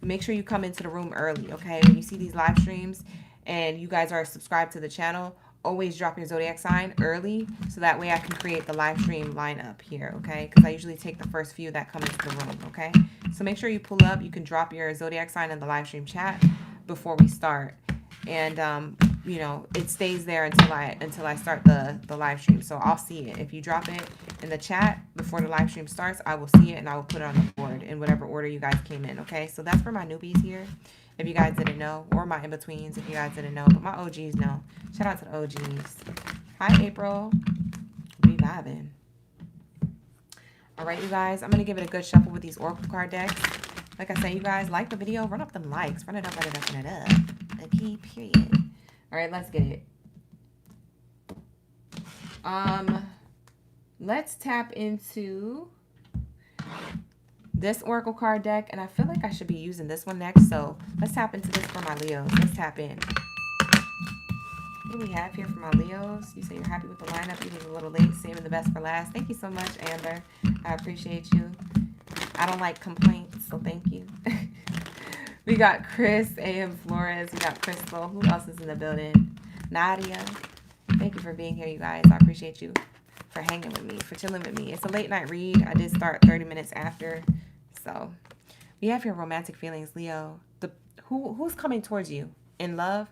S1: Make sure you come into the room early, okay? When you see these live streams and you guys are subscribed to the channel, always drop your zodiac sign early so that way I can create the live stream lineup here, okay? Because I usually take the first few that come into the room, okay? So make sure you pull up. You can drop your zodiac sign in the live stream chat before we start. And you know, it stays there until I start the live stream. So I'll see it. If you drop it in the chat before the live stream starts, I will see it and I will put it on the board in whatever order you guys came in, okay? So that's for my newbies here, if you guys didn't know, or my in-betweens if you guys didn't know, but my OGs know. Shout out to the OGs. Hi, April. We vibing. All right, you guys, I'm going to give it a good shuffle with these Oracle card decks. Like I said, you guys, like the video, run up them likes. Run it up, run it up, run it up. Okay, period. All right, let's get it. Let's tap into this Oracle card deck, and I feel like I should be using this one next, so let's tap into this for my Leos. Let's tap in. What do we have here for my Leos? You say you're happy with the lineup, even a little late, saving the best for last. Thank you so much, Amber. I appreciate you. I don't like complaints, so thank you. We got Chris, A.M. Flores. We got Crystal. Who else is in the building? Nadia. Thank you for being here, you guys. I appreciate you for hanging with me, for chilling with me. It's a late night read. I did start 30 minutes after. So we have your romantic feelings, Leo. Who's coming towards you in love?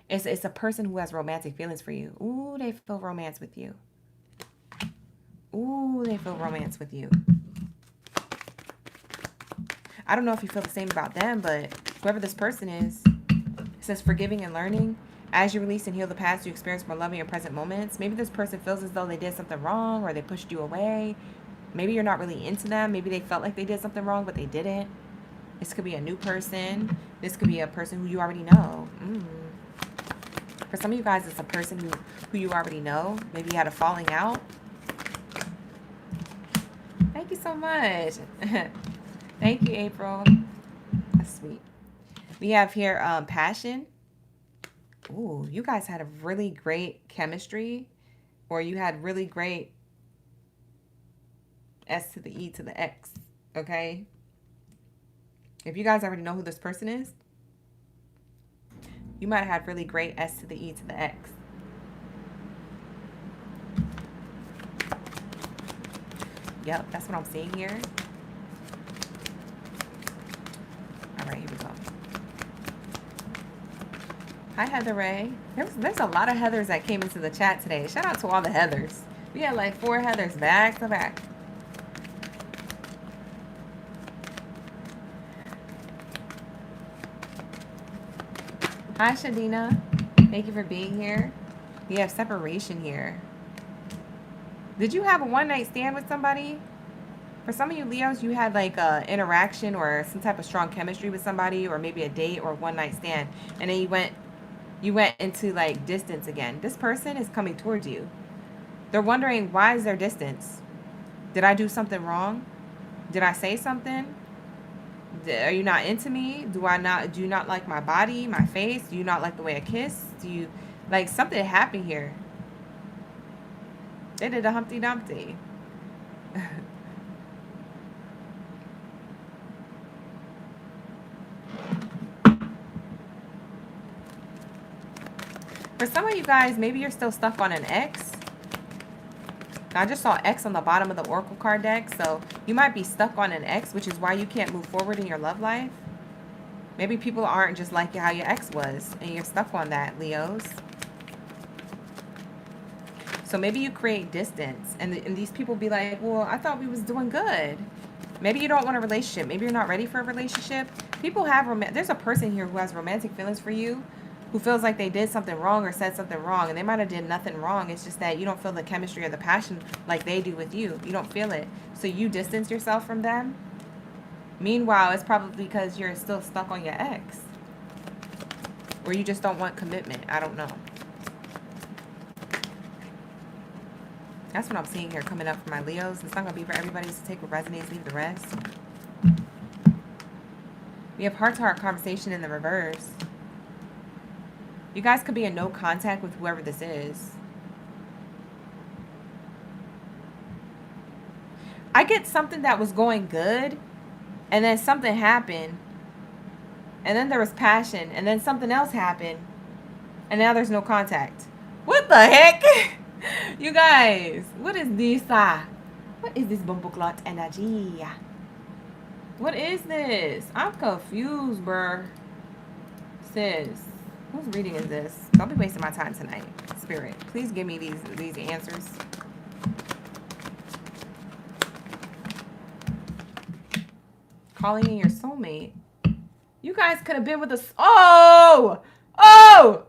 S1: It's a person who has romantic feelings for you. Ooh, they feel romance with you. Ooh, they feel romance with you. I don't know if you feel the same about them, but whoever this person is, it says forgiving and learning. As you release and heal the past, you experience more loving and present moments. Maybe this person feels as though they did something wrong or they pushed you away. Maybe you're not really into them. Maybe they felt like they did something wrong, but they didn't. This could be a new person. This could be a person who you already know. For some of you guys, it's a person who you already know. Maybe you had a falling out. Thank you so much. Thank you, April. That's sweet. We have here passion. Ooh, you guys had a really great chemistry, or you had really great S to the E to the X, okay? If you guys already know who this person is, you might have had really great S to the E to the X. Yep, that's what I'm seeing here. All right, here we go. Hi, Heather Ray. There's a lot of Heathers that came into the chat today. Shout out to all the Heathers. We had like 4 Heathers back to back. Hi, Shadina. Thank you for being here. We have separation here. Did you have a one-night stand with somebody? For some of you Leos, you had like a interaction or some type of strong chemistry with somebody, or maybe a date or one-night stand, and then you went into like distance again. This person is coming towards you. They're wondering, why is there distance? Did I do something wrong? Did I say something? Are you not into me? Do you not like my body, my face? Do you not like the way I kiss? Do you like something happened here? They did a Humpty Dumpty. For some of you guys, maybe you're still stuck on an ex. Now, I just saw X on the bottom of the Oracle card deck, so you might be stuck on an ex, which is why you can't move forward in your love life. Maybe people aren't just like how your ex was, and you're stuck on that, Leos. So maybe you create distance, and these people be like, well, I thought we was doing good. Maybe you don't want a relationship. Maybe you're not ready for a relationship. People have there's a person here who has romantic feelings for you, who feels like they did something wrong or said something wrong, and they might have did nothing wrong. It's just that you don't feel the chemistry or the passion like they do with you. You don't feel it. So you distance yourself from them. Meanwhile, it's probably because you're still stuck on your ex. Or you just don't want commitment. I don't know. That's what I'm seeing here coming up for my Leos. It's not going to be for everybody, so take what resonates, leave the rest. We have heart-to-heart conversation in the reverse. You guys could be in no contact with whoever this is. I get something that was going good, and then something happened, and then there was passion, and then something else happened, and now there's no contact. What the heck? You guys, what is this? What is this bumbleclot energy? What is this? I'm confused, bruh. Sis, whose reading is this? Don't be wasting my time tonight. Spirit, please give me these answers. Calling in your soulmate. You guys could have been with us. Oh! Oh!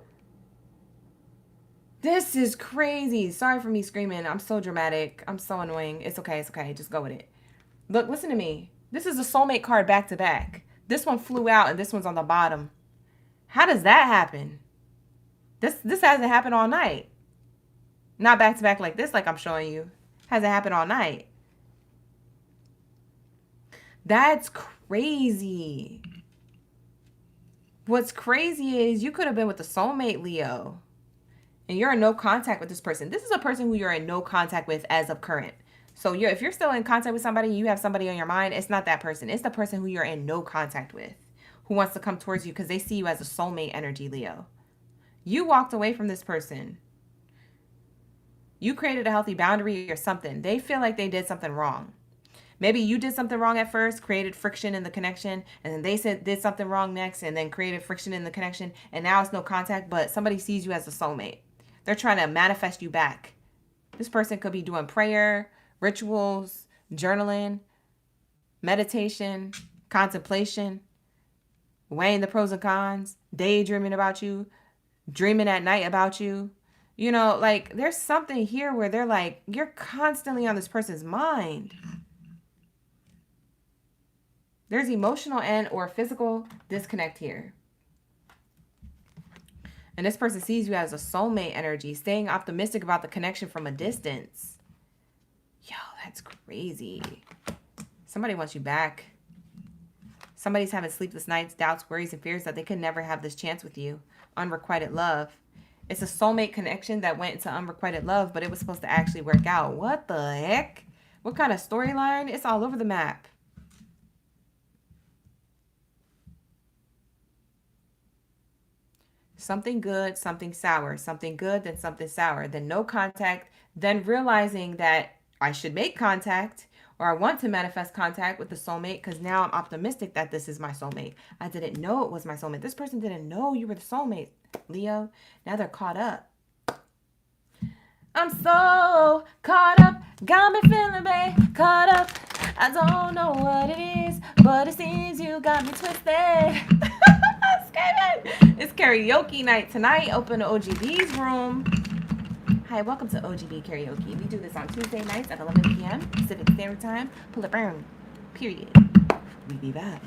S1: This is crazy. Sorry for me screaming. I'm so dramatic. I'm so annoying. It's okay. It's okay. Just go with it. Look, listen to me. This is a soulmate card back to back. This one flew out and this one's on the bottom. How does that happen? This hasn't happened all night. Not back to back like this, like I'm showing you. Hasn't happened all night. That's crazy. What's crazy is you could have been with a soulmate, Leo, and you're in no contact with this person. This is a person who you're in no contact with as of current. So if you're still in contact with somebody, you have somebody on your mind, it's not that person. It's the person who you're in no contact with, who wants to come towards you because they see you as a soulmate energy, Leo. You walked away from this person. You created a healthy boundary or something. They feel like they did something wrong. Maybe you did something wrong at first, created friction in the connection, and then they did something wrong next, and then created friction in the connection, and now it's no contact, but somebody sees you as a soulmate. They're trying to manifest you back. This person could be doing prayer, rituals, journaling, meditation, contemplation, weighing the pros and cons, daydreaming about you, dreaming at night about you. You know, like there's something here where they're like, you're constantly on this person's mind. There's emotional and or physical disconnect here. And this person sees you as a soulmate energy, staying optimistic about the connection from a distance. Yo, that's crazy. Somebody wants you back. Somebody's having sleepless nights, doubts, worries, and fears that they could never have this chance with you. Unrequited love. It's a soulmate connection that went into unrequited love, but it was supposed to actually work out. What the heck? What kind of storyline? It's all over the map. Something good, something sour, something good, then something sour, then no contact, then realizing that I should make contact or I want to manifest contact with the soulmate because now I'm optimistic that this is my soulmate. I didn't know it was my soulmate. This person didn't know you were the soulmate, Leo. Now they're caught up. I'm so caught up, got me feeling, babe, caught up. I don't know what it is, but it seems you got me twisted. It's karaoke night tonight. Open to OGB's room. Hi, welcome to OGB Karaoke. We do this on Tuesday nights at 11 p.m. Pacific Standard Time. Pull it down. Period. We be back.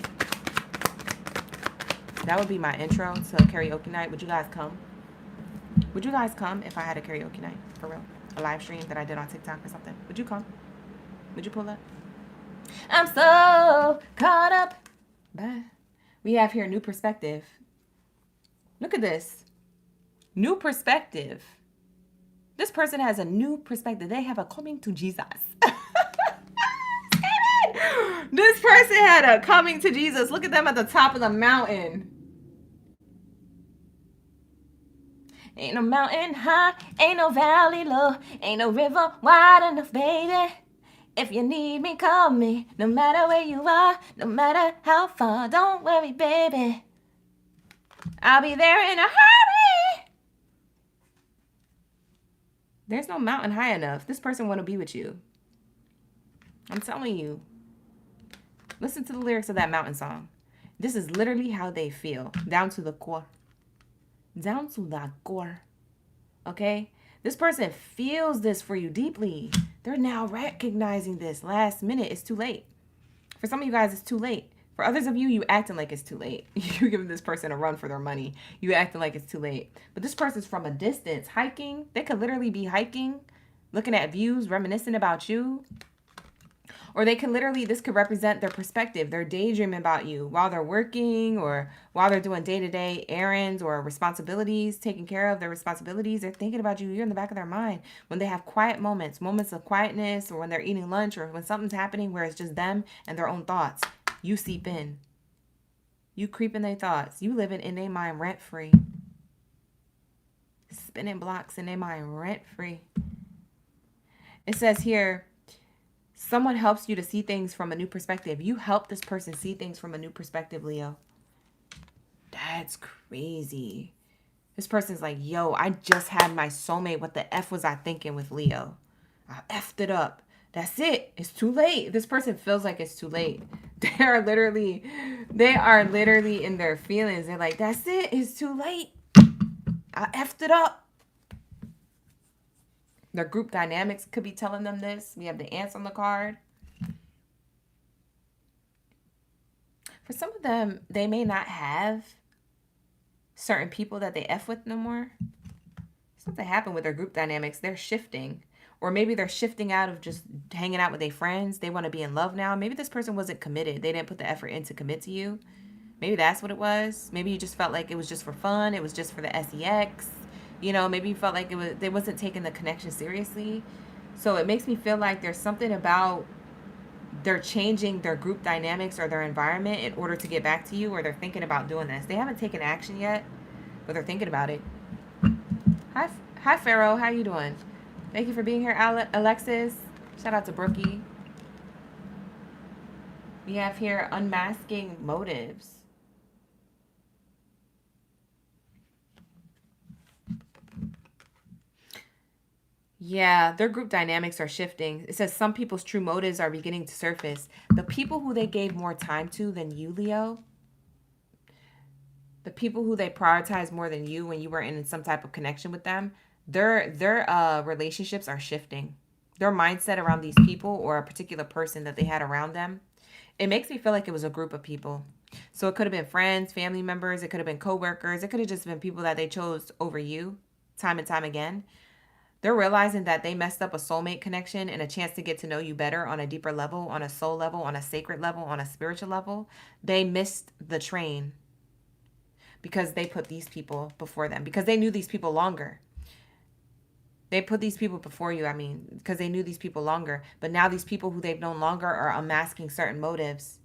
S1: That would be my intro to karaoke night. Would you guys come? Would you guys come if I had a karaoke night? For real? A live stream that I did on TikTok or something? Would you come? Would you pull up? I'm so caught up. Bye. We have here new perspective. Look at this. New perspective. This person has a new perspective. They have a coming to Jesus. This person had a coming to Jesus. Look at them at the top of the mountain. Ain't no mountain high, ain't no valley low, ain't no river wide enough, baby. If you need me, call me. No matter where you are, no matter how far, don't worry, baby. I'll be there in a hurry. There's no mountain high enough. This person want to be with you. I'm telling you. Listen to the lyrics of that mountain song. This is literally how they feel. Down to the core. Down to the core. Okay? This person feels this for you deeply. They're now recognizing this. Last minute, it's too late. For some of you guys, it's too late. For others of you, you acting like it's too late. You're giving this person a run for their money. You acting like it's too late. But this person's from a distance, hiking. They could literally be hiking, looking at views, reminiscing about you. Or they can literally, this could represent their perspective. They're daydreaming about you while they're working or while they're doing day-to-day errands or responsibilities, taking care of their responsibilities. They're thinking about you. You're in the back of their mind. When they have quiet moments, moments of quietness, or when they're eating lunch, or when something's happening where it's just them and their own thoughts, you seep in. You creep in their thoughts. You living in their mind rent-free. spinning blocks in their mind rent free. It says here, someone helps you to see things from a new perspective. You help this person see things from a new perspective, Leo. That's crazy. This person's like, yo, I just had my soulmate. What the F was I thinking with Leo? I effed it up. That's it. It's too late. This person feels like it's too late. They are literally in their feelings. They're like, that's it. It's too late. I effed it up. Their group dynamics could be telling them this. We have the ants on the card. For some of them, they may not have certain people that they F with no more. Something happened with their group dynamics. They're shifting. Or maybe they're shifting out of just hanging out with their friends. They want to be in love now. Maybe this person wasn't committed. They didn't put the effort in to commit to you. Maybe that's what it was. Maybe you just felt like it was just for fun. It was just for the sex. You know, maybe you felt like they wasn't taking the connection seriously. So it makes me feel like there's something about they're changing their group dynamics or their environment in order to get back to you, or they're thinking about doing this. They haven't taken action yet, but they're thinking about it. Hi, Pharaoh. How you doing? Thank you for being here, Alexis. Shout out to Brookie. We have here unmasking motives. Yeah, their group dynamics are shifting. It says some people's true motives are beginning to surface. The people who they gave more time to than you, Leo, the people who they prioritize more than you when you were in some type of connection with them, their relationships are shifting. Their mindset around these people or a particular person that they had around them, it makes me feel like it was a group of people. So it could have been friends, family members, it could have been coworkers, it could have just been people that they chose over you time and time again. They're realizing that they messed up a soulmate connection and a chance to get to know you better on a deeper level, on a soul level, on a sacred level, on a spiritual level. They missed the train because they put these people before them, because they knew these people longer. They put these people before you, because they knew these people longer. But now these people who they've known longer are unmasking certain motives.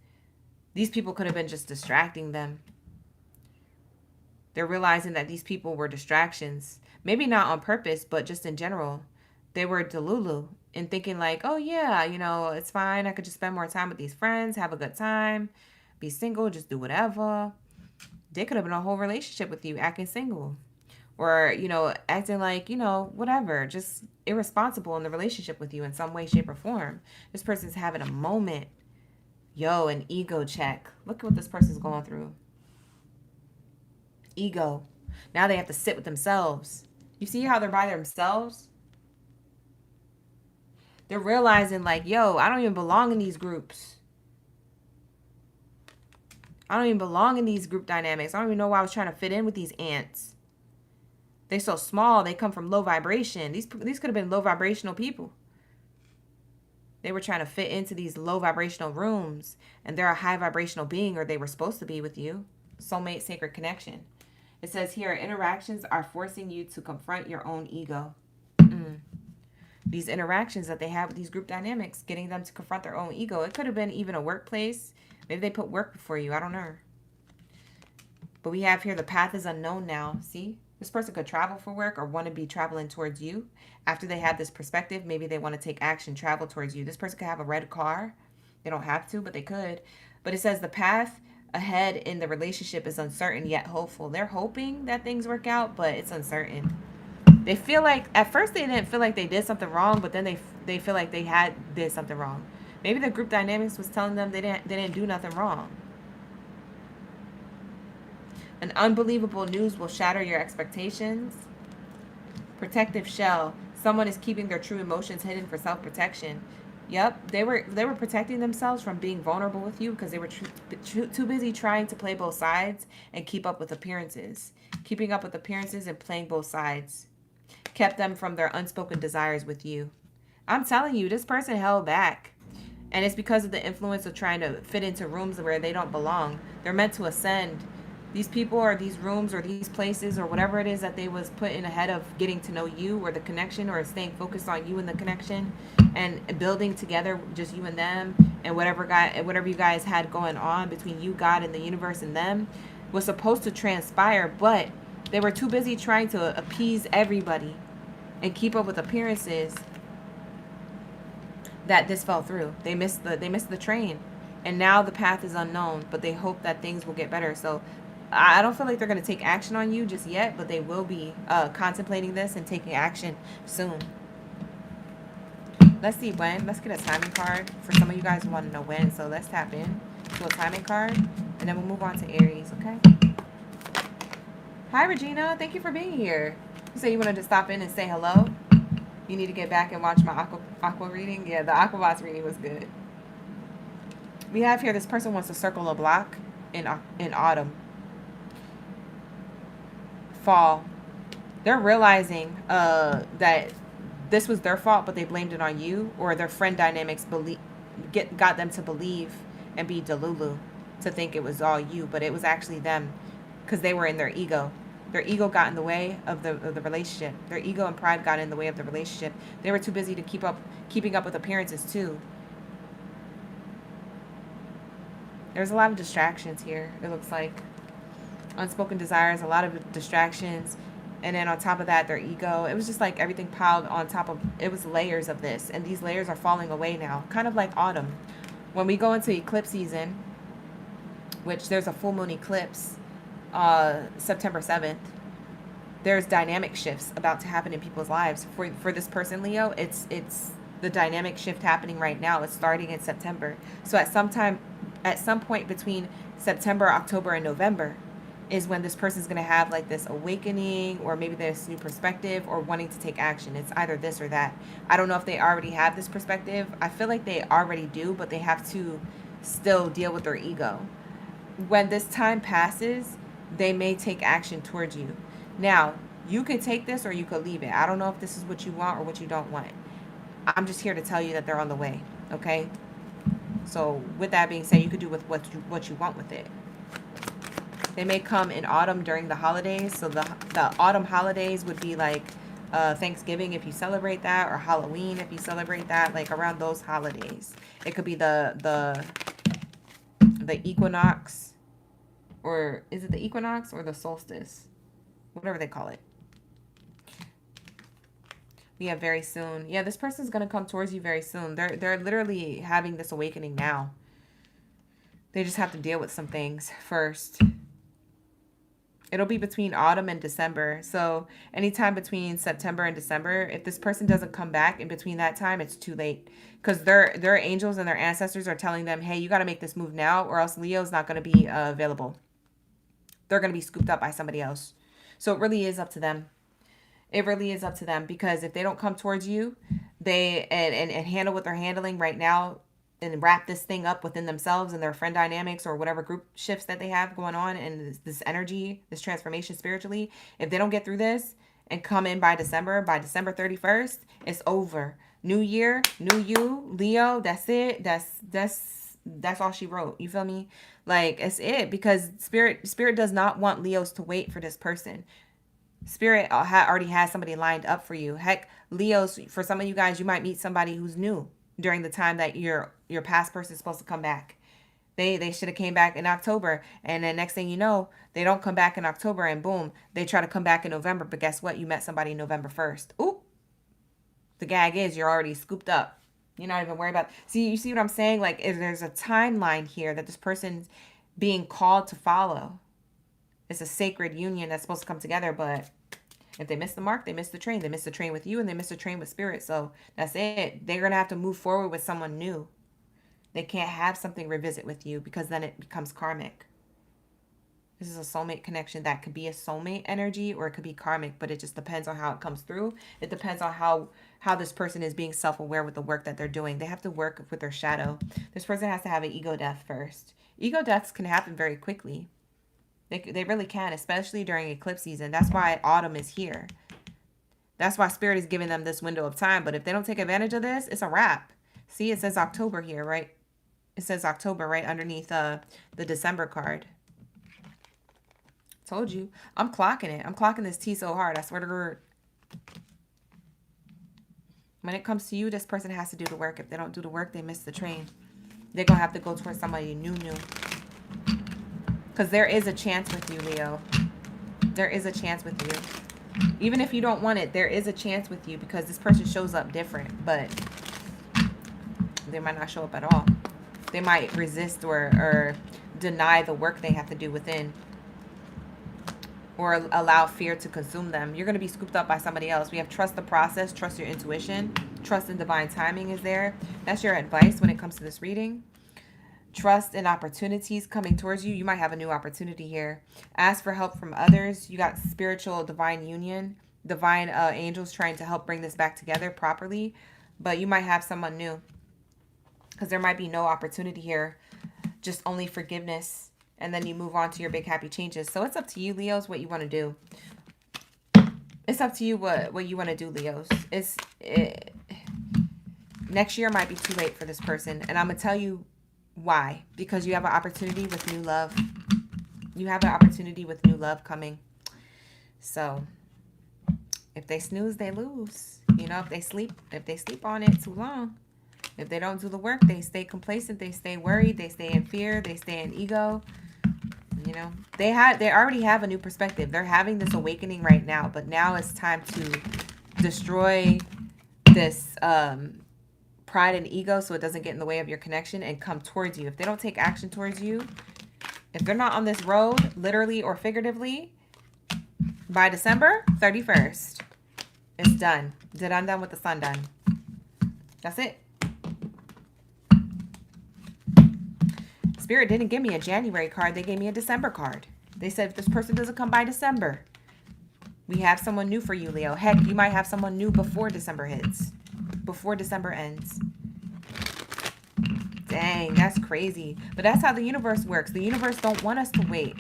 S1: These people could have been just distracting them. They're realizing that these people were distractions. Maybe not on purpose, but just in general. They were delulu in thinking like, oh yeah, it's fine. I could just spend more time with these friends, have a good time, be single, just do whatever. They could have been a whole relationship with you acting single. Or, acting like, whatever, just irresponsible in the relationship with you in some way, shape, or form. This person's having a moment. Yo, an ego check. Look at what this person's going through. Ego. Now they have to sit with themselves. You see how they're by themselves? They're realizing like, yo, I don't even belong in these groups. I don't even belong in these group dynamics. I don't even know why I was trying to fit in with these ants. They're so small. They come from low vibration. These could have been low vibrational people. They were trying to fit into these low vibrational rooms, and they're a high vibrational being, or they were supposed to be with you. Soulmate, sacred connection. It says here, interactions are forcing you to confront your own ego. These interactions that they have with these group dynamics, getting them to confront their own ego. It could have been even a workplace. Maybe they put work before you. I don't know. But we have here, the path is unknown now. See? This person could travel for work or want to be traveling towards you. After they have this perspective, maybe they want to take action, travel towards you. This person could have a red car. They don't have to, but they could. But it says the path ahead in the relationship is uncertain yet hopeful. They're hoping that things work out, but it's uncertain. They feel like, at first they didn't feel like they did something wrong, but then they feel like they did something wrong. Maybe the group dynamics was telling them they didn't do nothing wrong. An unbelievable news will shatter your expectations. Protective shell. Someone is keeping their true emotions hidden for self-protection. Yep, they were protecting themselves from being vulnerable with you because they were too busy trying to play both sides and keep up with appearances. Keeping up with appearances and playing both sides kept them from their unspoken desires with you. I'm telling you, this person held back. And it's because of the influence of trying to fit into rooms where they don't belong. They're meant to ascend. These people or these rooms or these places or whatever it is that they was put in ahead of getting to know you or the connection or staying focused on you and the connection and building together just you and them and whatever you guys had going on between you, God, and the universe and them was supposed to transpire, but They were too busy trying to appease everybody and keep up with appearances that this fell through. They missed the train. And now the path is unknown, but they hope that things will get better. So I don't feel like they're going to take action on you just yet, but they will be contemplating this and taking action soon. Let's see when. Let's get a timing card. For some of you guys who want to know when, so let's tap in to a timing card, and then we'll move on to Aries, okay? Hi, Regina. Thank you for being here. You say you wanted to stop in and say hello? You need to get back and watch my aqua reading? Yeah, the Aquabats reading was good. We have here, this person wants to circle a block in autumn. Fall. They're realizing that this was their fault, but they blamed it on you, or their friend dynamics got them to believe and be delulu, to think it was all you, but it was actually them, because they were in their ego. Their ego got in the way of the relationship. Their ego and pride got in the way of the relationship. They were too busy to keeping up with appearances too. There's a lot of distractions here, it looks like. Unspoken desires, a lot of distractions. And then on top of that, their ego. It was just like everything piled on top of, it was layers of this. And these layers are falling away now. Kind of like autumn. When we go into eclipse season, which there's a full moon eclipse, September 7th, there's dynamic shifts about to happen in people's lives. For this person, Leo, it's the dynamic shift happening right now. It's starting in September. So at some point between September, October, and November is when this person's going to have like this awakening, or maybe this new perspective, or wanting to take action. It's either this or that. I don't know if they already have this perspective. I feel like they already do, but they have to still deal with their ego. When this time passes, they may take action towards you. Now, you could take this or you could leave it. I don't know if this is what you want or what you don't want. I'm just here to tell you that they're on the way, okay? So with that being said, you could do with what you want with it. They may come in autumn during the holidays. So the autumn holidays would be like Thanksgiving if you celebrate that, or Halloween if you celebrate that, like around those holidays. It could be the equinox, or is it the equinox or the solstice? Whatever they call it. Yeah, very soon. Yeah, this person's going to come towards you very soon. They're literally having this awakening now. They just have to deal with some things first. It'll be between autumn and December. So anytime between September and December, if this person doesn't come back in between that time, it's too late. Because their angels and their ancestors are telling them, hey, you got to make this move now, or else Leo's not going to be available. They're going to be scooped up by somebody else. So it really is up to them. It really is up to them, because if they don't come towards you, they and handle what they're handling right now, and wrap this thing up within themselves and their friend dynamics, or whatever group shifts that they have going on, and this energy, this transformation spiritually, if they don't get through this and come in by December 31st, it's over. New year, new you, Leo, that's it. That's all she wrote. You feel me? Like, it's it, because spirit does not want Leos to wait for this person. Spirit already has somebody lined up for you. Heck, Leos, for some of you guys, you might meet somebody who's new during the time that your past person is supposed to come back. They should have came back in October, and then next thing you know, they don't come back in October, and boom, they try to come back in November. But guess what? You met somebody November 1st. Ooh, the gag is you're already scooped up. You're not even worried about. See, you see what I'm saying? Like, if there's a timeline here that this person's being called to follow. It's a sacred union that's supposed to come together, but if they miss the mark, they miss the train. They miss the train with you, and they miss the train with spirit. So that's it. They're going to have to move forward with someone new. They can't have something revisit with you, because then it becomes karmic. This is a soulmate connection that could be a soulmate energy, or it could be karmic, but it just depends on how it comes through. It depends on how this person is being self-aware with the work that they're doing. They have to work with their shadow. This person has to have an ego death first. Ego deaths can happen very quickly. They really can, especially during eclipse season. That's why autumn is here. That's why spirit is giving them this window of time. But if they don't take advantage of this, it's a wrap. See, it says October here, right? It says October right underneath the December card. Told you. I'm clocking it. I'm clocking this T so hard. I swear to God. When it comes to you, this person has to do the work. If they don't do the work, they miss the train. They're going to have to go towards somebody new. Because there is a chance with you, Leo. There is a chance with you. Even if you don't want it, there is a chance with you because this person shows up different, but they might not show up at all. They might resist or deny the work they have to do within, or allow fear to consume them. You're going to be scooped up by somebody else. We have trust the process, trust your intuition, trust in divine timing is there. That's your advice when it comes to this reading. Trust in opportunities coming towards you. You might have a new opportunity here. Ask for help from others. You got spiritual divine union, divine angels trying to help bring this back together properly. But you might have someone new because there might be no opportunity here, just only forgiveness. And then you move on to your big happy changes. So it's up to you, Leos, what you want to do. It's up to you what you want to do, Leos. Next year might be too late for this person. And I'm going to tell you why. Because you have an opportunity with new love. You have an opportunity with new love coming. So if they snooze, they lose. You know, if they sleep on it too long. If they don't do the work, they stay complacent, they stay worried, they stay in fear, they stay in ego. You know, they already have a new perspective. They're having this awakening right now, but now it's time to destroy this pride and ego so it doesn't get in the way of your connection and come towards you. If they don't take action towards you, if they're not on this road, literally or figuratively, by December 31st, it's done. I'm done with the sun done. That's it. Spirit didn't give me a January card. They gave me a December card. They said if this person doesn't come by December, we have someone new for you, Leo. Heck, you might have someone new before December hits. Before December ends. Dang, that's crazy. But that's how the universe works. The universe don't want us to wait.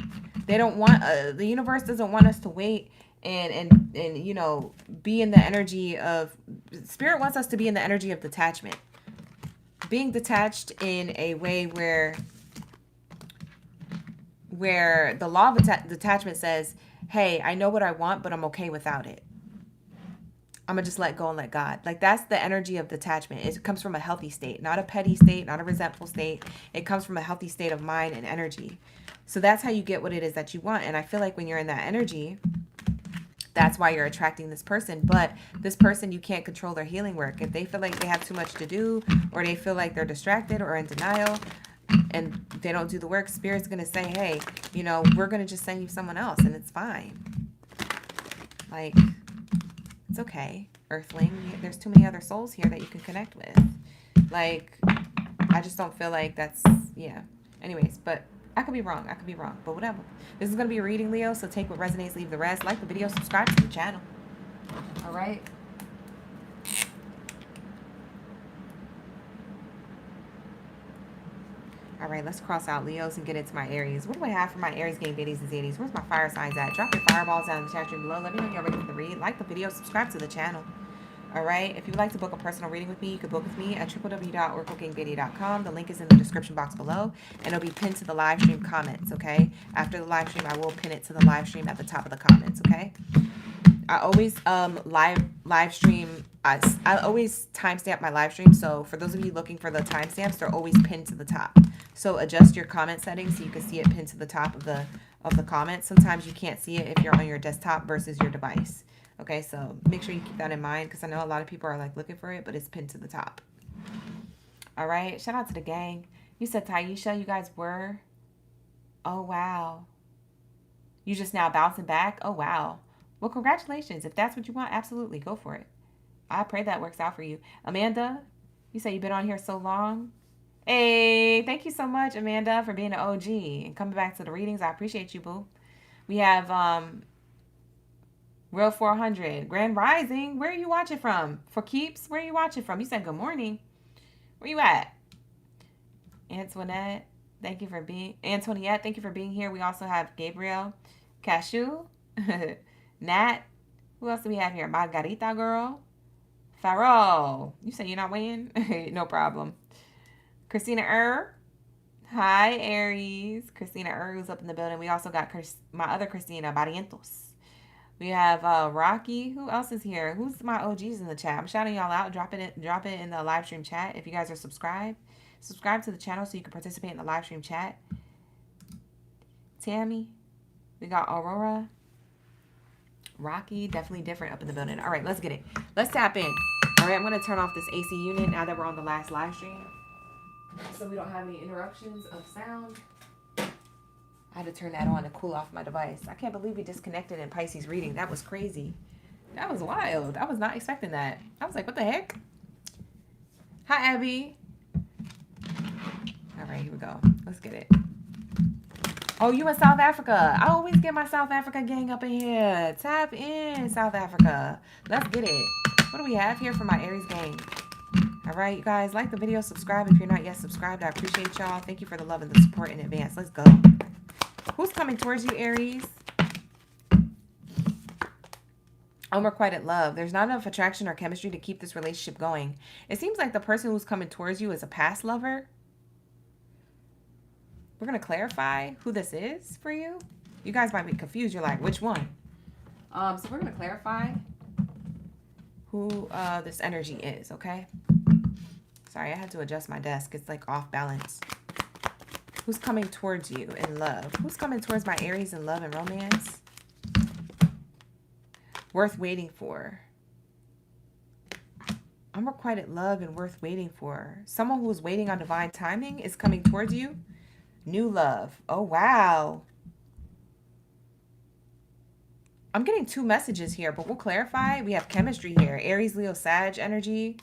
S1: They don't want, the universe doesn't want us to wait and you know, be in the energy of, Spirit wants us to be in the energy of detachment. Being detached in a way where the law of detachment says, hey, I know what I want, but I'm okay without it. I'm going to just let go and let God. Like, that's the energy of detachment. It comes from a healthy state, not a petty state, not a resentful state. It comes from a healthy state of mind and energy. So that's how you get what it is that you want. And I feel like when you're in that energy, that's why you're attracting this person. But this person, you can't control their healing work. If they feel like they have too much to do, or they feel like they're distracted or in denial, and they don't do the work, Spirit's going to say, hey, you know, we're going to just send you someone else, and it's fine. Like, it's okay, Earthling. There's too many other souls here that you can connect with. Like, I just don't feel like that's, yeah. Anyways, but I could be wrong. But whatever. This is going to be a reading, Leo, so take what resonates, leave the rest. Like the video, subscribe to the channel. All right? All right, let's cross out Leos and get into my Aries. What do I have for my Aries game Baddies and Zadies? Where's my fire signs at? Drop your fireballs down in the chat stream below. Let me know you're ready for the read. Like the video, subscribe to the channel. All right, if you would like to book a personal reading with me, you can book with me at www.oraclegamebaddie.com. The link is in the description box below, and it'll be pinned to the live stream comments, okay? After the live stream, I will pin it to the live stream at the top of the comments, okay? I always live stream. I always timestamp my live stream. So for those of you looking for the timestamps, they're always pinned to the top. So adjust your comment settings so you can see it pinned to the top of the comments. Sometimes you can't see it if you're on your desktop versus your device. Okay, so make sure you keep that in mind because I know a lot of people are like looking for it, but it's pinned to the top. All right, shout out to the gang. You said Taisha, you guys were. Oh wow. You just now bouncing back. Oh wow. Well, congratulations. If that's what you want, absolutely go for it. I pray that works out for you. Amanda, you say you've been on here so long. Hey, thank you so much, Amanda, for being an OG and coming back to the readings. I appreciate you, boo. We have Real 400, Grand Rising. Where are you watching from? For keeps, where are you watching from? You said good morning. Where you at? Antoinette, thank you for being here. We also have Gabriel, Cashew, Nat. Who else do we have here? Margarita girl. Farrell. You say you're not weighing? No problem. Christina Hi, Aries. Christina who's up in the building. We also got my other Christina, Barrientos. We have Rocky. Who else is here? Who's my OGs in the chat? I'm shouting y'all out. Drop it in the live stream chat if you guys are subscribed. Subscribe to the channel so you can participate in the live stream chat. Tammy. We got Aurora. rocky, definitely different up in the building. All right, let's get it. Let's tap in. All right, I'm going to turn off this AC unit now that we're on the last live stream, so we don't have any interruptions of sound. I had to turn that on to cool off my device. I can't believe we disconnected in Pisces reading. That was crazy. That was wild. I was not expecting that. I was like, what the heck? Hi, Abby. All right, here we go. Let's get it. Oh, you in South Africa. I always get my South Africa gang up in here. Tap in, South Africa. Let's get it. What do we have here for my Aries gang? All right, you guys, like the video, subscribe if you're not yet subscribed. I appreciate y'all. Thank you for the love and the support in advance. Let's go. Who's coming towards you, Aries? Unrequited love. There's not enough attraction or chemistry to keep this relationship going. It seems like the person who's coming towards you is a past lover. We're going to clarify who this is for you. You guys might be confused. You're like, which one? So we're going to clarify who this energy is, okay? Sorry, I had to adjust my desk. It's like off balance. Who's coming towards you in love? Who's coming towards my Aries in love and romance? Worth waiting for. Unrequited love and worth waiting for. Someone who's waiting on divine timing is coming towards you. New love. Oh, wow. I'm getting two messages here, but we'll clarify. We have chemistry here. Aries, Leo, Sag energy.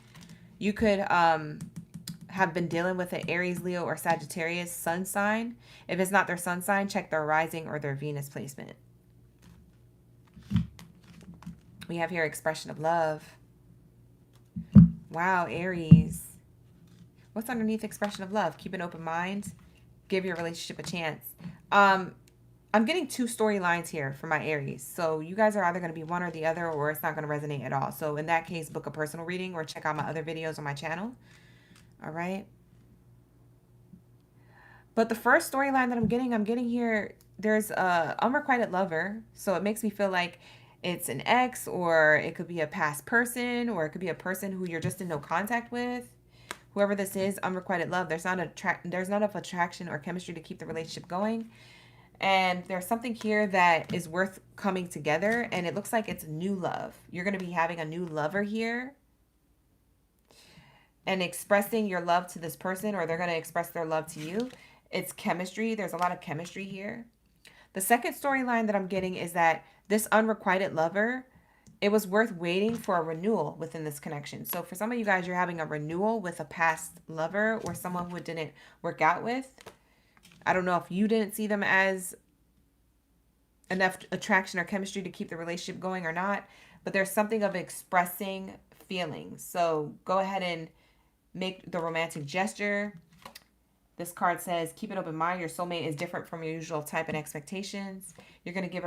S1: You could have been dealing with an Aries, Leo, or Sagittarius sun sign. If it's not their sun sign, check their rising or their Venus placement. We have here expression of love. Wow, Aries. What's underneath expression of love? Keep an open mind. Give your relationship a chance. I'm getting two storylines here for my Aries. So you guys are either going to be one or the other, or it's not going to resonate at all. So in that case, book a personal reading or check out my other videos on my channel. All right. But the first storyline that I'm getting here, there's a unrequited lover. So it makes me feel like it's an ex, or it could be a past person, or it could be a person who you're just in no contact with. Whoever this is, unrequited love. There's not enough attraction or chemistry to keep the relationship going. And there's something here that is worth coming together. And it looks like it's new love. You're going to be having a new lover here. And expressing your love to this person, or they're going to express their love to you. It's chemistry. There's a lot of chemistry here. The second storyline that I'm getting is that this unrequited lover, it was worth waiting for a renewal within this connection. So for some of you guys, you're having a renewal with a past lover or someone who it didn't work out with. I don't know if you didn't see them as enough attraction or chemistry to keep the relationship going or not, but there's something of expressing feelings. So go ahead and make the romantic gesture. This card says, keep an open mind. Your soulmate is different from your usual type and expectations. You're going to give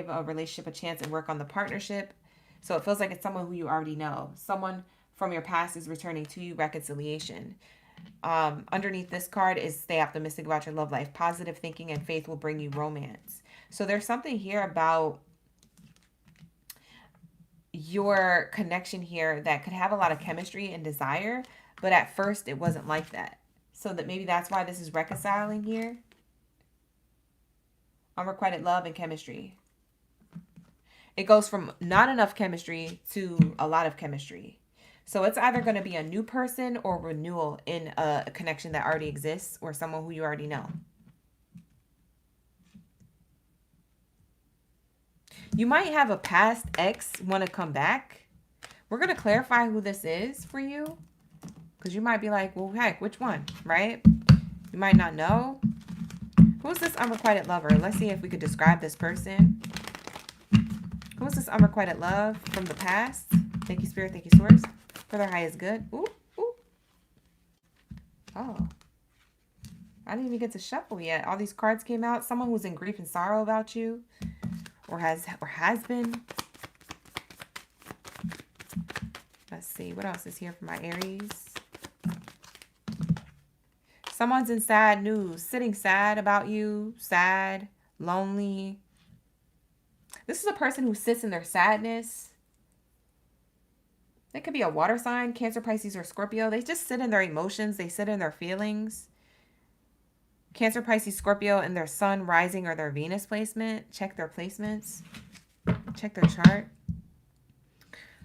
S1: a relationship a chance and work on the partnership. So it feels like it's someone who you already know. Someone from your past is returning to you, reconciliation. Underneath this card is stay optimistic about your love life. Positive thinking and faith will bring you romance. So there's something here about your connection here that could have a lot of chemistry and desire, but at first it wasn't like that. So that maybe that's why this is reconciling here. Unrequited love and chemistry. It goes from not enough chemistry to a lot of chemistry. So it's either going to be a new person or renewal in a connection that already exists, or someone who you already know. You might have a past ex want to come back. We're going to clarify who this is for you, because you might be like, well, heck, which one, right? You might not know. Who's this unrequited lover? Let's see if we could describe this person. Who's this unrequited love from the past? Thank you, Spirit. Thank you, Source. For their highest good. Ooh, ooh. Oh. I didn't even get to shuffle yet. All these cards came out. Someone who's in grief and sorrow about you. Or has been. Let's see. What else is here for my Aries? Someone's in sad news. Sitting sad about you. Sad. Lonely. This is a person who sits in their sadness. It could be a water sign, Cancer, Pisces, or Scorpio. They just sit in their emotions. They sit in their feelings. Cancer, Pisces, Scorpio, and their sun, rising, or their Venus placement. Check their placements. Check their chart.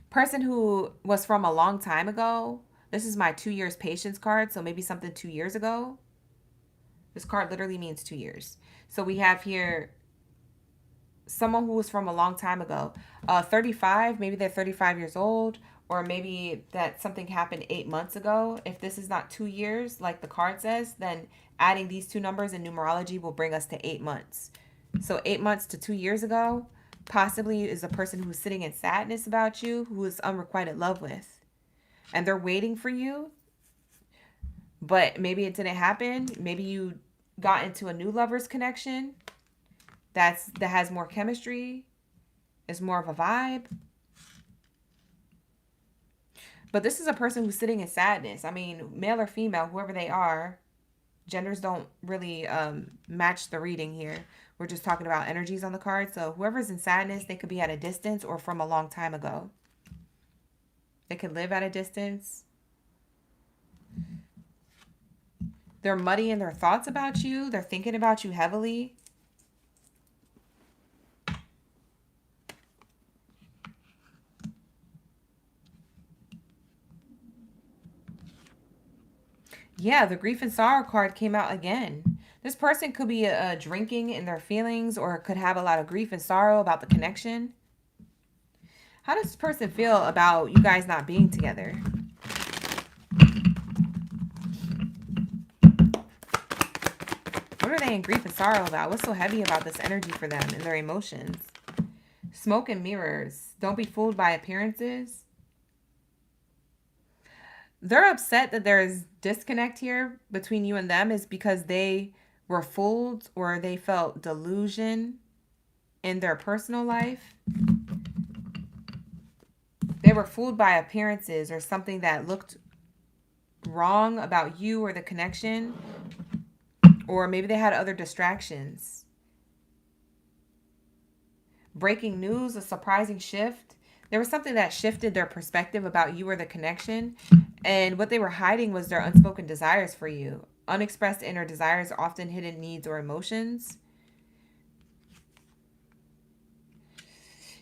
S1: Person who was from a long time ago. This is my 2 years patience card. So maybe something 2 years ago. This card literally means 2 years. So we have here someone who was from a long time ago. 35, maybe they're 35 years old, or maybe that something happened 8 months ago. If this is not 2 years, like the card says, then adding these two numbers in numerology will bring us to 8 months. So 8 months to 2 years ago possibly is a person who's sitting in sadness about you, who is unrequited love with. And they're waiting for you, but maybe it didn't happen. Maybe you got into a new lover's connection that has more chemistry, is more of a vibe. But this is a person who's sitting in sadness. I mean, male or female, whoever they are, genders don't really match the reading here. We're just talking about energies on the card. So whoever's in sadness, they could be at a distance or from a long time ago. They could live at a distance. They're muddy in their thoughts about you. They're thinking about you heavily. Yeah, the grief and sorrow card came out again. This person could be drinking in their feelings or could have a lot of grief and sorrow about the connection. How does this person feel about you guys not being together? What are they in grief and sorrow about? What's so heavy about this energy for them and their emotions? Smoke and mirrors. Don't be fooled by appearances. They're upset that there is disconnect here between you and them is because they were fooled or they felt delusion in their personal life. They were fooled by appearances or something that looked wrong about you or the connection. Or maybe they had other distractions. Breaking news, a surprising shift. There was something that shifted their perspective about you or the connection. And what they were hiding was their unspoken desires for you. Unexpressed inner desires, often hidden needs or emotions.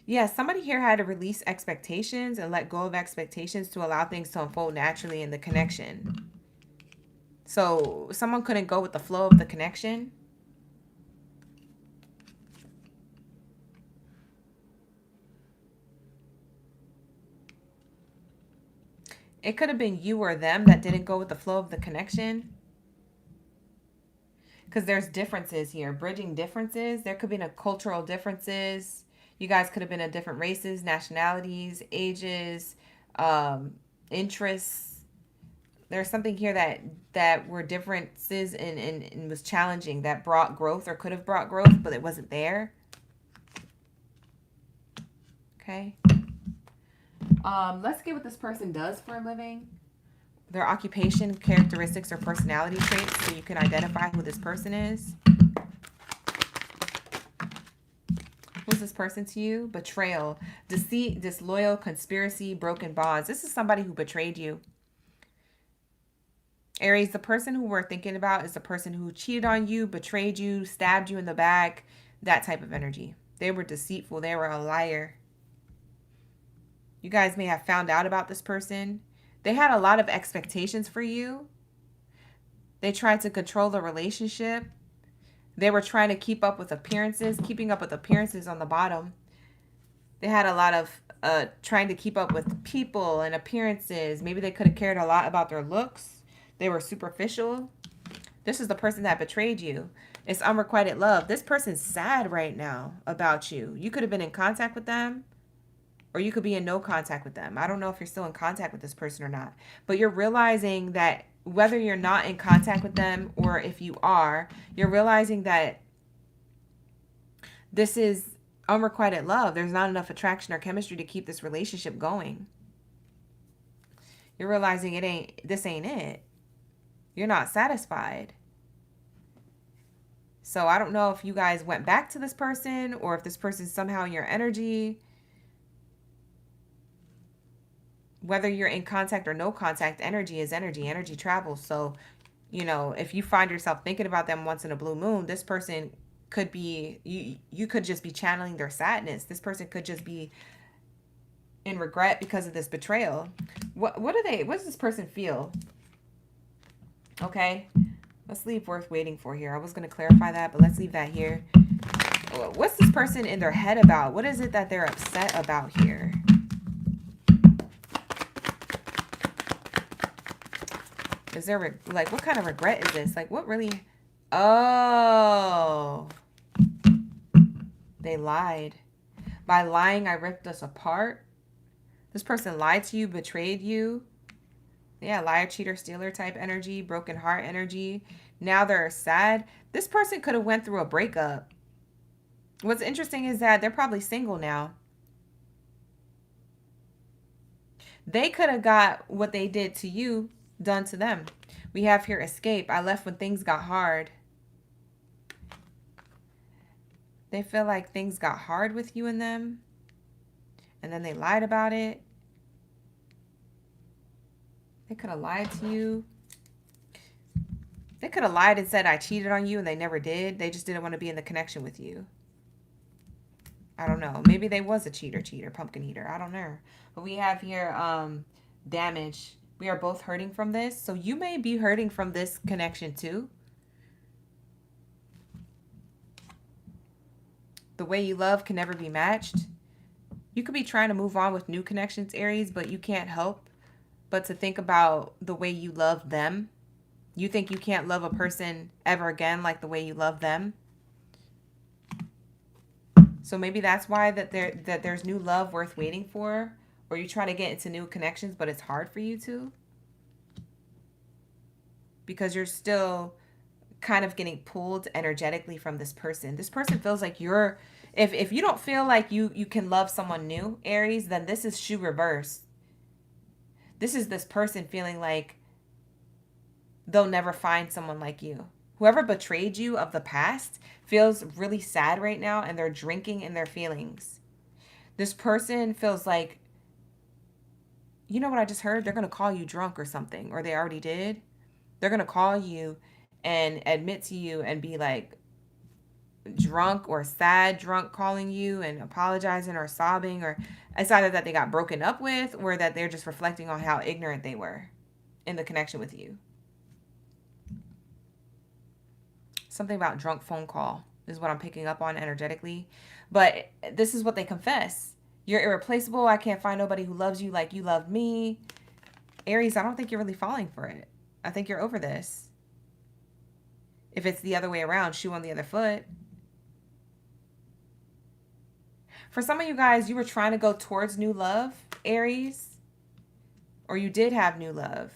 S1: Yeah, somebody here had to release expectations and let go of expectations to allow things to unfold naturally in the connection. So someone couldn't go with the flow of the connection. It could have been you or them that didn't go with the flow of the connection. Because there's differences here, bridging differences. There could have been a cultural differences. You guys could have been of different races, nationalities, ages, interests. There's something here that were differences and was challenging, that brought growth or could have brought growth, but it wasn't there. Okay. Let's get what this person does for a living. Their occupation, characteristics, or personality traits, so you can identify who this person is. Who's this person to you? Betrayal, deceit, disloyal, conspiracy, broken bonds. This is somebody who betrayed you. Aries, the person who we're thinking about is the person who cheated on you, betrayed you, stabbed you in the back, that type of energy. They were deceitful. They were a liar. You guys may have found out about this person. They had a lot of expectations for you. They tried to control the relationship. They were trying to keep up with appearances, keeping up with appearances on the bottom. They had a lot of trying to keep up with people and appearances. Maybe they could have cared a lot about their looks. They were superficial. This is the person that betrayed you. It's unrequited love. This person's sad right now about you. You could have been in contact with them, or you could be in no contact with them. I don't know if you're still in contact with this person or not. But you're realizing that whether you're not in contact with them or if you are, you're realizing that this is unrequited love. There's not enough attraction or chemistry to keep this relationship going. You're realizing this ain't it. You're not satisfied. So I don't know if you guys went back to this person or if this person's somehow in your energy. Whether you're in contact or no contact, energy is energy. Energy travels. So, you know, if you find yourself thinking about them once in a blue moon, this person could be, you could just be channeling their sadness. This person could just be in regret because of this betrayal. What does this person feel? Okay, let's leave worth waiting for here. I was going to clarify that, but let's leave that here. What's this person in their head about? What is it that they're upset about here? Is there, like, what kind of regret is this? Like, what really? Oh, they lied. By lying, I ripped us apart. This person lied to you, betrayed you. Yeah, liar, cheater, stealer type energy, broken heart energy. Now they're sad. This person could have went through a breakup. What's interesting is that they're probably single now. They could have got what they did to you done to them. We have here escape. I left when things got hard. They feel like things got hard with you and them. And then they lied about it. They could have lied to you. They could have lied and said, I cheated on you, and they never did. They just didn't want to be in the connection with you. I don't know. Maybe they was a cheater, pumpkin eater. I don't know. But we have here damage. We are both hurting from this. So you may be hurting from this connection too. The way you love can never be matched. You could be trying to move on with new connections, Aries, but you can't help but to think about the way you love them. You think you can't love a person ever again like the way you love them. So maybe that's why that there's new love worth waiting for, or you try to get into new connections, but it's hard for you to, because you're still kind of getting pulled energetically from this person. This person feels like you're, if you don't feel like you can love someone new, Aries, then this is shoe reverse. This is this person feeling like they'll never find someone like you. Whoever betrayed you of the past feels really sad right now, and they're drinking in their feelings. This person feels like, you know what I just heard? They're going to call you drunk or something, or they already did. They're going to call you and admit to you and be like drunk or sad drunk, calling you and apologizing or sobbing, or it's either that they got broken up with or that they're just reflecting on how ignorant they were in the connection with you. Something about drunk phone call is what I'm picking up on energetically. But this is what they confess. You're irreplaceable. I can't find nobody who loves you like you love me. Aries, I don't think you're really falling for it. I think you're over this. If it's the other way around, shoe on the other foot. For some of you guys, you were trying to go towards new love, Aries. Or you did have new love.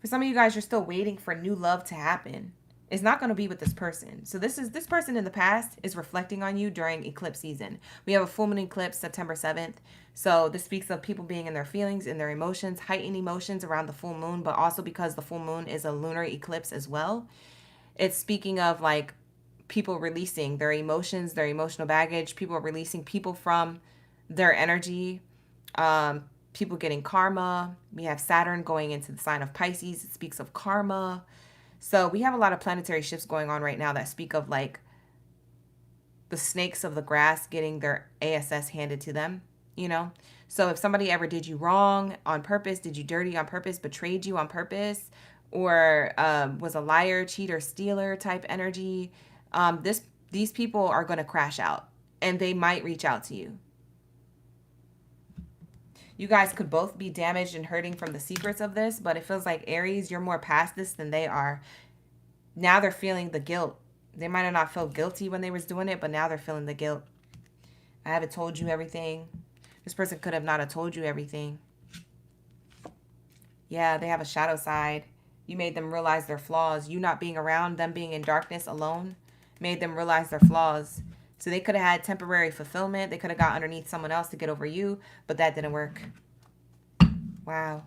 S1: For some of you guys, you're still waiting for new love to happen. It's not going to be with this person. So this person in the past is reflecting on you during eclipse season. We have a full moon eclipse September 7th. So this speaks of people being in their feelings, in their emotions, heightened emotions around the full moon, but also because the full moon is a lunar eclipse as well. It's speaking of like people releasing their emotions, their emotional baggage, people releasing people from their energy, people getting karma. We have Saturn going into the sign of Pisces. It speaks of karma. So we have a lot of planetary shifts going on right now that speak of like the snakes of the grass getting their ASS handed to them, you know? So if somebody ever did you wrong on purpose, did you dirty on purpose, betrayed you on purpose, or was a liar, cheater, stealer type energy, these people are going to crash out, and they might reach out to you. You guys could both be damaged and hurting from the secrets of this, but it feels like Aries, you're more past this than they are. Now they're feeling the guilt. They might have not felt guilty when they was doing it, but now they're feeling the guilt. I haven't told you everything. This person could have not have told you everything. Yeah, they have a shadow side. You made them realize their flaws. You not being around, them being in darkness alone, made them realize their flaws. So they could have had temporary fulfillment. They could have got underneath someone else to get over you, but that didn't work. Wow.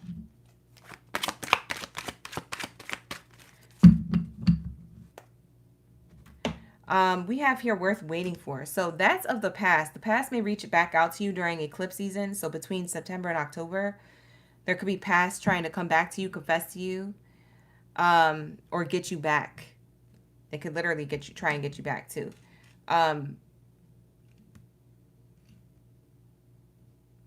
S1: We have here worth waiting for. So that's of the past. The past may reach back out to you during eclipse season. So between September and October, there could be past trying to come back to you, confess to you, or get you back. They could literally try and get you back too.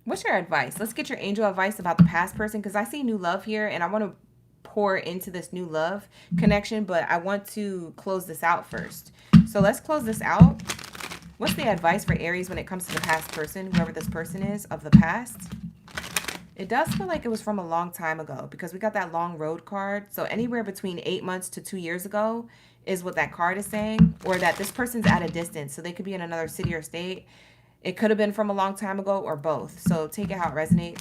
S1: What's your advice? Let's get your angel advice about the past person, because I see new love here and I want to pour into this new love connection, but I want to close this out first. So let's close this out. What's the advice for Aries when it comes to the past person, whoever this person is of the past? It does feel like it was from a long time ago, because we got that long road card. So anywhere between 8 months to 2 years ago is what that card is saying, or that this person's at a distance. So they could be in another city or state. It could have been from a long time ago, or both. So take it how it resonates.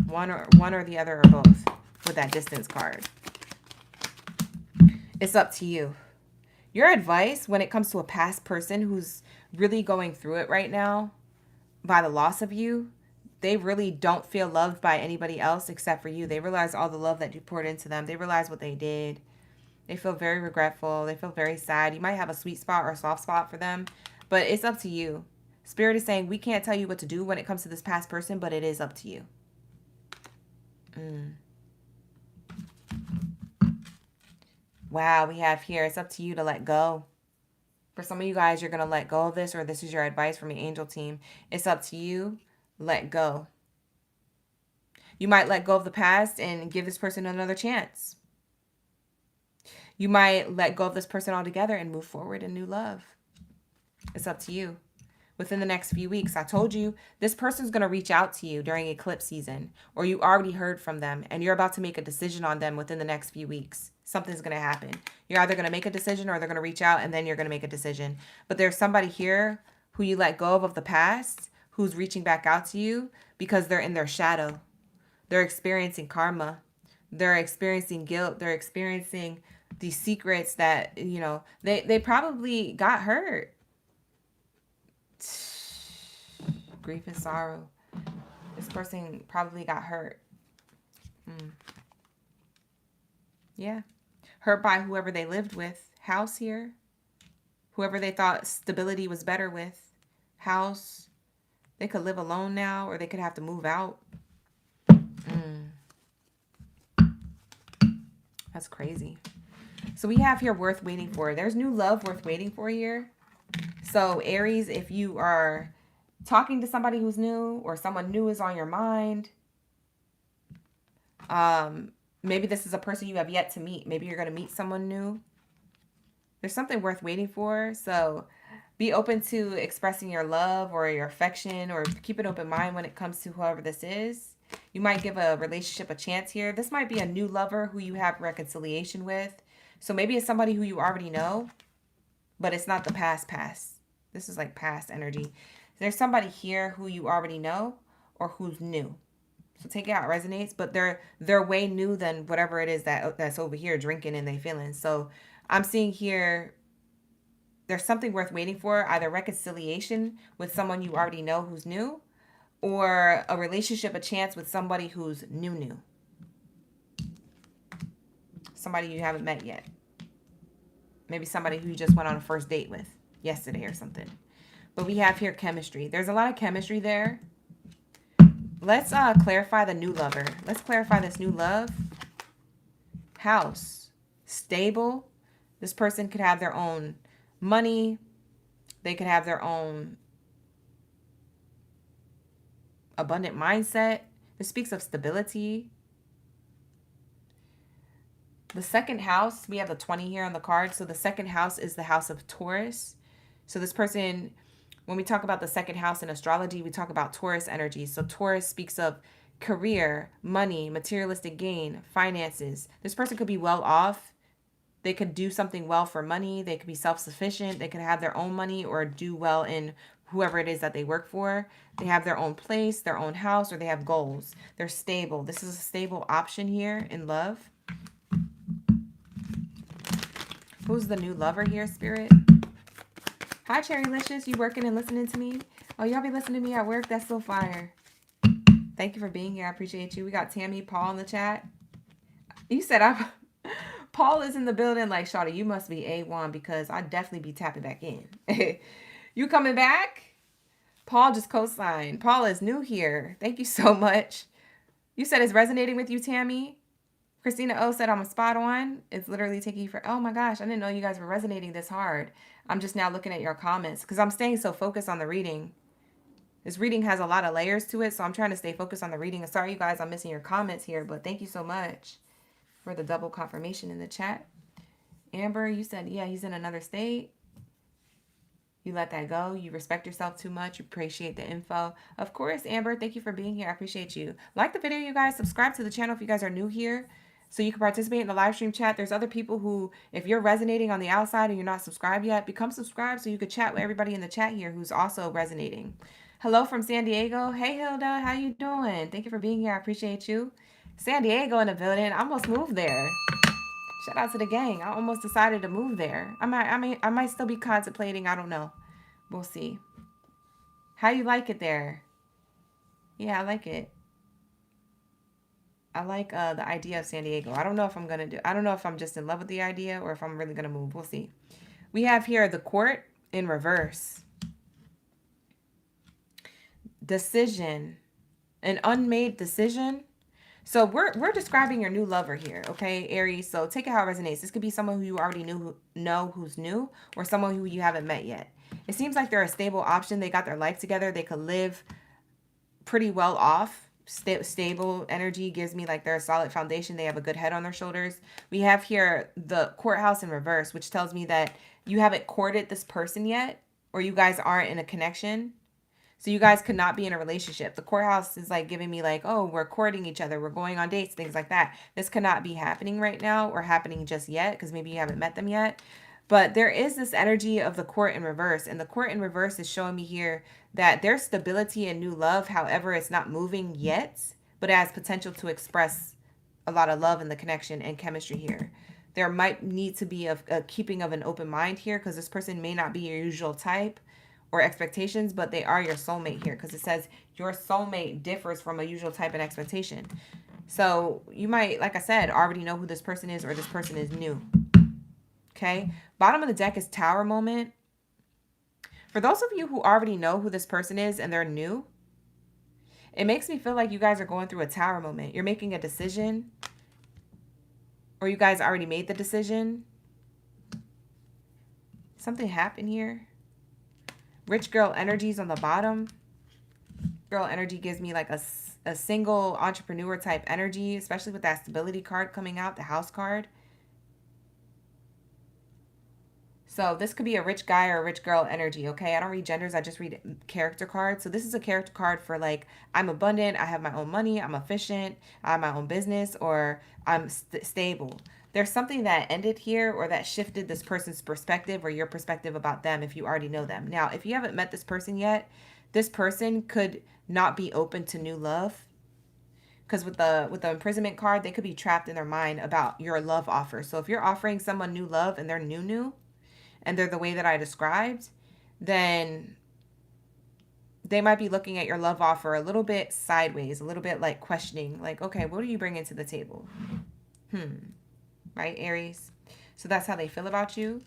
S1: One or the other, or both, with that distance card. It's up to you. Your advice when it comes to a past person who's really going through it right now by the loss of you, they really don't feel loved by anybody else except for you. They realize all the love that you poured into them. They realize what they did. They feel very regretful. They feel very sad. You might have a sweet spot or a soft spot for them, but it's up to you. Spirit is saying we can't tell you what to do when it comes to this past person, but it is up to you. Wow, we have here, it's up to you to let go. For some of you guys, you're going to let go of this, or this is your advice from the angel team. It's up to you. Let go. You might let go of the past and give this person another chance. You might let go of this person altogether and move forward in new love. It's up to you. Within the next few weeks, I told you, this person's going to reach out to you during eclipse season, or you already heard from them and you're about to make a decision on them within the next few weeks. Something's going to happen. You're either going to make a decision or they're going to reach out and then you're going to make a decision. But there's somebody here who you let go of the past, who's reaching back out to you because they're in their shadow. They're experiencing karma. They're experiencing guilt. They're experiencing these secrets that, you know, they probably got hurt. Grief and sorrow. This person probably got hurt. Yeah. Hurt by whoever they lived with. House here. Whoever they thought stability was better with. House. They could live alone now, or they could have to move out. That's crazy. So we have here worth waiting for. There's new love worth waiting for here. So Aries, if you are talking to somebody who's new, or someone new is on your mind, maybe this is a person you have yet to meet. Maybe you're going to meet someone new. There's something worth waiting for. So be open to expressing your love or your affection, or keep an open mind when it comes to whoever this is. You might give a relationship a chance here. This might be a new lover who you have reconciliation with. So maybe it's somebody who you already know, but it's not the past. This is like past energy. There's somebody here who you already know or who's new. So take it how it resonates, but they're way new than whatever it is that's over here drinking and they feeling. So I'm seeing here there's something worth waiting for, either reconciliation with someone you already know who's new, or a relationship, a chance with somebody who's new. Somebody you haven't met yet. Maybe somebody who you just went on a first date with yesterday or something. But we have here chemistry. There's a lot of chemistry there. Let's clarify the new lover. Let's clarify this new love. House. Stable. This person could have their own money. They could have their own abundant mindset. This speaks of stability. The second house, we have the 20 here on the card. So the second house is the house of Taurus. So this person, when we talk about the second house in astrology, we talk about Taurus energy. So Taurus speaks of career, money, materialistic gain, finances. This person could be well off. They could do something well for money. They could be self-sufficient. They could have their own money or do well in whoever it is that they work for. They have their own place, their own house, or they have goals. They're stable. This is a stable option here in love. Who's the new lover here, Spirit? Hi, Cherrylicious. You working and listening to me? Oh, y'all be listening to me at work? That's so fire. Thank you for being here. I appreciate you. We got Tammy, Paul in the chat. You said Paul is in the building. Like, Shawty, you must be A1 because I definitely be tapping back in. You coming back? Paul just co-signed. Paul is new here. Thank you so much. You said it's resonating with you, Tammy? Christina O said, I'm a spot on. It's literally taking you for, oh my gosh, I didn't know you guys were resonating this hard. I'm just now looking at your comments because I'm staying so focused on the reading. This reading has a lot of layers to it, so I'm trying to stay focused on the reading. And sorry, you guys, I'm missing your comments here, but thank you so much for the double confirmation in the chat. Amber, you said, yeah, he's in another state. You let that go. You respect yourself too much. You appreciate the info. Of course, Amber, thank you for being here. I appreciate you. Like the video, you guys. Subscribe to the channel if you guys are new here so you can participate in the live stream chat. There's other people who, if you're resonating on the outside and you're not subscribed yet, become subscribed so you could chat with everybody in the chat here who's also resonating. Hello from San Diego. Hey, Hilda. How you doing? Thank you for being here. I appreciate you. San Diego in the building. I almost moved there. Shout out to the gang. I almost decided to move there. I might still be contemplating. I don't know. We'll see. How you like it there? Yeah, I like it. I like the idea of San Diego. I don't know if I'm going to do... I don't know if I'm just in love with the idea or if I'm really going to move. We'll see. We have here the court in reverse. Decision. An unmade decision. So we're describing your new lover here, okay, Aries? So take it how it resonates. This could be someone who you already know who's new, or someone who you haven't met yet. It seems like they're a stable option. They got their life together. They could live pretty well off. Stable energy gives me like they're a solid foundation. They have a good head on their shoulders. We have here the courthouse in reverse, which tells me that you haven't courted this person yet, or you guys aren't in a connection. So you guys could not be in a relationship. The courthouse is like giving me like, oh, we're courting each other. We're going on dates, things like that. This could not be happening right now or happening just yet because maybe you haven't met them yet. But there is this energy of the court in reverse. And the court in reverse is showing me here that there's stability and new love. However, it's not moving yet, but it has potential to express a lot of love in the connection and chemistry here. There might need to be a keeping of an open mind here because this person may not be your usual type or expectations, but they are your soulmate here because it says your soulmate differs from a usual type and expectation. So you might, like I said, already know who this person is or this person is new. Okay. Bottom of the deck is Tower moment. For those of you who already know who this person is and they're new, it makes me feel like you guys are going through a Tower moment. You're making a decision, or you guys already made the decision. Something happened here. Rich girl energies on the bottom. Girl energy gives me like a single entrepreneur type energy, especially with that stability card coming out, the house card. So this could be a rich guy or a rich girl energy, okay? I don't read genders. I just read character cards. So this is a character card for like, I'm abundant. I have my own money. I'm efficient. I have my own business, or I'm stable. There's something that ended here or that shifted this person's perspective or your perspective about them if you already know them. Now, if you haven't met this person yet, this person could not be open to new love. Because with the imprisonment card, they could be trapped in their mind about your love offer. So if you're offering someone new love and they're new, and they're the way that I described, then they might be looking at your love offer a little bit sideways, a little bit like questioning, like, okay, what are you bringing to the table? Right, Aries? So that's how they feel about you.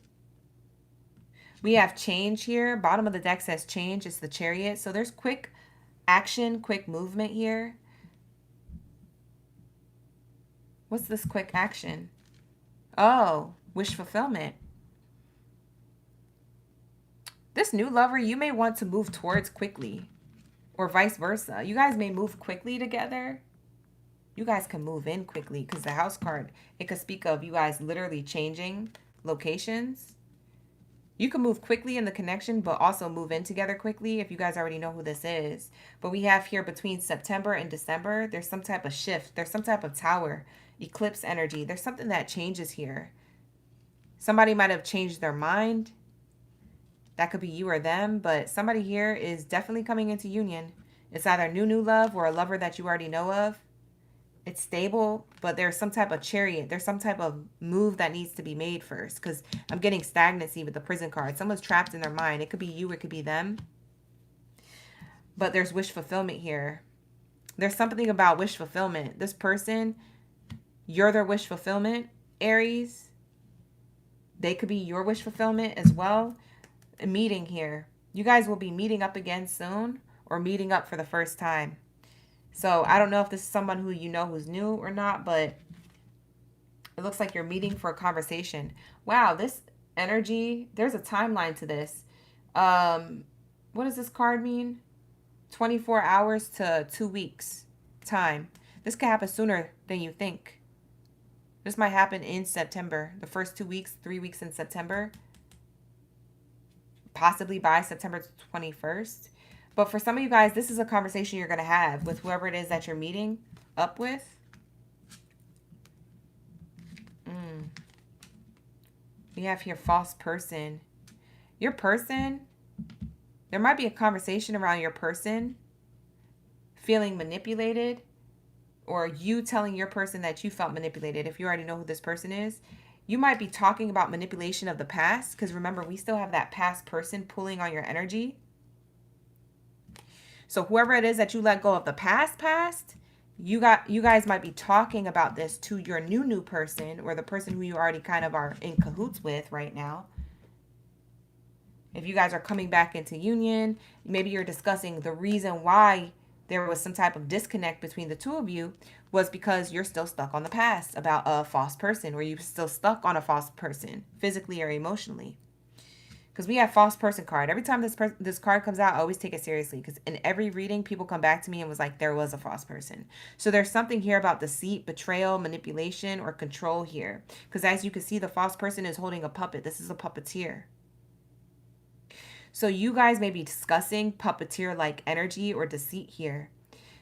S1: We have change here. Bottom of the deck says change. It's the Chariot. So there's quick action, quick movement here. What's this quick action? Oh, wish fulfillment. This new lover, you may want to move towards quickly, or vice versa. You guys may move quickly together. You guys can move in quickly because the house card, it could speak of you guys literally changing locations. You can move quickly in the connection, but also move in together quickly if you guys already know who this is. But we have here between September and December, there's some type of shift. There's some type of tower, eclipse energy. There's something that changes here. Somebody might have changed their mind. That could be you or them, but somebody here is definitely coming into union. It's either new love or a lover that you already know of. It's stable, but there's some type of chariot. There's some type of move that needs to be made first because I'm getting stagnancy with the prison card. Someone's trapped in their mind. It could be you, it could be them. But there's wish fulfillment here. There's something about wish fulfillment. This person, you're their wish fulfillment, Aries. They could be your wish fulfillment as well. A meeting here. You guys will be meeting up again soon or meeting up for the first time. So I don't know if this is someone who you know who's new or not, but It looks like you're meeting for a conversation. Wow, this energy, there's a timeline to this. What does this card mean? 24 hours to 2 weeks time. This could happen sooner than you think. This might happen in September. The first 2 weeks, 3 weeks in September. Possibly by September 21st. But for some of you guys, this is a conversation you're going to have with whoever it is that you're meeting up with. We have here false person. Your person, there might be a conversation around your person feeling manipulated, or you telling your person that you felt manipulated. If you already know who this person is, you might be talking about manipulation of the past, because remember, we still have that past person pulling on your energy. So whoever it is that you let go of the past, you guys might be talking about this to your new person, or the person who you already kind of are in cahoots with right now. If you guys are coming back into union, maybe you're discussing the reason why there was some type of disconnect between the two of you was because you're still stuck on the past about a false person, or you're still stuck on a false person physically or emotionally. Because we have false person card. Every time this card comes out, I always take it seriously, because in every reading, people come back to me and was like, there was a false person. So there's something here about deceit, betrayal, manipulation, or control here. Because as you can see, the false person is holding a puppet. This is a puppeteer. So you guys may be discussing puppeteer-like energy or deceit here.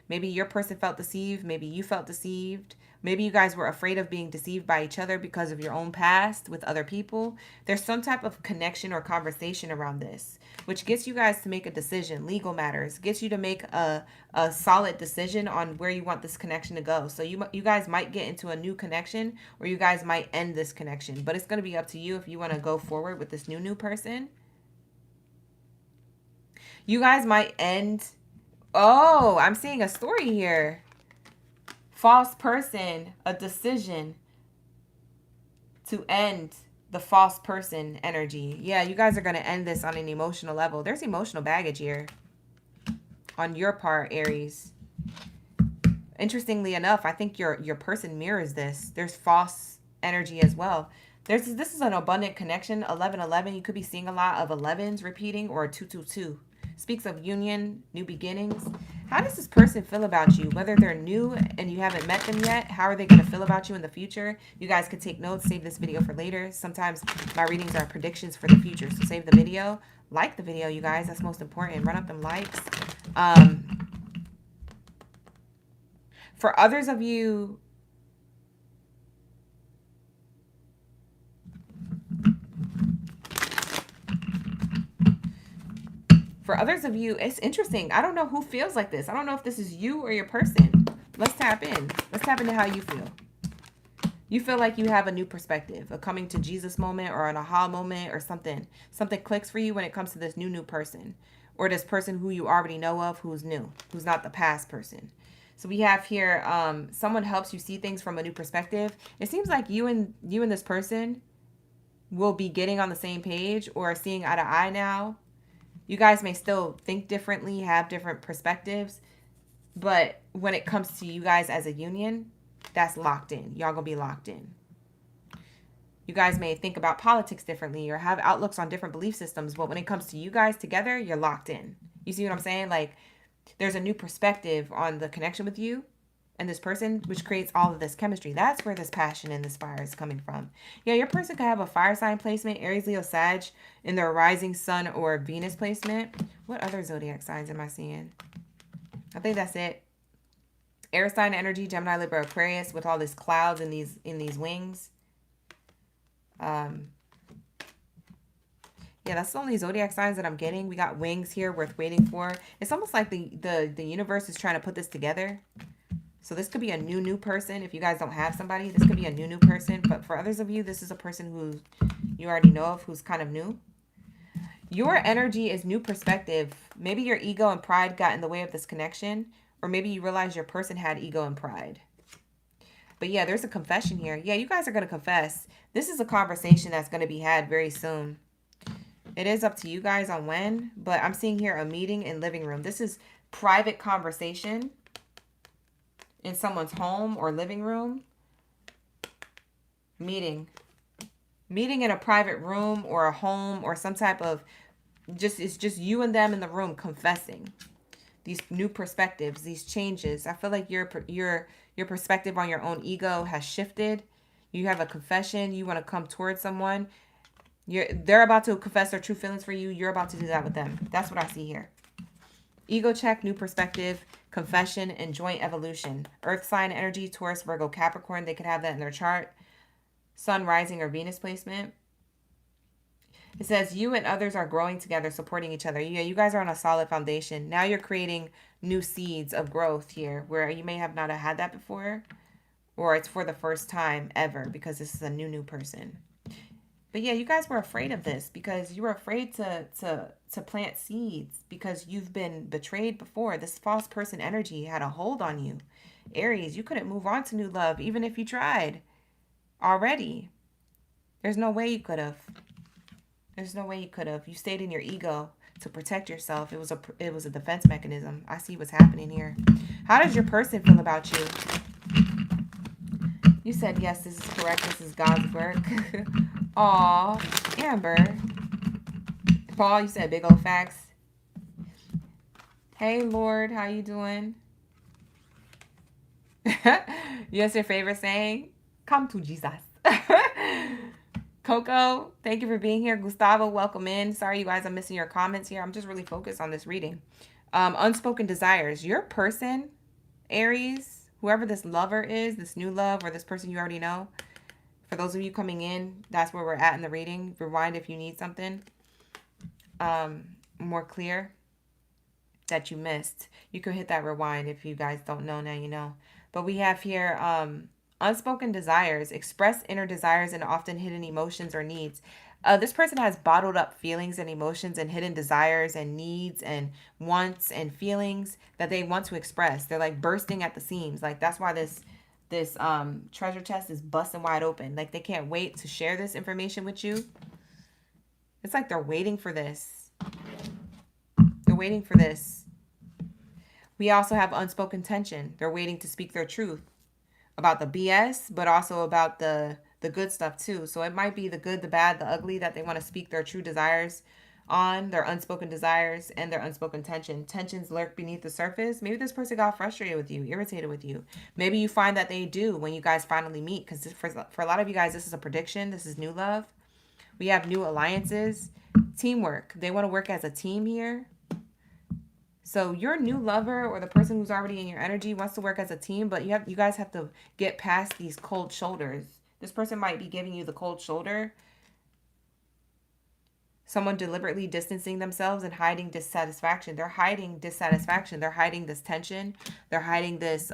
S1: Maybe your person felt deceived. Maybe you felt deceived. Maybe you guys were afraid of being deceived by each other because of your own past with other people. There's some type of connection or conversation around this, which gets you guys to make a decision. Legal matters. Gets you to make a solid decision on where you want this connection to go. So you guys might get into a new connection, or you guys might end this connection. But it's going to be up to you if you want to go forward with this new person. You guys might end... Oh, I'm seeing a story here. False person, a decision to end the false person energy. Yeah, you guys are going to end this on an emotional level. There's emotional baggage here on your part, Aries. Interestingly enough, I think your person mirrors this. There's false energy as well. This is an abundant connection. 1111, you could be seeing a lot of 11s repeating, or 222. Speaks of union, new beginnings. How does this person feel about you? Whether they're new and you haven't met them yet, how are they going to feel about you in the future? You guys could take notes, save this video for later. Sometimes my readings are predictions for the future. So save the video. Like the video, you guys. That's most important. Run up them likes. For others of you... For others of you, it's interesting. I don't know who feels like this. I don't know if this is you or your person. Let's tap in. Let's tap into how you feel. You feel like you have a new perspective, a coming to Jesus moment, or an aha moment, or something. Something clicks for you when it comes to this new person, or this person who you already know of, who's new, who's not the past person. So we have here, someone helps you see things from a new perspective. It seems like you and this person will be getting on the same page, or seeing eye to eye now. You guys may still think differently, have different perspectives, but when it comes to you guys as a union, that's locked in. Y'all gonna be locked in. You guys may think about politics differently, or have outlooks on different belief systems, but when it comes to you guys together, you're locked in. You see what I'm saying? Like, there's a new perspective on the connection with you and this person, which creates all of this chemistry. That's where this passion and this fire is coming from. Yeah, your person could have a fire sign placement, Aries, Leo, Sag, in their rising sun or Venus placement. What other zodiac signs am I seeing? I think that's it. Air sign energy, Gemini, Libra, Aquarius, with all these clouds in these wings. Yeah, that's the only zodiac signs that I'm getting. We got wings here worth waiting for. It's almost like the universe is trying to put this together. So this could be a new person. If you guys don't have somebody, this could be a new person. But for others of you, this is a person who you already know of, who's kind of new. Your energy is new perspective. Maybe your ego and pride got in the way of this connection. Or maybe you realize your person had ego and pride. But yeah, there's a confession here. Yeah, you guys are going to confess. This is a conversation that's going to be had very soon. It is up to you guys on when. But I'm seeing here a meeting in living room. This is private conversation in someone's home or living room. Meeting. Meeting in a private room or a home or some type of it's just you and them in the room confessing these new perspectives, these changes. I feel like your perspective on your own ego has shifted. You have a confession. You want to come towards someone. They're about to confess their true feelings for you. You're about to do that with them. That's what I see here. Ego check, new perspective, confession, and joint evolution. Earth sign energy, Taurus, Virgo, Capricorn. They could have that in their chart. Sun, rising, or Venus placement. It says you and others are growing together, supporting each other. Yeah, you guys are on a solid foundation. Now you're creating new seeds of growth here where you may have not had that before, or it's for the first time ever because this is a new person. But yeah, you guys were afraid of this because you were afraid to plant seeds because you've been betrayed before. This false person energy had a hold on you. Aries, you couldn't move on to new love even if you tried already. There's no way you could have. There's no way you could have. You stayed in your ego to protect yourself. It was a defense mechanism. I see what's happening here. How does your person feel about you? You said, yes, this is correct. This is God's work. Aw, Amber. Paul, you said big old facts. Hey, Lord, how you doing? Yes, your favorite saying? Come to Jesus. Coco, thank you for being here. Gustavo, welcome in. Sorry, you guys, I'm missing your comments here. I'm just really focused on this reading. Unspoken desires. Your person, Aries, whoever this lover is, this new love, or this person you already know. For those of you coming in, that's where we're at in the reading. Rewind if you need something more clear that you missed. You can hit that rewind if you guys don't know, now you know. But we have here unspoken desires. Express inner desires and often hidden emotions or needs. This person has bottled up feelings and emotions and hidden desires and needs and wants and feelings that they want to express. They're like bursting at the seams. Like that's why this treasure chest is busting wide open. Like they can't wait to share this information with you. It's like they're waiting for this. They're waiting for this. We also have unspoken tension. They're waiting to speak their truth about the BS, but also about the good stuff too. So it might be the good, the bad, the ugly that they want to speak their true desires on, their unspoken desires and their unspoken tension. Tensions lurk beneath the surface. Maybe this person got frustrated with you, irritated with you. Maybe you find that they do when you guys finally meet, because for a lot of you guys, this is a prediction. This is new love. We have new alliances, teamwork. They want to work as a team here. So your new lover or the person who's already in your energy wants to work as a team, but you guys have to get past these cold shoulders. This person might be giving you the cold shoulder. Someone deliberately distancing themselves and hiding dissatisfaction. They're hiding dissatisfaction. They're hiding this tension. They're hiding this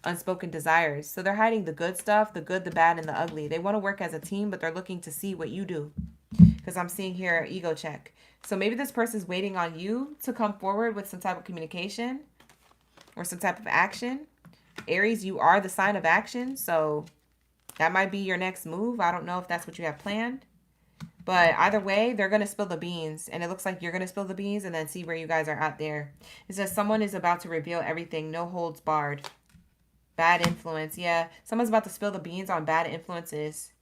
S1: unspoken desires. So they're hiding the good stuff, the good, the bad, and the ugly. They want to work as a team, but they're looking to see what you do. Because I'm seeing here ego check. So maybe this person's waiting on you to come forward with some type of communication or some type of action. Aries, you are the sign of action. So that might be your next move. I don't know if that's what you have planned. But either way, they're going to spill the beans. And it looks like you're going to spill the beans and then see where you guys are at there. It says someone is about to reveal everything. No holds barred. Bad influence. Yeah. Someone's about to spill the beans on bad influences.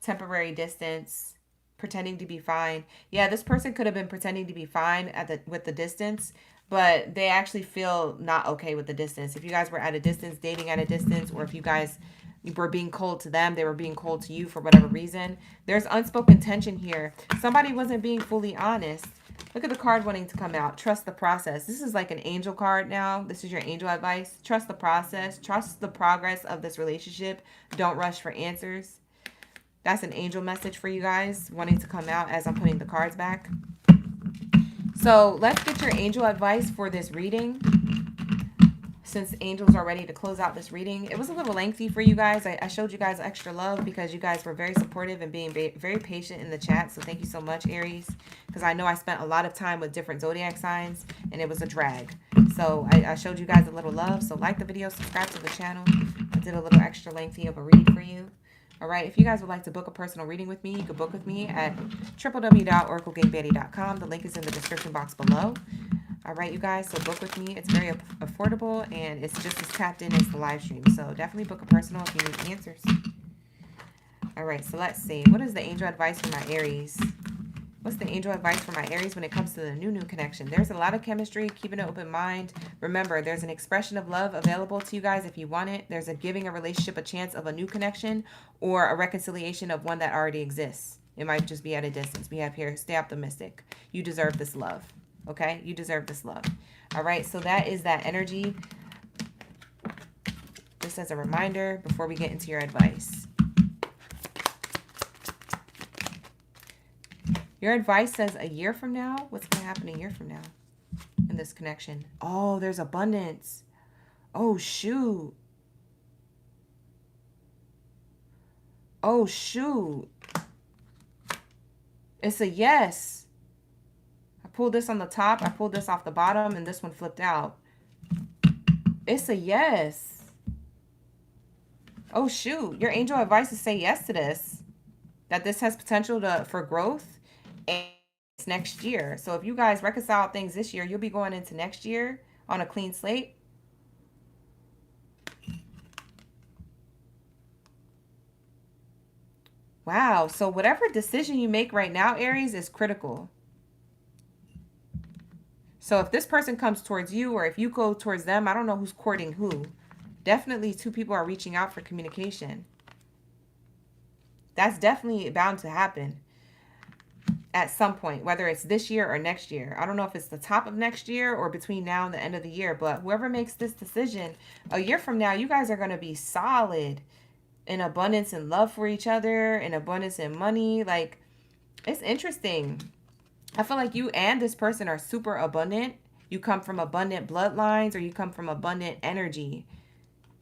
S1: Temporary distance. Pretending to be fine. Yeah, this person could have been pretending to be fine with the distance, but they actually feel not okay with the distance. If you guys were at a distance, dating at a distance, or if you guys were being cold to them, they were being cold to you for whatever reason. There's unspoken tension here. Somebody wasn't being fully honest. Look at the card wanting to come out. Trust the process. This is like an angel card now. This is your angel advice. Trust the process. Trust the progress of this relationship. Don't rush for answers. That's an angel message for you guys wanting to come out as I'm putting the cards back. So let's get your angel advice for this reading. Since angels are ready to close out this reading. It was a little lengthy for you guys. I showed you guys extra love because you guys were very supportive and being very patient in the chat. So thank you so much, Aries. Because I know I spent a lot of time with different zodiac signs and it was a drag. So I showed you guys a little love. So like the video, subscribe to the channel. I did a little extra lengthy of a read for you. All right, if you guys would like to book a personal reading with me, you can book with me at www.oraclegamebaddie.com. The link is in the description box below. All right, you guys, so book with me. It's very affordable, and it's just as tapped in as the live stream. So definitely book a personal if you need answers. All right, so let's see. What is the angel advice for my Aries? What's the angel advice for my Aries when it comes to the new connection? There's a lot of chemistry, keeping an open mind. Remember, there's an expression of love available to you guys if you want it. There's a giving a relationship a chance of a new connection or a reconciliation of one that already exists. It might just be at a distance. We have here, stay optimistic. You deserve this love. Okay? You deserve this love. All right, so that is that energy. Just as a reminder before we get into your advice. Your advice says a year from now. What's going to happen a year from now in this connection? Oh, there's abundance. Oh, shoot. Oh, shoot. It's a yes. I pulled this on the top. I pulled this off the bottom, and this one flipped out. It's a yes. Oh, shoot. Your angel advice is say yes to this. That this has potential for growth. And it's next year. So if you guys reconcile things this year, you'll be going into next year on a clean slate. Wow. So whatever decision you make right now, Aries, is critical. So if this person comes towards you or if you go towards them, I don't know who's courting who. Definitely two people are reaching out for communication. That's definitely bound to happen. At some point, whether it's this year or next year. I don't know if it's the top of next year or between now and the end of the year, but whoever makes this decision, a year from now, you guys are going to be solid in abundance and love for each other, in abundance and money. Like, it's interesting. I feel like you and this person are super abundant. You come from abundant bloodlines or you come from abundant energy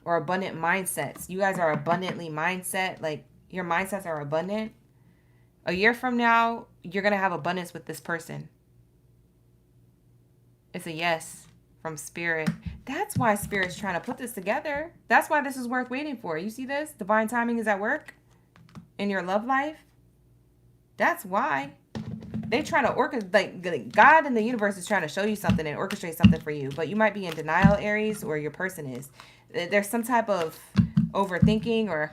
S1: or abundant mindsets. You guys are abundantly mindset. Like, your mindsets are abundant. A year from now, you're going to have abundance with this person. It's a yes from Spirit. That's why Spirit's trying to put this together. That's why this is worth waiting for. You see this? Divine timing is at work in your love life. That's why. They try to orchestrate, like God and the universe is trying to show you something and orchestrate something for you. But you might be in denial, Aries, or your person is. There's some type of overthinking or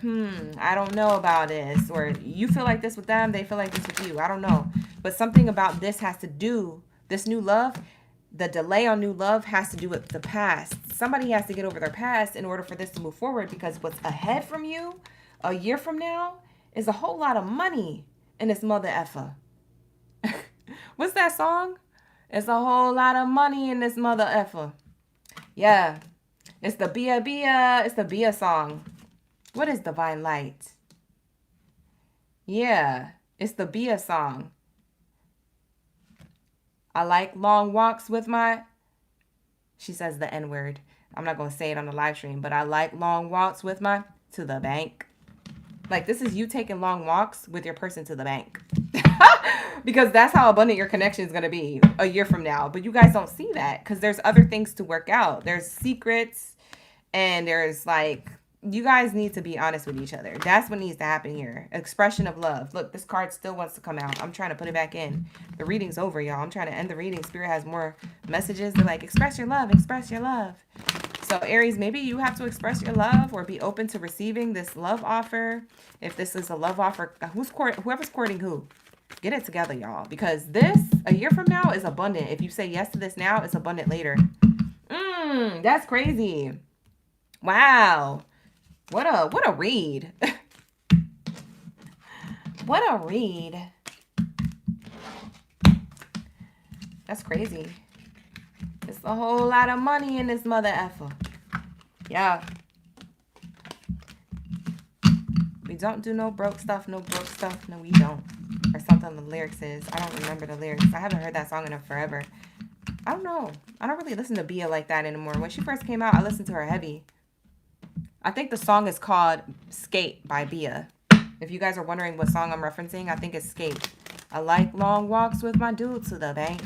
S1: I don't know about this, or you feel like this with them, they feel like this with you. I don't know, but something about this has to do, this new love, the delay on new love has to do with the past. Somebody has to get over their past in order for this to move forward, because what's ahead from you a year from now is a whole lot of money in this mother effer. What's that song? It's a whole lot of money in this mother effer. Yeah. It's the it's the Bia song. What is Divine Light? Yeah, it's the Bia song. I like long walks with my... She says the N-word. I'm not going to say it on the live stream, but I like long walks with my... To the bank. Like, this is you taking long walks with your person to the bank. Because that's how abundant your connection is going to be a year from now. But you guys don't see that because there's other things to work out. There's secrets. And there's like, you guys need to be honest with each other. That's what needs to happen here. Expression of love. Look, this card still wants to come out. I'm trying to put it back in. The reading's over, y'all. I'm trying to end the reading. Spirit has more messages. They're like, express your love. Express your love. So Aries, maybe you have to express your love or be open to receiving this love offer. If this is a love offer, whoever's courting who? Get it together, y'all. Because this, a year from now, is abundant. If you say yes to this now, it's abundant later. That's crazy. Wow. What a read. What a read. That's crazy. It's a whole lot of money in this mother effer. Yeah. We don't do no broke stuff, no broke stuff. No, we don't. Or something the lyrics is. I don't remember the lyrics. I haven't heard that song in forever. I don't know. I don't really listen to Bia like that anymore. When she first came out, I listened to her heavy. I think the song is called Skate by Bia. If you guys are wondering what song I'm referencing, I think it's Skate. I like long walks with my dude to the bank.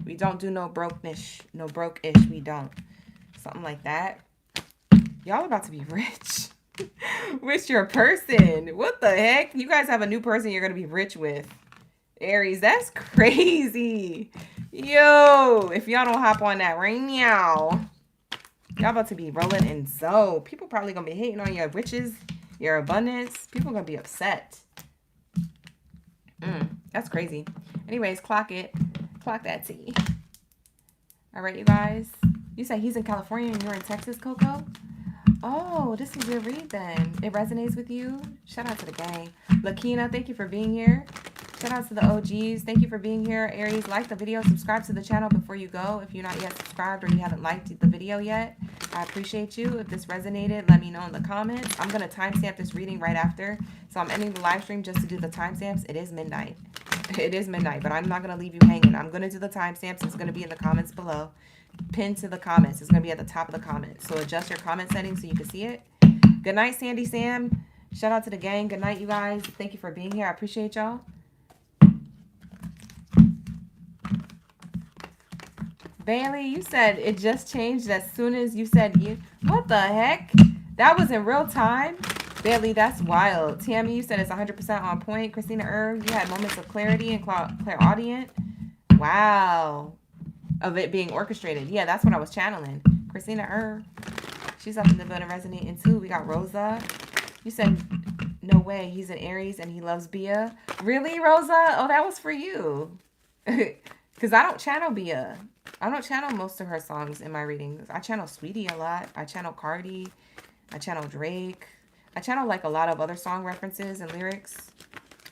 S1: We don't do no broke-ish. No broke-ish, we don't. Something like that. Y'all about to be rich. With your person. What the heck? You guys have a new person you're going to be rich with. Aries, that's crazy. Yo, if y'all don't hop on that right now, y'all about to be rolling in Zoe. People probably going to be hating on your riches Your abundance. People are going to be upset. That's crazy. Anyways, clock it. Clock that tea. All right, you guys. You say he's in California and you're in Texas, Coco? Oh, this is your read then. It resonates with you. Shout out to the gang. Lakina, thank you for being here. Shout out to the OGs. Thank you for being here. Aries, like the video. Subscribe to the channel before you go. If you're not yet subscribed or you haven't liked the video yet, I appreciate you. If this resonated, let me know in the comments. I'm going to timestamp this reading right after. So I'm ending the live stream just to do the timestamps. It is midnight. It is midnight, but I'm not going to leave you hanging. I'm going to do the timestamps. It's going to be in the comments below. Pinned to the comments. It's going to be at the top of the comments. So adjust your comment settings so you can see it. Good night, Sandy Sam. Shout out to the gang. Good night, you guys. Thank you for being here. I appreciate y'all. Bailey, you said it just changed as soon as you said you. What the heck? That was in real time? Bailey, that's wild. Tammy, you said it's 100% on point. Christina you had moments of clarity and clairaudient. Wow. Of it being orchestrated. Yeah, that's what I was channeling. Christina she's up in the building resonating too. We got Rosa. You said, no way, he's an Aries and he loves Bia. Really, Rosa? Oh, that was for you. Because I don't channel Bia. I don't channel most of her songs in my readings. I channel Sweetie a lot. I channel Cardi. I channel Drake. I channel like a lot of other song references and lyrics.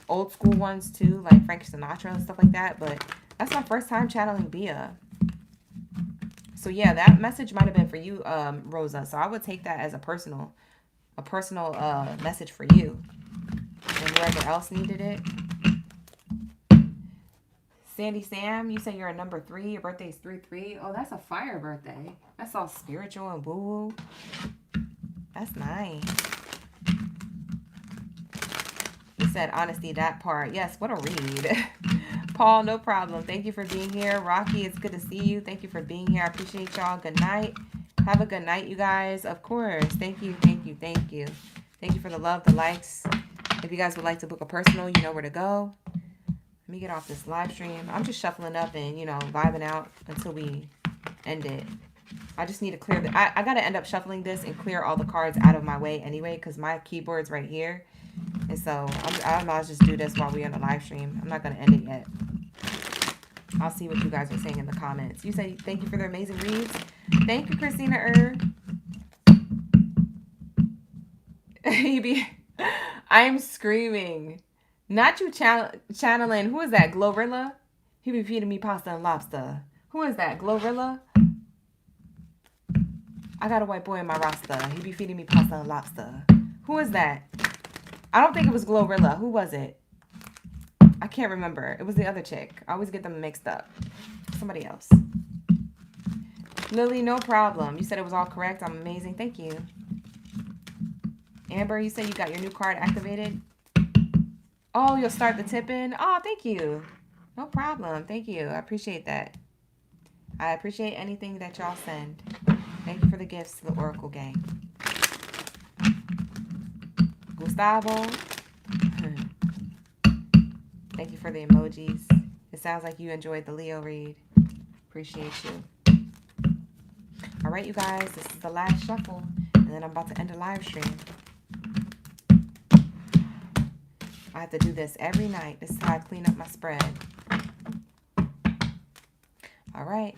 S1: Old school ones too, like Frank Sinatra and stuff like that. But that's my first time channeling Bia. So yeah, that message might have been for you, Rosa. So I would take that as a personal message for you. And whoever else needed it. Sandy Sam, you say you're a number 3. Your birthday is 3/3. Oh, that's a fire birthday. That's all spiritual and woo-woo. That's nice. You said honesty, that part. Yes, what a read. Paul, no problem. Thank you for being here. Rocky, it's good to see you. Thank you for being here. I appreciate y'all. Good night. Have a good night, you guys. Of course. Thank you, thank you, thank you. Thank you for the love, the likes. If you guys would like to book a personal, you know where to go. Let me get off this live stream. I'm just shuffling up and, you know, vibing out until we end it. I just need to clear the... I got to end up shuffling this and clear all the cards out of my way anyway because my keyboard's right here. And so I might just do this while we're on the live stream. I'm not going to end it yet. I'll see what you guys are saying in the comments. You say thank you for the amazing reads. Thank you, Christina I'm screaming. Not you channeling. Who is that? Glorilla? He be feeding me pasta and lobster. Who is that? Glorilla? I got a white boy in my roster. He be feeding me pasta and lobster. Who is that? I don't think it was Glorilla. Who was it? I can't remember. It was the other chick. I always get them mixed up. Somebody else. Lily, no problem. You said it was all correct. I'm amazing. Thank you. Amber, you said you got your new card activated. Oh, you'll start the tipping. Oh, thank you. No problem. Thank you. I appreciate that. I appreciate anything that y'all send. Thank you for the gifts to the Oracle gang. Gustavo. Thank you for the emojis. It sounds like you enjoyed the Leo read. Appreciate you. All right, you guys. This is the last shuffle. And then I'm about to end a live stream. I have to do this every night. This is how I clean up my spread. All right.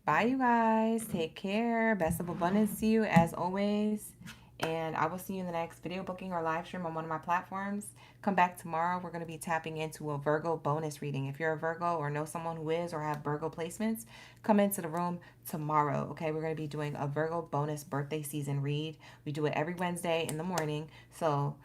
S1: Bye, you guys. Take care. Best of abundance to you as always. And I will see you in the next video booking or live stream on one of my platforms. Come back tomorrow. We're going to be tapping into a Virgo bonus reading. If you're a Virgo or know someone who is or have Virgo placements, come into the room tomorrow. Okay, we're going to be doing a Virgo bonus birthday season read. We do it every Wednesday in the morning. So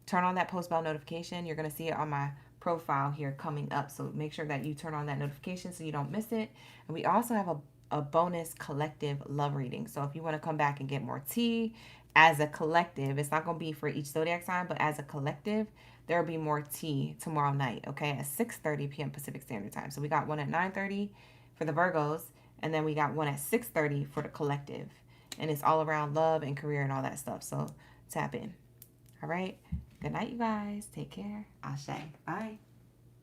S1: turn on that post bell notification. You're going to see it on my profile here coming up. So make sure that you turn on that notification so you don't miss it. And we also have a bonus collective love reading. So if you want to come back and get more tea as a collective, it's not going to be for each zodiac sign, but as a collective, there will be more tea tomorrow night, okay, at 6:30 p.m. Pacific Standard Time. So we got one at 9:30 for the Virgos, and then we got one at 6:30 for the collective. And it's all around love and career and all that stuff. So tap in. All right. Good night, you guys. Take care. Ashe. Bye.